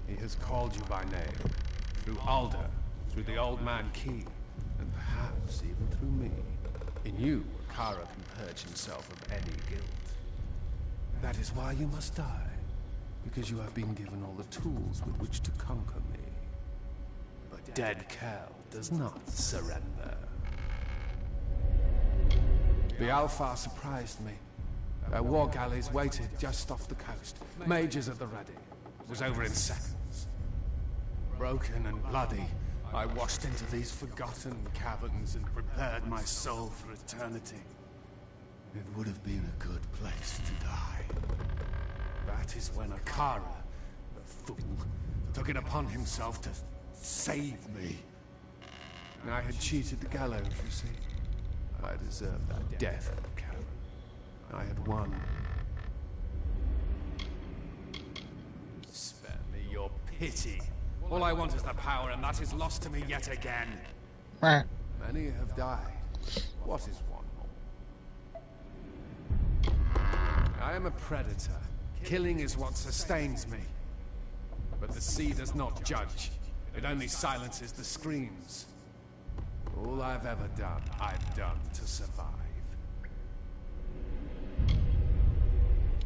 He has called you by name. Through Alder, through the Old Man Key, and perhaps even through me. In you, Akara can purge himself of any guilt. That is why you must die. Because you have been given all the tools with which to conquer me. But Dead Kel does not surrender. The Alpha surprised me. Their war galleys waited just off the coast. Mages at the ready. It was over in seconds. Broken and bloody, I washed into these forgotten caverns and prepared my soul for eternity. It would have been a good place to die. That is when Akara, the fool, took it upon himself to save me. I had cheated the gallows, you see. I deserved that death, Karen. I had won. Spare me your pity. All I want is the power, and that is lost to me yet again. Many have died. What is one more? I am a predator. Killing is what sustains me. But the sea does not judge. It only silences the screams. All I've ever done, I've done to survive.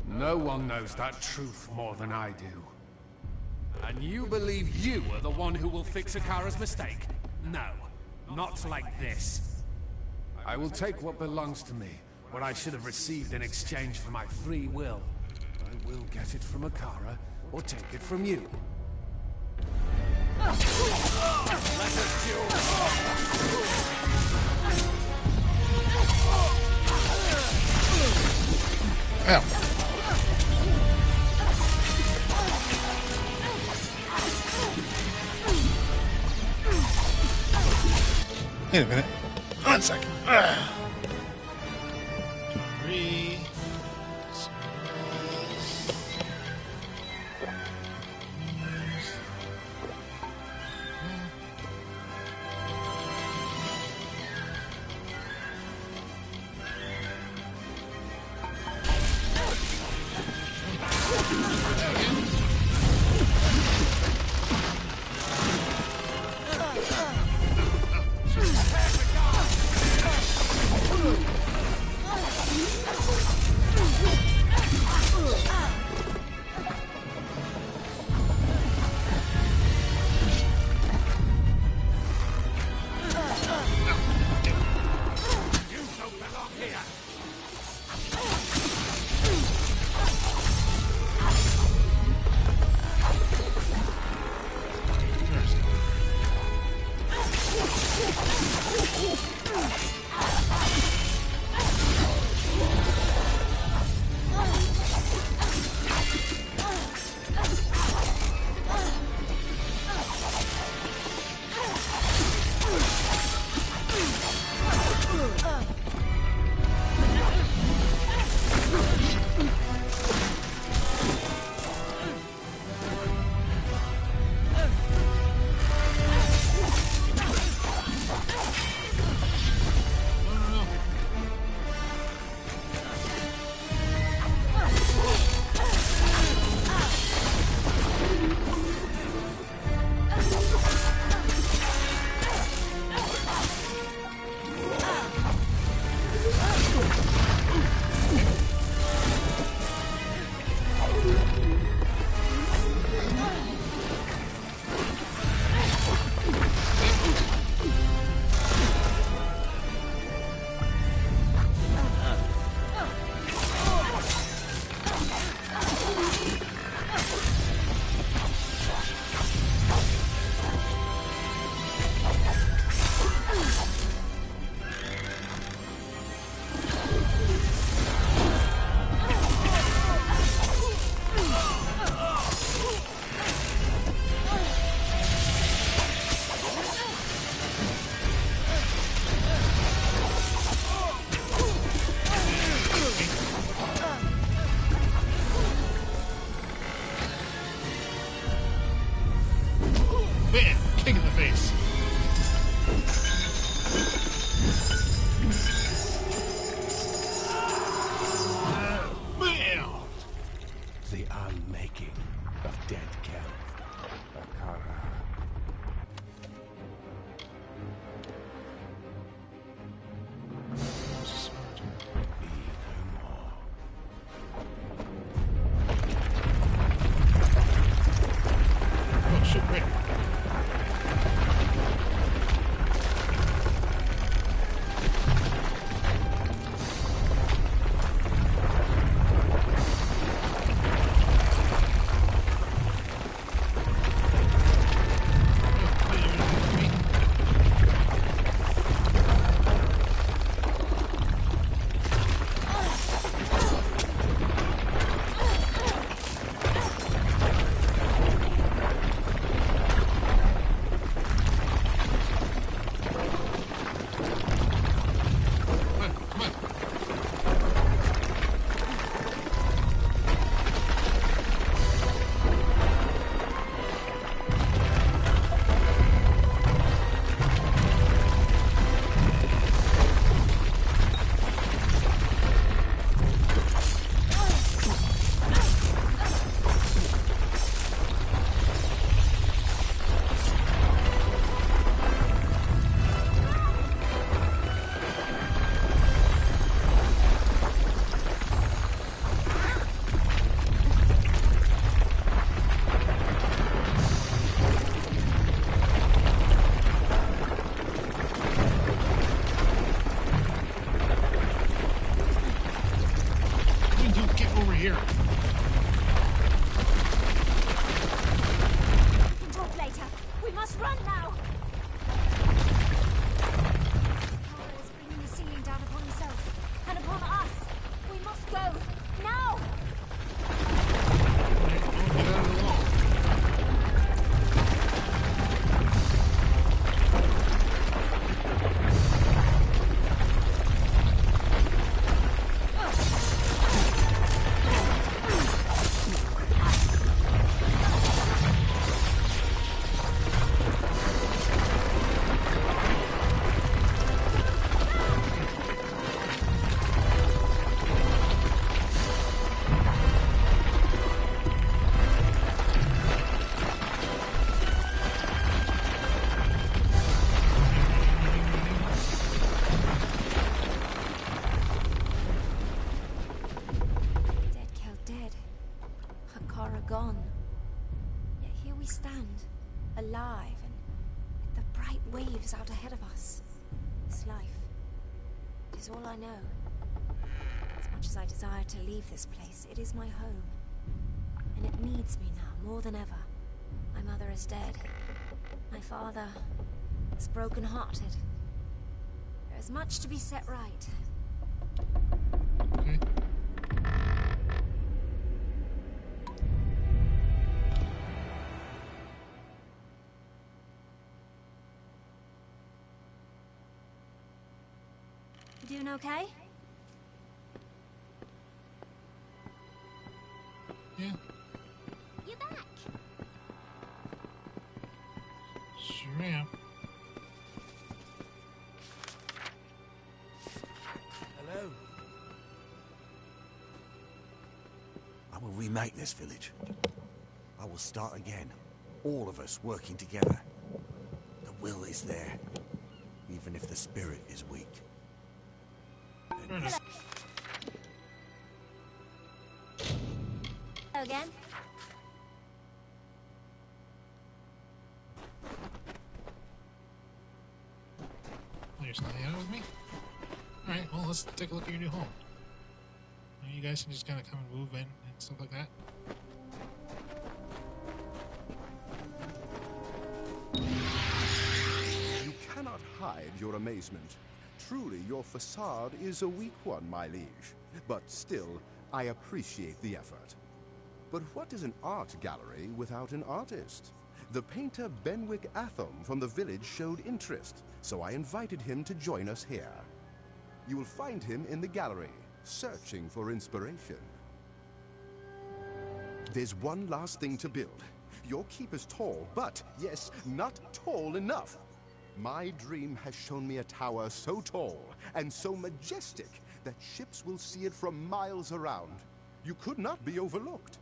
No one knows that truth more than I do. And you believe you are the one who will fix Akara's mistake? No, not like this. I will take what belongs to me, what I should have received in exchange for my free will. I will get it from Akara, or take it from you. Let us duel! Ow. Wait a minute. 1 second. Three. alive, and with the bright waves out ahead of us. This life is all I know. As much as I desire to leave this place, it is my home. And it needs me now more than ever. My mother is dead. My father is broken-hearted. There is much to be set right. Okay. You doing okay? Yeah. You're back. Sure am. Hello. I will remake this village. I will start again. All of us working together. The will is there, even if the spirit is weak. Hello again. Oh, you're still hanging out with me? Alright, well, let's take a look at your new home. You guys can just kind of come and move in and stuff like that. You cannot hide your amazement. Truly, your facade is a weak one, my liege. But still, I appreciate the effort. But what is an art gallery without an artist? The painter Benwick Atham from the village showed interest, so I invited him to join us here. You will find him in the gallery, searching for inspiration. There's one last thing to build. Your keep is tall, but, yes, not tall enough. My dream has shown me a tower so tall and so majestic that ships will see it from miles around. You could not be overlooked.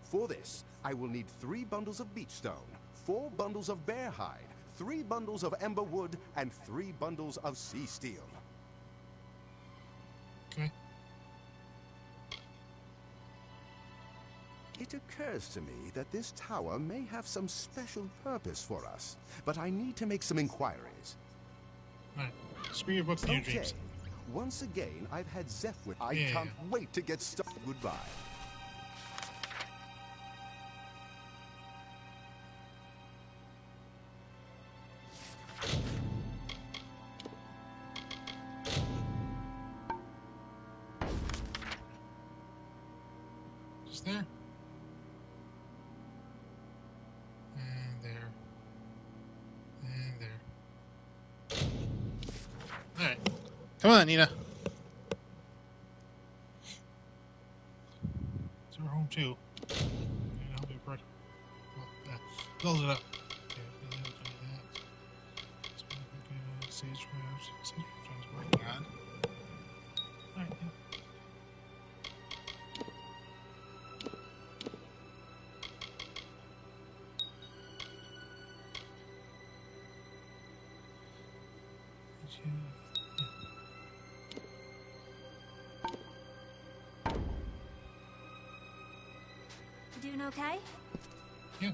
For this, I will need 3 bundles of beech stone, 4 bundles of bear hide, 3 bundles of ember wood, and 3 bundles of sea steel. Okay. It occurs to me that this tower may have some special purpose for us, but I need to make some inquiries. Alright, screw your books and your dreams. Once again, I've had Zephyr. I Yeah. can't wait to get started. Goodbye. Just there. And there. And there. Alright. Come on, Nina. It's our home too. Okay, help me break. Well, build it up. Okay, do that. Sage traps. Sage traps working on. Alright, yeah. You doing okay? Yeah.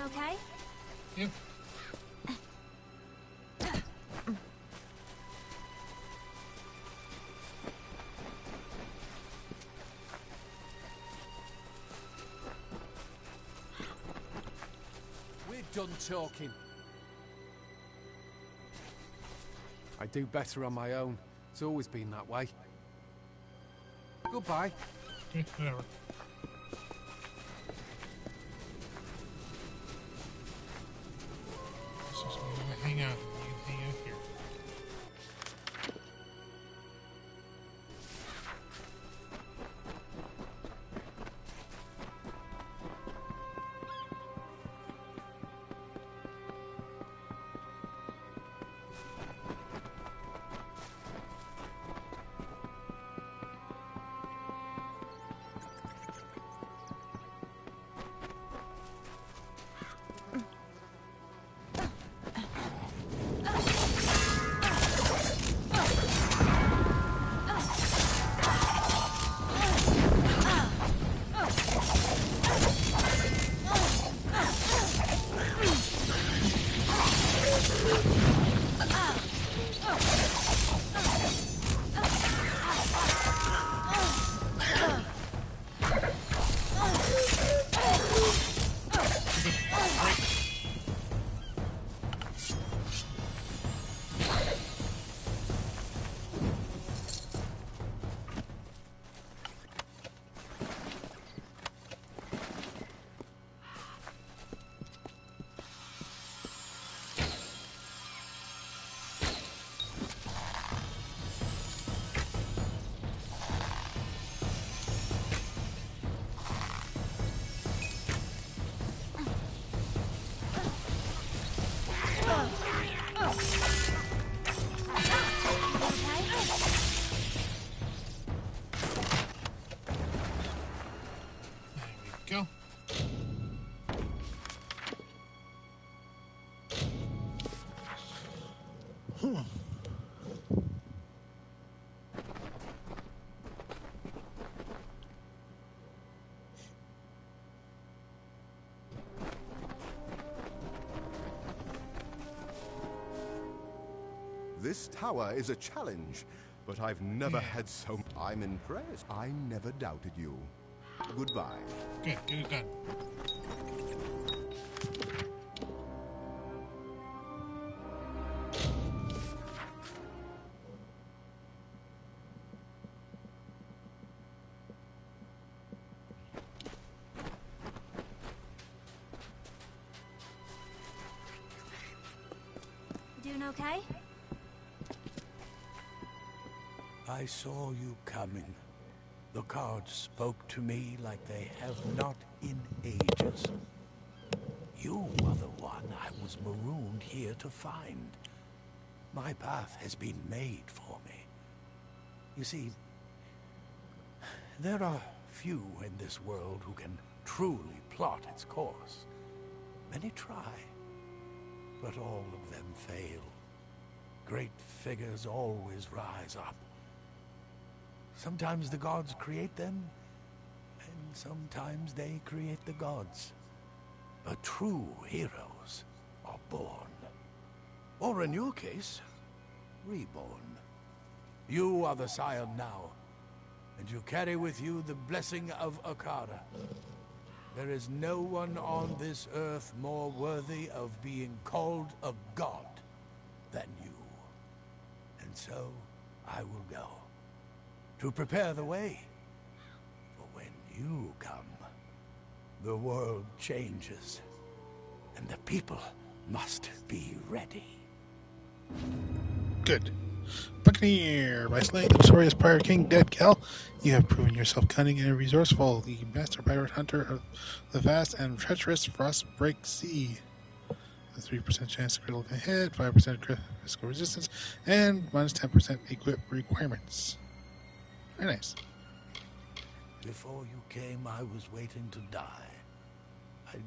okay? Yep. We're done talking. I do better on my own. It's always been that way. Goodbye. Whatever. So we're gonna hang out. We can hang out here. Go. This tower is a challenge, but I've never had so... I'm impressed. I never doubted you. Goodbye. Good, get it done. You doing okay? I saw you coming. The cards spoke to me like they have not in ages. You are the one I was marooned here to find. My path has been made for me. You see, there are few in this world who can truly plot its course. Many try, but all of them fail. Great figures always rise up. Sometimes the gods create them, and sometimes they create the gods. But true heroes are born. Or in your case, reborn. You are the Scion now, and you carry with you the blessing of Okara. There is no one on this earth more worthy of being called a god than you. And so, I will go. To prepare the way. For when you come, the world changes, and the people must be ready. Good. Buccaneer, by slaying the notorious pirate king Dead Kel, you have proven yourself cunning and resourceful, the master pirate hunter of the vast and treacherous Frostbreak Sea. A 3% chance to critical hit, 5% critical resistance, and minus 10% equip requirements. Very nice. Before you came, I was waiting to die. I'd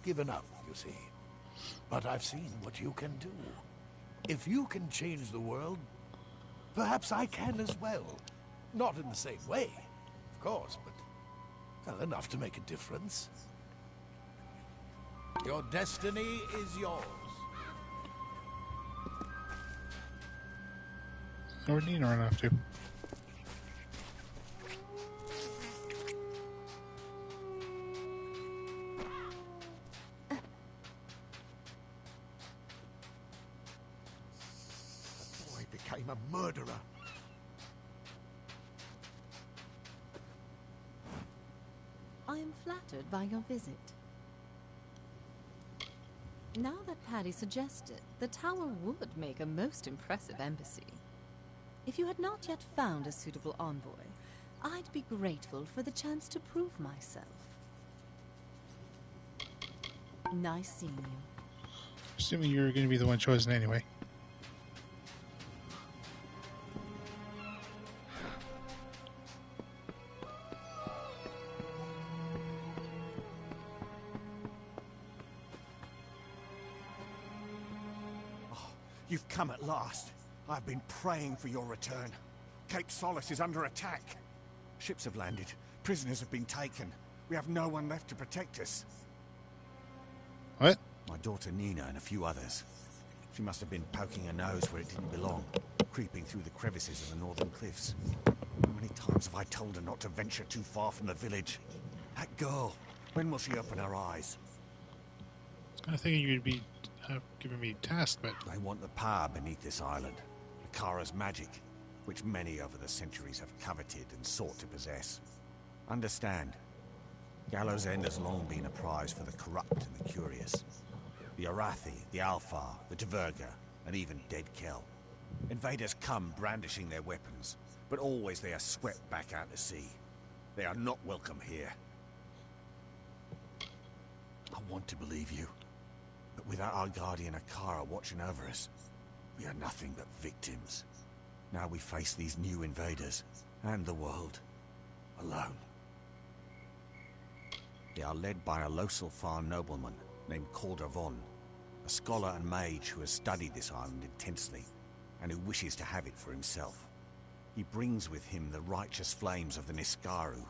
given up, you see. But I've seen what you can do. If you can change the world, perhaps I can as well. Not in the same way, of course, but well, enough to make a difference. Your destiny is yours. Or Nina run off to. The boy became a murderer. I am flattered by your visit. Now that Paddy suggested, the tower would make a most impressive embassy. If you had not yet found a suitable envoy, I'd be grateful for the chance to prove myself. Nice seeing you. Assuming you're going to be the one chosen anyway. You've come at last. I've been praying for your return. Cape Solace is under attack. Ships have landed. Prisoners have been taken. We have no one left to protect us. What? My daughter Nina and a few others. She must have been poking her nose where it didn't belong, creeping through the crevices of the northern cliffs. How many times have I told her not to venture too far from the village? That girl, when will she open her eyes? I was kind of thinking you'd be giving me tasks, but... They want the power beneath this island. Kara's magic, which many over the centuries have coveted and sought to possess. Understand, Gallows End has long been a prize for the corrupt and the curious. The Arathi, the Alfar, the Tverga, and even Dead Kel. Invaders come brandishing their weapons, but always they are swept back out to sea. They are not welcome here. I want to believe you, but without our guardian Akara watching over us, we are nothing but victims. Now we face these new invaders, and the world, alone. They are led by a Loselfar nobleman named Calder Von, a scholar and mage who has studied this island intensely, and who wishes to have it for himself. He brings with him the righteous flames of the Niskaru,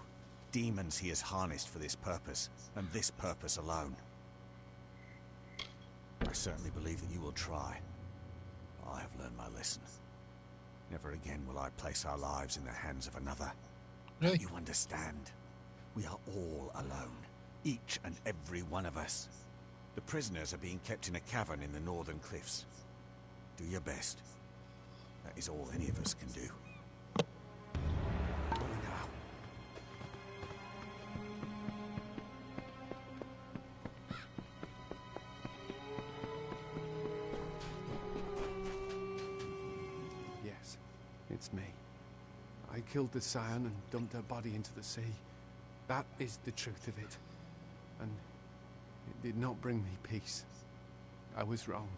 demons he has harnessed for this purpose, and this purpose alone. I certainly believe that you will try. I have learned my lesson. Never again will I place our lives in the hands of another. Really? You understand? We are all alone. Each and every one of us. The prisoners are being kept in a cavern in the northern cliffs. Do your best. That is all any of us can do. Now. Yes, it's me. I killed the Scion and dumped her body into the sea. That is the truth of it. And it did not bring me peace. I was wrong.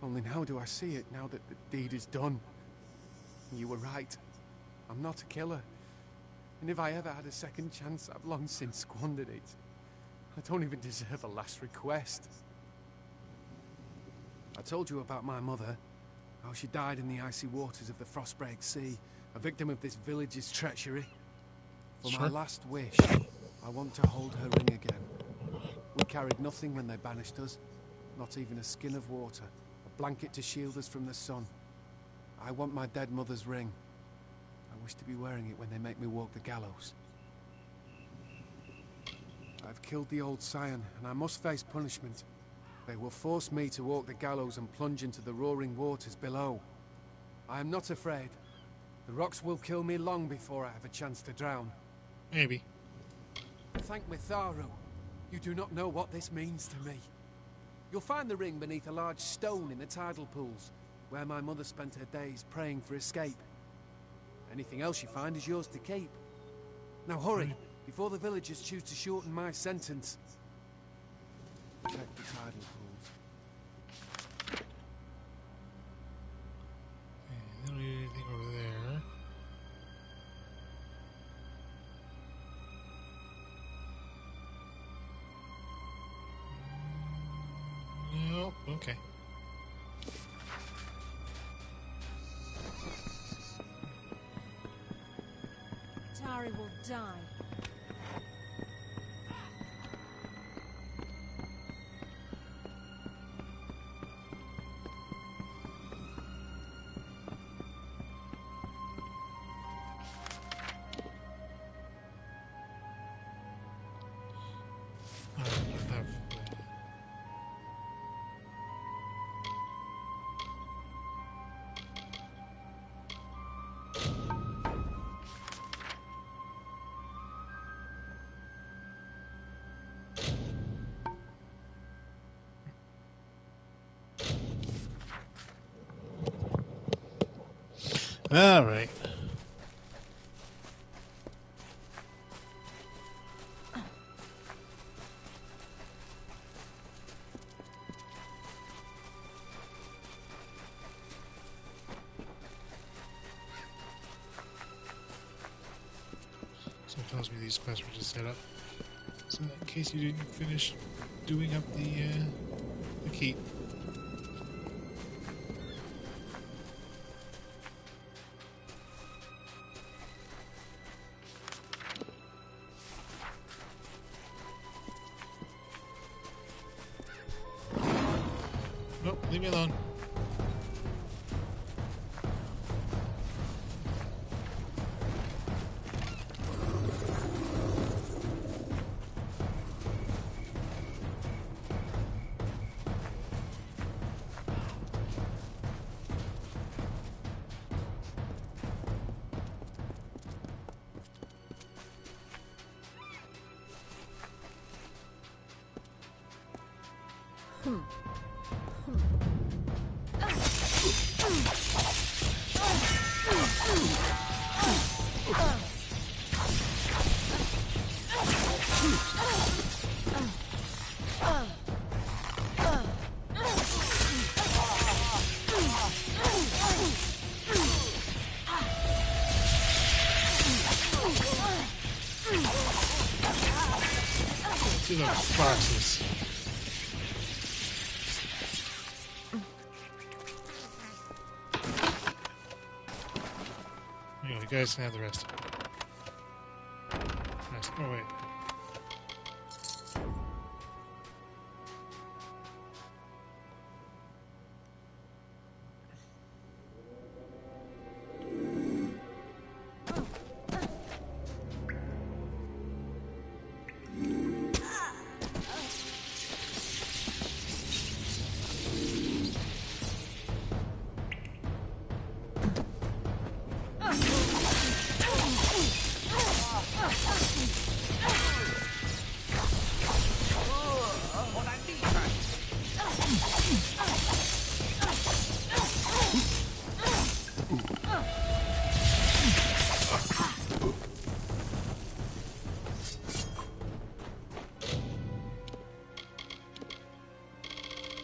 Only now do I see it, now that the deed is done. You were right. I'm not a killer. And if I ever had a second chance, I've long since squandered it. I don't even deserve a last request. I told you about my mother, how she died in the icy waters of the Frostbreak Sea, a victim of this village's treachery. For my last wish, I want to hold her ring again. We carried nothing when they banished us, not even a skin of water, a blanket to shield us from the sun. I want my dead mother's ring. I wish to be wearing it when they make me walk the gallows. I've killed the old Scion, and I must face punishment. They will force me to walk the gallows and plunge into the roaring waters below. I am not afraid. The rocks will kill me long before I have a chance to drown. Maybe. Thank Mitharu. You do not know what this means to me. You'll find the ring beneath a large stone in the tidal pools, where my mother spent her days praying for escape. Anything else you find is yours to keep. Now hurry, before the villagers choose to shorten my sentence. Protect the tidal pools. Okay, don't need anything over there. Nope, okay. Tari will die. All right. So it tells me these quests were just set up. So in case you didn't finish doing up the keep. Nope, leave me alone. See those foxes. There you go, you guys can have the rest. Nice. Oh, wait.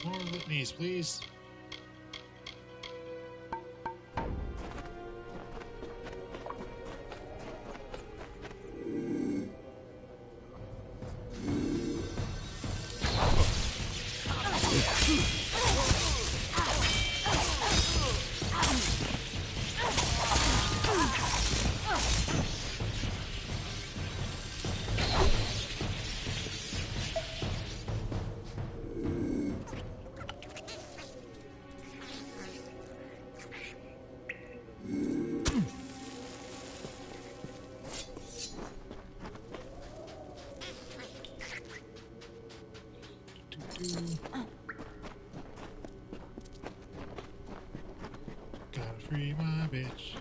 More litanies, please. Gotta free my bitch.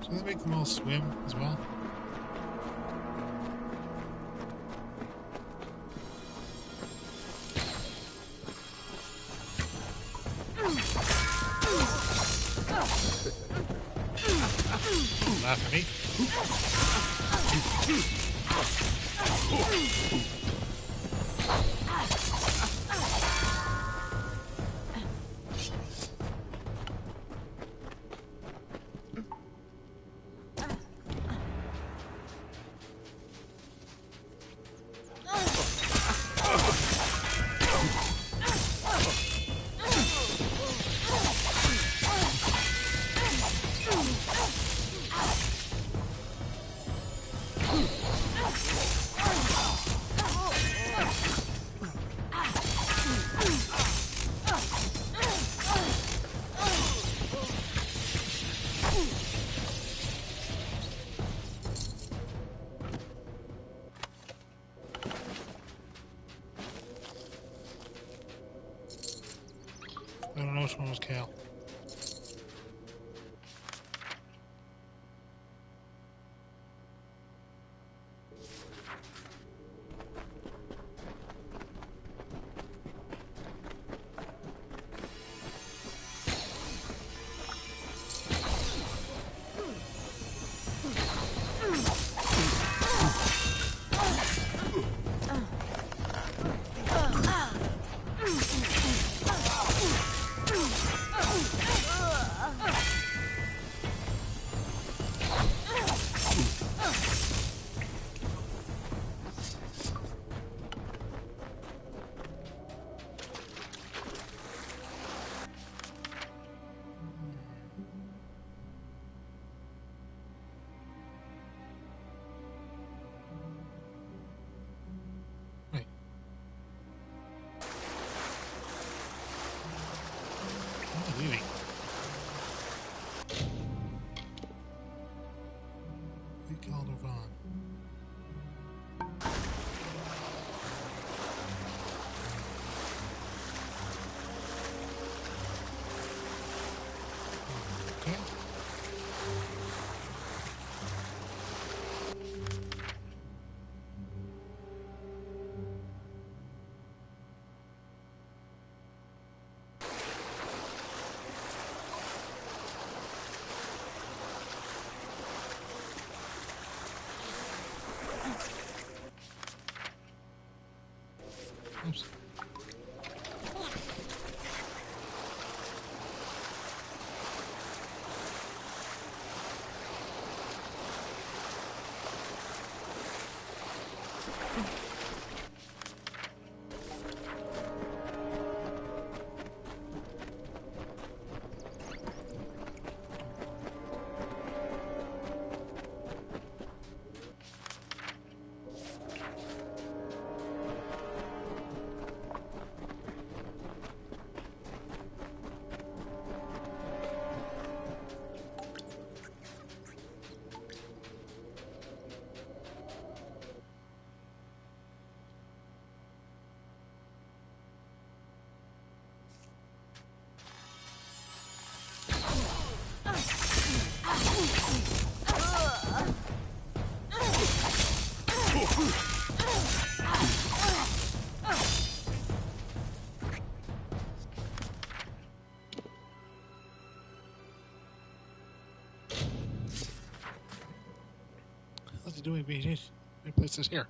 Does that make them all swim as well? Laugh at me. I don't know which one was Kale. Leaving. Caldervon. Okay. Oops. What's he doing being my place is here?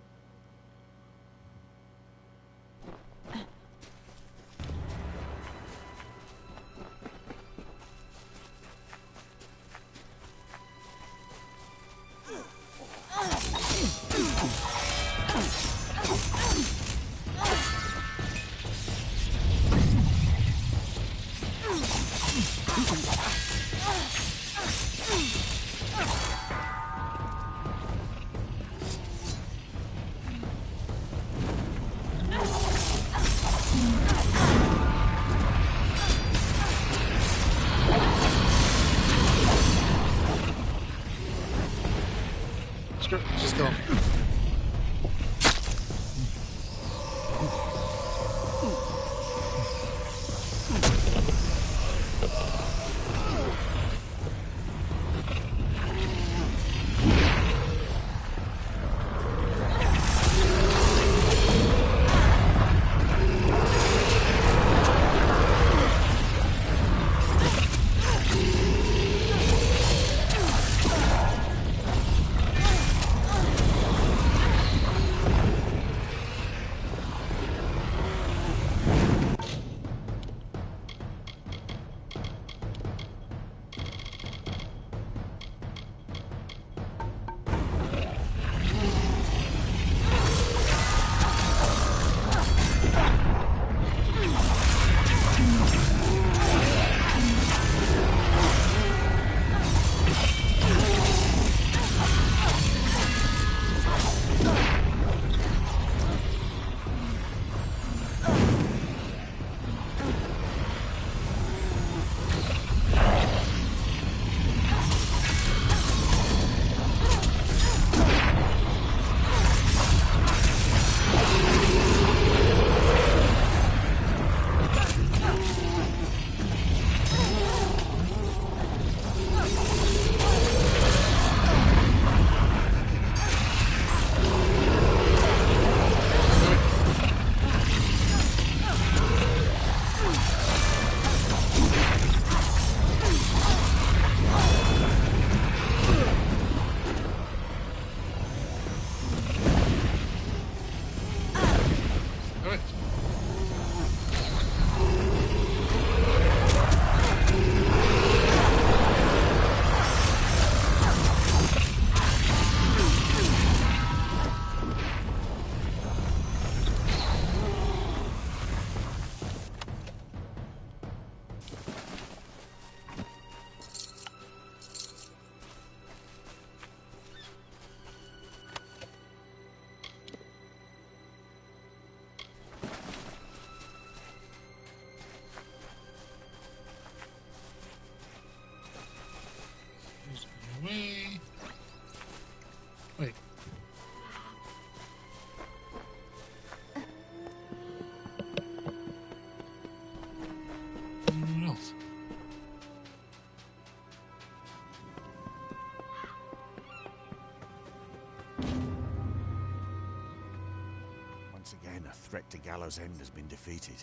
threat to Gallows End has been defeated.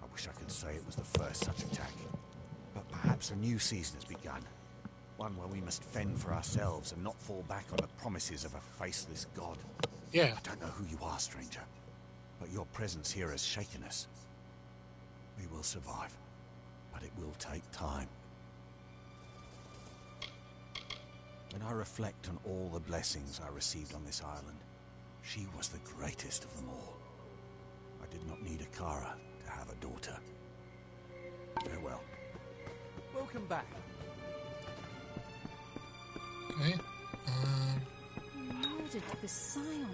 I wish I could say it was the first such attack. But perhaps a new season has begun. One where we must fend for ourselves and not fall back on the promises of a faceless god. Yeah. I don't know who you are, stranger, but your presence here has shaken us. We will survive, but it will take time. When I reflect on all the blessings I received on this island, she was the greatest of them all. I did not need a Kara to have a daughter. Farewell. Welcome back. Okay. Murdered the Scion.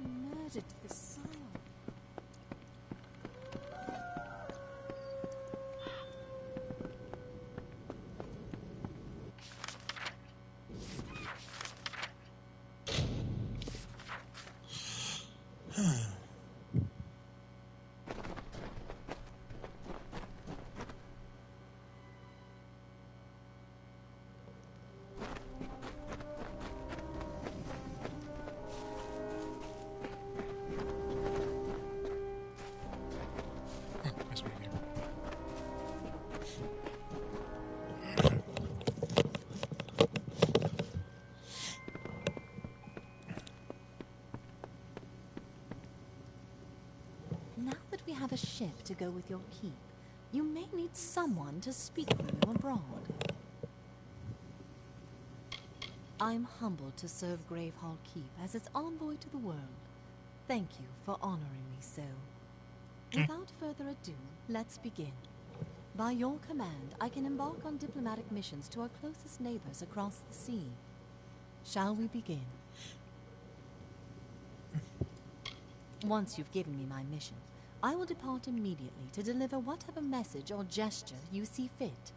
Murdered the Scion. Now that we have a ship to go with your keep, you may need someone to speak for you abroad. I'm humbled to serve Gravehall Keep as its envoy to the world. Thank you for honoring me so. Without further ado, let's begin. By your command, I can embark on diplomatic missions to our closest neighbors across the sea. Shall we begin? Once you've given me my mission, I will depart immediately to deliver whatever message or gesture you see fit.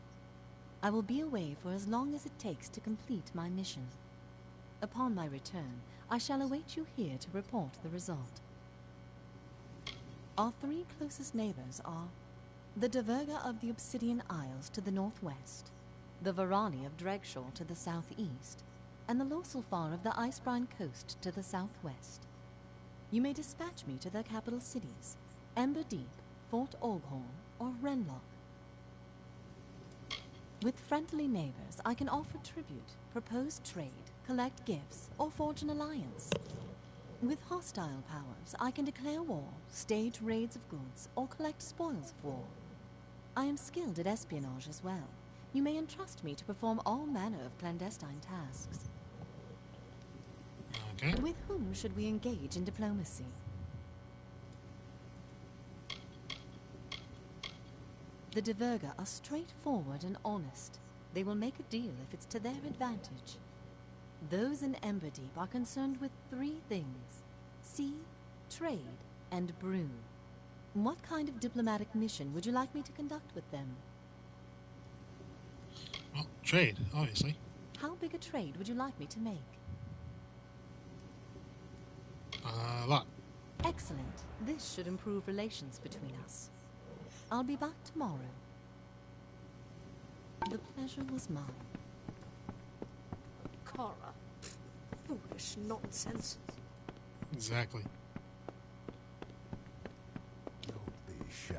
I will be away for as long as it takes to complete my mission. Upon my return, I shall await you here to report the result. Our three closest neighbors are the Diverga of the Obsidian Isles to the northwest, the Varani of Dregshaw to the southeast, and the Lorsulfar of the Icebrine Coast to the southwest. You may dispatch me to their capital cities, Ember Deep, Fort Oghorn, or Renlock. With friendly neighbors, I can offer tribute, propose trade, collect gifts, or forge an alliance. With hostile powers, I can declare war, stage raids of goods, or collect spoils of war. I am skilled at espionage as well. You may entrust me to perform all manner of clandestine tasks. Okay. With whom should we engage in diplomacy? The Diverga are straightforward and honest. They will make a deal if it's to their advantage. Those in Emberdeep are concerned with three things: sea, trade, and brew. What kind of diplomatic mission would you like me to conduct with them? Well, trade, obviously. How big a trade would you like me to make? A lot. Excellent. This should improve relations between us. I'll be back tomorrow. The pleasure was mine. Kara. Foolish nonsense. Exactly. Don't be shy.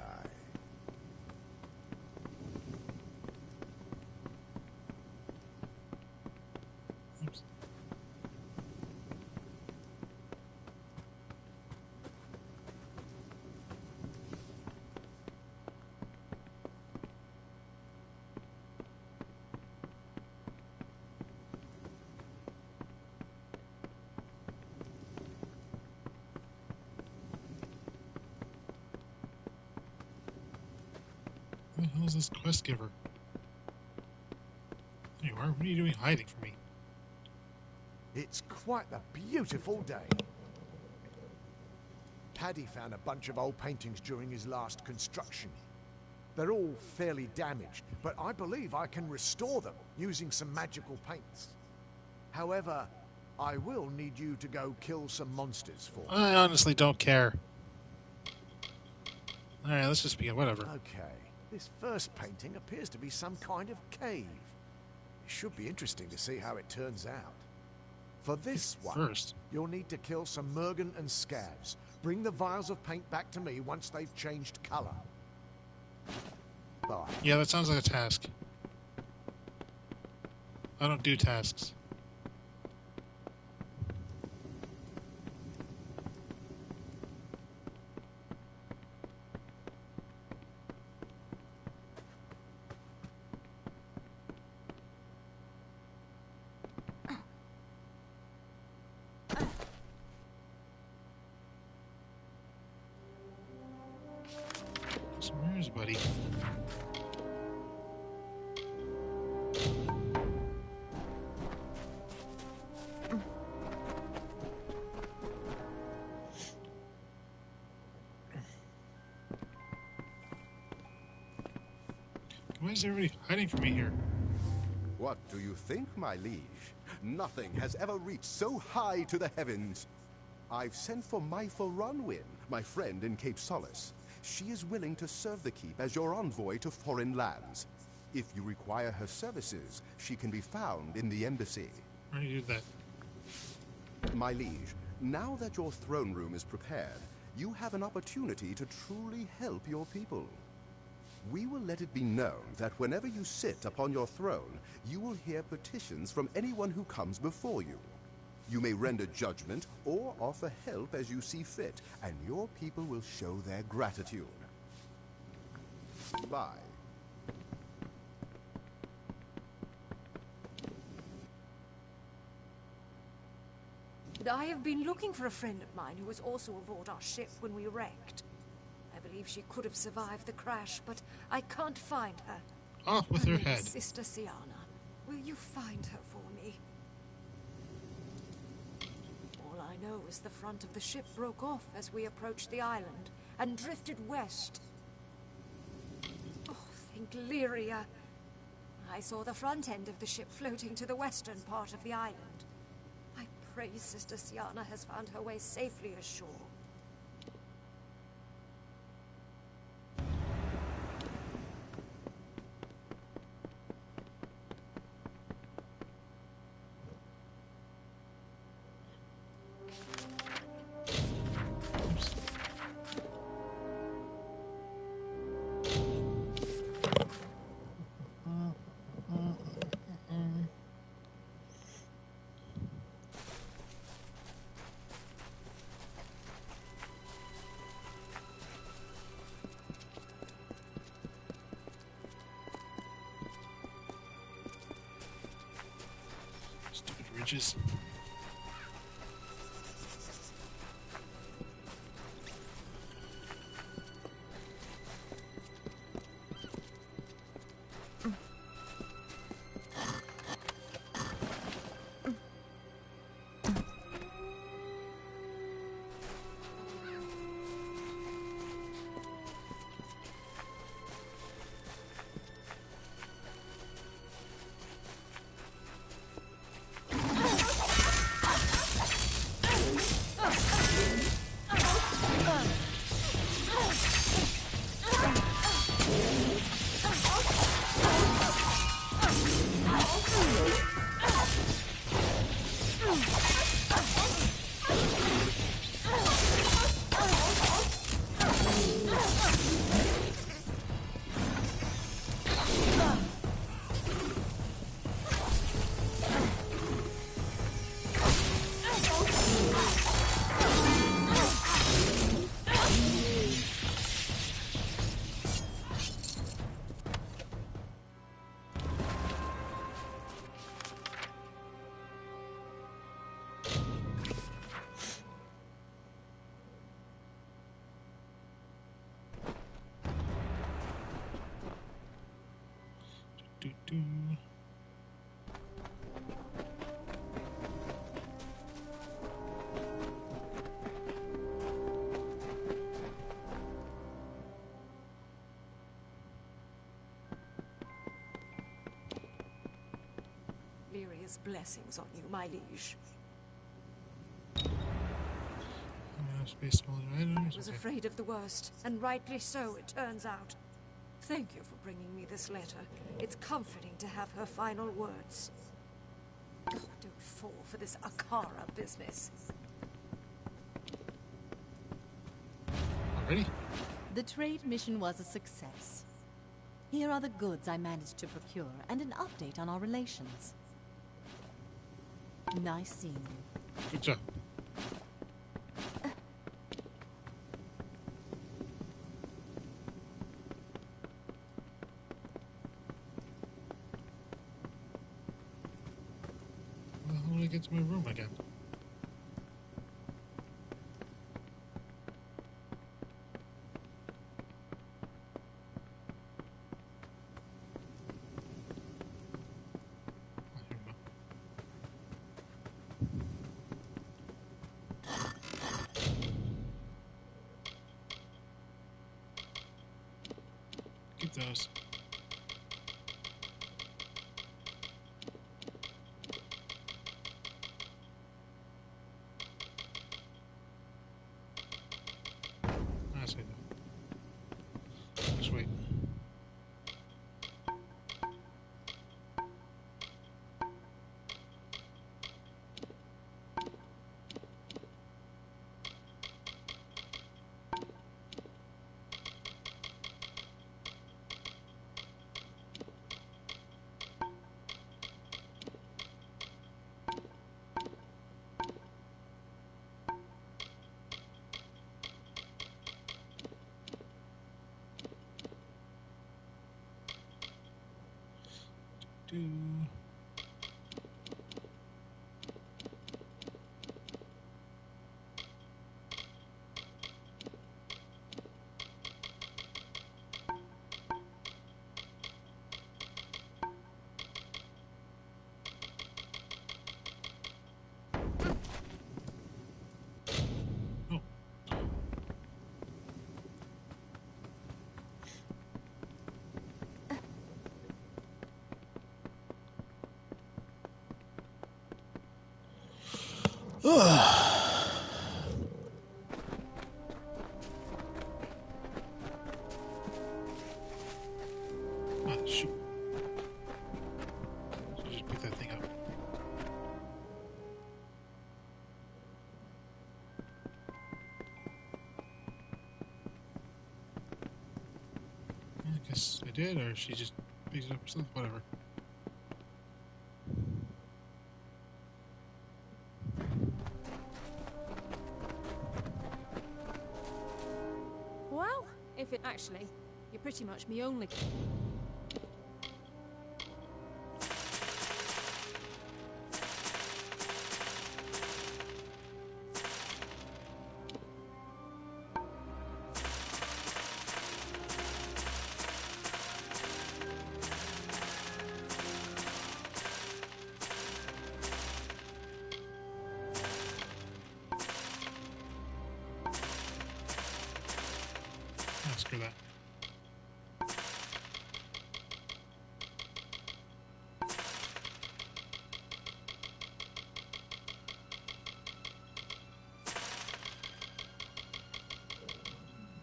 Oops. Who the hell is this quest giver? There you are. What are you doing hiding from me? It's quite a beautiful day. Paddy found a bunch of old paintings during his last construction. They're all fairly damaged, but I believe I can restore them using some magical paints. However, I will need you to go kill some monsters for me. I honestly don't care. Alright, let's just begin. Whatever. Okay. This first painting appears to be some kind of cave. It should be interesting to see how it turns out. For this one, you'll need to kill some Mergen and scavs. Bring the vials of paint back to me once they've changed color. Bye. Yeah, that sounds like a task. I don't do tasks. Where's buddy? Why is everybody hiding from me here? What do you think, my liege? Nothing has ever reached so high to the heavens. I've sent for Myfa Ronwyn, my friend in Cape Solace. She is willing to serve the keep as your envoy to foreign lands. If you require her services, she can be found in the embassy. Where do you do that? My liege, now that your throne room is prepared, you have an opportunity to truly help your people. We will let it be known that whenever you sit upon your throne, you will hear petitions from anyone who comes before you. You may render judgment or offer help as you see fit, and your people will show their gratitude. Bye. I have been looking for a friend of mine who was also aboard our ship when we wrecked. I believe she could have survived the crash, but I can't find her. Off with her name is head. Sister Siana. Will you find her for me? All I know is the front of the ship broke off as we approached the island and drifted west. Oh, think Lyria. I saw the front end of the ship floating to the western part of the island. I pray Sister Siana has found her way safely ashore. Stupid ridges. Do. King's blessings on you, my liege. I was afraid of the worst, and rightly so, it turns out. Thank you for bringing me this letter. It's comforting to have her final words. Oh, don't fall for this Akara business. Already? The trade mission was a success. Here are the goods I managed to procure, and an update on our relations. Nice seeing you. Good job. How do I get to my room again? Keep those. That's good. Just wait. Do. Ah, shoot. So just pick that thing up. I guess I did, or she just picked it up herself, whatever. Well, if it actually, you're pretty much me only. Ah, screw that.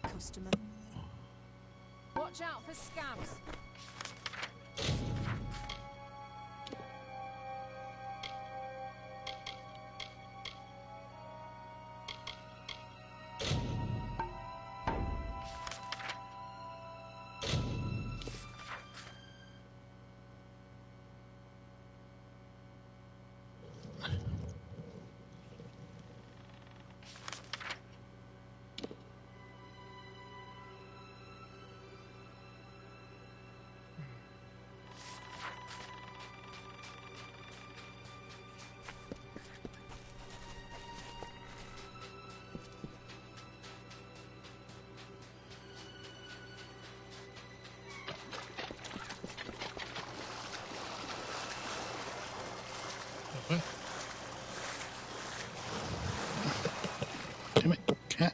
Customer. Watch out for scabs. What? Damn it, cat.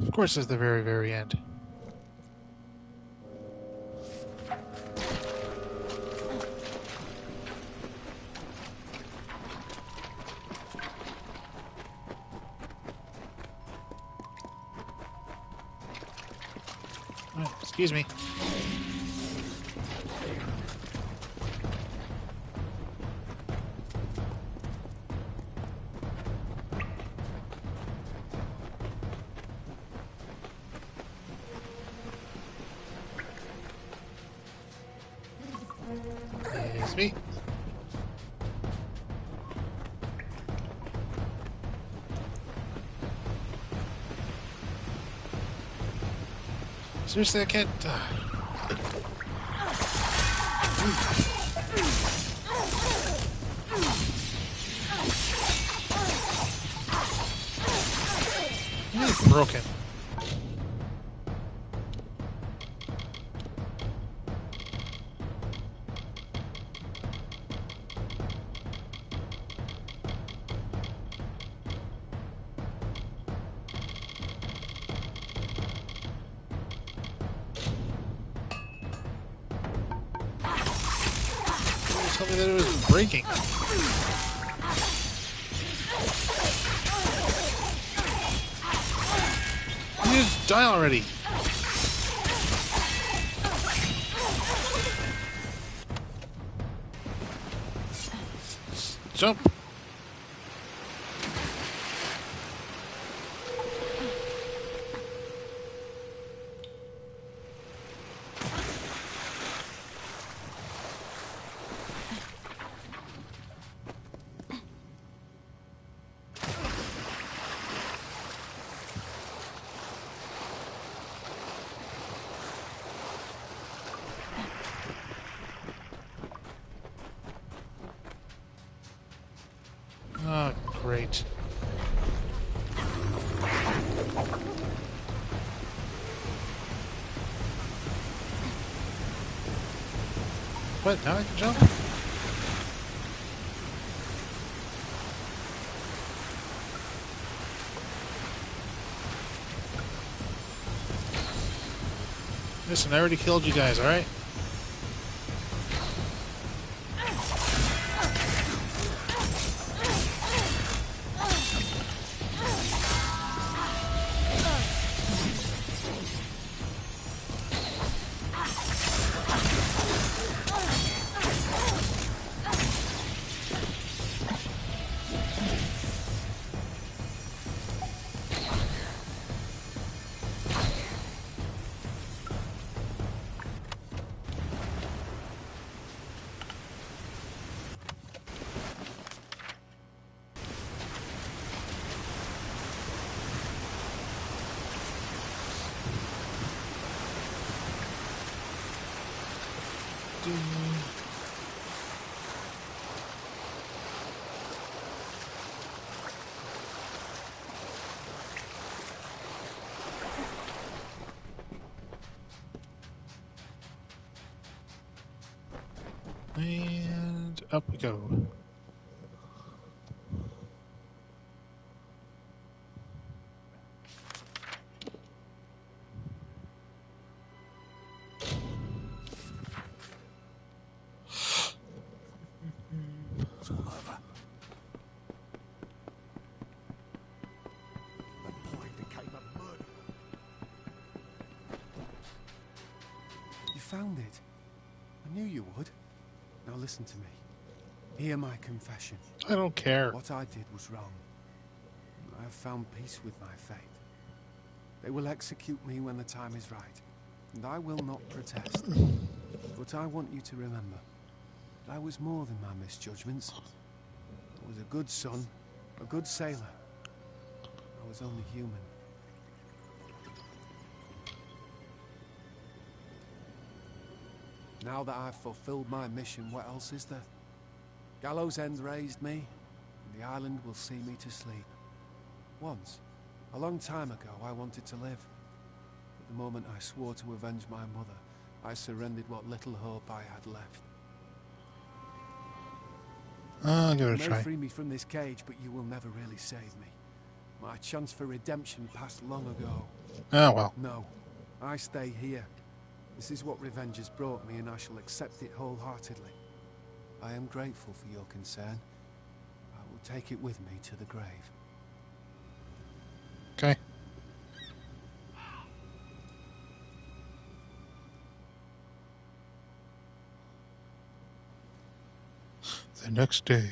Of course, it's the very, very end. Oh, excuse me. It's me. Seriously, I can't. It's broken. Told me that it was breaking. You just die already. Jump. Oh, great. What? Now I can jump? Listen, I already killed you guys, alright? And up we go. It's all over. The boy became a murderer. You found it. I knew you would. Now listen to me. Hear my confession. I don't care. What I did was wrong. I have found peace with my fate. They will execute me when the time is right, and I will not protest. But I want you to remember, I was more than my misjudgments. I was a good son, a good sailor. I was only human. Now that I've fulfilled my mission, what else is there? Gallows End raised me, and the island will see me to sleep. Once, a long time ago, I wanted to live. But the moment I swore to avenge my mother, I surrendered what little hope I had left. I'll give it a You may try. free me from this cage, but you will never really save me. My chance for redemption passed long ago. Oh, well. No, I stay here. This is what revenge has brought me, and I shall accept it wholeheartedly. I am grateful for your concern. I will take it with me to the grave. Okay. The next day.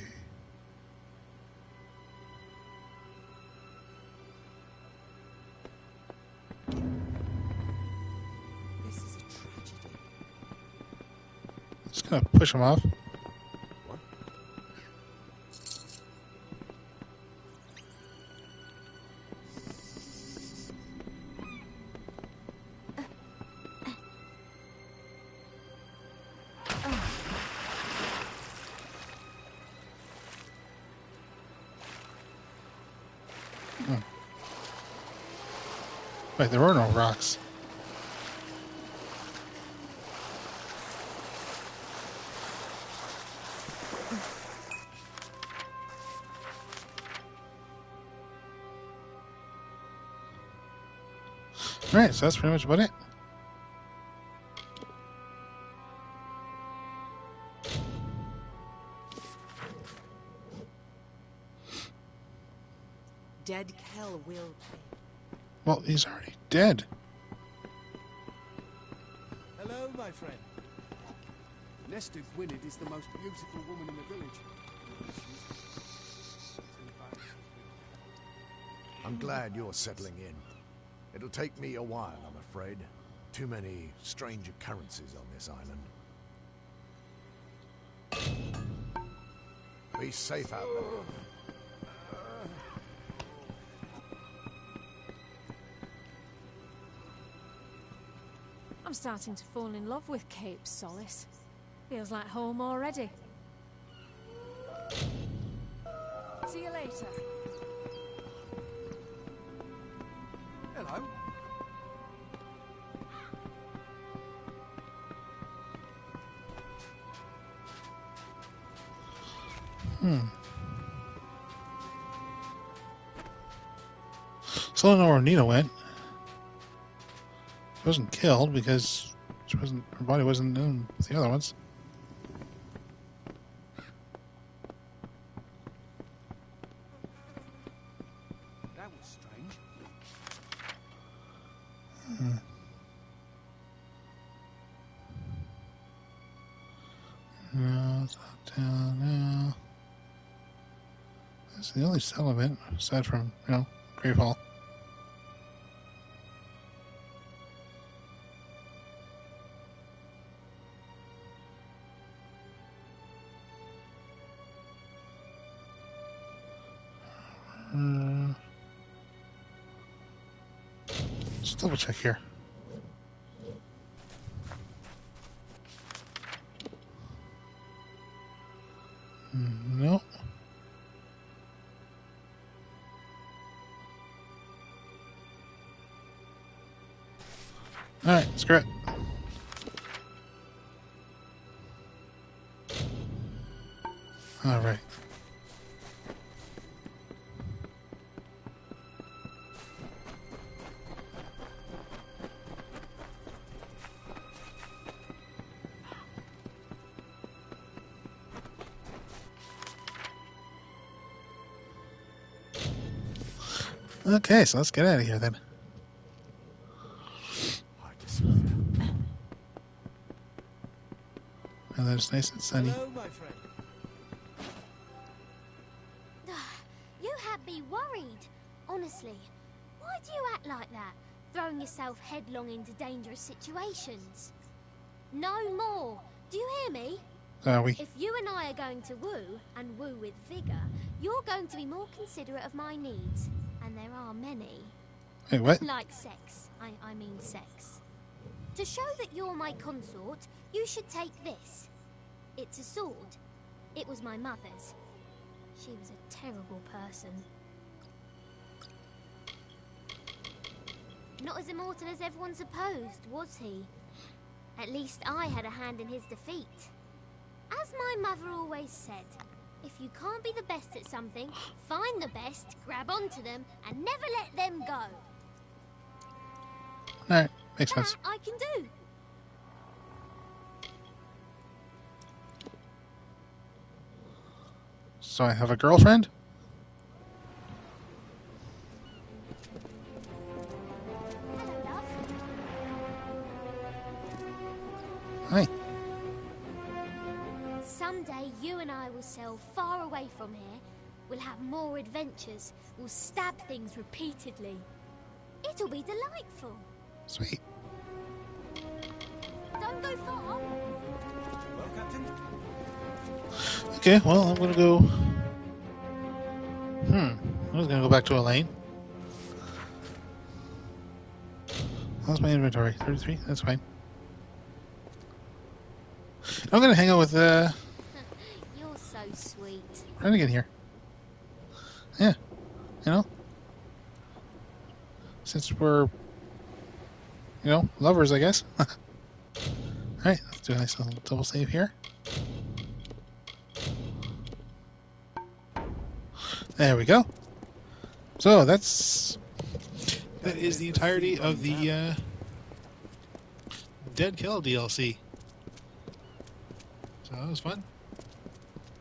This is a tragedy. Just gonna push him off. What? Wait, there were no rocks. Alright, so that's pretty much about it. Dead Kell will pay. Well, he's already dead. Hello, my friend. Nesta Gwynedd is the most beautiful woman in the village. I'm glad you're settling in. It'll take me a while, I'm afraid. Too many strange occurrences on this island. Be safe out there. I'm starting to fall in love with Cape Solace. Feels like home already. See you later. Hello. Still don't know where Nina went. She wasn't killed because her body wasn't in with the other ones. That was strange. No, it's not down now. That's the only settlement aside from, Grave Hall. Let's double check here. Nope. Alright, screw it. Alright. Okay, so let's get out of here then. And then it's nice and sunny. Hello, my friend. You had me worried. Honestly, why do you act like that? Throwing yourself headlong into dangerous situations. No more. Do you hear me? If you and I are going to woo, and woo with vigour, you're going to be more considerate of my needs. And there are many. Wait, what? Like sex. I mean sex. To show that you're my consort, you should take this. It's a sword. It was my mother's. She was a terrible person. Not as immortal as everyone supposed, was he? At least I had a hand in his defeat. As my mother always said, If you can't be the best at something, find the best, grab onto them, and never let them go. Alright, makes sense. That I can do. So I have a girlfriend? Hi. Someday you and I will sail far away from here. We'll have more adventures. We'll stab things repeatedly. It'll be delightful. Sweet. Don't go far. Well, Captain? Okay, well, I'm gonna go... I was gonna go back to Elaine. How's my inventory? 33? That's fine. I'm gonna hang out with, You're so sweet. Renegade here. Yeah, you know? Since we're, lovers, I guess. Alright, let's do a nice little double save here. There we go. So that is the entirety of the Dead Kill DLC. So that was fun.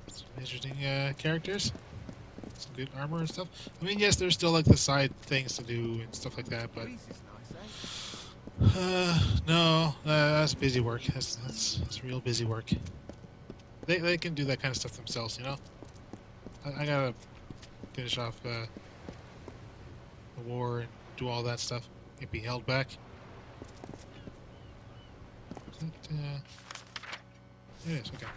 Some interesting characters. Some good armor and stuff. I mean, yes, there's still like the side things to do and stuff like that, but no, that's busy work. That's real busy work. They can do that kind of stuff themselves, you know. I gotta finish off the war and do all that stuff. Can't be held back. It is, okay.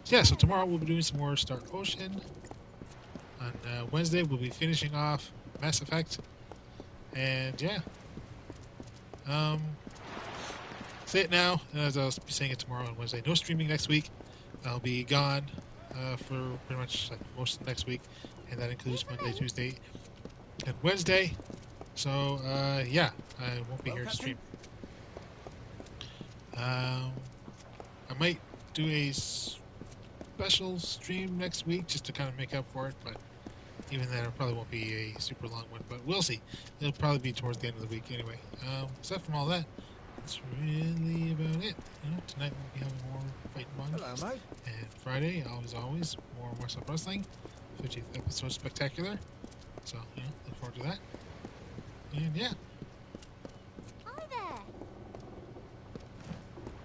Yeah, so tomorrow we'll be doing some more Star Ocean. On Wednesday we'll be finishing off Mass Effect. And yeah. Say it now, as I'll be saying it tomorrow on Wednesday. No streaming next week. I'll be gone for pretty much like most of next week. And that includes Monday, Tuesday, and Wednesday. So, yeah, I won't be here to stream. I might do a special stream next week just to kind of make up for it, but even then it probably won't be a super long one, but we'll see. It'll probably be towards the end of the week anyway. Aside from all that, that's really about it. Tonight we'll be having more Fighting Monkeys. Hello, mate. And Friday, always, more Wrestle Wrestling. 50th episode spectacular. So, look forward to that. And yeah. Hi there.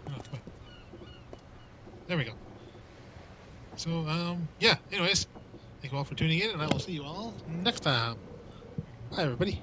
Oh, come on. There we go. So, yeah, anyways, thank you all for tuning in, and I will see you all next time. Bye, everybody.